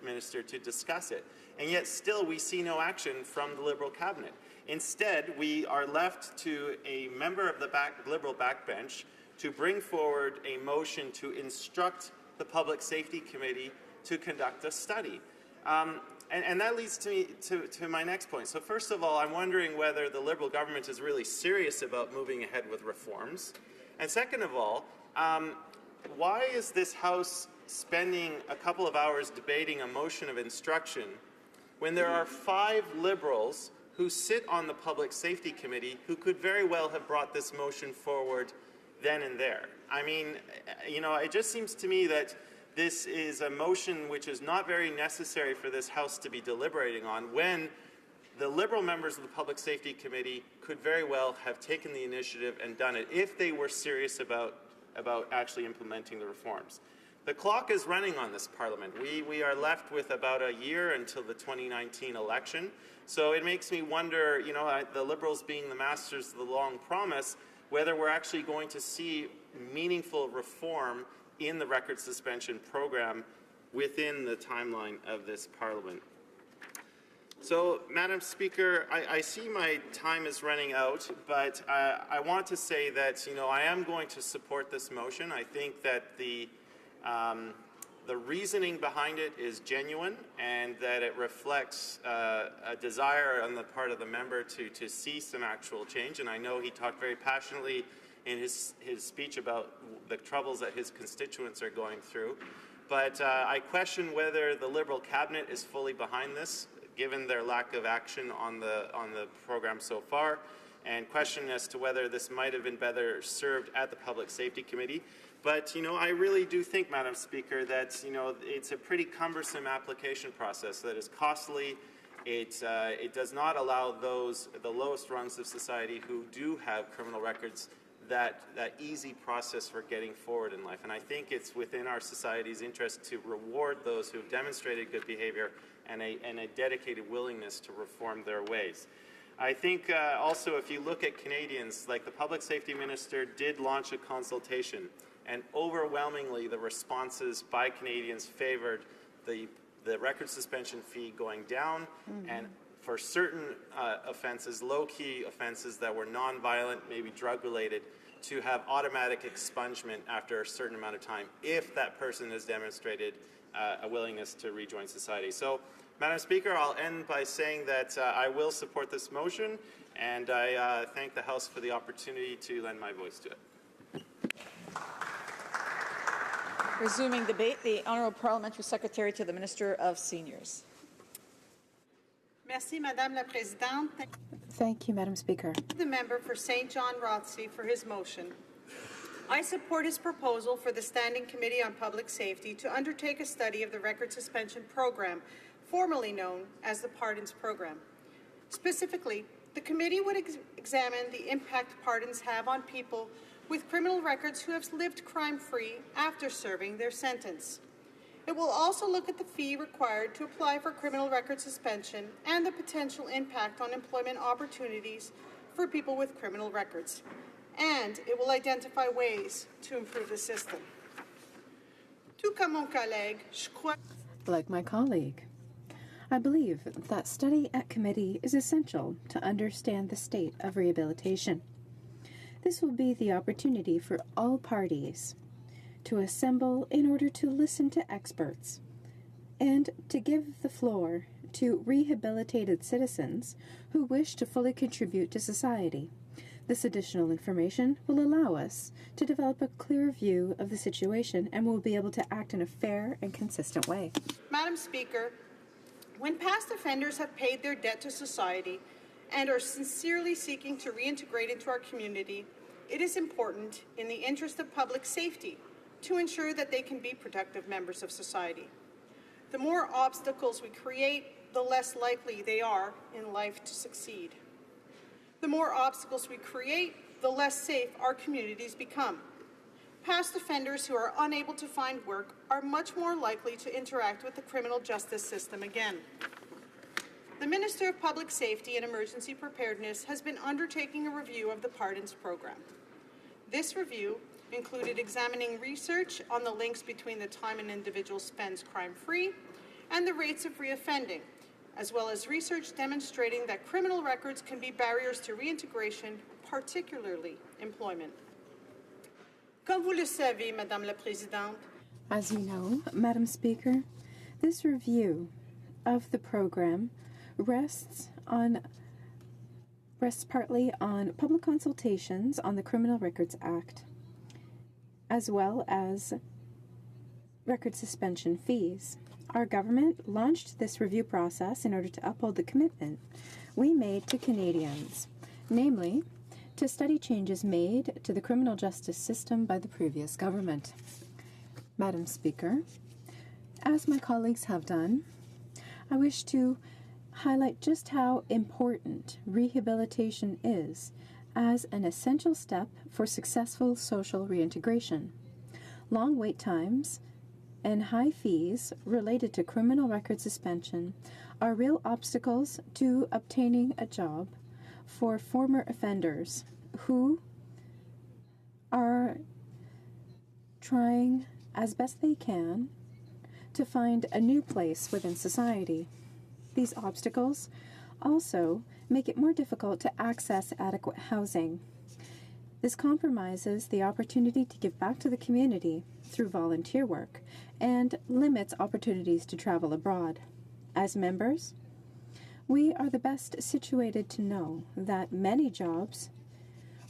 minister to discuss it. And yet still we see no action from the Liberal cabinet. Instead, we are left to a member of the Liberal backbench to bring forward a motion to instruct the Public Safety Committee to conduct a study. And that leads to my next point. So first of all, I'm wondering whether the Liberal government is really serious about moving ahead with reforms. And second of all, why is this House spending a couple of hours debating a motion of instruction when there are 5 Liberals who sit on the Public Safety Committee who could very well have brought this motion forward then and there? I mean, you know, it just seems to me that this is a motion which is not very necessary for this House to be deliberating on, when the Liberal members of the Public Safety Committee could very well have taken the initiative and done it if they were serious about actually implementing the reforms. The clock is running on this Parliament. We are left with about a year until the 2019 election. So it makes me wonder, you know, the Liberals being the masters of the long promise, whether we're actually going to see meaningful reform in the record suspension program within the timeline of this Parliament. So, Madam Speaker, I see my time is running out, but I want to say that, you know, I am going to support this motion. I think that the reasoning behind it is genuine, and that it reflects a desire on the part of the member to see some actual change. And I know he talked very passionately in his speech about the troubles that his constituents are going through. But I question whether the Liberal cabinet is fully behind this, given their lack of action on the program so far, and question as to whether this might have been better served at the Public Safety Committee. But, you know, I really do think, Madam Speaker, that, you know, it's a pretty cumbersome application process that is costly. It does not allow the lowest rungs of society who do have criminal records that easy process for getting forward in life. And I think it's within our society's interest to reward those who have demonstrated good behavior and a dedicated willingness to reform their ways. I think also, if you look at Canadians, like the Public Safety Minister did launch a consultation, and overwhelmingly the responses by Canadians favored the record suspension fee going down, and for certain offenses, low-key offenses that were non-violent, maybe drug-related, to have automatic expungement after a certain amount of time if that person has demonstrated a willingness to rejoin society. So, Madam Speaker, I'll end by saying that I will support this motion, and I thank the House for the opportunity to lend my voice to it. Resuming debate, the Honourable Parliamentary Secretary to the Minister of Seniors. Merci, Madame la Présidente. Thank you, Madam Speaker. The member for St. John Rothsey for his motion. I support his proposal for the Standing Committee on Public Safety to undertake a study of the record suspension program, formerly known as the Pardons Program. Specifically, the committee would examine the impact pardons have on people with criminal records who have lived crime-free after serving their sentence. It will also look at the fee required to apply for criminal record suspension and the potential impact on employment opportunities for people with criminal records. And it will identify ways to improve the system. Tout comme mon collègue, je crois... Like my colleague, I believe that study at committee is essential to understand the state of rehabilitation. This will be the opportunity for all parties to assemble in order to listen to experts and to give the floor to rehabilitated citizens who wish to fully contribute to society. This additional information will allow us to develop a clear view of the situation and we'll be able to act in a fair and consistent way. Madam Speaker, when past offenders have paid their debt to society and are sincerely seeking to reintegrate into our community, it is important, in the interest of public safety, to ensure that they can be productive members of society. The more obstacles we create, the less likely they are in life to succeed. The more obstacles we create, the less safe our communities become. Past offenders who are unable to find work are much more likely to interact with the criminal justice system again. The Minister of Public Safety and Emergency Preparedness has been undertaking a review of the Pardons Program. This review included examining research on the links between the time an individual spends crime-free and the rates of reoffending, as well as research demonstrating that criminal records can be barriers to reintegration, particularly employment. Comme vous le savez, Madame la Présidente, as you know, Madam Speaker, this review of the program rests partly on public consultations on the Criminal Records Act, as well as record suspension fees. Our government launched this review process in order to uphold the commitment we made to Canadians, namely, to study changes made to the criminal justice system by the previous government. Madam Speaker, as my colleagues have done, I wish to highlight just how important rehabilitation is as an essential step for successful social reintegration. Long wait times and high fees related to criminal record suspension are real obstacles to obtaining a job for former offenders who are trying as best they can to find a new place within society. These obstacles also make it more difficult to access adequate housing. This compromises the opportunity to give back to the community through volunteer work and limits opportunities to travel abroad. As members, we are the best situated to know that many jobs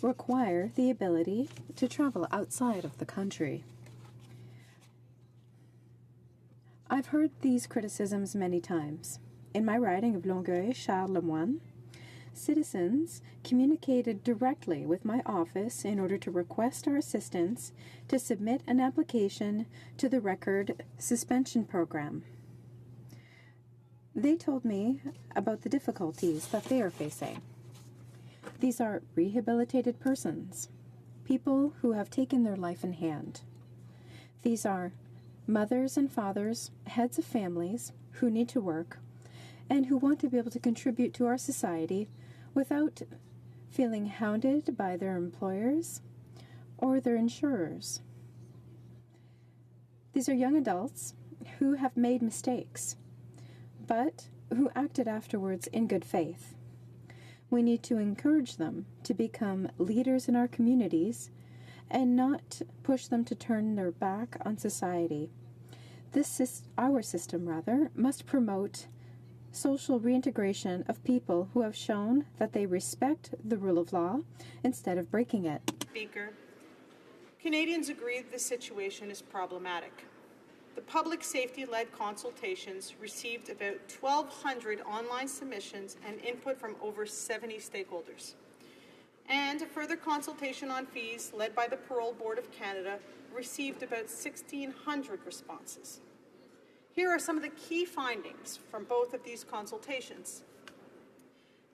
require the ability to travel outside of the country. I've heard these criticisms many times. In my riding of Longueuil-Charles-Lemoine, citizens communicated directly with my office in order to request our assistance to submit an application to the record suspension program. They told me about the difficulties that they are facing. These are rehabilitated persons, people who have taken their life in hand. These are mothers and fathers, heads of families who need to work and who want to be able to contribute to our society without feeling hounded by their employers or their insurers. These are young adults who have made mistakes, but who acted afterwards in good faith. We need to encourage them to become leaders in our communities and not push them to turn their back on society. Our system, must promote social reintegration of people who have shown that they respect the rule of law instead of breaking it. Speaker, Canadians agree that the situation is problematic. The public safety-led consultations received about 1,200 online submissions and input from over 70 stakeholders. And a further consultation on fees led by the Parole Board of Canada received about 1,600 responses. Here are some of the key findings from both of these consultations.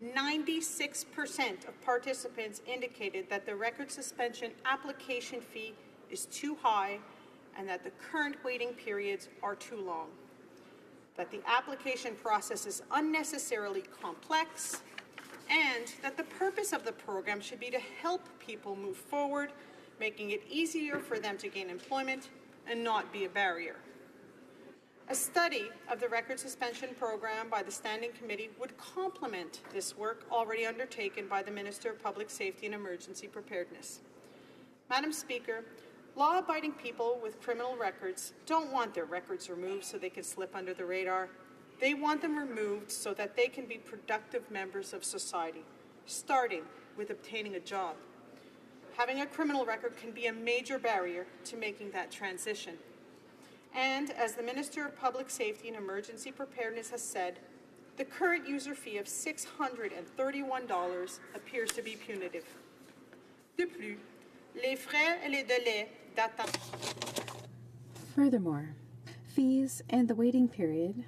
96% of participants indicated that the record suspension application fee is too high and that the current waiting periods are too long, that the application process is unnecessarily complex, and that the purpose of the program should be to help people move forward, making it easier for them to gain employment and not be a barrier. A study of the record suspension program by the Standing Committee would complement this work already undertaken by the Minister of Public Safety and Emergency Preparedness. Madam Speaker, law-abiding people with criminal records don't want their records removed so they can slip under the radar. They want them removed so that they can be productive members of society, starting with obtaining a job. Having a criminal record can be a major barrier to making that transition. And as the Minister of Public Safety and Emergency Preparedness has said, the current user fee of $631 appears to be punitive. De plus, les frais et les délais d'attente. Furthermore, fees and the waiting period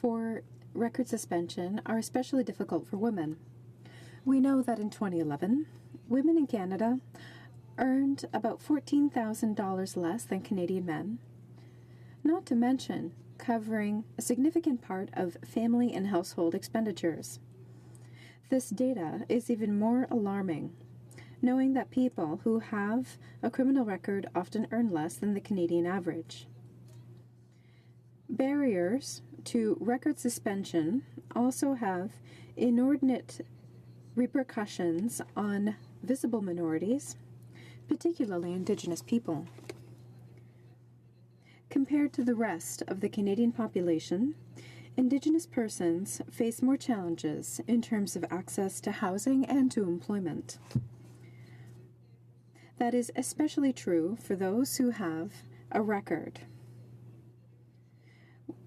for record suspension are especially difficult for women. We know that in 2011, women in Canada earned about $14,000 less than Canadian men, not to mention covering a significant part of family and household expenditures. This data is even more alarming, knowing that people who have a criminal record often earn less than the Canadian average. Barriers to record suspension also have inordinate repercussions on visible minorities, particularly Indigenous people. Compared to the rest of the Canadian population, Indigenous persons face more challenges in terms of access to housing and to employment. That is especially true for those who have a record.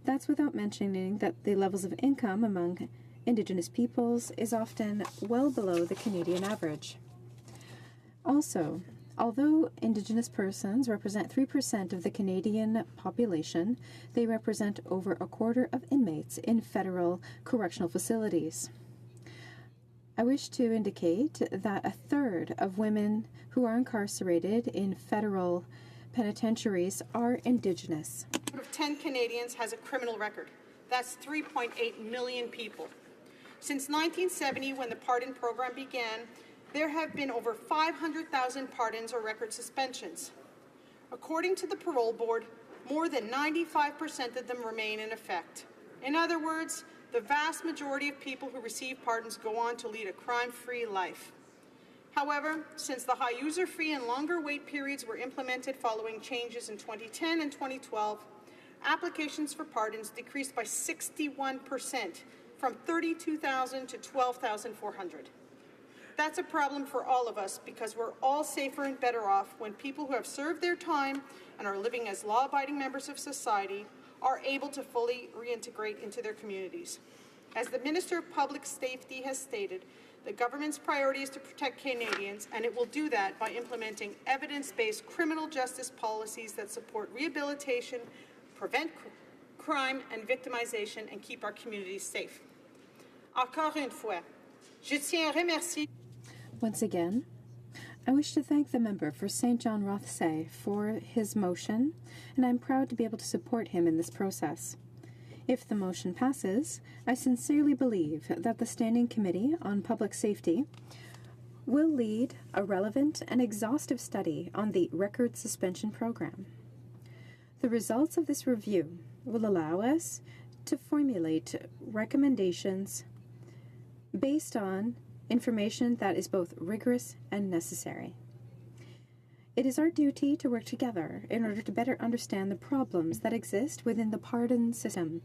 That's without mentioning that the levels of income among Indigenous peoples is often well below the Canadian average. Also, although Indigenous persons represent 3% of the Canadian population, they represent over a quarter of inmates in federal correctional facilities. I wish to indicate that a third of women who are incarcerated in federal penitentiaries are Indigenous. 1 of 10 Canadians has a criminal record. That's 3.8 million people. Since 1970, when the pardon program began, there have been over 500,000 pardons or record suspensions. According to the Parole Board, more than 95% of them remain in effect. In other words, the vast majority of people who receive pardons go on to lead a crime-free life. However, since the high user fee and longer wait periods were implemented following changes in 2010 and 2012, applications for pardons decreased by 61%, from 32,000 to 12,400. That's a problem for all of us because we're all safer and better off when people who have served their time and are living as law-abiding members of society are able to fully reintegrate into their communities. As the Minister of Public Safety has stated, the government's priority is to protect Canadians, and it will do that by implementing evidence-based criminal justice policies that support rehabilitation, prevent crime and victimization, and keep our communities safe. Encore une fois, je tiens à remercier. Once again, I wish to thank the member for St. John Rothsay for his motion, and I'm proud to be able to support him in this process. If the motion passes, I sincerely believe that the Standing Committee on Public Safety will lead a relevant and exhaustive study on the record suspension program. The results of this review will allow us to formulate recommendations based on information that is both rigorous and necessary. It is our duty to work together in order to better understand the problems that exist within the pardon system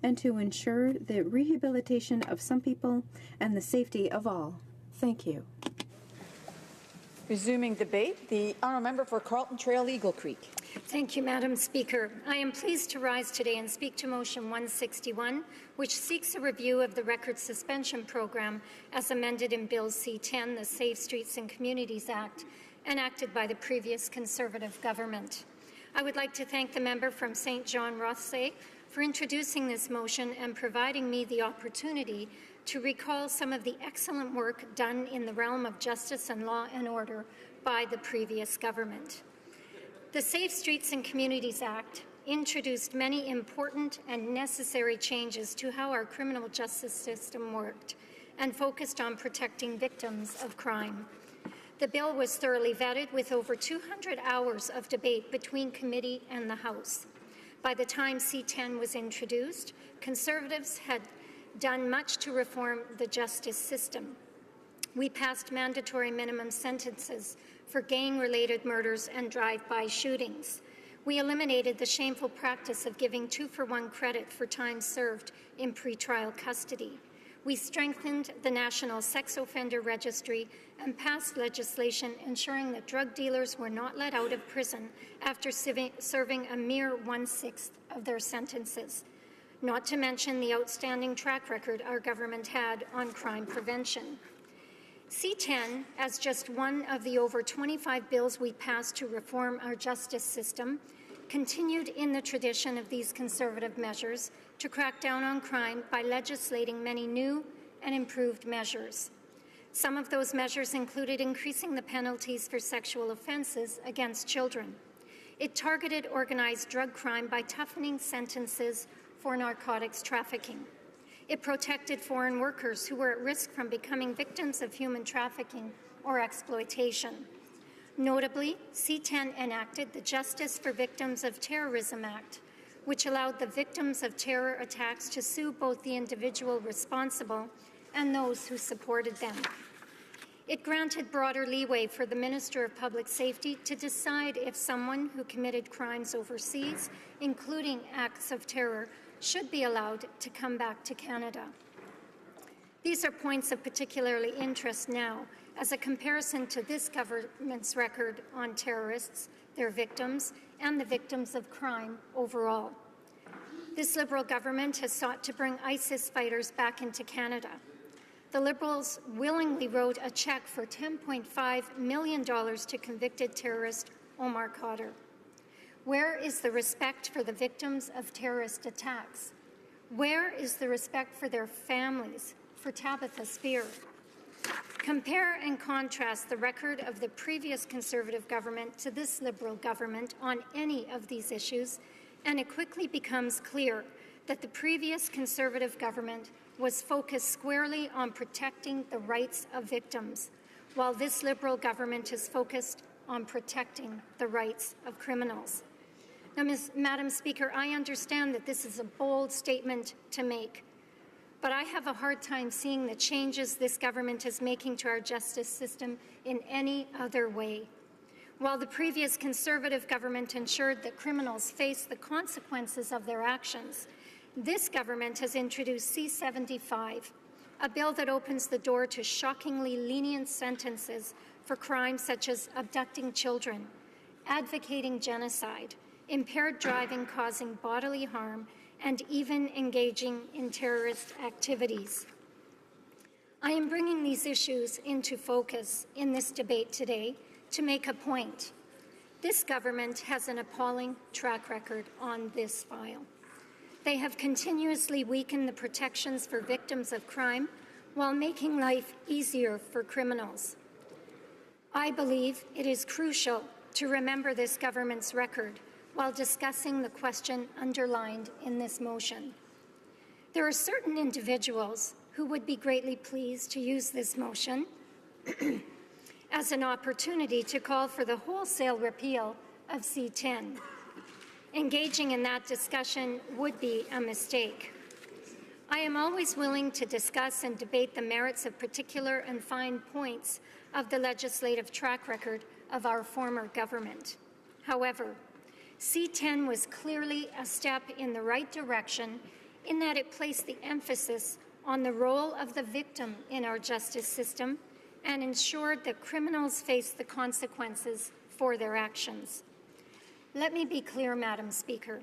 and to ensure the rehabilitation of some people and the safety of all. Thank you. Resuming debate, the honourable member for Carlton Trail Eagle Creek. Thank you, Madam Speaker. I am pleased to rise today and speak to Motion 161, which seeks a review of the record suspension program as amended in Bill C-10, the Safe Streets and Communities Act, enacted by the previous Conservative government. I would like to thank the member from St. John Rothsay for introducing this motion and providing me the opportunity to recall some of the excellent work done in the realm of justice and law and order by the previous government. The Safe Streets and Communities Act introduced many important and necessary changes to how our criminal justice system worked and focused on protecting victims of crime. The bill was thoroughly vetted with over 200 hours of debate between committee and the House. By the time C-10 was introduced, Conservatives had done much to reform the justice system. We passed mandatory minimum sentences for gang-related murders and drive-by shootings. We eliminated the shameful practice of giving 2-for-1 credit for time served in pretrial custody. We strengthened the National Sex Offender Registry and passed legislation ensuring that drug dealers were not let out of prison after serving a mere 1/6 of their sentences, not to mention the outstanding track record our government had on crime prevention. C-10, as just one of the over 25 bills we passed to reform our justice system, continued in the tradition of these Conservative measures to crack down on crime by legislating many new and improved measures. Some of those measures included increasing the penalties for sexual offences against children. It targeted organized drug crime by toughening sentences for narcotics trafficking. It protected foreign workers who were at risk from becoming victims of human trafficking or exploitation. Notably, C-10 enacted the Justice for Victims of Terrorism Act, which allowed the victims of terror attacks to sue both the individual responsible and those who supported them. It granted broader leeway for the Minister of Public Safety to decide if someone who committed crimes overseas, including acts of terror, should be allowed to come back to Canada. These are points of particularly interest now, as a comparison to this government's record on terrorists, their victims, and the victims of crime overall. This Liberal government has sought to bring ISIS fighters back into Canada. The Liberals willingly wrote a cheque for $10.5 million to convicted terrorist Omar Khadr. Where is the respect for the victims of terrorist attacks? Where is the respect for their families, for Tabitha Spear? Compare and contrast the record of the previous Conservative government to this Liberal government on any of these issues, and it quickly becomes clear that the previous Conservative government was focused squarely on protecting the rights of victims, while this Liberal government is focused on protecting the rights of criminals. Now, Madam Speaker, I understand that this is a bold statement to make, but I have a hard time seeing the changes this government is making to our justice system in any other way. While the previous Conservative government ensured that criminals face the consequences of their actions, this government has introduced C-75, a bill that opens the door to shockingly lenient sentences for crimes such as abducting children, advocating genocide, impaired driving causing bodily harm, and even engaging in terrorist activities. I am bringing these issues into focus in this debate today to make a point. This government has an appalling track record on this file. They have continuously weakened the protections for victims of crime while making life easier for criminals. I believe it is crucial to remember this government's record while discussing the question underlined in this motion. There are certain individuals who would be greatly pleased to use this motion as an opportunity to call for the wholesale repeal of C-10. Engaging in that discussion would be a mistake. I am always willing to discuss and debate the merits of particular and fine points of the legislative track record of our former government. However, C-10 was clearly a step in the right direction in that it placed the emphasis on the role of the victim in our justice system and ensured that criminals face the consequences for their actions. Let me be clear, Madam Speaker.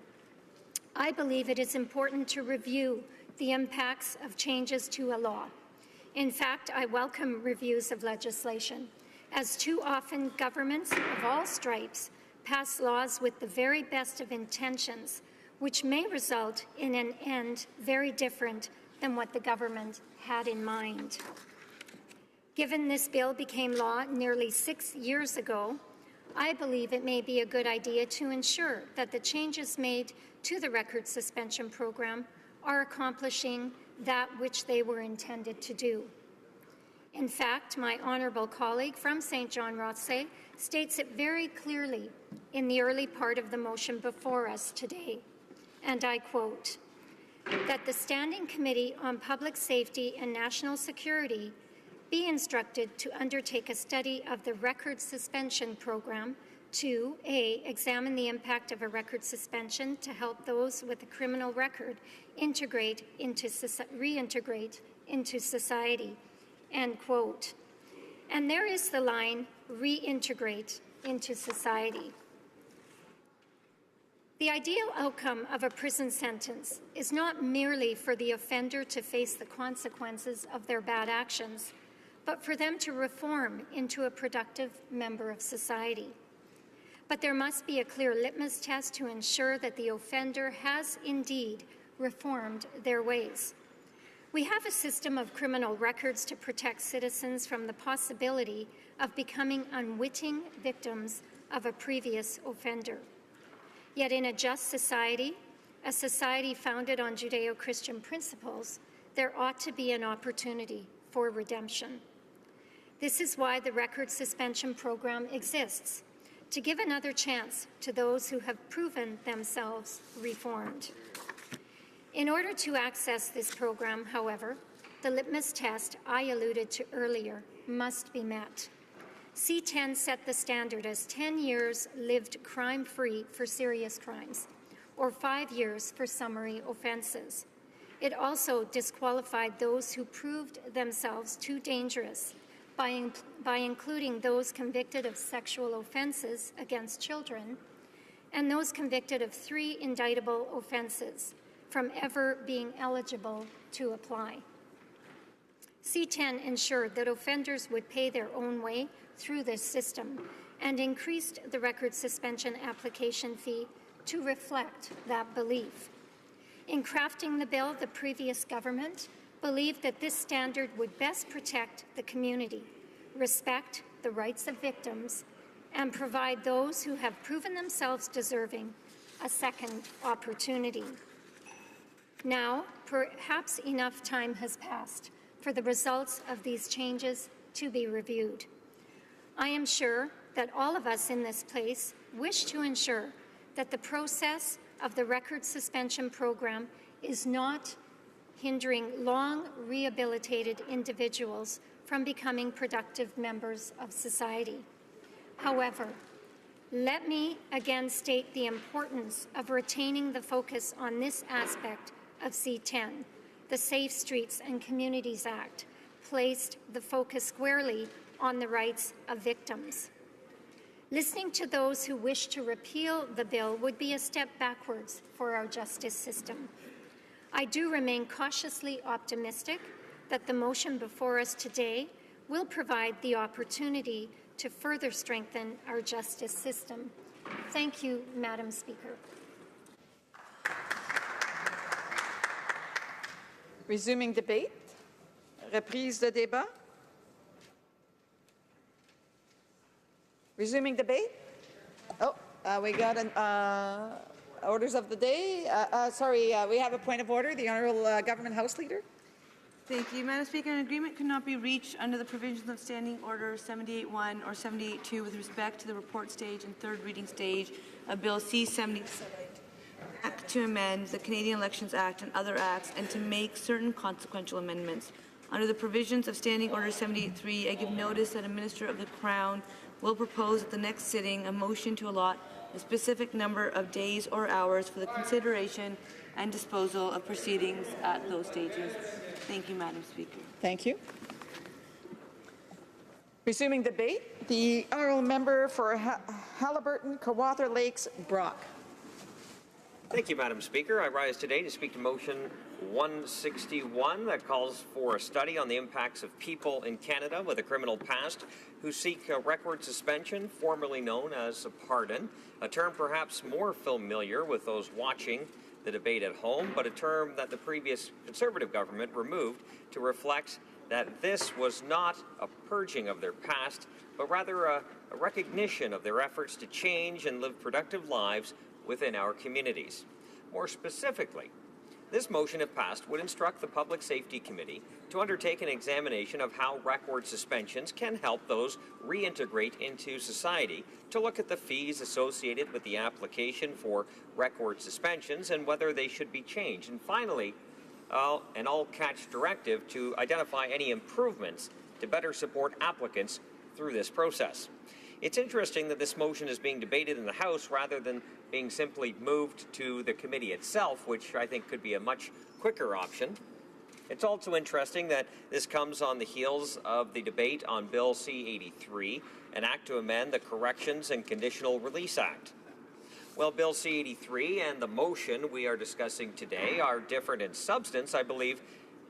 I believe it is important to review the impacts of changes to a law. In fact, I welcome reviews of legislation, as too often governments of all stripes pass laws with the very best of intentions, which may result in an end very different than what the government had in mind. Given this bill became law nearly 6 years ago, I believe it may be a good idea to ensure that the changes made to the record suspension program are accomplishing that which they were intended to do. In fact, my honourable colleague from St. John Rothsay states it very clearly in the early part of the motion before us today, and I quote, that the Standing Committee on Public Safety and National Security be instructed to undertake a study of the record suspension program to A, examine the impact of a record suspension to help those with a criminal record reintegrate into society, end quote. And there is the line, reintegrate into society. The ideal outcome of a prison sentence is not merely for the offender to face the consequences of their bad actions, but for them to reform into a productive member of society. But there must be a clear litmus test to ensure that the offender has indeed reformed their ways. We have a system of criminal records to protect citizens from the possibility of becoming unwitting victims of a previous offender. Yet in a just society, a society founded on Judeo-Christian principles, there ought to be an opportunity for redemption. This is why the record suspension program exists, to give another chance to those who have proven themselves reformed. In order to access this program, however, the litmus test I alluded to earlier must be met. C-10 set the standard as 10 years lived crime-free for serious crimes, or 5 years for summary offences. It also disqualified those who proved themselves too dangerous by including those convicted of sexual offences against children and those convicted of 3 indictable offences from ever being eligible to apply. C-10 ensured that offenders would pay their own way through this system and increased the record suspension application fee to reflect that belief. In crafting the bill, the previous government believed that this standard would best protect the community, respect the rights of victims, and provide those who have proven themselves deserving a second opportunity. Now, perhaps enough time has passed for the results of these changes to be reviewed. I am sure that all of us in this place wish to ensure that the process of the record suspension program is not hindering long rehabilitated individuals from becoming productive members of society. However, let me again state the importance of retaining the focus on this aspect of C-10. The Safe Streets and Communities Act placed the focus squarely on the rights of victims. Listening to those who wish to repeal the bill would be a step backwards for our justice system. I do remain cautiously optimistic that the motion before us today will provide the opportunity to further strengthen our justice system. Thank you, Madam Speaker. Resuming debate. Reprise de débat. Resuming debate. Oh, we got an orders of the day. We have a point of order. The Honourable Government House Leader. Thank you, Madam Speaker. An agreement could not be reached under the provisions of Standing Order 78.1 or 78.2 with respect to the report stage and third reading stage of Bill C-77 Act to amend the Canadian Elections Act and other acts and to make certain consequential amendments. Under the provisions of Standing Order 78.3, I give notice that a Minister of the Crown will propose at the next sitting a motion to allot a specific number of days or hours for the consideration and disposal of proceedings at those stages. Thank you, Madam Speaker. Thank you. Resuming debate, the honourable member for Halliburton, Kawartha Lakes, Brock. Thank you, Madam Speaker. I rise today to speak to motion 161 that calls for a study on the impacts of people in Canada with a criminal past who seek a record suspension, formerly known as a pardon, a term perhaps more familiar with those watching the debate at home, but a term that the previous Conservative government removed to reflect that this was not a purging of their past, but rather a recognition of their efforts to change and live productive lives within our communities. More specifically, this motion, if passed, would instruct the Public Safety Committee to undertake an examination of how record suspensions can help those reintegrate into society, to look at the fees associated with the application for record suspensions and whether they should be changed. And finally, an all-catch directive to identify any improvements to better support applicants through this process. It's interesting that this motion is being debated in the House rather than being simply moved to the committee itself, which I think could be a much quicker option. It's also interesting that this comes on the heels of the debate on Bill C-83, an act to amend the Corrections and Conditional Release Act. Well, Bill C-83 and the motion we are discussing today are different in substance. I believe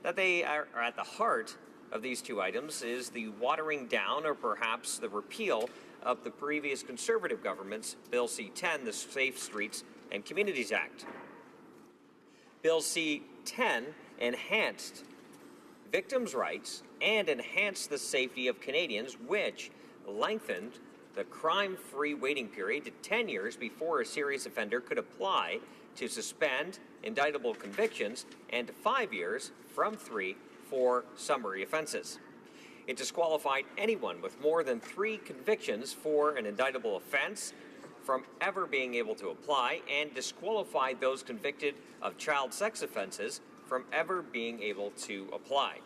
that they are at the heart of these two items is the watering down or perhaps the repeal of the previous Conservative government's Bill C-10, the Safe Streets and Communities Act. Bill C-10 enhanced victims' rights and enhanced the safety of Canadians, which lengthened the crime-free waiting period to 10 years before a serious offender could apply to suspend indictable convictions and to 5 years from 3 for summary offenses. It disqualified anyone with more than 3 convictions for an indictable offense from ever being able to apply and disqualified those convicted of child sex offenses from ever being able to apply.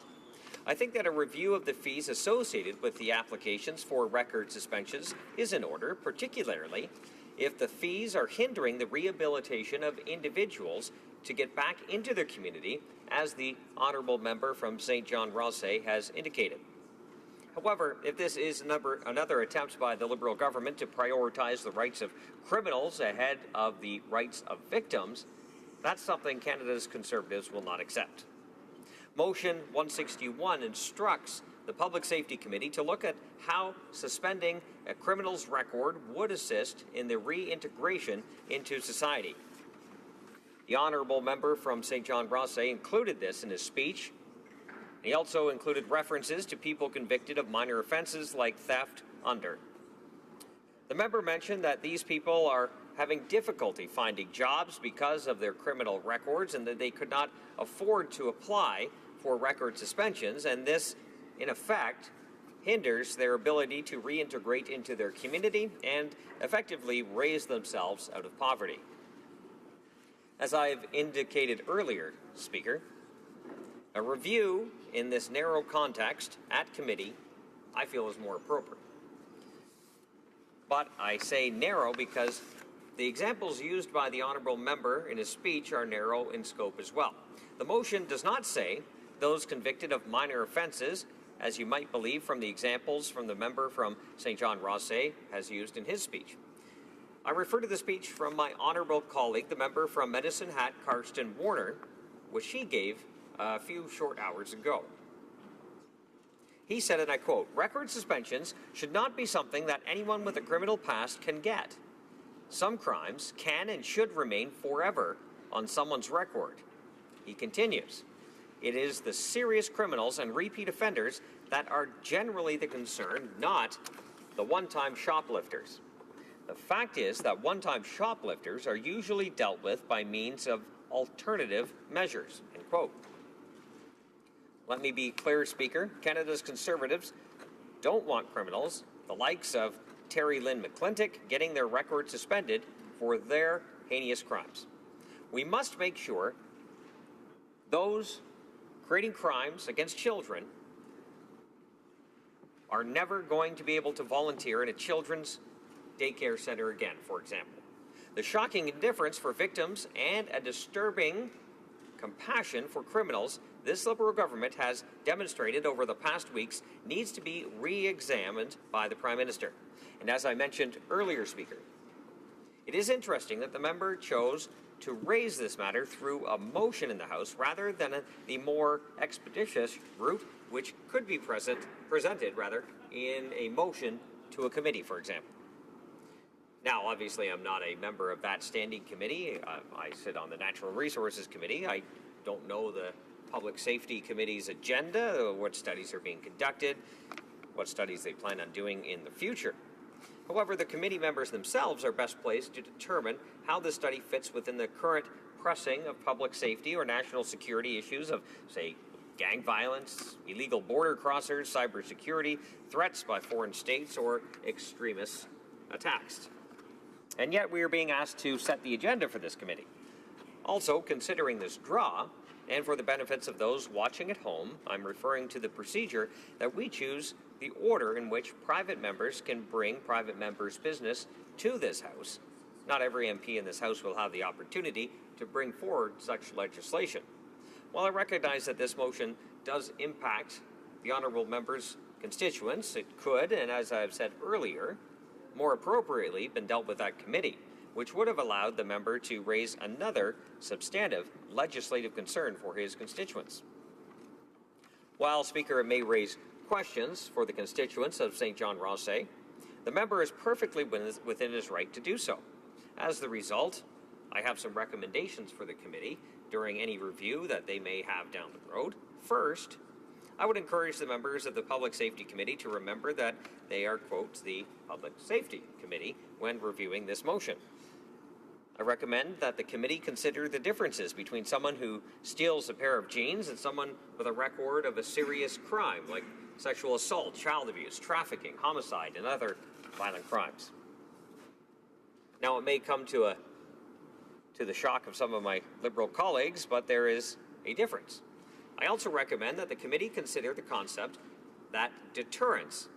I think that a review of the fees associated with the applications for record suspensions is in order, particularly if the fees are hindering the rehabilitation of individuals to get back into their community, as the honourable member from St. John Rothsay has indicated. However, if this is another attempt by the Liberal government to prioritize the rights of criminals ahead of the rights of victims, that's something Canada's Conservatives will not accept. Motion 161 instructs the Public Safety Committee to look at how suspending a criminal's record would assist in the reintegration into society. The honourable member from St. John Rothsay included this in his speech. He also included references to people convicted of minor offenses like theft under. The member mentioned that these people are having difficulty finding jobs because of their criminal records and that they could not afford to apply for record suspensions, and this, in effect, hinders their ability to reintegrate into their community and effectively raise themselves out of poverty. As I've indicated earlier, Speaker, a review in this narrow context at committee, I feel, is more appropriate. But I say narrow because the examples used by the honourable member in his speech are narrow in scope as well. The motion does not say those convicted of minor offences, as you might believe from the examples from the member from St. John Rothsay has used in his speech. I refer to the speech from my honourable colleague, the member from Medicine Hat, Karsten Warner, which he gave a few short hours ago. He said, and I quote, "Record suspensions should not be something that anyone with a criminal past can get. Some crimes can and should remain forever on someone's record." He continues, "It is the serious criminals and repeat offenders that are generally the concern, not the one-time shoplifters. The fact is that one-time shoplifters are usually dealt with by means of alternative measures." End quote. Let me be clear, Speaker. Canada's Conservatives don't want criminals, the likes of Terry Lynn McClintock, getting their record suspended for their heinous crimes. We must make sure those creating crimes against children are never going to be able to volunteer in a children's daycare center again, for example. The shocking indifference for victims and a disturbing compassion for criminals this Liberal government has demonstrated over the past weeks needs to be re-examined by the Prime Minister. And as I mentioned earlier, Speaker, it is interesting that the member chose to raise this matter through a motion in the House rather than the more expeditious route, which could be presented in a motion to a committee, for example. Now, obviously, I'm not a member of that standing committee. I sit on the Natural Resources Committee. I don't know the Public Safety Committee's agenda, what studies are being conducted, what studies they plan on doing in the future. However, the committee members themselves are best placed to determine how the study fits within the current pressing of public safety or national security issues of, say, gang violence, illegal border crossers, cybersecurity, threats by foreign states, or extremist attacks. And yet we are being asked to set the agenda for this committee. Also, considering this draw, and for the benefits of those watching at home, I'm referring to the procedure that we choose the order in which private members can bring private members' business to this House. Not every MP in this House will have the opportunity to bring forward such legislation. While I recognize that this motion does impact the honourable member's constituents, it could, and as I've said earlier, more appropriately been dealt with at committee, which would have allowed the member to raise another substantive legislative concern for his constituents. While Speaker, it may raise questions for the constituents of St. John Rothsay, the member is perfectly within his right to do so. As the result, I have some recommendations for the committee during any review that they may have down the road. First, I would encourage the members of the Public Safety Committee to remember that they are, quote, the Public Safety Committee when reviewing this motion. I recommend that the committee consider the differences between someone who steals a pair of jeans and someone with a record of a serious crime like sexual assault, child abuse, trafficking, homicide, and other violent crimes. Now, it may come to the shock of some of my Liberal colleagues, but there is a difference. I also recommend that the committee consider the concept that deterrence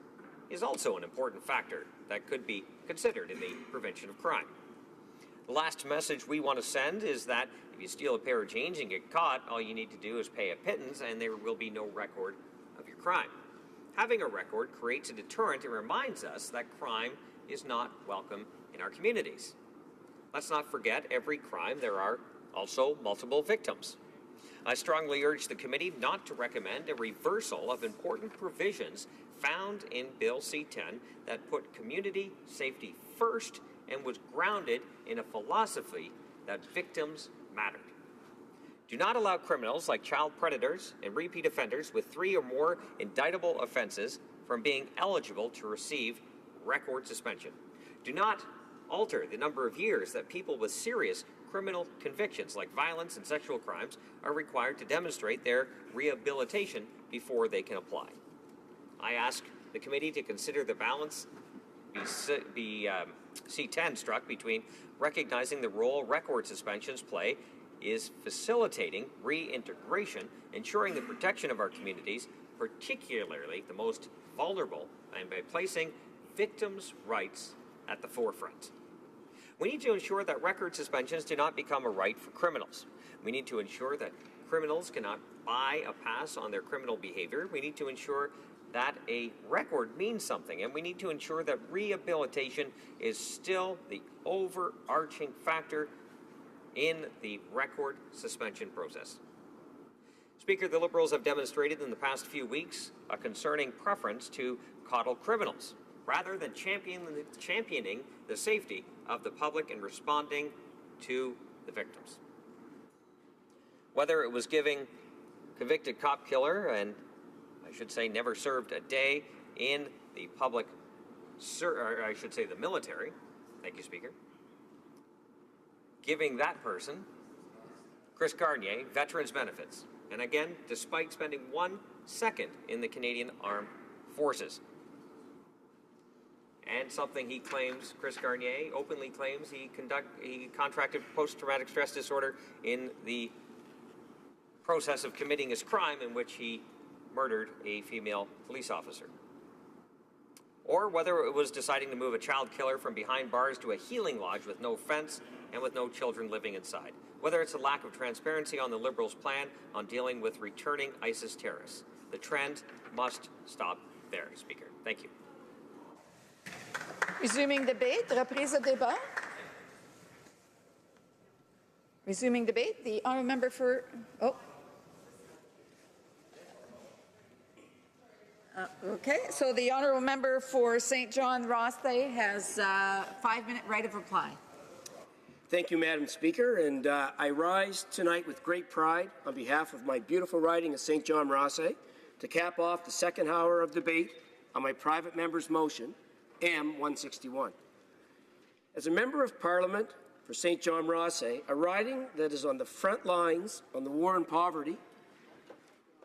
is also an important factor that could be considered in the prevention of crime. The last message we want to send is that if you steal a pair of jeans and get caught, all you need to do is pay a pittance and there will be no record of your crime. Having a record creates a deterrent and reminds us that crime is not welcome in our communities. Let's not forget, every crime there are also multiple victims. I strongly urge the committee not to recommend a reversal of important provisions found in Bill C-10 that put community safety first and was grounded in a philosophy that victims mattered. Do not allow criminals like child predators and repeat offenders with 3 or more indictable offenses from being eligible to receive record suspension. Do not alter the number of years that people with serious criminal convictions like violence and sexual crimes are required to demonstrate their rehabilitation before they can apply. I ask the committee to consider the balance be C-10 struck between recognizing the role record suspensions play is facilitating reintegration, ensuring the protection of our communities, particularly the most vulnerable, and by placing victims' rights at the forefront. We need to ensure that record suspensions do not become a right for criminals. We need to ensure that criminals cannot buy a pass on their criminal behavior. We need to ensure that a record means something, and we need to ensure that rehabilitation is still the overarching factor in the record suspension process. Speaker, the Liberals have demonstrated in the past few weeks a concerning preference to coddle criminals, rather than championing the safety of the public and responding to the victims. Whether it was giving convicted cop killer, and I should say never served a day in the the military, thank you, Speaker, giving that person, Chris Garnier, veterans benefits, and again, despite spending 1 second in the Canadian Armed Forces. And something he claims, Chris Garnier openly claims he contracted post-traumatic stress disorder in the process of committing his crime in which he murdered a female police officer. or whether it was deciding to move a child killer from behind bars to a healing lodge with no fence and with no children living inside, whether it's a lack of transparency on the Liberals' plan on dealing with returning ISIS terrorists. The trend must stop there, Speaker. Thank you. Resuming debate, reprise de débat. Resuming debate, the honourable member for... Okay, so the honourable member for St. John Rothsay has a 5-minute right of reply. Thank you, Madam Speaker, and I rise tonight with great pride on behalf of my beautiful riding of St. John Rothsay to cap off the second hour of debate on my private member's motion, M161. As a member of Parliament for St. John Rothsay, a riding that is on the front lines on the war on poverty,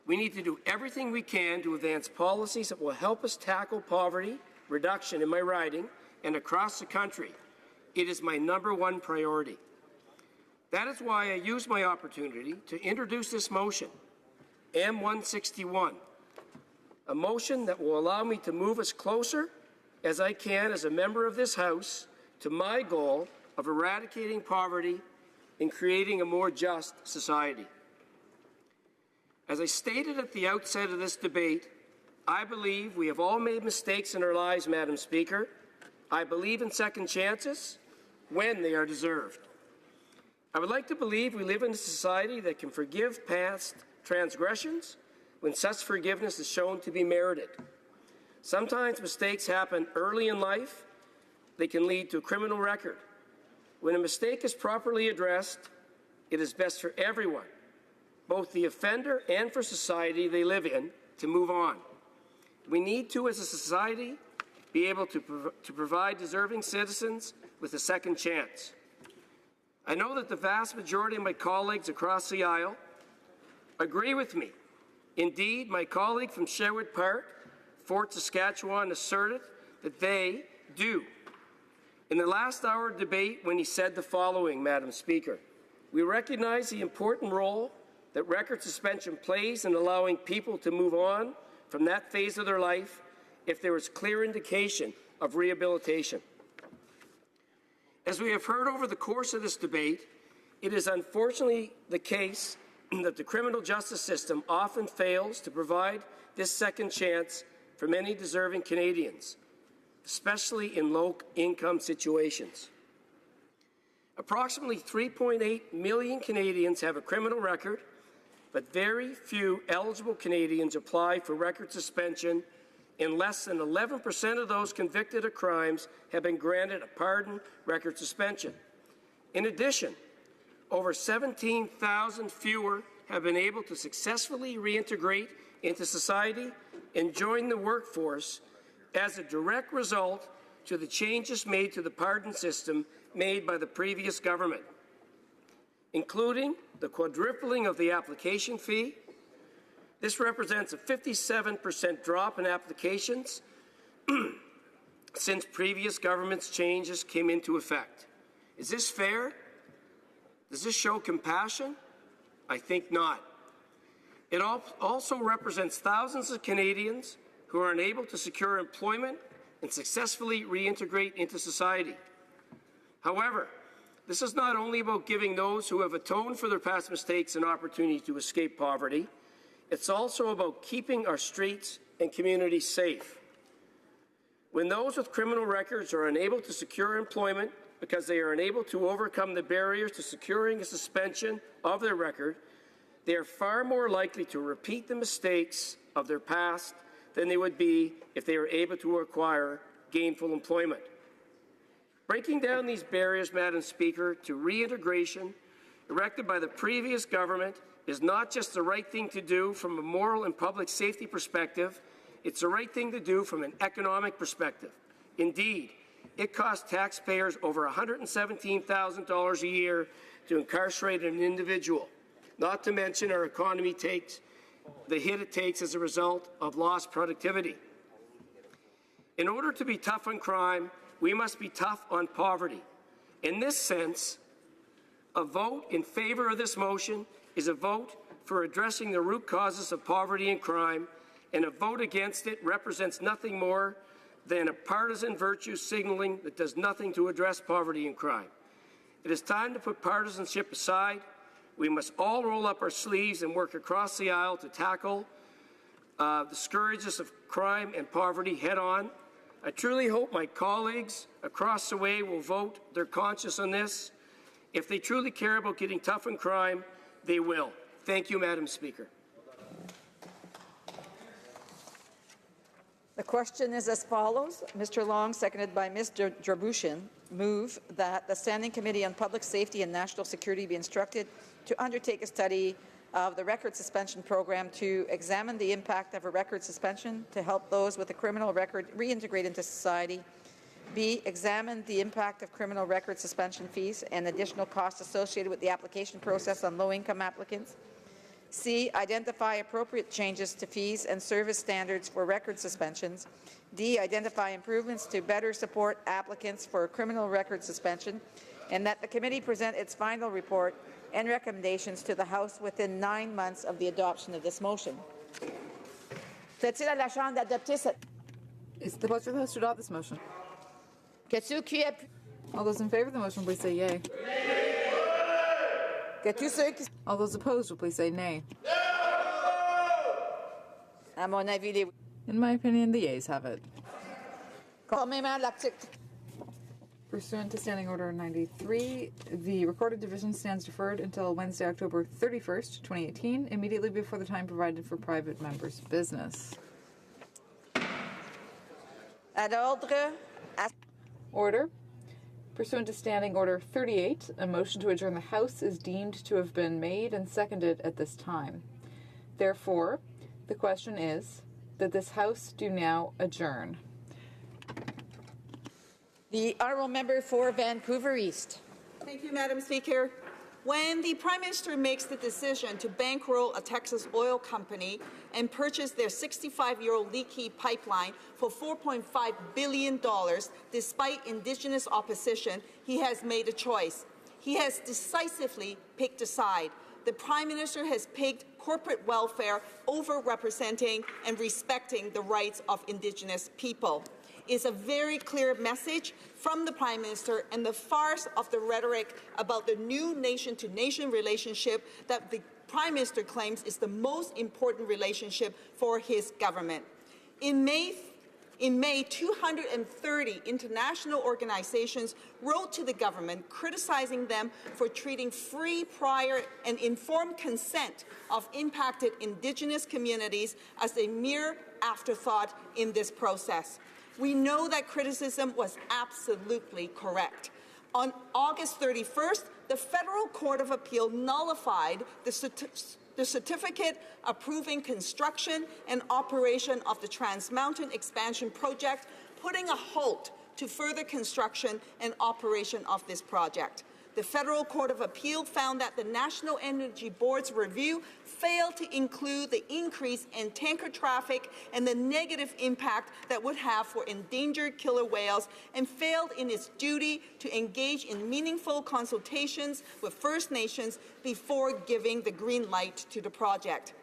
we need to do everything we can to advance policies that will help us tackle poverty reduction in my riding and across the country. It is my #1 priority. That is why I use my opportunity to introduce this motion, M161, a motion that will allow me to move us closer as I can as a member of this House to my goal of eradicating poverty and creating a more just society. As I stated at the outset of this debate, I believe we have all made mistakes in our lives, Madam Speaker. I believe in second chances when they are deserved. I would like to believe we live in a society that can forgive past transgressions when such forgiveness is shown to be merited. Sometimes mistakes happen early in life. They can lead to a criminal record. When a mistake is properly addressed, it is best for everyone, both the offender and for society they live in, to move on. We need to, as a society, be able to provide deserving citizens with a second chance. I know that the vast majority of my colleagues across the aisle agree with me. Indeed, my colleague from Sherwood Park, Fort Saskatchewan, asserted that they do. In the last hour of debate, when he said the following, Madam Speaker, we recognize the important role that record suspension plays in allowing people to move on from that phase of their life if there is clear indication of rehabilitation. As we have heard over the course of this debate, it is unfortunately the case that the criminal justice system often fails to provide this second chance for many deserving Canadians, especially in low-income situations. Approximately 3.8 million Canadians have a criminal record, but very few eligible Canadians apply for record suspension, and less than 11% of those convicted of crimes have been granted a pardon record suspension. In addition, over 17,000 fewer have been able to successfully reintegrate into society and join the workforce as a direct result to the changes made to the pardon system made by the previous government, including the quadrupling of the application fee. This represents a 57% drop in applications since previous government's changes came into effect. Is this fair? Does this show compassion? I think not. It also represents thousands of Canadians who are unable to secure employment and successfully reintegrate into society. However, this is not only about giving those who have atoned for their past mistakes an opportunity to escape poverty, it's also about keeping our streets and communities safe. When those with criminal records are unable to secure employment because they are unable to overcome the barriers to securing a suspension of their record, they are far more likely to repeat the mistakes of their past than they would be if they were able to acquire gainful employment. Breaking down these barriers, Madam Speaker, to reintegration erected by the previous government is not just the right thing to do from a moral and public safety perspective, it's the right thing to do from an economic perspective. Indeed, it costs taxpayers over $117,000 a year to incarcerate an individual, not to mention our economy takes the hit it takes as a result of lost productivity. In order to be tough on crime, we must be tough on poverty. In this sense, a vote in favor of this motion is a vote for addressing the root causes of poverty and crime, and a vote against it represents nothing more than a partisan virtue signaling that does nothing to address poverty and crime. It is time to put partisanship aside. We must all roll up our sleeves and work across the aisle to tackle the scourges of crime and poverty head on. I truly hope my colleagues across the way will vote their conscience on this. If they truly care about getting tough on crime, they will. Thank you, Madam Speaker. The question is as follows. Mr. Long, seconded by Mr. Drabushin, move that the Standing Committee on Public Safety and National Security be instructed to undertake a study of the record suspension program to examine the impact of a record suspension to help those with a criminal record reintegrate into society. B, examine the impact of criminal record suspension fees and additional costs associated with the application process on low-income applicants. C, identify appropriate changes to fees and service standards for record suspensions. D, identify improvements to better support applicants for criminal record suspension, and that the committee present its final report and recommendations to the House within 9 months of the adoption of this motion. Plaît-il à la Chambre d'adopter cette... It's the pleasure of the House to adopt this motion. All those in favour of the motion, please say yea. All those opposed will please say nay. In my opinion, the yeas have it. Pursuant to Standing Order 93, the recorded division stands deferred until Wednesday, October 31st, 2018, immediately before the time provided for private members' business. Order. Pursuant to Standing Order 38, a motion to adjourn the House is deemed to have been made and seconded at this time. Therefore, the question is that this House do now adjourn. The Honourable Member for Vancouver East. Thank you, Madam Speaker. When the Prime Minister makes the decision to bankroll a Texas oil company and purchase their 65-year-old leaky pipeline for $4.5 billion, despite Indigenous opposition, he has made a choice. He has decisively picked a side. The Prime Minister has picked corporate welfare over representing and respecting the rights of Indigenous people. Is a very clear message from the Prime Minister and the farce of the rhetoric about the new nation-to-nation relationship that the Prime Minister claims is the most important relationship for his government. In May, 230 international organizations wrote to the government criticizing them for treating free, prior, and informed consent of impacted Indigenous communities as a mere afterthought in this process. We know that criticism was absolutely correct. On August 31st, the Federal Court of Appeal nullified the certificate approving construction and operation of the Trans Mountain Expansion Project, putting a halt to further construction and operation of this project. The Federal Court of Appeal found that the National Energy Board's review failed to include the increase in tanker traffic and the negative impact that would have for endangered killer whales, and failed in its duty to engage in meaningful consultations with First Nations before giving the green light to the project.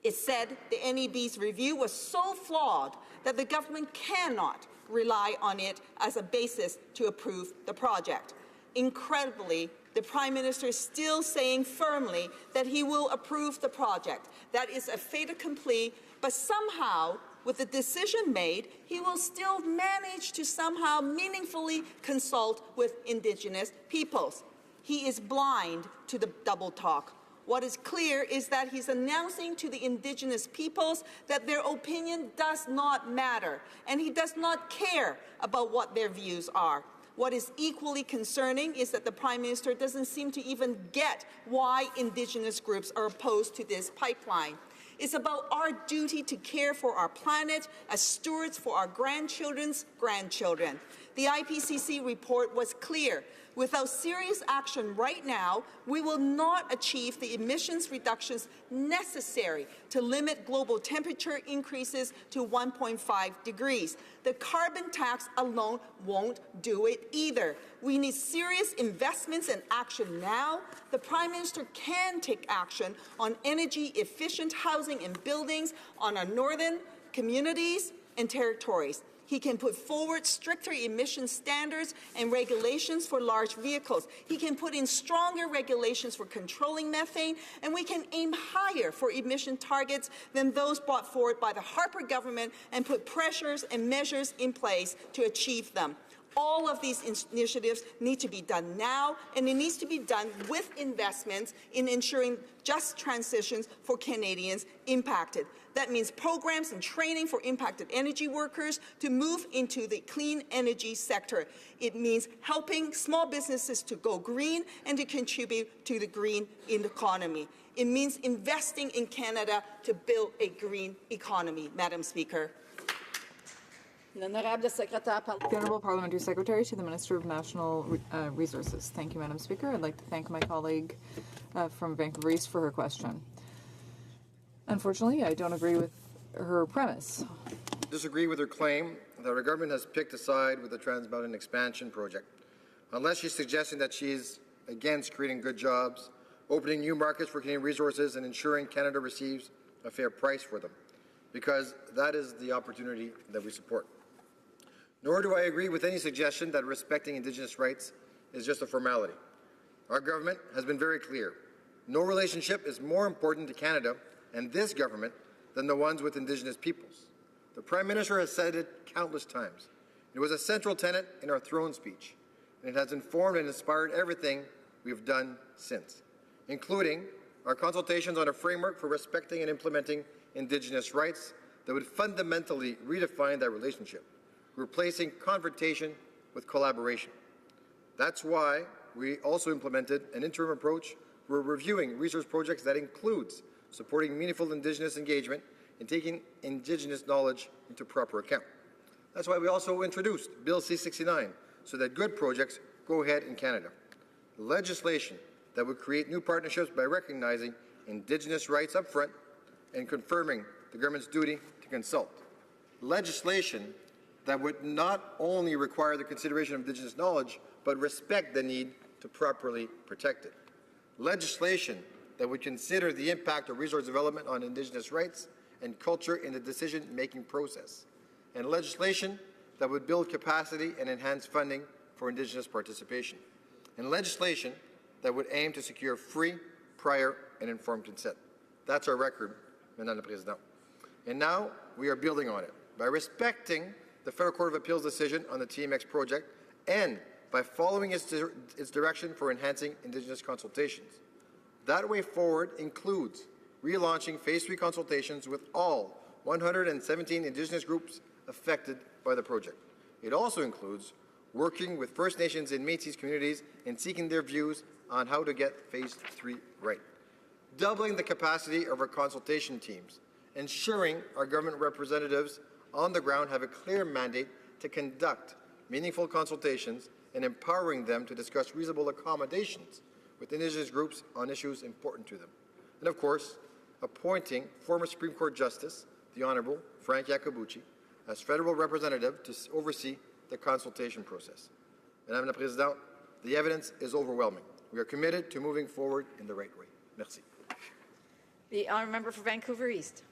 It said the NEB's review was so flawed that the government cannot rely on it as a basis to approve the project. Incredibly, the Prime Minister is still saying firmly that he will approve the project. That is a fait accompli, but somehow, with the decision made, he will still manage to somehow meaningfully consult with Indigenous peoples. He is blind to the double talk. What is clear is that he's announcing to the Indigenous peoples that their opinion does not matter, and he does not care about what their views are. What is equally concerning is that the Prime Minister doesn't seem to even get why Indigenous groups are opposed to this pipeline. It's about our duty to care for our planet as stewards for our grandchildren's grandchildren. The IPCC report was clear. Without serious action right now, we will not achieve the emissions reductions necessary to limit global temperature increases to 1.5 degrees. The carbon tax alone won't do it either. We need serious investments and action now. The Prime Minister can take action on energy-efficient housing and buildings on our northern communities and territories. He can put forward stricter emission standards and regulations for large vehicles. He can put in stronger regulations for controlling methane, and we can aim higher for emission targets than those brought forward by the Harper government and put pressures and measures in place to achieve them. All of these initiatives need to be done now, and it needs to be done with investments in ensuring just transitions for Canadians impacted. That means programs and training for impacted energy workers to move into the clean energy sector. It means helping small businesses to go green and to contribute to the green economy. It means investing in Canada to build a green economy, Madam Speaker. The Honourable Parliamentary Secretary to the Minister of National Resources. Thank you, Madam Speaker. I'd like to thank my colleague from Vancouver East for her question. Unfortunately, I don't agree with her premise. Disagree with her claim that our government has picked a side with the Trans Mountain Expansion project. Unless she's suggesting that she's against creating good jobs, opening new markets for Canadian resources, and ensuring Canada receives a fair price for them, because that is the opportunity that we support. Nor do I agree with any suggestion that respecting Indigenous rights is just a formality. Our government has been very clear. No relationship is more important to Canada and this government than the ones with Indigenous peoples. The Prime Minister has said it countless times. It was a central tenet in our throne speech, and it has informed and inspired everything we've done since, including our consultations on a framework for respecting and implementing Indigenous rights that would fundamentally redefine that relationship, replacing confrontation with collaboration. That's why we also implemented an interim approach for reviewing research projects that includes supporting meaningful Indigenous engagement and taking Indigenous knowledge into proper account. That's why we also introduced Bill C-69, so that good projects go ahead in Canada. Legislation that would create new partnerships by recognizing Indigenous rights up front and confirming the government's duty to consult. Legislation that would not only require the consideration of Indigenous knowledge, but respect the need to properly protect it. Legislation that would consider the impact of resource development on Indigenous rights and culture in the decision-making process. And legislation that would build capacity and enhance funding for Indigenous participation. And legislation that would aim to secure free, prior, and informed consent. That's our record, Madame la Présidente. And now we are building on it by respecting the Federal Court of Appeals decision on the TMX project and by following its direction for enhancing Indigenous consultations. That way forward includes relaunching Phase 3 consultations with all 117 Indigenous groups affected by the project. It also includes working with First Nations and Métis communities and seeking their views on how to get Phase 3 right. Doubling the capacity of our consultation teams, ensuring our government representatives on the ground have a clear mandate to conduct meaningful consultations and empowering them to discuss reasonable accommodations with Indigenous groups on issues important to them. And of course, appointing former Supreme Court Justice, the Honourable Frank Iacobucci, as federal representative to oversee the consultation process. Madame la Présidente, the evidence is overwhelming. We are committed to moving forward in the right way. Merci. The honourable member for Vancouver East.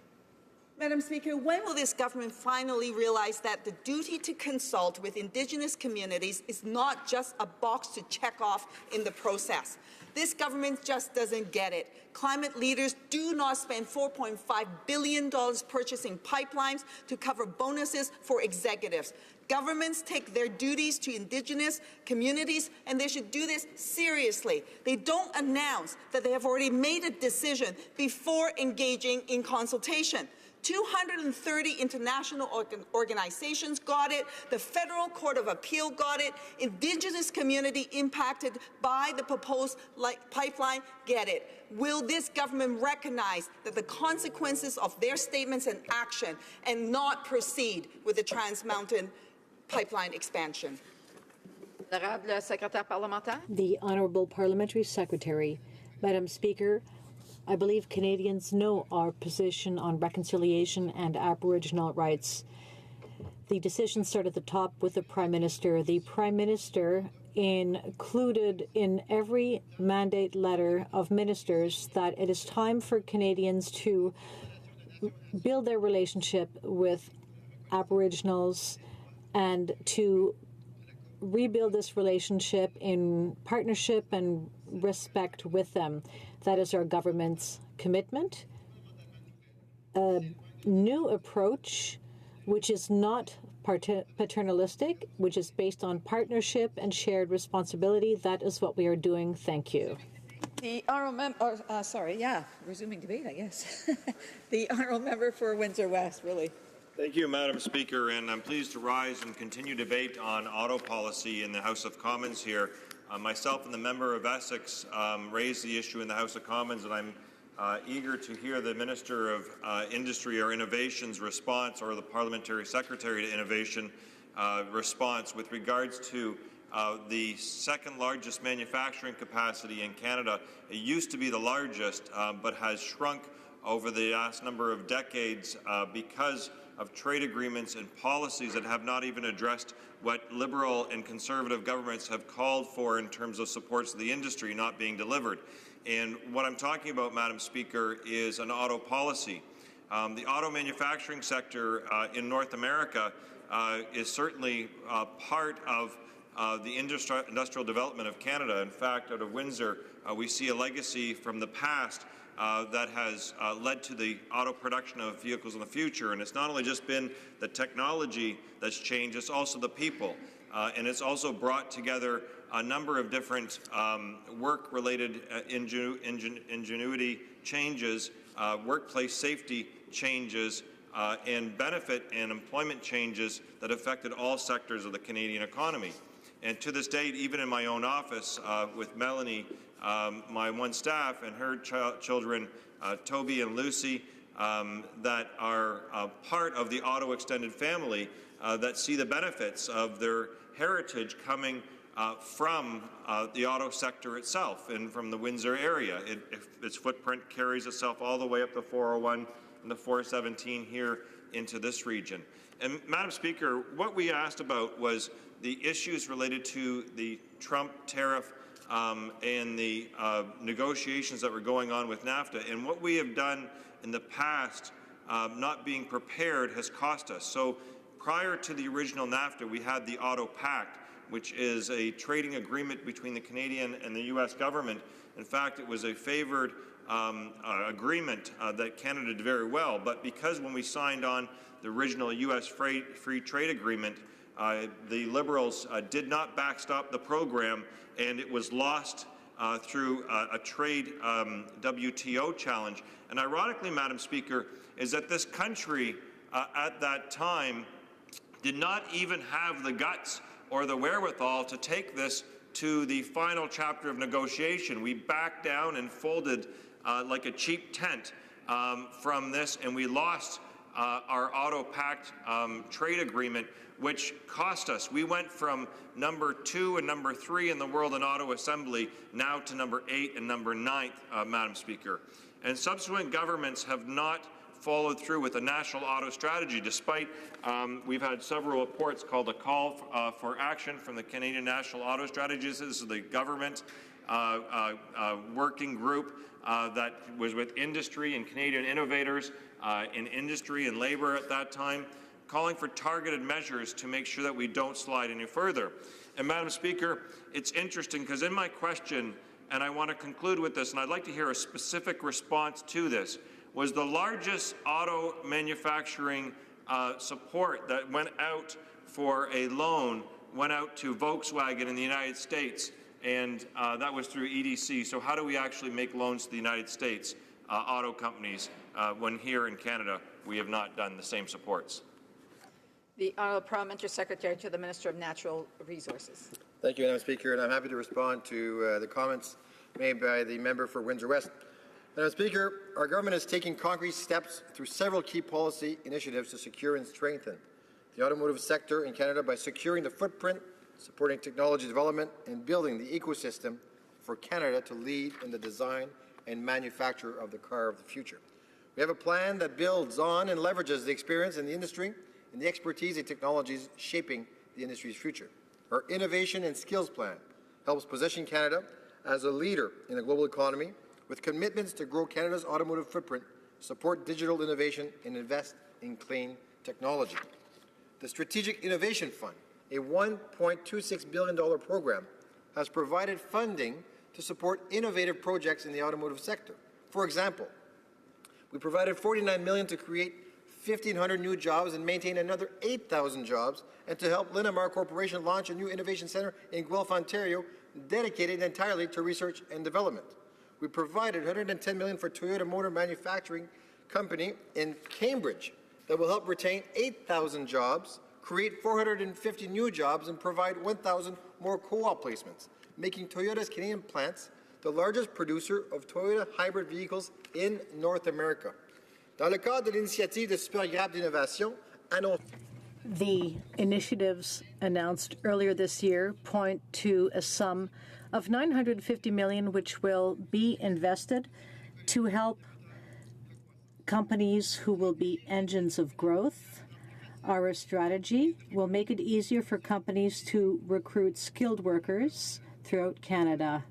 Madam Speaker, when will this government finally realize that the duty to consult with Indigenous communities is not just a box to check off in the process? This government just doesn't get it. Climate leaders do not spend $4.5 billion purchasing pipelines to cover bonuses for executives. Governments take their duties to Indigenous communities, and they should do this seriously. They don't announce that they have already made a decision before engaging in consultation. 230 international organizations got it. The Federal Court of Appeal got it. Indigenous community impacted by the proposed pipeline get it. Will this government recognize that the consequences of their statements and action and not proceed with the Trans Mountain pipeline expansion? The Honourable Parliamentary Secretary. Madam Speaker, I believe Canadians know our position on reconciliation and Aboriginal rights. The decision started at the top with the Prime Minister. The Prime Minister included in every mandate letter of ministers that it is time for Canadians to build their relationship with Aboriginals and to rebuild this relationship in partnership and respect with them. That is our government's commitment. A new approach, which is not paternalistic, which is based on partnership and shared responsibility. That is what we are doing. Thank you. The honourable member, resuming debate, I guess. The honourable member for Windsor West, really. Thank you, Madam Speaker, and I'm pleased to rise and continue debate on auto policy in the House of Commons here. Myself and the member of Essex raised the issue in the House of Commons, and I'm eager to hear the Minister of Industry or Innovation's response, or the Parliamentary Secretary to Innovation response with regards to the second largest manufacturing capacity in Canada. It used to be the largest, but has shrunk over the last number of decades because of trade agreements and policies that have not even addressed what Liberal and Conservative governments have called for in terms of supports to the industry not being delivered. And what I'm talking about, Madam Speaker, is an auto policy. The auto manufacturing sector in North America is certainly part of the industrial development of Canada. In fact, out of Windsor, we see a legacy from the past that has led to the auto production of vehicles in the future. And it's not only just been the technology that's changed, it's also the people. And it's also brought together a number of different work-related ingenuity changes, workplace safety changes, and benefit and employment changes that affected all sectors of the Canadian economy. And to this date, even in my own office with Melanie, my one staff, and her children, Toby and Lucy, that are part of the auto extended family, that see the benefits of their heritage coming from the auto sector itself and from the Windsor area. Its footprint carries itself all the way up the 401 and the 417 here into this region. And Madam Speaker, what we asked about was the issues related to the Trump tariff and the negotiations that were going on with NAFTA. And what we have done in the past, not being prepared, has cost us. So prior to the original NAFTA, we had the Auto Pact, which is a trading agreement between the Canadian and the U.S. government. In fact, it was a favored agreement that Canada did very well. But because when we signed on the original U.S. free trade agreement, the Liberals did not backstop the program, and it was lost through a trade WTO challenge. And ironically, Madam Speaker, is that this country at that time did not even have the guts or the wherewithal to take this to the final chapter of negotiation. We backed down and folded like a cheap tent from this, and we lost our Auto Pact trade agreement, which cost us. We went from number 2 and number 3 in the world in auto assembly now to number 8 and number 9, Madam Speaker. And subsequent governments have not followed through with a national auto strategy, despite we've had several reports called a call for action from the Canadian National Auto Strategies. This is the government working group that was with industry and Canadian innovators in industry and labor at that time, calling for targeted measures to make sure that we don't slide any further. And Madam Speaker, it's interesting because in my question, and I want to conclude with this, and I'd like to hear a specific response to this, was the largest auto manufacturing support that went out for a loan went out to Volkswagen in the United States, and that was through EDC. So how do we actually make loans to the United States auto companies when here in Canada we have not done the same supports? The Honourable Parliamentary Secretary to the Minister of Natural Resources. Thank you, Madam Speaker, and I'm happy to respond to the comments made by the member for Windsor West. Madam Speaker, our government is taking concrete steps through several key policy initiatives to secure and strengthen the automotive sector in Canada by securing the footprint, supporting technology development, and building the ecosystem for Canada to lead in the design and manufacture of the car of the future. We have a plan that builds on and leverages the experience in the industry and the expertise and technologies shaping the industry's future. Our innovation and skills plan helps position Canada as a leader in the global economy with commitments to grow Canada's automotive footprint, support digital innovation, and invest in clean technology. The Strategic Innovation Fund, a $1.26 billion program, has provided funding to support innovative projects in the automotive sector. For example, we provided $49 million to create 1,500 new jobs and maintain another 8,000 jobs, and to help Linamar Corporation launch a new innovation center in Guelph, Ontario, dedicated entirely to research and development. We provided $110 million for Toyota Motor Manufacturing Company in Cambridge that will help retain 8,000 jobs, create 450 new jobs, and provide 1,000 more co-op placements, making Toyota's Canadian plants the largest producer of Toyota hybrid vehicles in North America. Dans le cadre de l'initiative de Supergraphe d'innovation, The initiatives announced earlier this year point to a sum of $950 million, which will be invested to help companies who will be engines of growth. Our strategy will make it easier for companies to recruit skilled workers throughout Canada.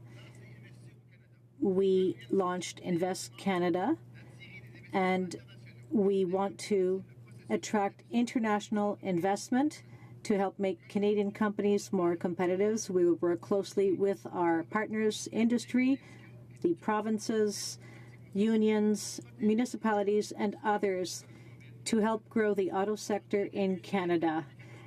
We launched Invest Canada, and we want to attract international investment to help make Canadian companies more competitive. We will work closely with our partners, industry, the provinces, unions, municipalities, and others to help grow the auto sector in Canada.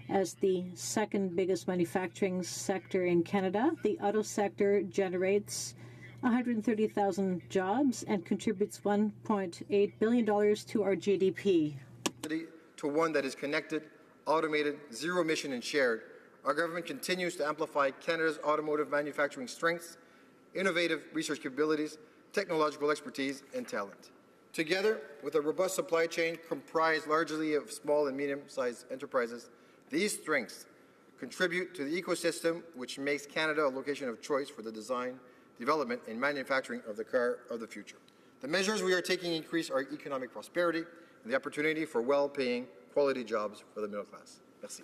As the second biggest manufacturing sector in Canada, the auto sector generates 130,000 jobs and contributes $1.8 billion to our GDP. To one that is connected, automated, zero-emission, and shared, our government continues to amplify Canada's automotive manufacturing strengths, innovative research capabilities, technological expertise, and talent. Together, with a robust supply chain comprised largely of small and medium-sized enterprises, these strengths contribute to the ecosystem which makes Canada a location of choice for the design, development, and manufacturing of the car of the future. The measures we are taking increase our economic prosperity and the opportunity for well-paying, quality jobs for the middle class. Merci.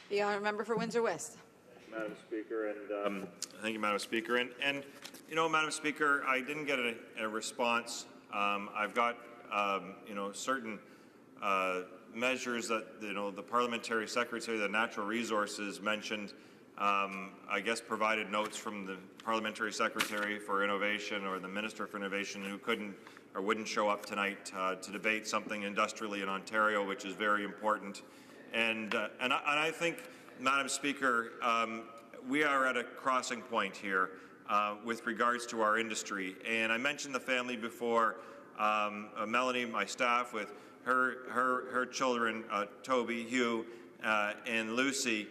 The honourable member for Windsor West. Madam Speaker, and thank you, Madam Speaker. And you know, Madam Speaker, I didn't get a response. I've got certain measures that the Parliamentary Secretary of the Natural Resources mentioned. I guess provided notes from the Parliamentary Secretary for Innovation or the Minister for Innovation who couldn't or wouldn't show up tonight to debate something industrially in Ontario, which is very important. And I think, Madam Speaker, we are at a crossing point here with regards to our industry. And I mentioned the family before. Melanie, my staff, with her children, Toby, Hugh, and Lucy,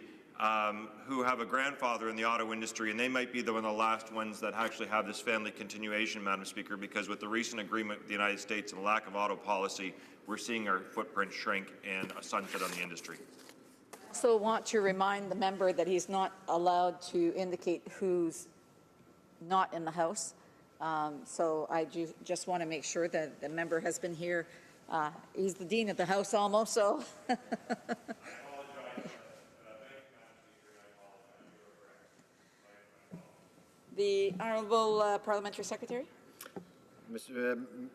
who have a grandfather in the auto industry, and they might be one of the last ones that actually have this family continuation, Madam Speaker, because with the recent agreement with the United States and the lack of auto policy, we're seeing our footprint shrink and a sunset on the industry. Also want to remind the member that he's not allowed to indicate who's not in the House. So I just want to make sure that the member has been here. He's the Dean of the House almost, so. The Honourable Parliamentary Secretary.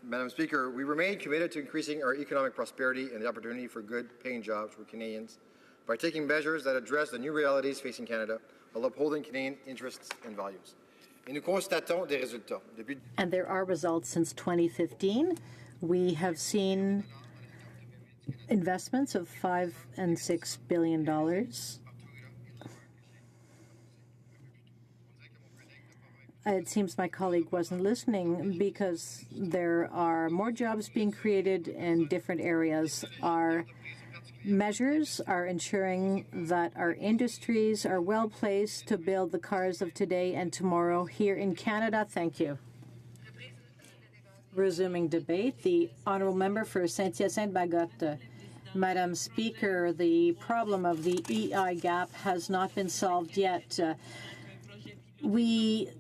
Madam Speaker, we remain committed to increasing our economic prosperity and the opportunity for good-paying jobs for Canadians by taking measures that address the new realities facing Canada while upholding Canadian interests and values. Et nous constatons des résultats. And there are results since 2015. We have seen investments of $5 and $6 billion. It seems my colleague wasn't listening because there are more jobs being created in different areas. Our measures are ensuring that our industries are well placed to build the cars of today and tomorrow here in Canada. Thank you. Resuming debate, the honourable member for Saint-Hyacinthe-Bagotte. Madam Speaker, the problem of the EI gap has not been solved yet. We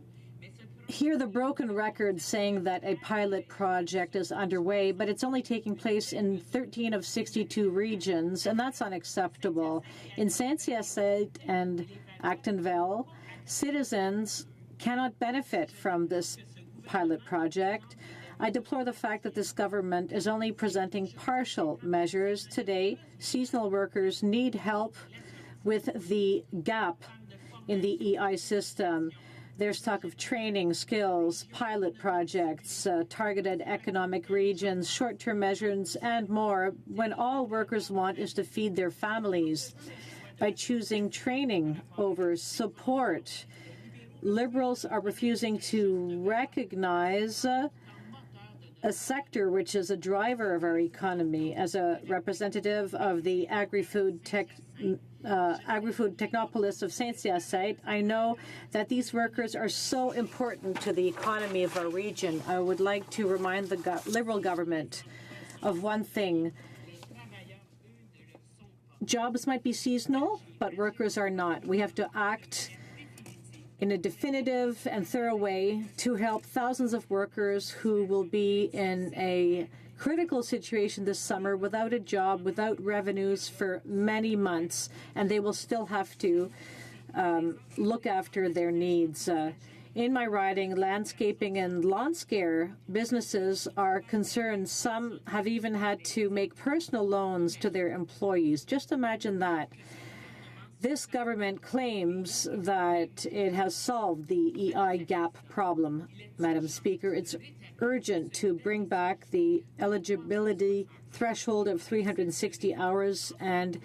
hear the broken record saying that a pilot project is underway, but it's only taking place in 13 of 62 regions, and that's unacceptable. In Saint-Hyacinthe and Actonville, citizens cannot benefit from this pilot project. I deplore the fact that this government is only presenting partial measures today. Seasonal workers need help with the gap in the EI system. There's talk of training, skills, pilot projects, targeted economic regions, short-term measures, and more, when all workers want is to feed their families. By choosing training over support, Liberals are refusing to recognize a sector which is a driver of our economy. As a representative of the agri-food technopolis of Saint-Hyacinthe, I know that these workers are so important to the economy of our region. I would like to remind the Liberal government of one thing. Jobs might be seasonal, but workers are not. We have to act in a definitive and thorough way to help thousands of workers who will be in a critical situation this summer without a job, without revenues for many months, and they will still have to look after their needs. In my riding, landscaping and lawn care businesses are concerned. Some have even had to make personal loans to their employees. Just imagine that. This government claims that it has solved the EI gap problem. Madam Speaker, it's urgent to bring back the eligibility threshold of 360 hours and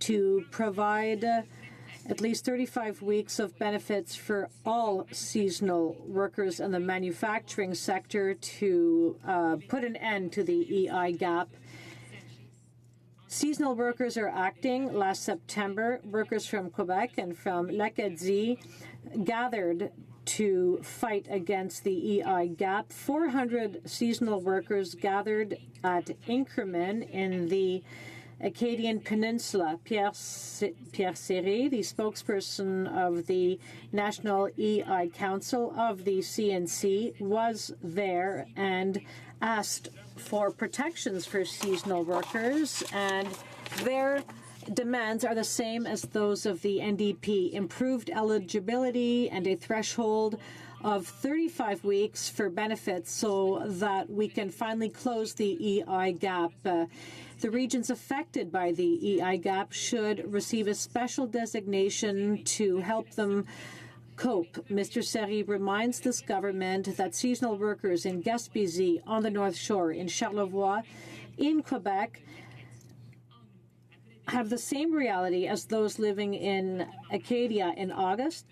to provide at least 35 weeks of benefits for all seasonal workers in the manufacturing sector to put an end to the EI gap. Seasonal workers are acting. Last September, workers from Quebec and from l'Acadie gathered to fight against the EI gap. 400 seasonal workers gathered at Inkerman in the Acadian Peninsula. Pierre Serré, the spokesperson of the National EI Council of the CNC, was there and asked for protections for seasonal workers, and their demands are the same as those of the NDP: improved eligibility and a threshold of 35 weeks for benefits so that we can finally close the EI gap. The regions affected by the EI gap should receive a special designation to help them cope. Mr. Serry reminds this government that seasonal workers in Gaspésie, on the North Shore, in Charlevoix, in Quebec, have the same reality as those living in Acadia. In August,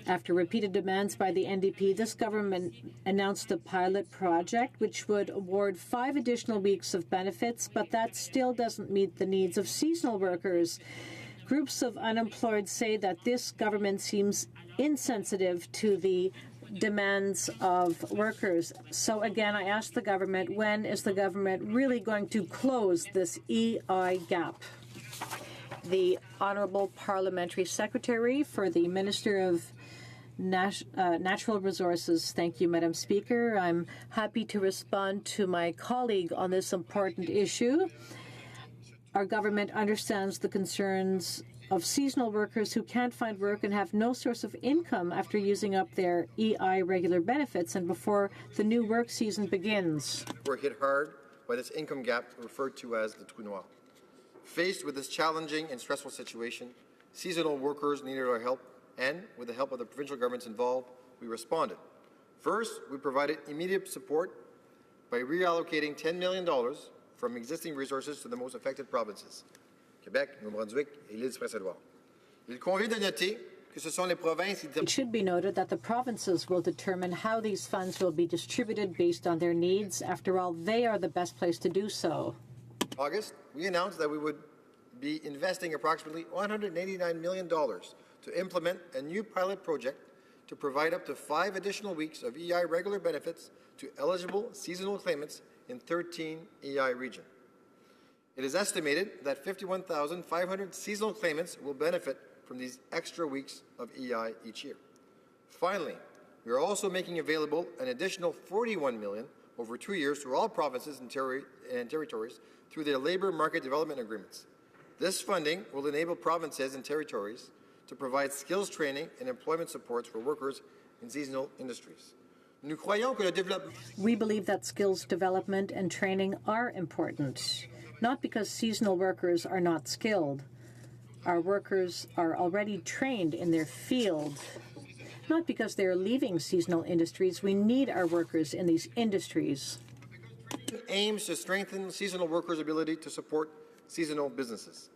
after repeated demands by the NDP, this government announced a pilot project which would award 5 additional weeks of benefits, but that still doesn't meet the needs of seasonal workers. Groups of unemployed say that this government seems insensitive to the demands of workers. So again, I ask the government, when is the government really going to close this EI gap? The Honourable Parliamentary Secretary for the Minister of Natural Resources. Thank you, Madam Speaker. I'm happy to respond to my colleague on this important issue. Our government understands the concerns of seasonal workers who can't find work and have no source of income after using up their EI regular benefits and before the new work season begins. We're hit hard by this income gap referred to as the trou noir. Faced with this challenging and stressful situation, seasonal workers needed our help, and with the help of the provincial governments involved, we responded. First, we provided immediate support by reallocating $10 million from existing resources to the most affected provinces, Quebec, New Brunswick, et l'île du Prince-Édouard. Il convient de noter que ce sont les provinces. It should be noted that the provinces will determine how these funds will be distributed based on their needs. After all, they are the best place to do so. In August, we announced that we would be investing approximately $189 million to implement a new pilot project to provide up to 5 additional weeks of EI regular benefits to eligible seasonal claimants in 13 EI regions. It is estimated that 51,500 seasonal claimants will benefit from these extra weeks of EI each year. Finally, we are also making available an additional $41 million over 2 years to all provinces and territories through their labour market development agreements. This funding will enable provinces and territories to provide skills training and employment supports for workers in seasonal industries. Nous croyons que le développement We believe that skills development and training are important, not because seasonal workers are not skilled. Our workers are already trained in their field, not because they're leaving seasonal industries. We need our workers in these industries. aims to strengthen seasonal workers' ability to support seasonal businesses.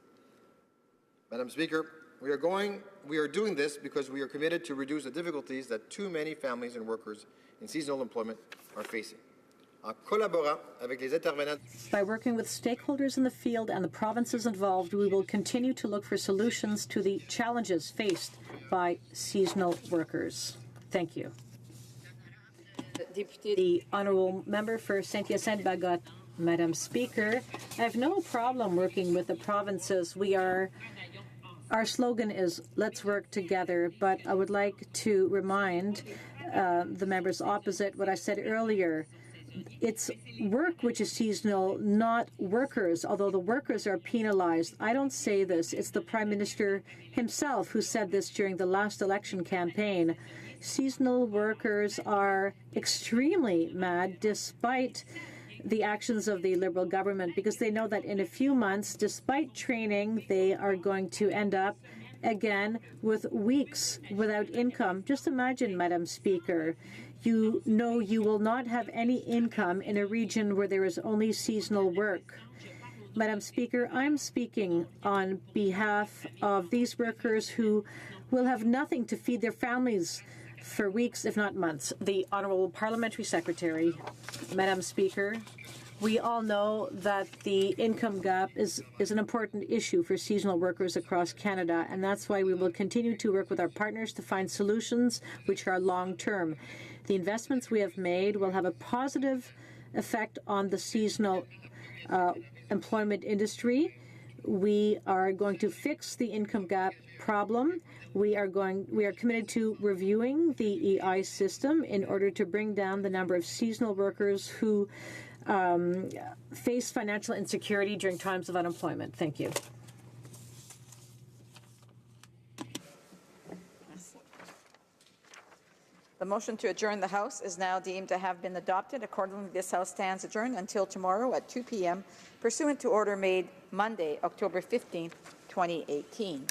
Madam Speaker, we are doing this because we are committed to reduce the difficulties that too many families and workers in seasonal employment are facing. En collaborant avec les intervenants. By working with stakeholders in the field and the provinces involved, we will continue to look for solutions to the challenges faced by seasonal workers. Thank you. The honourable member for Saint-Hyacinthe-Bagotte. Madam Speaker, I have no problem working with the provinces. Our slogan is "Let's work together," but I would like to remind the members opposite what I said earlier. It's work which is seasonal, not workers, although the workers are penalized. I don't say this. It's the Prime Minister himself who said this during the last election campaign. Seasonal workers are extremely mad despite the actions of the Liberal government because they know that in a few months, despite training, they are going to end up again with weeks without income. Just imagine, Madam Speaker, you know you will not have any income in a region where there is only seasonal work. Madam Speaker, I'm speaking on behalf of these workers who will have nothing to feed their families for weeks, if not months. The Honourable Parliamentary Secretary. Madam Speaker, we all know that the income gap is an important issue for seasonal workers across Canada, and that's why we will continue to work with our partners to find solutions which are long-term. The investments we have made will have a positive effect on the seasonal employment industry. We are going to fix the income gap problem. We are committed to reviewing the EI system in order to bring down the number of seasonal workers who face financial insecurity during times of unemployment. Thank you. The motion to adjourn the House is now deemed to have been adopted. Accordingly, this House stands adjourned until tomorrow at 2 p.m. pursuant to order made Monday, October 15, 2018.